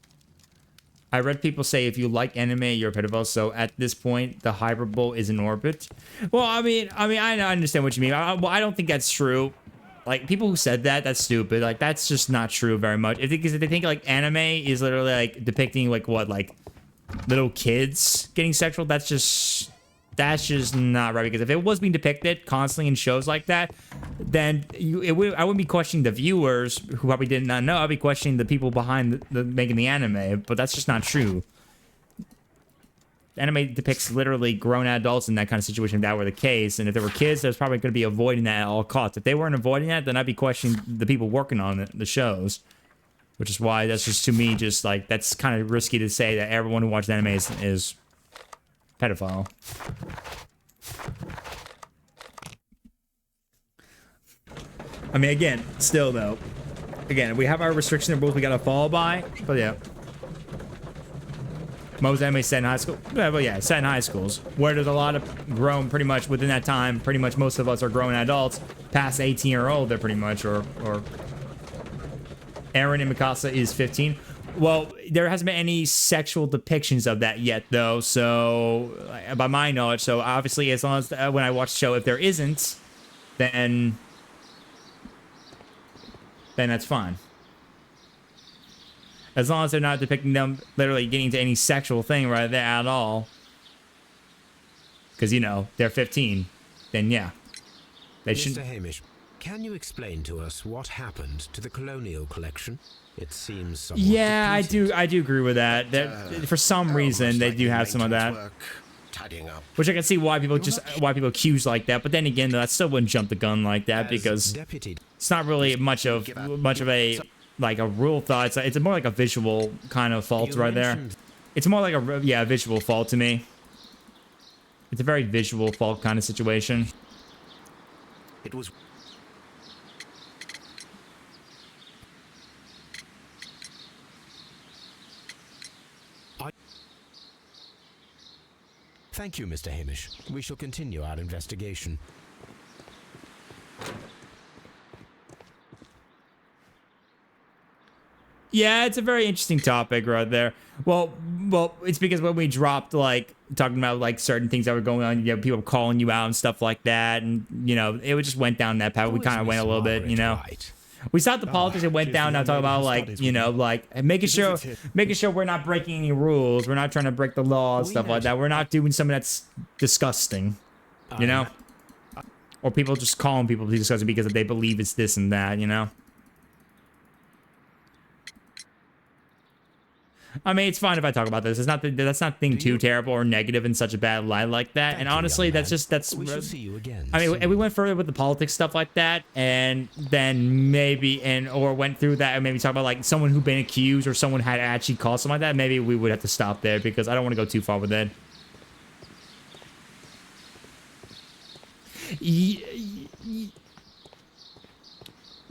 I read people say if you like anime, you're a pedophile. So at this point, the hyperbole is in orbit. Well, I mean, I understand what you mean. I don't think that's true. Like, people who said that, that's stupid. Like, that's just not true very much. Because if they think like anime is literally like depicting like what, like little kids getting sexual, that's just not right. Because if it was being depicted constantly in shows like that, then I wouldn't be questioning the viewers who probably did not know. I'd be questioning the people behind the making the anime. But that's just not true. Anime depicts literally grown adults in that kind of situation if that were the case. And if there were kids, there's probably going to be avoiding that at all costs. If they weren't avoiding that, then I'd be questioning the people working on the shows. Which is why that's just, to me, just like, that's kind of risky to say that everyone who watches anime is pedophile. I mean, again, still though, again, we have our restrictions and rules we gotta follow by, but yeah. Most anime set in high school. Yeah, well, yeah, set in high schools where there's a lot of grown, pretty much within that time. Pretty much most of us are grown adults, past 18 or older, pretty much, or Aaron in Mikasa is 15. Well, there hasn't been any sexual depictions of that yet, though. So, by my knowledge, so obviously, as long as when I watch the show, if there isn't, then that's fine. As long as they're not depicting them literally getting to any sexual thing right there at all. Because, you know, they're 15. Then, yeah. They Mr. shouldn't... Hamish, can you explain to us what happened to the Colonial Collection? It seems somewhat Yeah, I do agree with that. For some reason, they do have some of that. Which I can see why people accuse like that. But then again, that still wouldn't jump the gun like that because it's not really much of a like a rule thought. It's more like a visual kind of fault right there. It's more like a visual fault to me. It's a very visual fault kind of situation. It was... Thank you, Mr. Hamish. We shall continue our investigation. Yeah, it's a very interesting topic right there. Well, it's because when we dropped, like, talking about, like, certain things that were going on, you know, people calling you out and stuff like that, and, you know, it just went down that path. We kind of went a little bit, you know. We stopped the politics and went down. Now talking about, like, you know, like making sure we're not breaking any rules. We're not trying to break the law and stuff like that. We're not doing something that's disgusting, you know, or people just calling people disgusting because they believe it's this and that, you know. I mean, it's fine if I talk about this. It's not that's not thing too terrible or negative in such a bad light like that. And honestly, that's We shall see you again. I mean, and we went further with the politics stuff like that, and then maybe or went through that and maybe talk about like someone who'd been accused or someone had actually caused something like that. Maybe we would have to stop there because I don't want to go too far with it.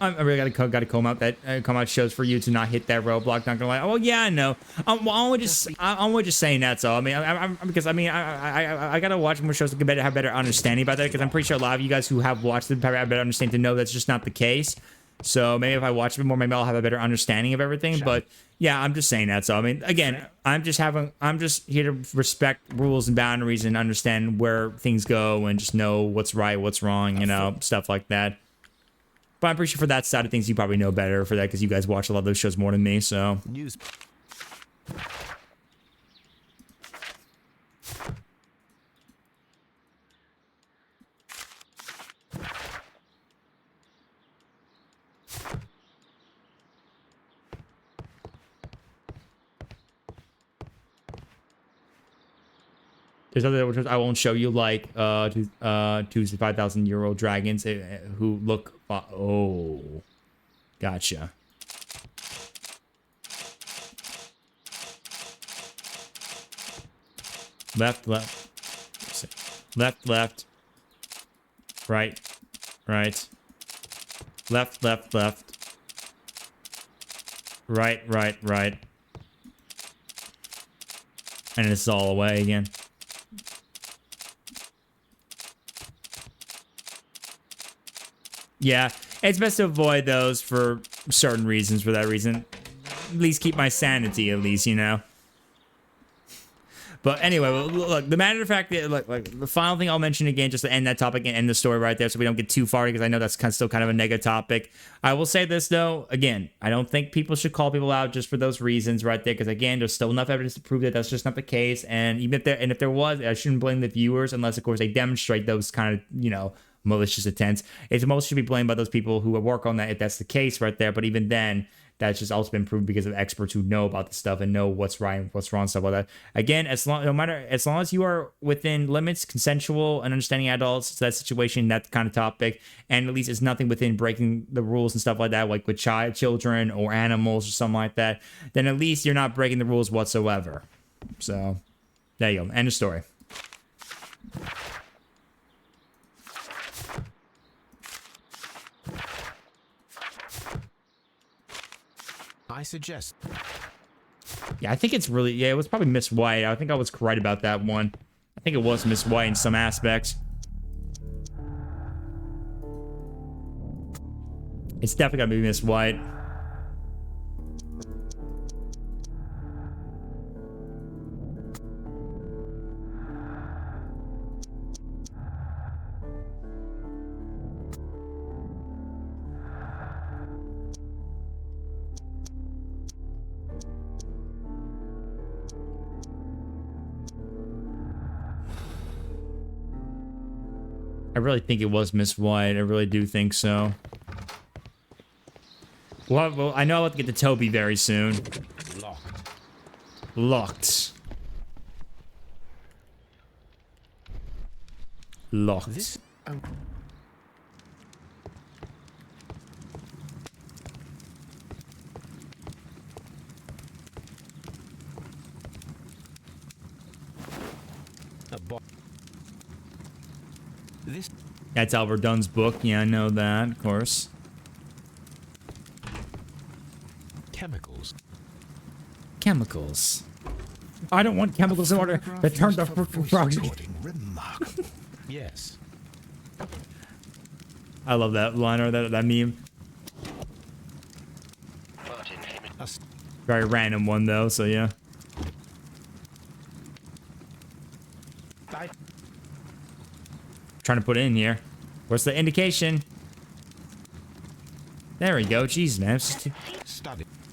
I really gotta comb out shows for you to not hit that roadblock. Not gonna lie. Oh yeah, I know. I'm just saying that. So I mean, I gotta watch more shows to have better understanding about that because I'm pretty sure a lot of you guys who have watched it probably have better understanding to know that's just not the case. So maybe if I watch it more, maybe I'll have a better understanding of everything. But yeah, I'm just saying that. So I mean, again, I'm just here to respect rules and boundaries and understand where things go and just know what's right, what's wrong, you know, stuff like that. But I'm pretty sure for that side of things, you probably know better for that because you guys watch a lot of those shows more than me, so. News. There's other which I won't show you, like two 5,000-year-old dragons who look. Oh, gotcha. Left. Right. Left. Right. And it's all away again. Yeah, it's best to avoid those for certain reasons. For that reason, at least keep my sanity. At least, you know. But anyway, look. The matter of fact, look, the final thing I'll mention again, just to end that topic and end the story right there, so we don't get too far, because I know that's still kind of a negative topic. I will say this though, again, I don't think people should call people out just for those reasons right there, because again, there's still enough evidence to prove that that's just not the case. And even if there was, I shouldn't blame the viewers unless, of course, they demonstrate those kind of, you know, malicious intents. It's most should be blamed by those people who work on that if that's the case right there. But even then, that's just also been proved because of experts who know about the stuff and know what's right and what's wrong, stuff like that. Again, as long as you are within limits, consensual and understanding adults to that situation, that kind of topic, and at least it's nothing within breaking the rules and stuff like that, like with children or animals or something like that, then at least you're not breaking the rules whatsoever. So there you go. End of story. I suggest. Yeah, I think it's really... Yeah, it was probably Miss White. I think I was right about that one. I think it was Miss White in some aspects. It's definitely gotta be Miss White. I really think it was Miss White. I really do think so. Well, I know I'll have to get to Toby very soon. Locked. This. This. That's Albert Dunn's book. Yeah, I know that, of course. Chemicals. Chemicals. I don't want chemicals in order to turn the frog. Remarkable. Yes. I love that line or that meme. Very random one though, so yeah. Trying to put it in here. Where's the indication? There we go. Jeez, man.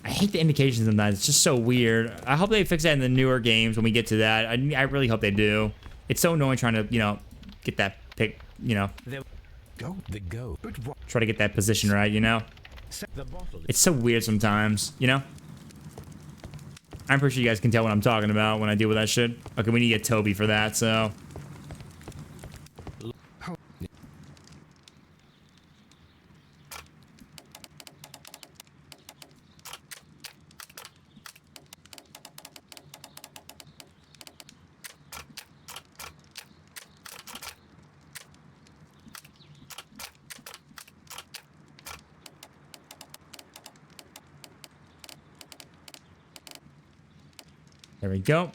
I hate the indications sometimes. It's just so weird. I hope they fix that in the newer games when we get to that. I really hope they do. It's so annoying trying to, you know, get that pick, you know. Try to get that position right, you know. It's so weird sometimes, you know. I'm pretty sure you guys can tell what I'm talking about when I deal with that shit. Okay, we need to get Toby for that, so. There we go.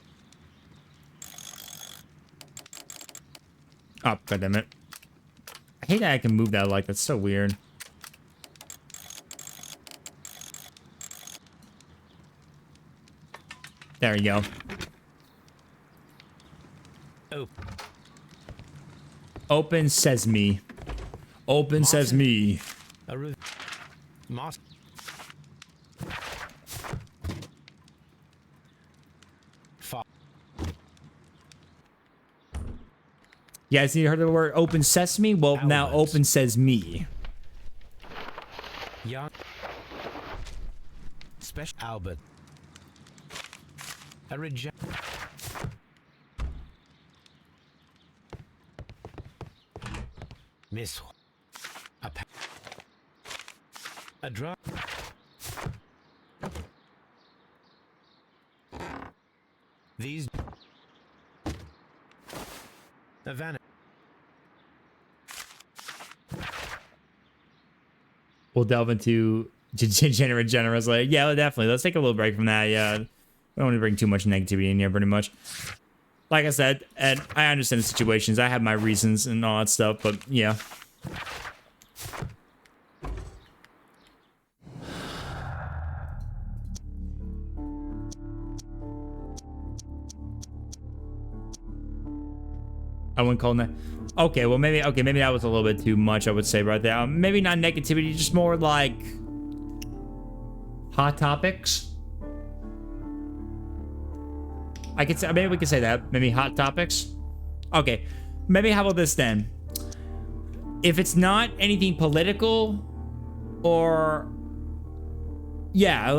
Oh, goddammit. I hate that I can move that like that's so weird. There we go. Oh. Open sesame. Open sesame. Moss. You guys heard the word open sesame? Well, now open says me. Young. Special Albert. A reject. Miss. A drug. These. A van. We'll delve into generous. Like, yeah, definitely. Let's take a little break from that. Yeah, we don't want to bring too much negativity in here, pretty much. Like I said, Ed, I understand the situations. I have my reasons and all that stuff, but yeah. I wouldn't call that. Okay, well maybe that was a little bit too much, I would say right there. Maybe not negativity, just more like hot topics. I could say, maybe we could say that. Maybe hot topics. Okay, maybe how about this then? If it's not anything political or yeah,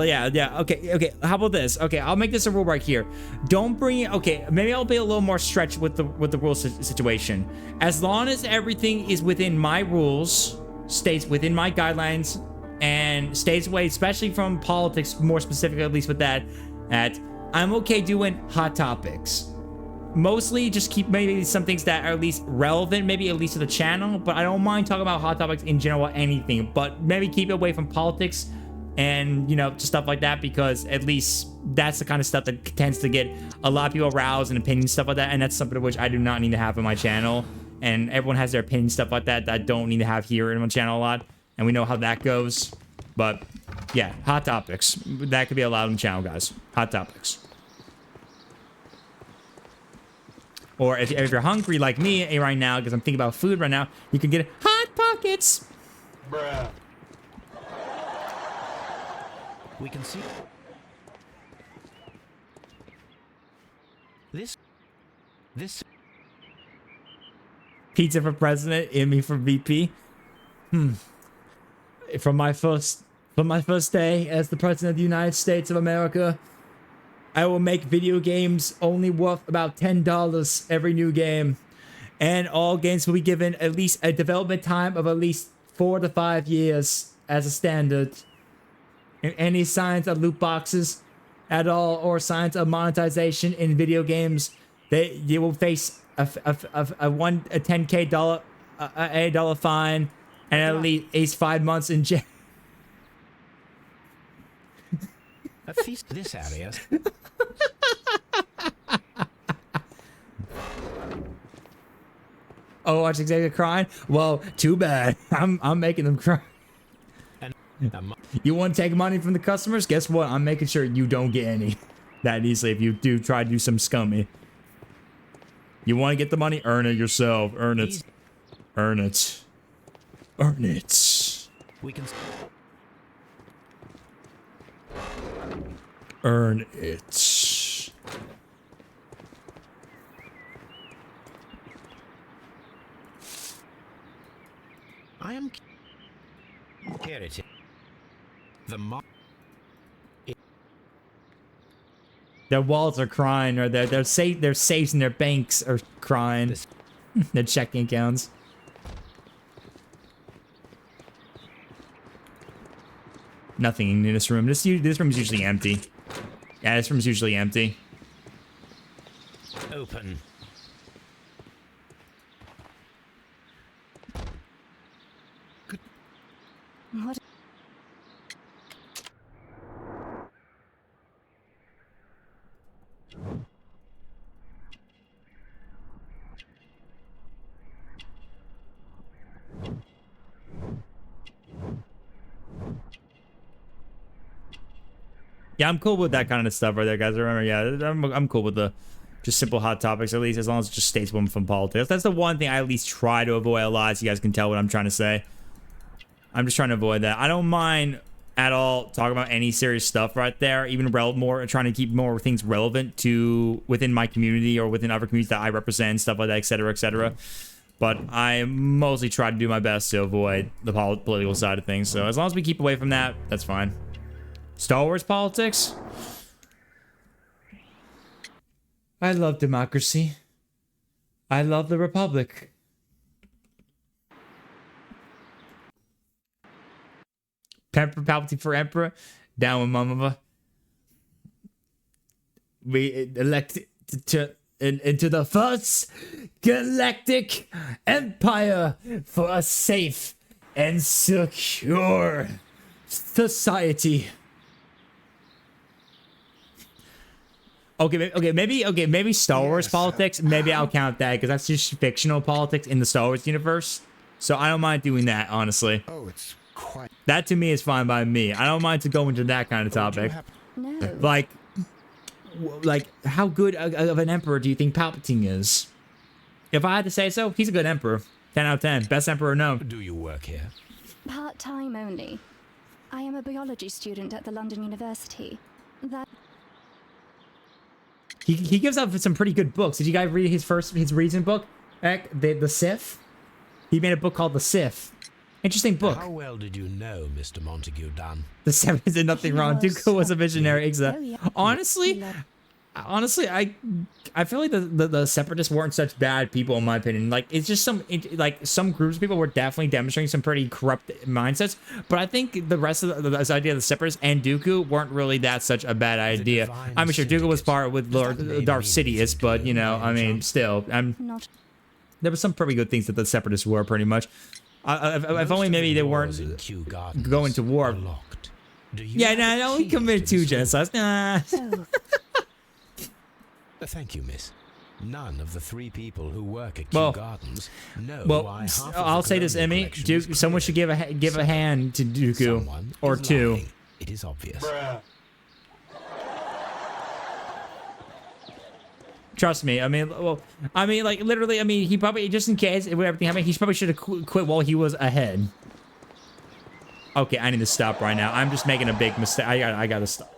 okay. How about this? Okay, I'll make this a rule right here. Don't bring. Okay, maybe I'll be a little more stretched with the rule situation. As long as everything is within my rules, stays within my guidelines, and stays away, especially from politics, more specifically, at least with that, I'm okay doing hot topics. Mostly just keep maybe some things that are at least relevant, maybe at least to the channel. But I don't mind talking about hot topics in general, anything. But maybe keep it away from politics. And, you know, just stuff like that, because at least that's the kind of stuff that tends to get a lot of people aroused and opinions, stuff like that. And that's something which I do not need to have on my channel. And everyone has their opinions, stuff like that, that I don't need to have here in my channel a lot. And we know how that goes. But, yeah, hot topics. That could be allowed on the channel, guys. Hot topics. Or if you're hungry like me right now, because I'm thinking about food right now, you can get Hot Pockets. Bruh. We can see this pizza for president, Emmy for VP. From my first day as the president of the United States of America, I will make video games only worth about $10 every new game, and all games will be given at least a development time of at least 4 to 5 years as a standard. And any signs of loot boxes at all or signs of monetization in video games you will face a $10K fine and at least 5 months in jail. At least this area. Oh, watch executive crying? Well, too bad. I'm making them cry. You want to take money from the customers? Guess what? I'm making sure you don't get any that easily if you do try to do some scummy. You want to get the money? Earn it yourself. Earn it. Earn it. Earn it. We can. Earn it. I am. Charity. The Their wallets are crying, or their safes in their banks are crying. Their checking accounts. Nothing in this room. This room is usually empty. Yeah, this room is usually empty. Open. What? Yeah, I'm cool with that kind of stuff right there, guys. Remember, yeah, I'm cool with the just simple hot topics, at least, as long as it just stays women from politics. That's the one thing I at least try to avoid a lot, so you guys can tell what I'm trying to say. I'm just trying to avoid that. I don't mind at all talking about any serious stuff right there, even more trying to keep more things relevant to within my community or within other communities that I represent, stuff like that, etc., etc. But I mostly try to do my best to avoid the political side of things. So as long as we keep away from that, that's fine. Star Wars politics? I love democracy. I love the Republic. Palpatine for Emperor. Down with Mama. We elect into the first galactic empire for a safe and secure society. Okay, maybe Star Wars politics. Maybe I'll count that because that's just fictional politics in the Star Wars universe. So I don't mind doing that, honestly. Oh, it's quite. That to me is fine by me. I don't mind to go into that kind of topic. No. Like how good of an emperor do you think Palpatine is? If I had to say so, he's a good emperor. 10 out of 10. Best emperor known. Do you work here? Part-time only. I am a biology student at the London University. That. He gives out some pretty good books. Did you guys read his recent book? The Sith? He made a book called The Sith. Interesting book. How well did you know Mr. Montague Dunn? The Seven did nothing wrong. Dooku was a visionary. Exactly. Honestly, I feel like the Separatists weren't such bad people in my opinion. Like it's just some groups of people were definitely demonstrating some pretty corrupt mindsets. But I think the rest of this idea of the Separatists and Dooku weren't really that such a bad idea. I mean, sure, Dooku was part with Lord Darth Sidious, but you know, I mean, still, there were some pretty good things that the Separatists were pretty much. If only maybe they weren't going to war. Yeah, no, we committed 2 genocides. Nah. Thank you, miss. None of the 3 people who work at Kew Gardens know why half of I'll say this, Emmy. Someone should give a hand to Dooku, or 2. Lying. It is obvious. Trust me. I mean, like literally. I mean, he probably just in case if everything happened, he probably should have quit while he was ahead. Okay, I need to stop right now. I'm just making a big mistake. I gotta stop.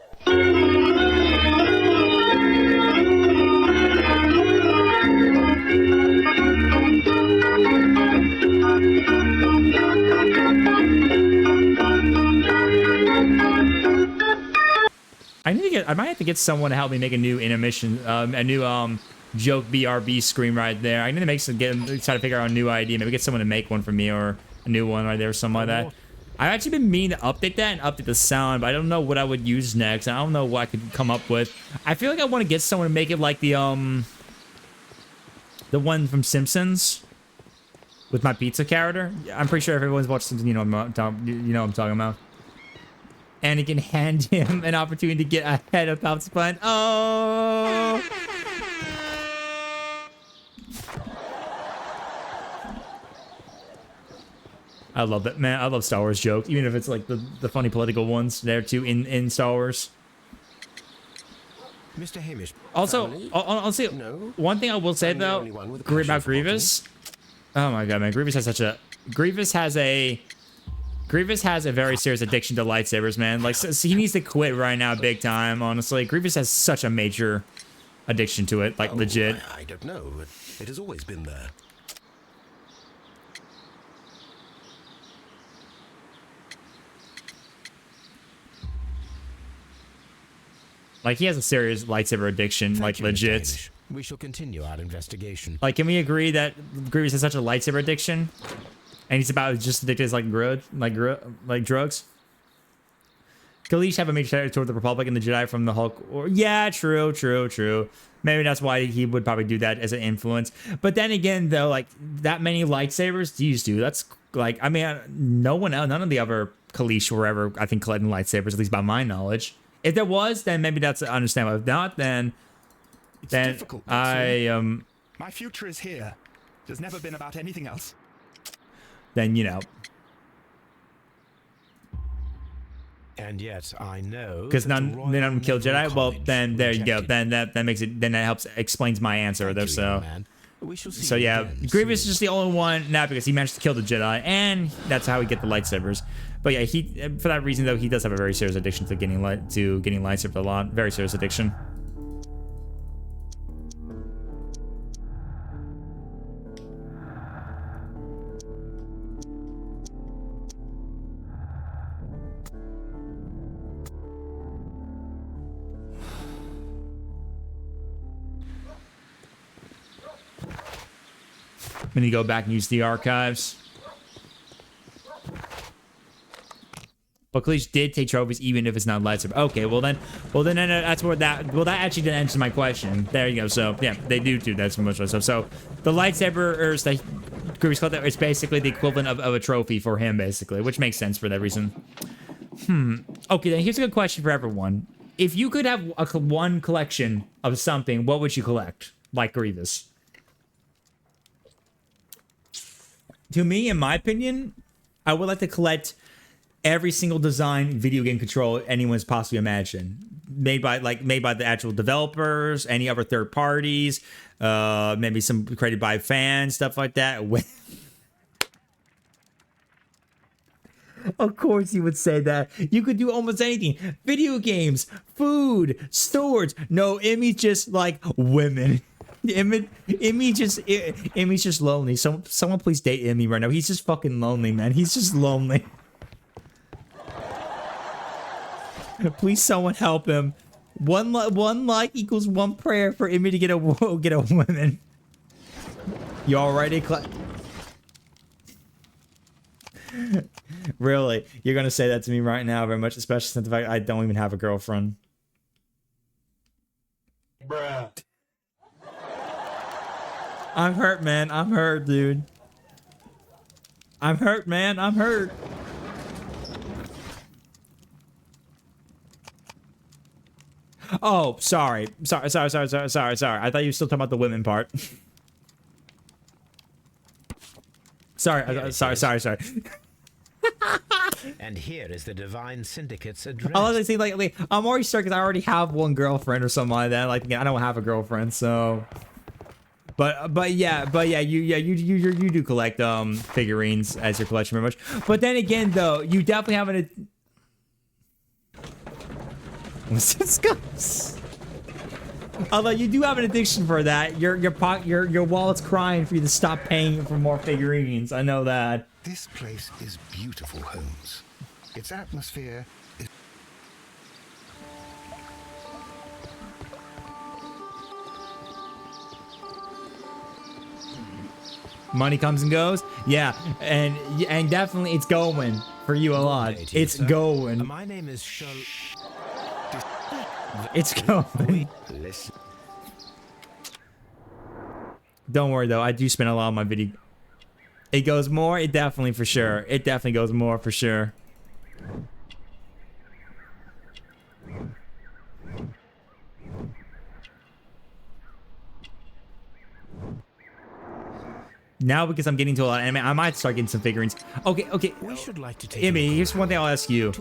I might have to get someone to help me make a new intermission, a new joke BRB screen right there. I need to try to figure out a new idea. Maybe get someone to make one for me or a new one right there or something like that. I've actually been meaning to update that and update the sound, but I don't know what I would use next. I don't know what I could come up with. I feel like I want to get someone to make it like the The one from Simpsons with my pizza character. I'm pretty sure everyone's watched Simpsons. You know what I'm talking about. And it can hand him an opportunity to get ahead of Palp's plan. Oh. I love that, man. I love Star Wars jokes, even if it's like the funny political ones there too in Star Wars. Mr. Hamish. Also, family? I'll say one thing I will say though about Grievous. Oh my god, man! Grievous has a very serious addiction to lightsabers, man. Like, so he needs to quit right now, big time. Honestly, Grievous has such a major addiction to it, like legit. I don't know. It has always been there. Like, he has a serious lightsaber addiction, like legit. We shall continue our investigation. Like, can we agree that Grievous has such a lightsaber addiction, and he's about just addicted to like drugs? Kalish have a major threat toward the Republic and the Jedi from the Hulk. Or yeah, true. Maybe that's why he would probably do that as an influence. But then again, though, like that many lightsabers, these do. That's like, I mean, none of the other Kalish were ever, I think, collecting lightsabers, at least by my knowledge. If there was, then maybe that's understandable. If not, then difficult, I my future is here. There's never been about anything else. Then you know. And yet I know because none of them kill Jedi. Well, then there you go. Then that makes it. Then that helps explains my answer though. So. So yeah, Grievous is just the only one now because he managed to kill the Jedi, and that's how we get the lightsabers. But yeah, for that reason though, he does have a very serious addiction to getting lightsabers a lot. Very serious addiction. Then you go back and use the archives. But Kalish did take trophies even if it's not lightsaber. Okay, well then that's where that actually didn't answer my question. There you go. So yeah, they do that so much stuff. So the lightsabers that Grievous collected, it's basically the equivalent of a trophy for him, basically, which makes sense for that reason. Okay, then here's a good question for everyone. If you could have one collection of something, what would you collect? Like Grievous. To me, in my opinion, I would like to collect every single design video game controller anyone's possibly imagined, made by the actual developers, any other third parties, maybe some created by fans, stuff like that. Of course, you would say that. You could do almost anything: video games, food, stores. No, Emmy's just like women. Emmy's just lonely. Someone please date Emmy right now. He's just fucking lonely, man. He's just lonely. Please, someone help him. One like equals one prayer for Emmy to get a woman. You already Really? You're gonna say that to me right now very much, especially since the fact I don't even have a girlfriend. Bruh. I'm hurt, man. I'm hurt, dude. I'm hurt, man. I'm hurt. Oh, sorry. Sorry. I thought you were still talking about the women part. Sorry. And here is the Divine Syndicate's address. I was see, like, I'm already started because I already have one girlfriend or something like that. Like, again, I don't have a girlfriend, so. But yeah, you do collect figurines as your collection very much. But then again, though, you definitely have an. What's this? Although you do have an addiction for that, your wallet's crying for you to stop paying for more figurines. I know that. This place is beautiful, Holmes. Its atmosphere is. Money comes and goes. Yeah, and definitely it's going for you a lot. It's going. My name is Sherlock. It's going. Listen. Don't worry though, I do spend a lot of my video. It goes more, it definitely for sure. It definitely goes more for sure. Now, because I'm getting to a lot of anime, I might start getting some figurines. Okay. We should like to take Amy, here's one thing I'll ask you.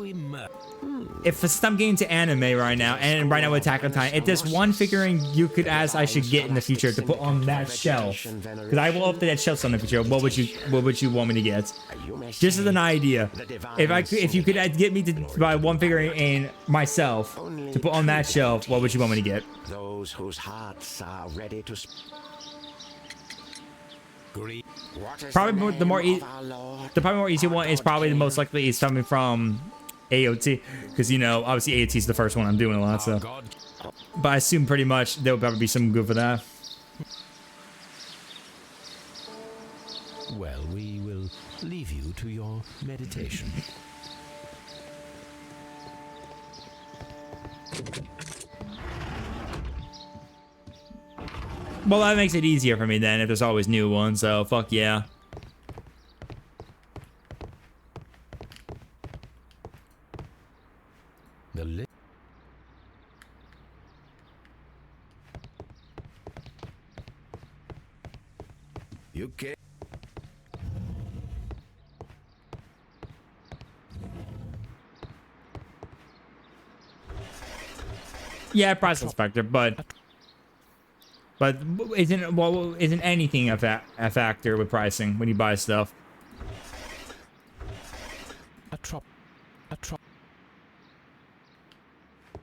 If since I'm getting to anime right now, and right now with Attack on Titan, if there's one figurine you could ask I should get in the future to put on that shelf, because I will update that shelf on the future, what would you want me to get? Just as an idea, if you could get me to buy one figurine myself to put on that shelf, what would you want me to get? Those whose hearts are ready to. Probably the more easy one is probably the most likely is coming from AOT, because you know obviously AOT is the first one I'm doing a lot, so. But I assume pretty much there will probably be some good for that. Well, we will leave you to your meditation. Well, that makes it easier for me then if there's always new ones, so fuck yeah. You get. Yeah, price inspector, but isn't anything a factor with pricing when you buy stuff?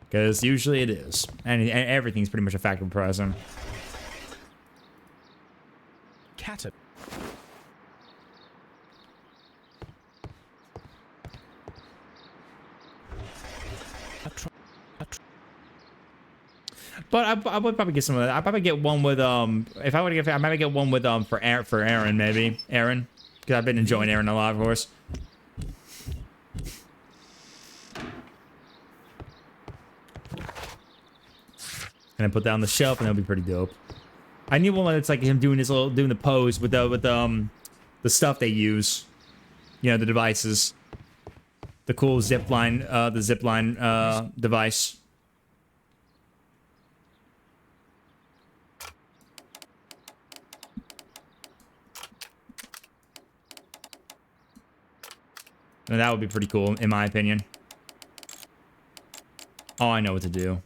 Because usually it is, and everything's pretty much a factor with pricing. But I would probably get some of that. I'd probably get one with if I would get, I might get one with for Aaron maybe because I've been enjoying Aaron a lot, of course. And I put that on the shelf, and that'll be pretty dope. I need one that's like him doing doing the pose with the stuff they use, you know, the devices, the cool zipline device. And that would be pretty cool, in my opinion. Oh, I know what to do.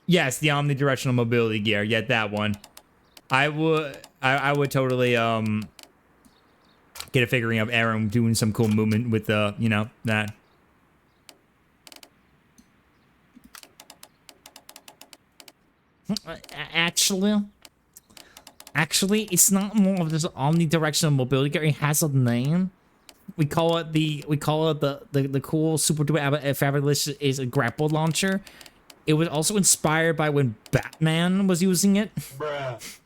Yes, the omnidirectional mobility gear. Yeah, that one. I would totally get a figurine of Aaron doing some cool movement with the, you know, that. Actually, it's not more of this omnidirectional mobility gear. It has a name. We call it the cool super duper fabulous is a grapple launcher. It was also inspired by when Batman was using it. Bruh.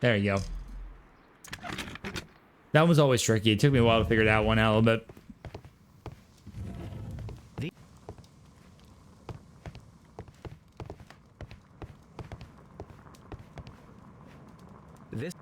There you go. That was always tricky. It took me a while to figure that one out a little bit. This.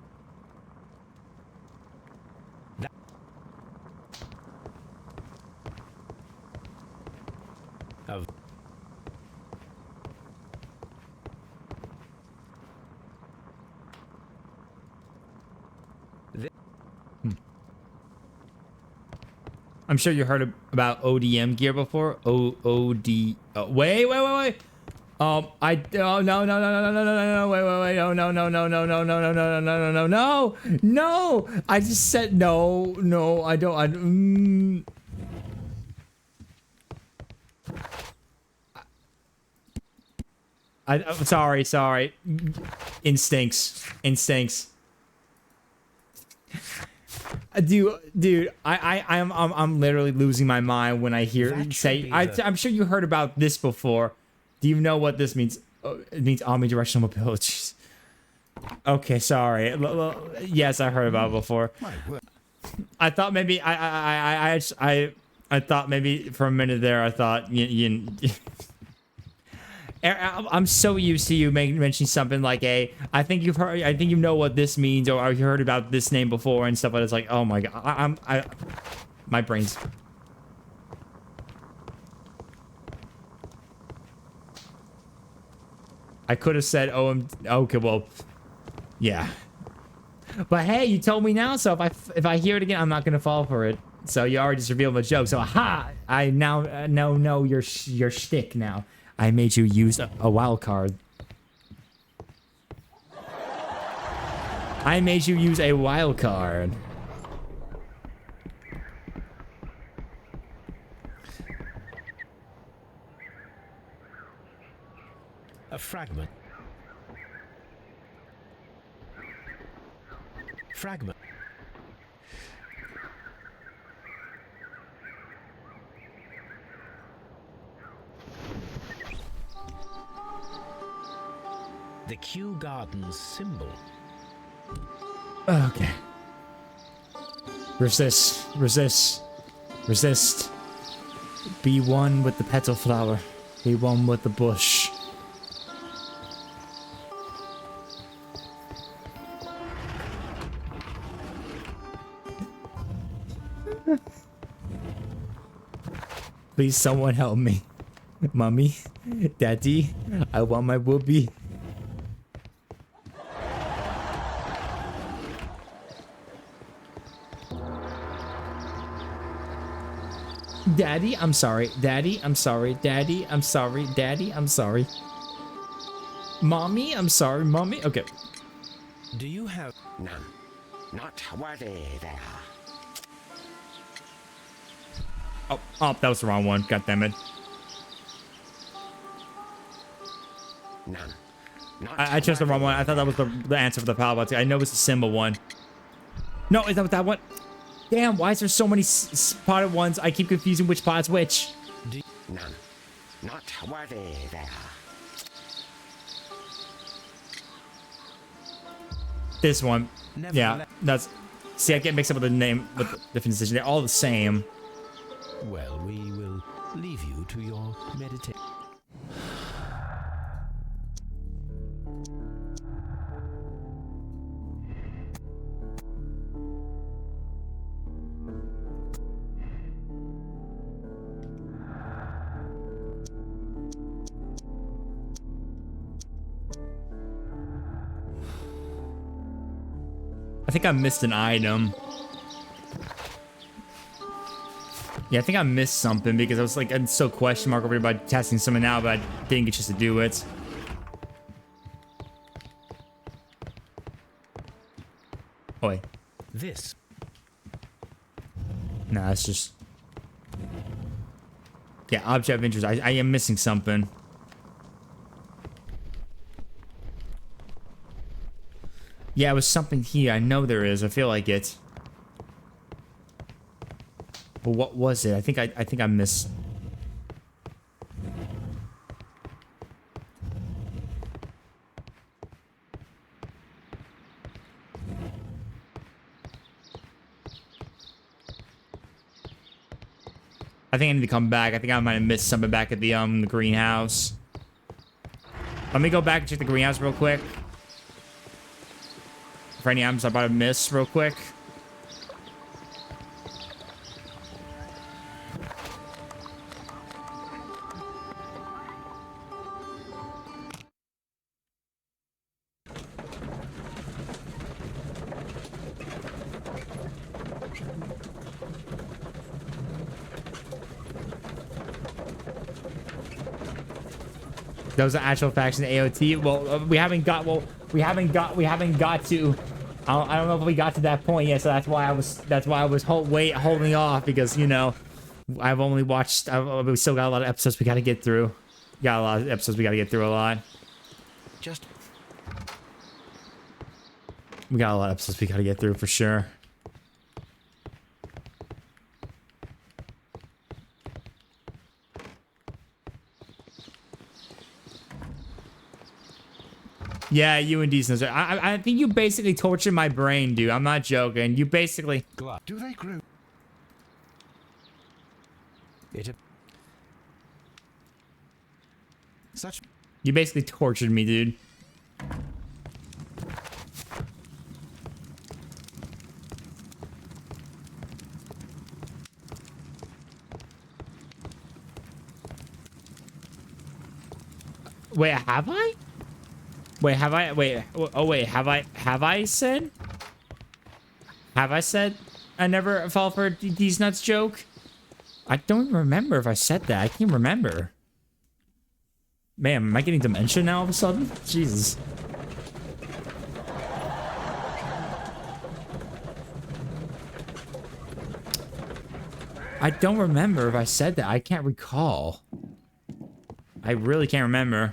I'm sure you heard about ODM gear before. OD. Wait. No, wait, no. I just said no. I don't. I'm sorry. Instincts. Dude, I'm literally losing my mind when I hear you say. I'm sure you heard about this before. Do you know what this means? It means omnidirectional mobility. Okay, sorry. Yes, I heard about it before. I thought maybe I thought maybe for a minute there I thought you I'm so used to you mentioning something like I think you've heard, I think you know what this means, or you heard about this name before and stuff. But it's like, oh my god, my brain's. I could have said, okay, well, yeah. But hey, you told me now, so if I hear it again, I'm not gonna fall for it. So you already just revealed the joke. So aha, I now know your shtick now. I made you use a wild card. I made you use a wild card. A fragment. The Kew Gardens symbol. Okay. Resist. Be one with the petal flower. Be one with the bush. Please, someone help me. Mommy, Daddy, I want my whoopee. Daddy, I'm sorry. Daddy, I'm sorry. Daddy, I'm sorry. Daddy, I'm sorry. Mommy, I'm sorry. Mommy, okay. Do you have none? Not worthy there. Oh, that was the wrong one. God damn it. None. I chose the wrong one. I thought that was the answer for the power button. I know it's the symbol one. No, is that one? Damn, why is there so many spotted ones? I keep confusing which pot's which. None. Not worthy there. This one. Yeah, that's... See, I get mixed up with the name, with the different decision. They're all the same. Well, we will leave you to your meditation. I think I missed an item. Yeah, I think I missed something because I was like, I'm so question mark over here by testing something out, but I didn't get a chance to do it. Oh, wait. This. Nah, it's just... Yeah, object of interest. I am missing something. Yeah, it was something here. I know there is. I feel like it. But what was it? I think I missed. I think I need to come back. I think I might have missed something back at the greenhouse. Let me go back and check the greenhouse real quick. For any items I'm about to miss real quick. Those are actual facts in AOT. Well, we haven't got to. I don't know if we got to that point yet, so that's why I was holding off, because, you know, I've only watched. We still got a lot of episodes we got to get through. Got a lot of episodes we got to get through a lot. We got a lot of episodes we got to get through for sure. Yeah, you and Decent. I think you basically tortured my brain, dude. I'm not joking. You basically. Do they grow? You basically tortured me, dude. Wait, have I? Wait, have I? Wait. Oh, wait. Have I said? Have I said I never fall for these nuts joke? I don't remember if I said that. I can't remember. Man, am I getting dementia now all of a sudden? Jesus. I don't remember if I said that. I can't recall. I really can't remember.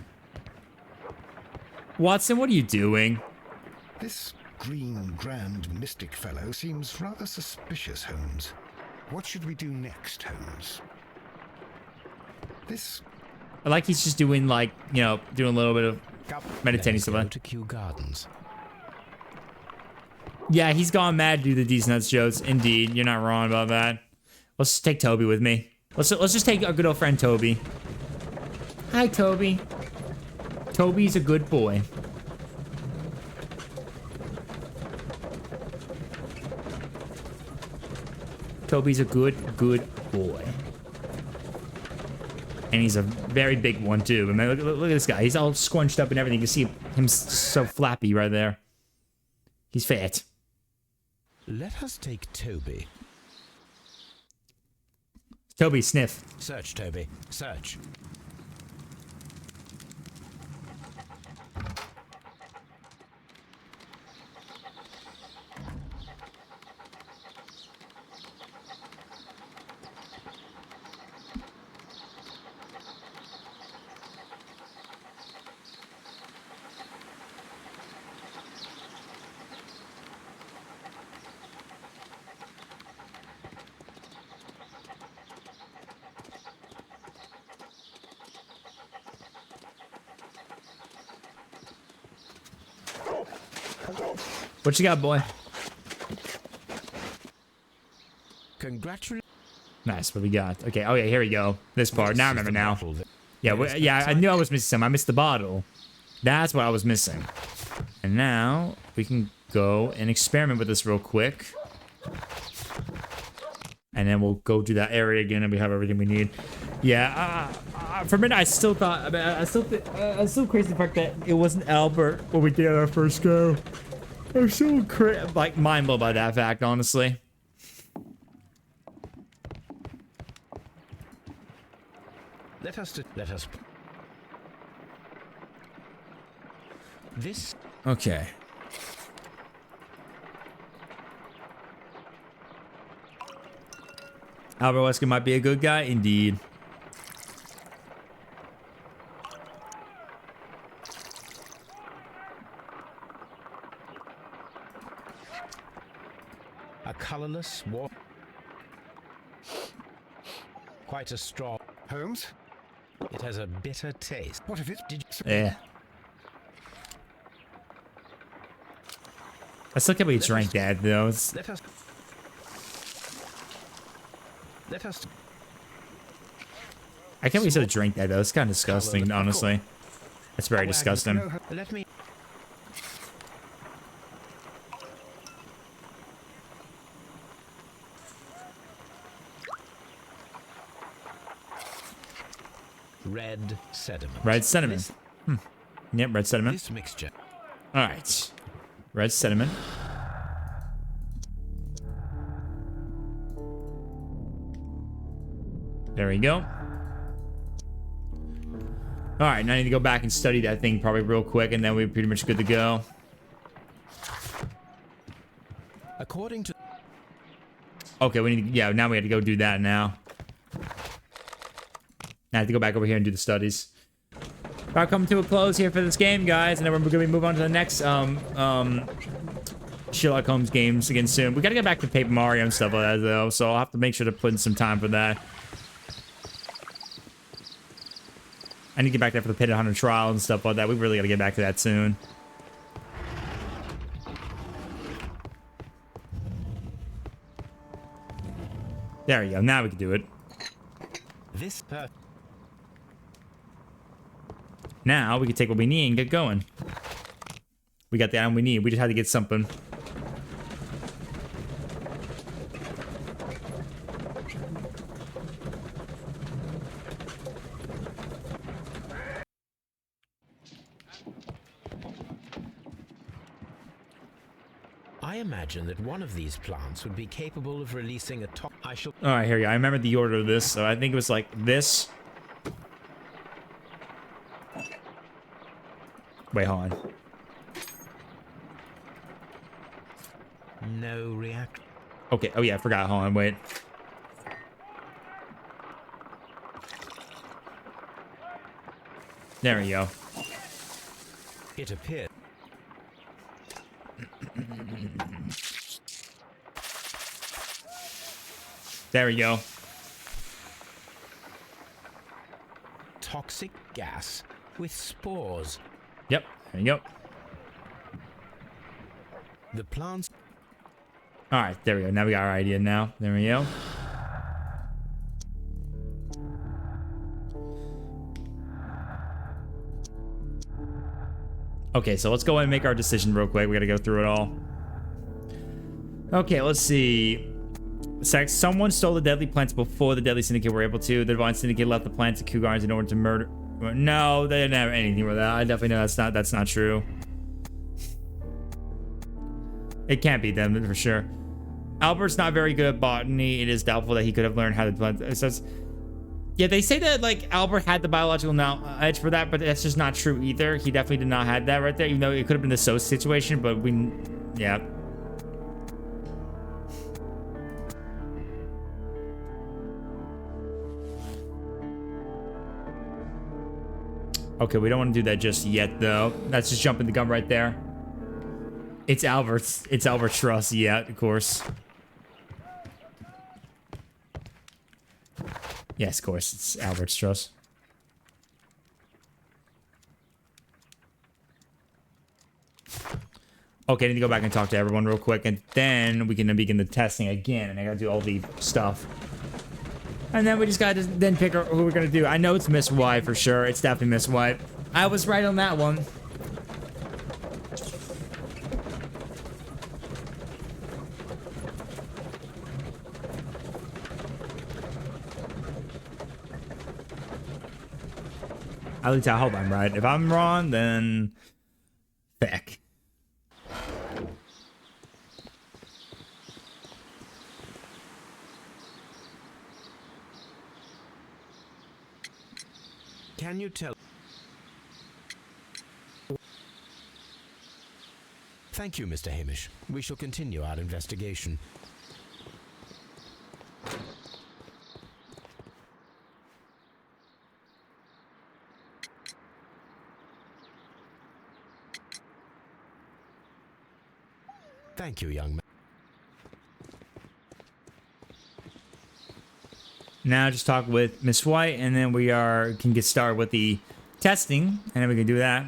Watson, what are you doing? This green grand mystic fellow seems rather suspicious, Holmes. What should we do next, Holmes? This... I like he's just doing, like, you know, doing a little bit of meditating stuff. To Kew Gardens. Yeah, he's gone mad due to these nuts jokes. Indeed, you're not wrong about that. Let's just take Toby with me. Let's just take our good old friend Toby. Hi, Toby. Toby's a good boy. Toby's a good boy. And he's a very big one, too. I mean, look at this guy. He's all scrunched up and everything. You see him so flappy right there. He's fat. Let us take Toby. Toby, sniff. Search, Toby. Search. What you got, boy? Congratulations. Nice, what we got? Okay, oh yeah, here we go. This part. Now I remember now. Yeah, yeah, I knew I was missing some. I missed the bottle. That's what I was missing. And now we can go and experiment with this real quick. And then we'll go to that area again and we have everything we need. Yeah, for a minute I still thought, I was still crazy the fact that it wasn't Albert when we did our first go. I'm so like mind blown by that fact, honestly. Let us. This. Okay. Albert Wesker might be a good guy, indeed. A colorless water. Quite a strong. Holmes? It has a bitter taste. What if it did? Yeah. I still can't believe you drank that, though. Let us. I can't believe you still drink that, though. It's kind of disgusting, honestly. It's very disgusting. Let me. Red sediment. Red sediment. Yep, red sediment. This mixture. All right. Red sediment. There we go. All right, now I need to go back and study that thing probably real quick, and then we're pretty much good to go. According to... Okay, we need, yeah, now we have to go do that now. I have to go back over here and do the studies. About coming to a close here for this game, guys, and then we're gonna move on to the next Sherlock Holmes games again soon. We gotta get back to Paper Mario and stuff like that, though, so I'll have to make sure to put in some time for that. I need to get back there for the Pit Hunter trial and stuff like that. We really gotta get back to that soon. There we go. Now we can do it. This Now we can take what we need and get going. We got the item we need. We just had to get something. I imagine that one of these plants would be capable of releasing a I shall... All right, here we go. I remember the order of this, so I think it was like this. Wait, hold on. No react. Okay. Oh yeah, I forgot. Hold on. Wait. There we go. It appeared. There we go. Toxic gas with spores. Yep. There you go. The plants. All right. There we go. Now we got our idea. Now. There we go. Okay, so let's go and make our decision real quick. We gotta go through it all. Okay, let's see. Someone stole the deadly plants before the deadly syndicate were able to. The divine syndicate left the plants to Cougars in order to murder. No, they didn't have anything with that. I definitely know that's not true. It can't be them for sure. Albert's not very good at botany. It is doubtful that he could have learned how to plant. It says. Yeah, they say that, like, Albert had the biological knowledge for that, but that's just not true either. He definitely did not have that right there, even though it could have been the so situation, but we... Yeah. Okay, we don't want to do that just yet, though. That's just jumping the gun right there. It's Albert's. It's Albert's trust, yeah, of course. Yes, of course, it's Albert's trust. Okay, I need to go back and talk to everyone real quick, and then we can begin the testing again, and I gotta do all the stuff. And then we just gotta then pick who we're gonna do. I know it's Miss Y for sure. It's definitely Miss Y. I was right on that one. At least I hope I'm right. If I'm wrong, then... Heck. Can you tell... Thank you, Mr. Hamish. We shall continue our investigation. Thank you, young man. Now just talk with Miss White, and then we can get started with the testing, and then we can do that.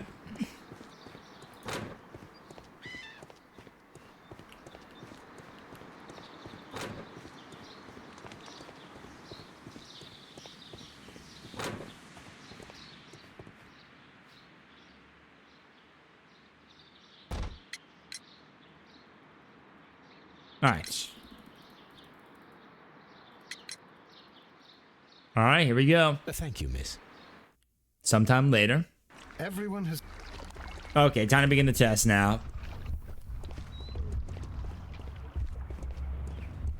Alright. Alright, here we go. Thank you, miss. Sometime later. Everyone has... Okay, time to begin the test now.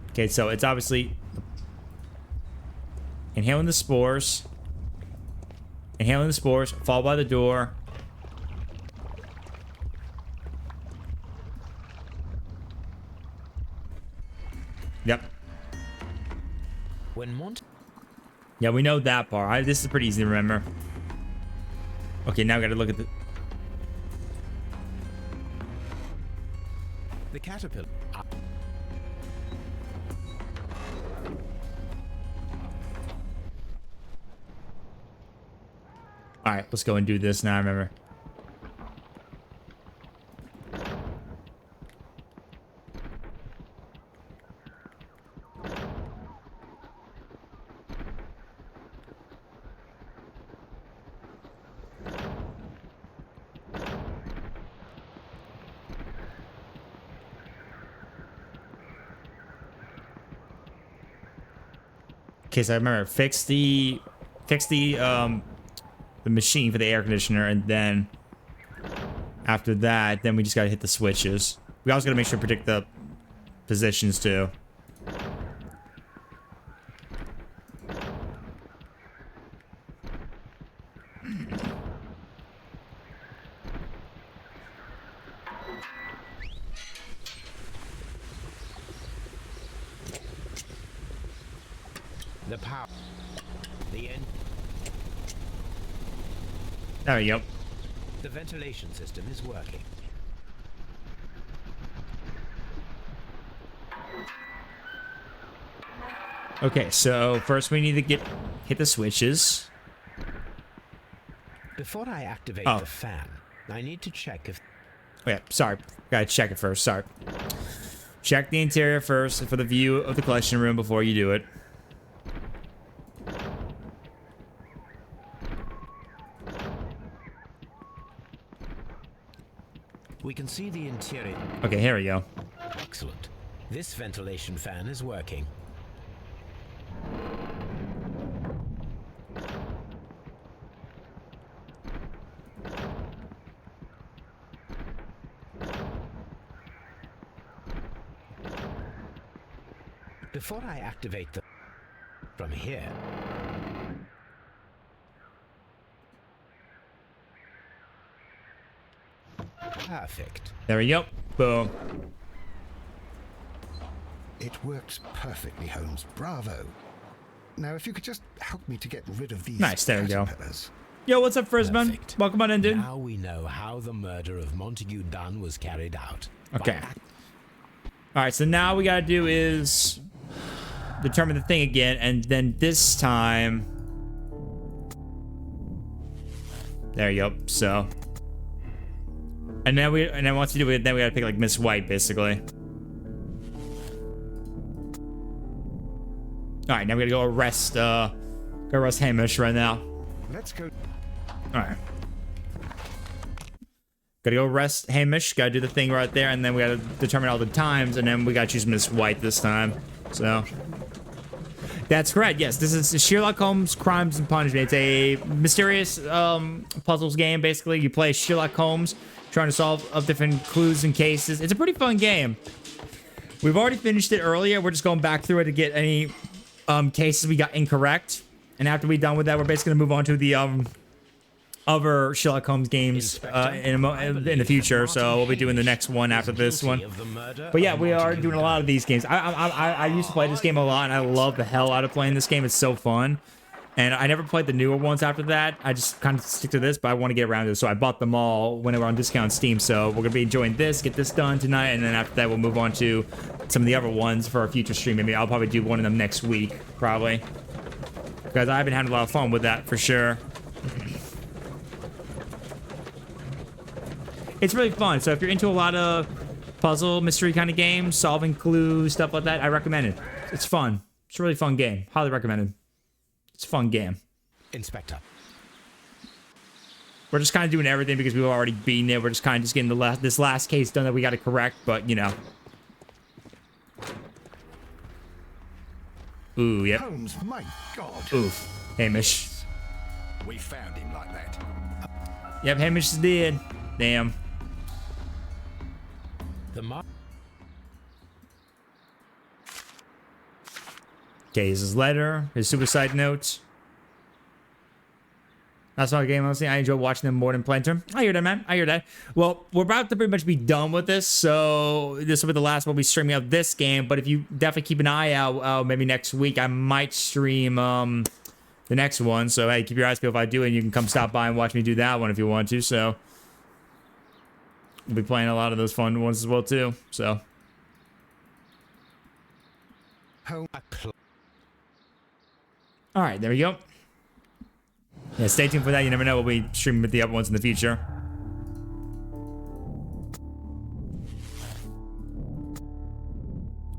Okay, so it's obviously... inhaling the spores. Inhaling the spores. Fall by the door. Yep. Yeah, we know that part. This is pretty easy to remember. Okay, now we gotta look at the... The caterpillar. Alright, let's go and do this now, I remember. Okay, so I remember fix the machine for the air conditioner, and then after that, then we just gotta hit the switches. We also gotta make sure to predict the positions too. The power. The end. There we go. The ventilation system is working. Okay, so first we need to hit the switches. Before I activate the fan, I need to check if... Oh yeah, sorry. Gotta check it first, sorry. Check the interior first for the view of the collection room before you do it. we can see the interior. Okay, here we go. Excellent. This ventilation fan is working. Before I activate the... from here... Perfect. There we go. Boom. It works perfectly, Holmes. Bravo. Now, if you could just help me to get rid of these nice, there we go. caterpillars. Yo, what's up, Frisman? Welcome on in, dude. Now we know how the murder of Montague Dunn was carried out. Okay. Alright, so now we gotta do is determine the thing again, and then this time... There you go, so... And then once you do it, then we gotta pick like Miss White, basically. Alright, now we gotta go arrest Hamish right now. Let's go. Alright. Gotta go arrest Hamish, gotta do the thing right there, and then we gotta determine all the times, and then we gotta choose Miss White this time. So... That's correct, yes. This is Sherlock Holmes Crimes and Punishment. It's a mysterious puzzles game, basically. You play Sherlock Holmes, trying to solve different clues and cases. It's a pretty fun game. We've already finished it earlier. We're just going back through it to get any cases we got incorrect. And after we're done with that, we're basically going to move on to the other Sherlock Holmes games in the future. So we'll be doing the next one after this one. But yeah, we are doing a lot of these games. I used to play this game a lot, and I love the hell out of playing this game. It's so fun. And I never played the newer ones after that. I just kind of stick to this, but I want to get around to it. So I bought them all when they were on discount on Steam. So we're going to be enjoying this, get this done tonight. And then after that, we'll move on to some of the other ones for our future stream. Maybe I'll probably do one of them next week, probably. Because I've been having a lot of fun with that, for sure. It's really fun. So if you're into a lot of puzzle, mystery kind of games, solving clues, stuff like that, I recommend it. It's fun. It's a really fun game. Highly recommended. It's a fun game. Inspector. We're just kind of doing everything because we've already beaten it. We're just kind of getting this last case done that we got to correct, but you know. Ooh, yep. Holmes, my God. Oof. Hamish. We found him like that. Yep, Hamish is dead. Damn. Okay, his letter, his suicide notes. That's not a game, honestly. I enjoy watching them more than playing them. I hear that, man. I hear that. Well, we're about to pretty much be done with this, so this will be the last one we'll be streaming of this game. But if you definitely keep an eye out, maybe next week, I might stream the next one. So, hey, keep your eyes peeled if I do, and you can come stop by and watch me do that one if you want to. So, we'll be playing a lot of those fun ones as well, too. So. All right, there we go. Yeah, stay tuned for that. You never know. We'll be streaming with the other ones in the future.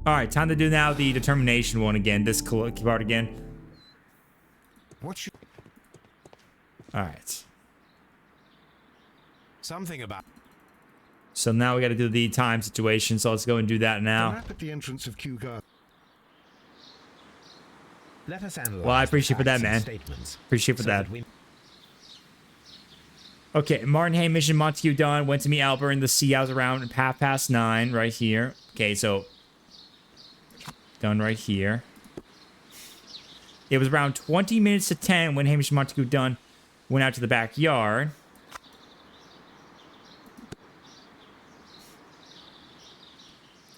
All right, time to do now the determination one again. This part again. All right. Something about. So now we got to do the time situation. So let's go and do that now. Map at the entrance of Kew Garden. Let us analyze. Well, I appreciate for that, man. Appreciate for that. Okay, Martin, Hamish, and Montague done. Went to meet Albert in the sea house around 9:30 right here. Okay, so done right here. It was around 20 minutes to 10 when Hamish and Montague done went out to the backyard.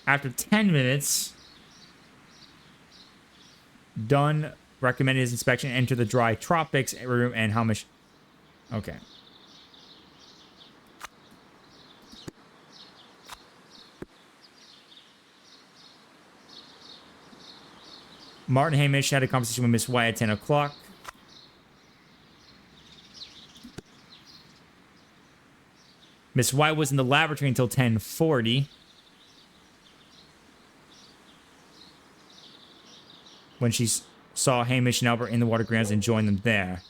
After 10 minutes, Dunn recommended his inspection enter the dry tropics room and Hamish. Okay. Martin Hamish had a conversation with Miss White at 10 o'clock. Miss White was in the laboratory until 10:40. When she saw Hamish and Albert in the water grounds and joined them there.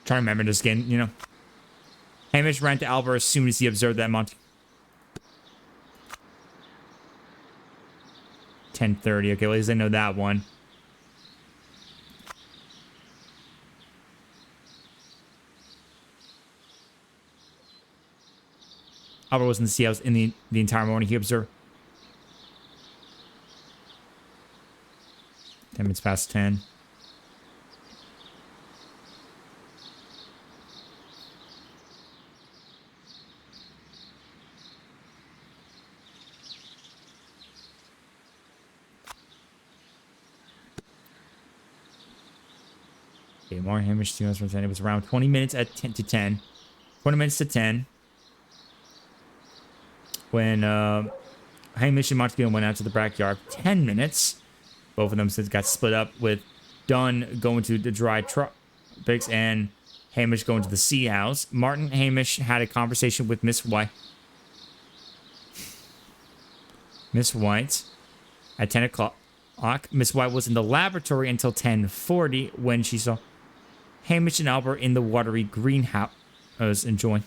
Trying to remember this again, you know. Hamish ran to Albert as soon as he observed that Monty. 10:30. Okay, well, at least I know that one. Albert was in the sea house in the entire morning. He observed 10 minutes past 10. Okay, more Hamish 2 from 10. It was around 20 minutes at 10 to 10. 20 minutes to 10. When Hamish and Montague went out to the backyard. 10 minutes. Both of them got split up with Dunn going to the dry tropics and Hamish going to the sea house. Martin Hamish had a conversation with Miss White. Miss White at 10 o'clock. Miss White was in the laboratory until 10:40 when she saw Hamish and Albert in the watery greenhouse. I was enjoying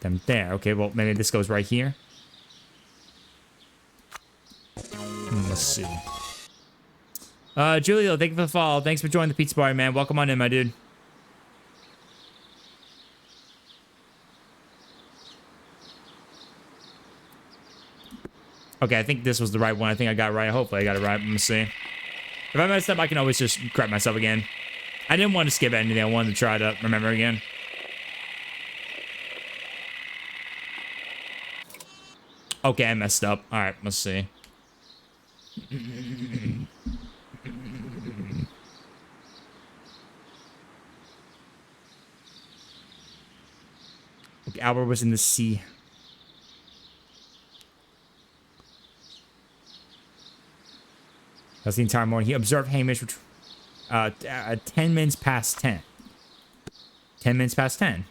them there. Okay, well, maybe this goes right here. Let's see. Julio, thank you for the follow. Thanks for joining the pizza party, man. Welcome on in, my dude. Okay, I think this was the right one. I think I got it right. Hopefully I got it right. Let me see. If I messed up, I can always just correct myself again. I didn't want to skip anything. I wanted to try to remember again. Okay, I messed up. All right, let's see. Okay, Albert was in the sea. That's the entire morning. He observed Hamish at 10 minutes past 10. 10 minutes past 10.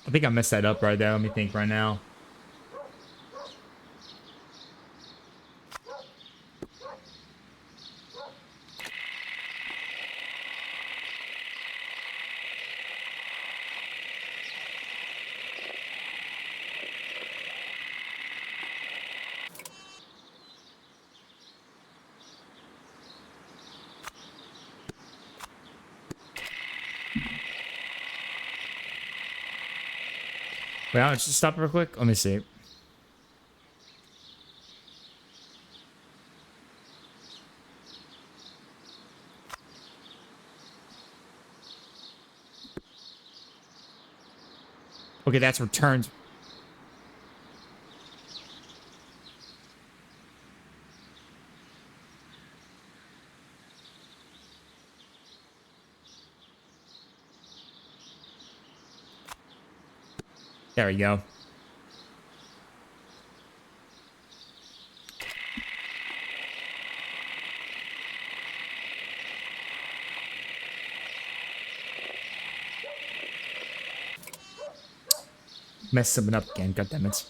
I think I messed that up right there. Let me think right now. Wait, I'll just stop real quick. Let me see. Okay, that's returns. There we go. Mess something up again, goddammit.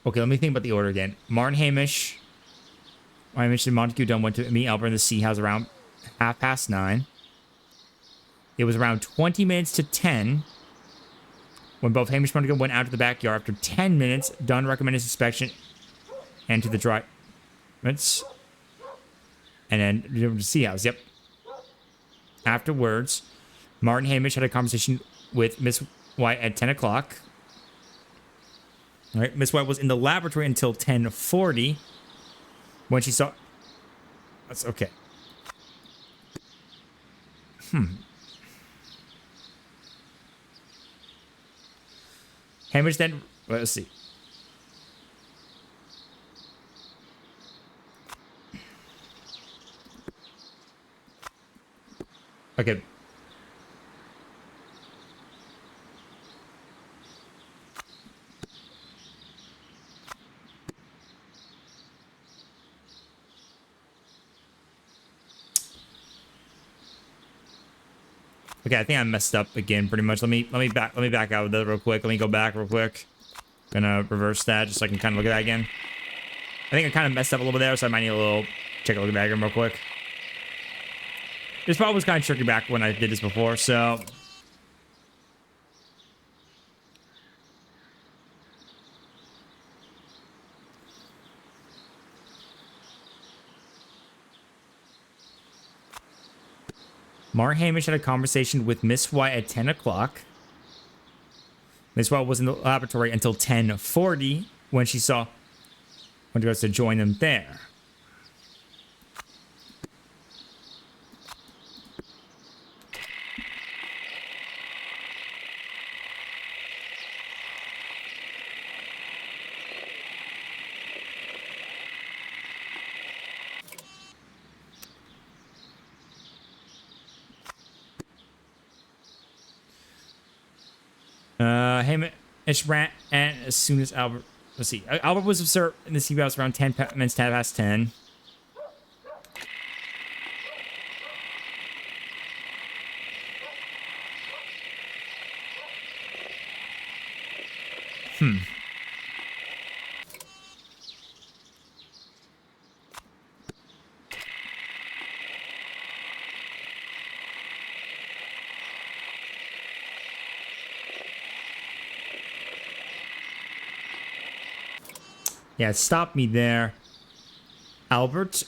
Okay, let me think about the order again. Martin Hamish and Montague Dunn went to meet Albert in the Sea House around 9:30. It was around 20 minutes to 10 when both Hamish and Montague went out to the backyard. After 10 minutes, Dunn recommended inspection and to the dry... And then the Sea House, yep. Afterwards, Martin Hamish had a conversation with Miss White at 10 o'clock. All right, Miss White was in the laboratory until 10:40 when she saw... That's okay. Hamish then... Let's see. Okay. Okay, I think I messed up again pretty much. Let me back out of that real quick. Let me go back real quick. Gonna reverse that just so I can kind of look at that again. I think I kind of messed up a little bit there, so I might need a little... Take a look at that again real quick. This probably was kind of tricky back when I did this before, so... Mark Hamish had a conversation with Miss White at 10 o'clock. Miss White was in the laboratory until 10:40 when she saw... when she goes to join them there. Hamish ran, and as soon as Albert... Let's see. Albert was observed in the sea house around 10 minutes past 10. Yeah, stop me there. Albert.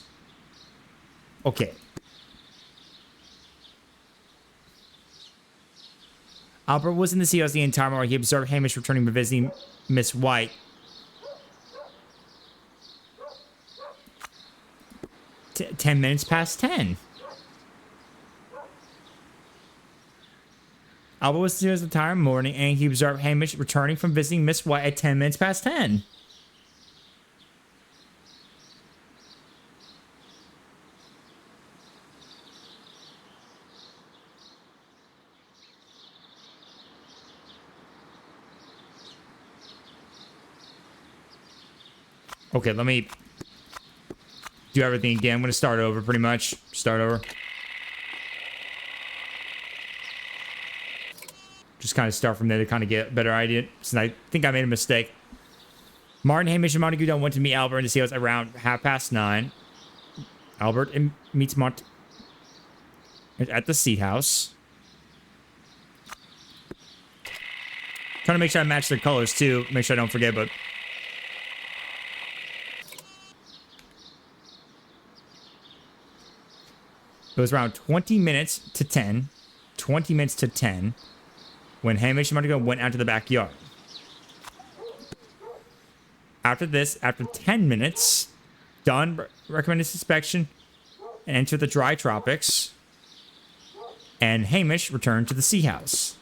Okay. Albert was in the sea house the entire morning. He observed Hamish returning from visiting Miss White. Ten minutes past 10. Albert was in the sea house the entire morning, and he observed Hamish returning from visiting Miss White at 10 minutes past 10. Okay, let me do everything again. I'm going to start over, pretty much. Start over. Just kind of start from there to kind of get a better idea, since I think I made a mistake. Martin, Hamish, and Montague Dunn went to meet Albert in the sea house around 9:30. Albert meets Mont at the Seat House. Trying to make sure I match their colors too. Make sure I don't forget, but it was around 20 minutes to 10. 20 minutes to 10 when Hamish and Montague went out to the backyard. After this, after 10 minutes, Dunn recommended inspection and entered the dry tropics, and Hamish returned to the Sea House.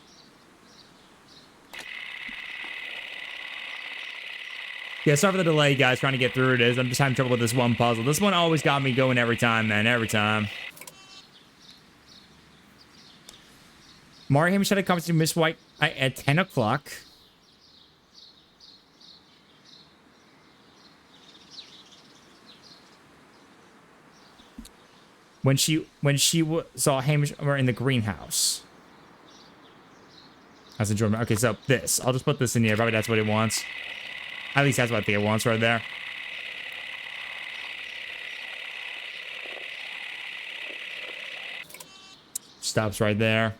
Yeah, sorry for the delay, guys, trying to get through it. I'm just having trouble with this one puzzle. This one always got me going every time, man, every time. Mari Hamish had a conversation with Miss White at 10 o'clock. When she saw Hamish in the greenhouse. That's enjoyment. Okay, so this. I'll just put this in here. Probably that's what it wants. At least that's what I think it wants right there. Stops right there.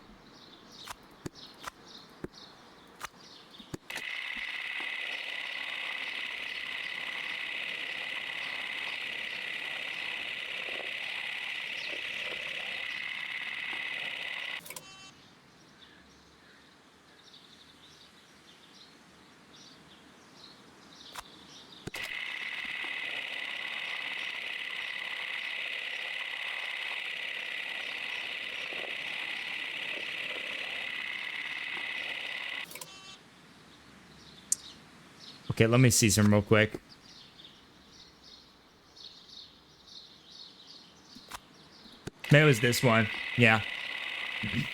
Okay, let me see some real quick. Maybe it was this one. Yeah. And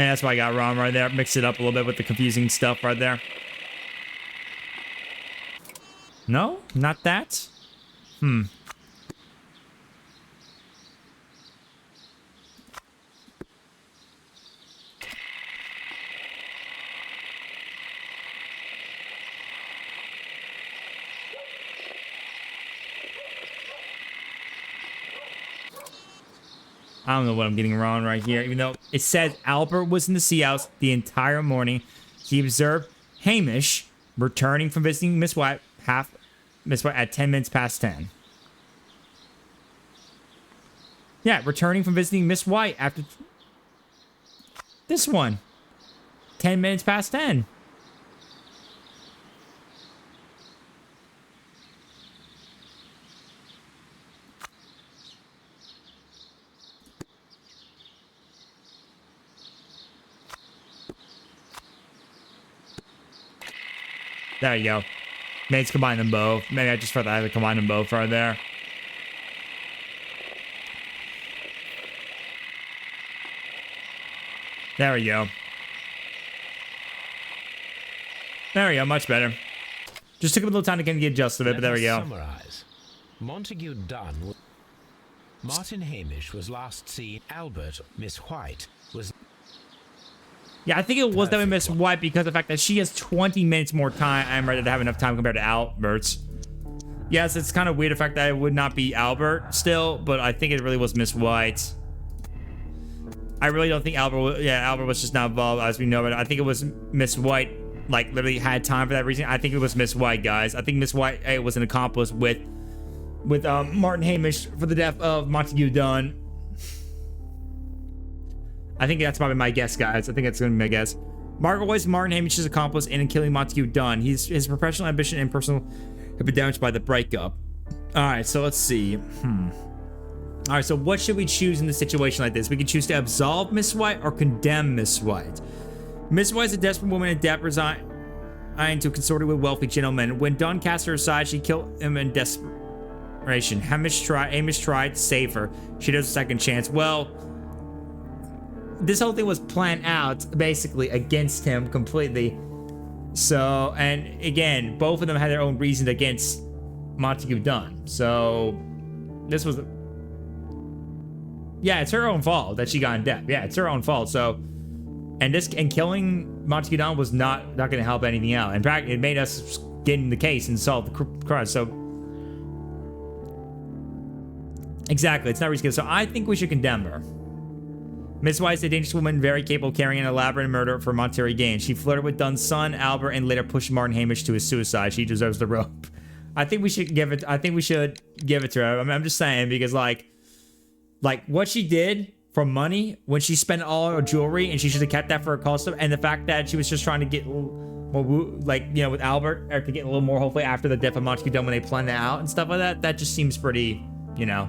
that's why I got wrong right there. Mix it up a little bit with the confusing stuff right there. No? Not that? I don't know what I'm getting wrong right here. Even though it said Albert was in the Sea House the entire morning, he observed Hamish returning from visiting Miss White at 10 minutes past 10. Yeah, returning from visiting Miss White after this one. 10 minutes past 10. There you go. Maybe it's combine them both. Maybe I just thought I had to combine them both right there. There we go. There we go. Much better. Just took a little time to get adjusted to it, but there we go. Summarize. Montague Dunn. Martin Hamish was last seen. Albert, Miss White, was... Yeah, I think it was definitely Miss White because of the fact that she has 20 minutes more time. I'm ready to have enough time compared to Albert's. Yes, it's kind of weird the fact that it would not be Albert still, but I think it really was Miss White. I really don't think Albert was just not involved as we know, but I think it was Miss White, like, literally had time for that reason. I think it was Miss White, guys. I think Miss White was an accomplice with Martin Hamish for the death of Montague Dunn. I think that's probably my guess, guys. I think that's going to be my guess. Margaret was Martin Hamish's accomplice in killing Montague Dunn. His professional ambition and personal have been damaged by the breakup. All right, so let's see. All right, so what should we choose in a situation like this? We can choose to absolve Miss White or condemn Miss White. Miss White is a desperate woman in debt, resigned to consorting with wealthy gentlemen. When Dunn cast her aside, she killed him in desperation. Hamish tried to save her. She does a second chance. Well, this whole thing was planned out basically against him completely. So, and again, both of them had their own reasons against Montague Dunn. So, this was, yeah, it's her own fault that she got in debt. Yeah, it's her own fault. So, and killing Montague Dunn was not going to help anything out. In fact, it made us get in the case and solve the crime. So, Exactly. It's not risky. So I think we should condemn her. Miss White is a dangerous woman, very capable of carrying an elaborate murder for monetary gain. She flirted with Dunn's son, Albert, and later pushed Martin Hamish to his suicide. She deserves the rope. I think we should give it. I think we should give it to her. I mean, I'm just saying because like what she did for money when she spent all her jewelry and she should have kept that for her custom, and the fact that she was just trying to get more, like, you know, with Albert, or to get a little more hopefully after the death of Montague Dunn when they planned that out and stuff like that. That just seems pretty, you know.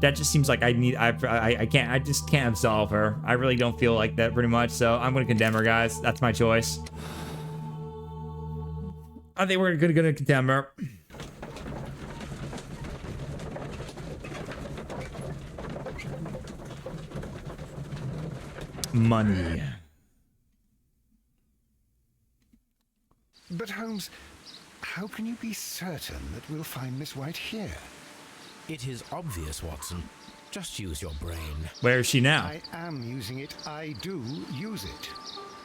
That just seems like I just can't absolve her. I really don't feel like that pretty much. So I'm going to condemn her, guys. That's my choice. I think we're going to condemn her. Money. But Holmes, how can you be certain that we'll find Miss White here? It is obvious, Watson. Just use your brain. Where is she now? I am using it. I do use it.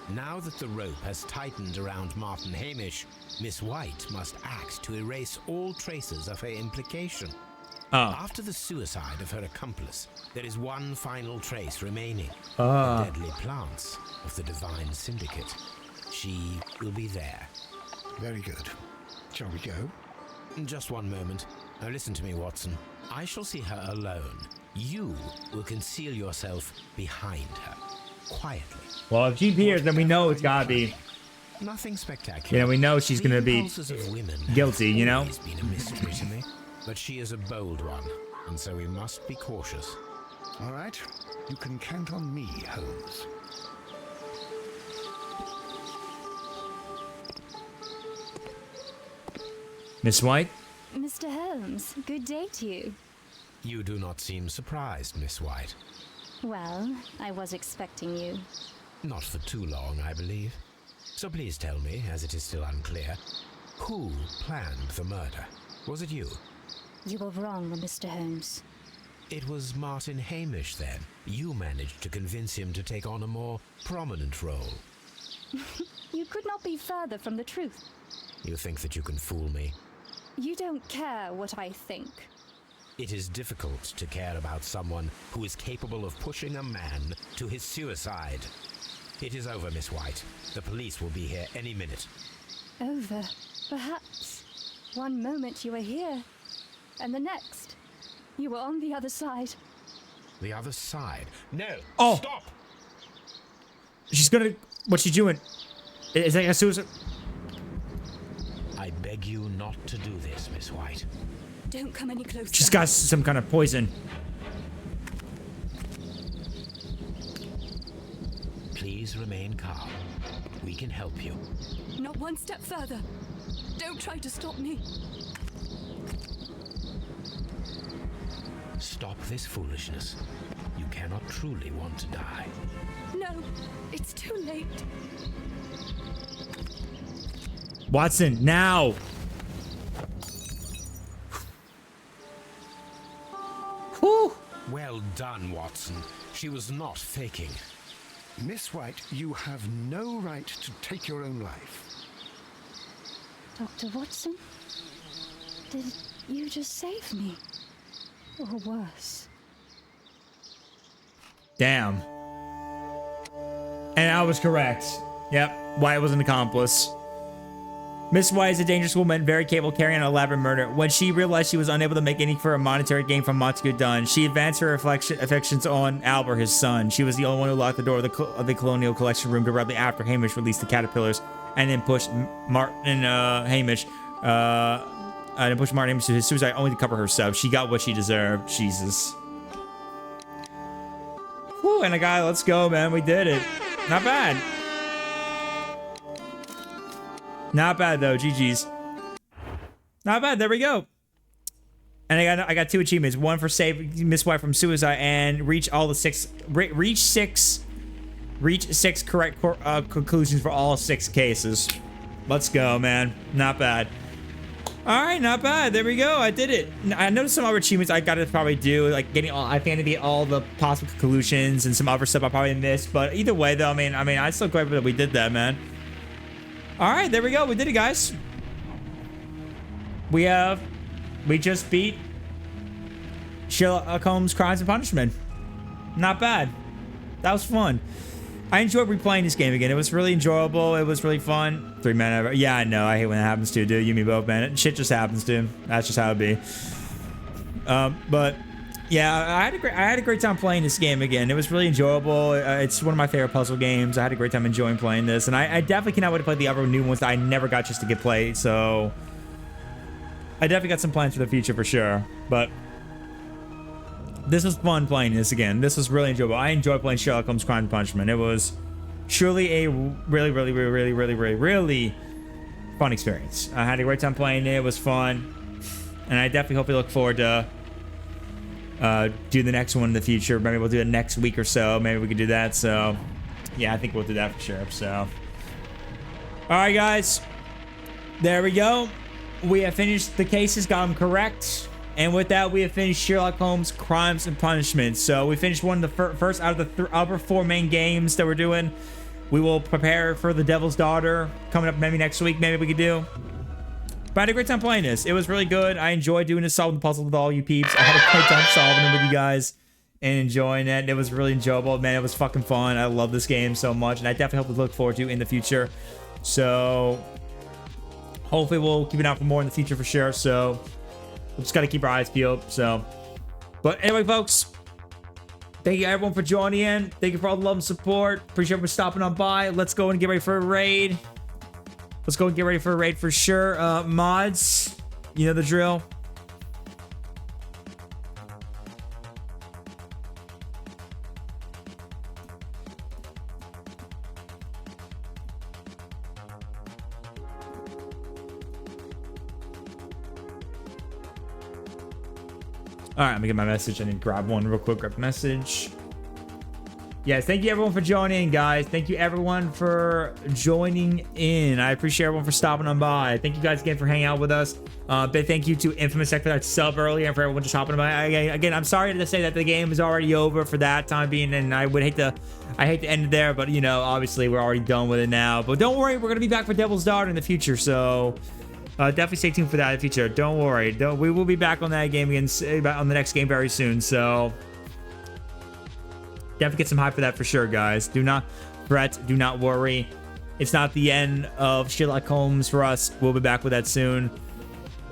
Now that the rope has tightened around Martin Hamish, Miss White must act to erase all traces of her implication. After the suicide of her accomplice, there is one final trace remaining. The deadly plants of the Divine Syndicate. She will be there. Very good. Shall we go? Just one moment. Now listen to me, Watson. I shall see her alone. You will conceal yourself behind her, quietly. Well, if she appears, then we know it's gotta be. Nothing spectacular. You know, we know she's gonna be guilty, you know? It's been a mystery to me, but she is a bold one, and so we must be cautious. All right. You can count on me, Holmes. Miss White? Mr. Holmes, good day to you. You do not seem surprised, Miss White. Well, I was expecting you. Not for too long, I believe. So please tell me, as it is still unclear, who planned the murder? Was it you? You were wrong, Mr. Holmes. It was Martin Hamish, then. You managed to convince him to take on a more prominent role. You could not be further from the truth. You think that you can fool me? You don't care what I think. It is difficult to care about someone who is capable of pushing a man to his suicide. It is over, Miss White. The police will be here any minute. Over, perhaps. One moment you were here, and the next, you were on the other side. The other side? No! Oh! Stop! She's gonna... What's she doing? Is that a suicide? I beg you not to do this, Miss White. Don't come any closer. She's got some kind of poison. Please remain calm. We can help you. Not one step further. Don't try to stop me. Stop this foolishness. You cannot truly want to die. No, it's too late. Watson, now! Whew. Well done, Watson. She was not faking. Miss White, you have no right to take your own life. Dr. Watson? Did you just save me? Or worse? Damn. And I was correct. Yep, White was an accomplice. Miss White is a dangerous woman, very capable of carrying out an elaborate murder. When she realized she was unable to make any for a monetary gain from Montague Dunn, she advanced her affections on Albert, his son. She was the only one who locked the door of the Colonial Collection room directly after Hamish released the caterpillars, and then pushed Martin Hamish to his suicide only to cover herself. She got what she deserved. Jesus. Whew, and a guy, let's go, man. We did it. Not bad. Not bad though, GG's. Not bad. There we go. And I got 2 achievements. One for save Miss White from suicide and reach six correct conclusions for all 6 cases. Let's go, man. Not bad. All right, not bad. There we go. I did it. I noticed some other achievements I got to probably do, like getting all. I think I need to get all the possible conclusions and some other stuff I probably missed. But either way, though, I mean, I'm still grateful that we did that, man. All right, there we go. We did it, guys. We have we just beat Sherlock Holmes Crimes and Punishment. Not bad. That was fun. I enjoyed replaying this game again. It was really enjoyable. It was really fun. 3 men. Yeah, I know. I hate when that happens too, dude. You and me both, man. Shit just happens, dude. That's just how it be. But yeah, I had a great time playing this game again. It was really enjoyable. It's one of my favorite puzzle games. I had a great time enjoying playing this, and I definitely cannot wait to play the other new ones that I never got just to get played. So I definitely got some plans for the future for sure. But this was fun playing this again. This was really enjoyable. I enjoyed playing Sherlock Holmes Crime and Punishment. It was surely a really fun experience. I had a great time playing it. It was fun. And I definitely hope we look forward to do the next one in the future. Maybe we'll do it next week or so. Maybe we could do that. So yeah, I think we'll do that for sure. So all right, guys. There we go. We have finished the cases, got them correct. And with that, we have finished Sherlock Holmes Crimes and Punishment. So we finished one of the first out of the other 4 main games that we're doing. We will prepare for The Devil's Daughter coming up maybe next week. Maybe we could do. But I had a great time playing this. It was really good. I enjoyed doing this, solving the puzzle with all you peeps. I had a great time solving them with you guys and enjoying it. It was really enjoyable. Man, it was fucking fun. I love this game so much. And I definitely hope to look forward to in the future. So hopefully we'll keep an eye out for more in the future for sure. So we just got to keep our eyes peeled. So, but anyway, folks, thank you everyone for joining in. Thank you for all the love and support. Appreciate everyone stopping on by. Let's go and get ready for a raid. Let's go and get ready for a raid for sure. Mods, you know the drill. All right, I'm gonna get my message. I need to grab one real quick. Grab the message. Yes, thank you everyone for joining in, guys. Thank you everyone for joining in. I appreciate everyone for stopping on by. Thank you guys again for hanging out with us. Big thank you to Infamous Tech for that sub earlier and for everyone just hopping by. Again, I'm sorry to say that the game is already over for that time being, and I hate to end it there, but you know, obviously we're already done with it now. But don't worry, we're gonna be back for Devil's Daughter in the future, so definitely stay tuned for that in the future. Don't worry. We will be back on that game again, on the next game very soon. So definitely get some hype for that for sure, guys. Do not fret. Do not worry. It's not the end of Sherlock Holmes for us. We'll be back with that soon.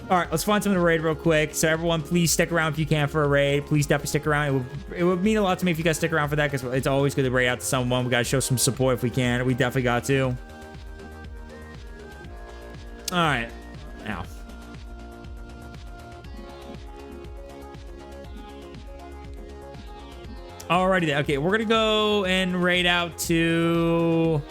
All right, let's find someone to raid real quick. So everyone, please stick around if you can for a raid. Please definitely stick around. It would mean a lot to me if you guys stick around for that, because it's always good to raid out to someone. We got to show some support if we can. We definitely got to. All right. Now. Alrighty then. Okay, we're gonna go and raid out to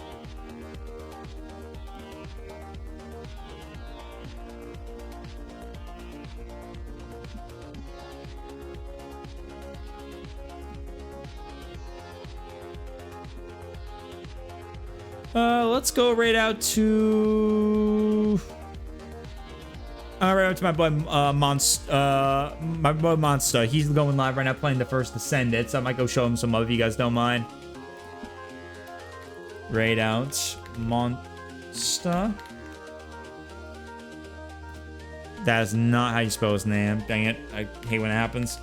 let's go raid out to right out to my boy Monster. He's going live right now playing the first Descendant, so I might go show him some love if you guys don't mind. Raid out Monster. That is not how you spell his name. Dang it. I hate when it happens.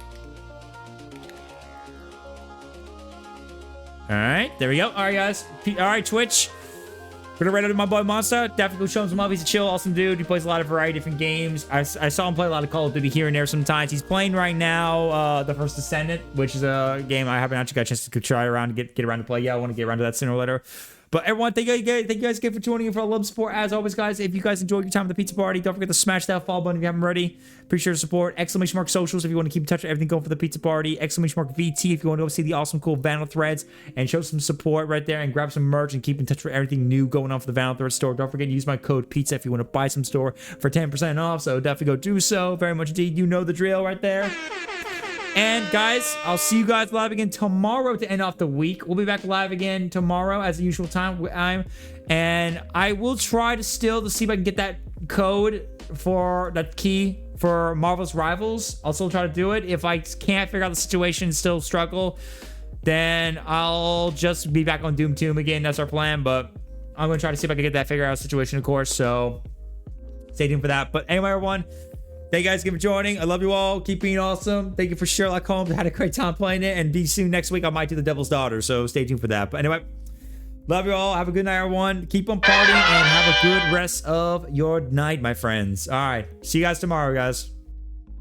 Alright, there we go. Alright, guys. Alright, Twitch. We're gonna raid out to my boy Monster. Definitely go show him some love. He's a chill, awesome dude. He plays a lot of variety of different games. I saw him play a lot of Call of Duty here and there sometimes. He's playing right now the first Descendant, which is a game I haven't actually got a chance to try around and get around to play. Yeah, I want to get around to that sooner or later. But everyone, thank you guys again for joining in for all love and support. As always, guys, if you guys enjoyed your time at the pizza party, don't forget to smash that follow button if you haven't already. Appreciate your support. Exclamation mark socials if you want to keep in touch with everything going for the pizza party. Exclamation mark VT if you want to go see the awesome, cool Vandal threads and show some support right there and grab some merch and keep in touch with everything new going on for the Vandal thread store. Don't forget to use my code PIZZA if you want to buy some store for 10% off. So definitely go do so. Very much indeed. You know the drill right there. And guys, I'll see you guys live again tomorrow to end off the week. We'll be back live again tomorrow as the usual time. And I will try to see if I can get that code for that key for Marvel's Rivals. I'll still try to do it. If I can't figure out the situation, still struggle, then I'll just be back on Doom Tomb again. That's our plan. But I'm going to try to see if I can get that figure out situation, of course. So stay tuned for that. But anyway, everyone, Thank you guys again for joining. I love you all. Keep being awesome. Thank you for Sherlock Holmes. I had a great time playing it. And be soon next week. I might do The Devil's Daughter. So stay tuned for that. But anyway, love you all. Have a good night, everyone. Keep on partying and have a good rest of your night, my friends. All right. See you guys tomorrow, guys.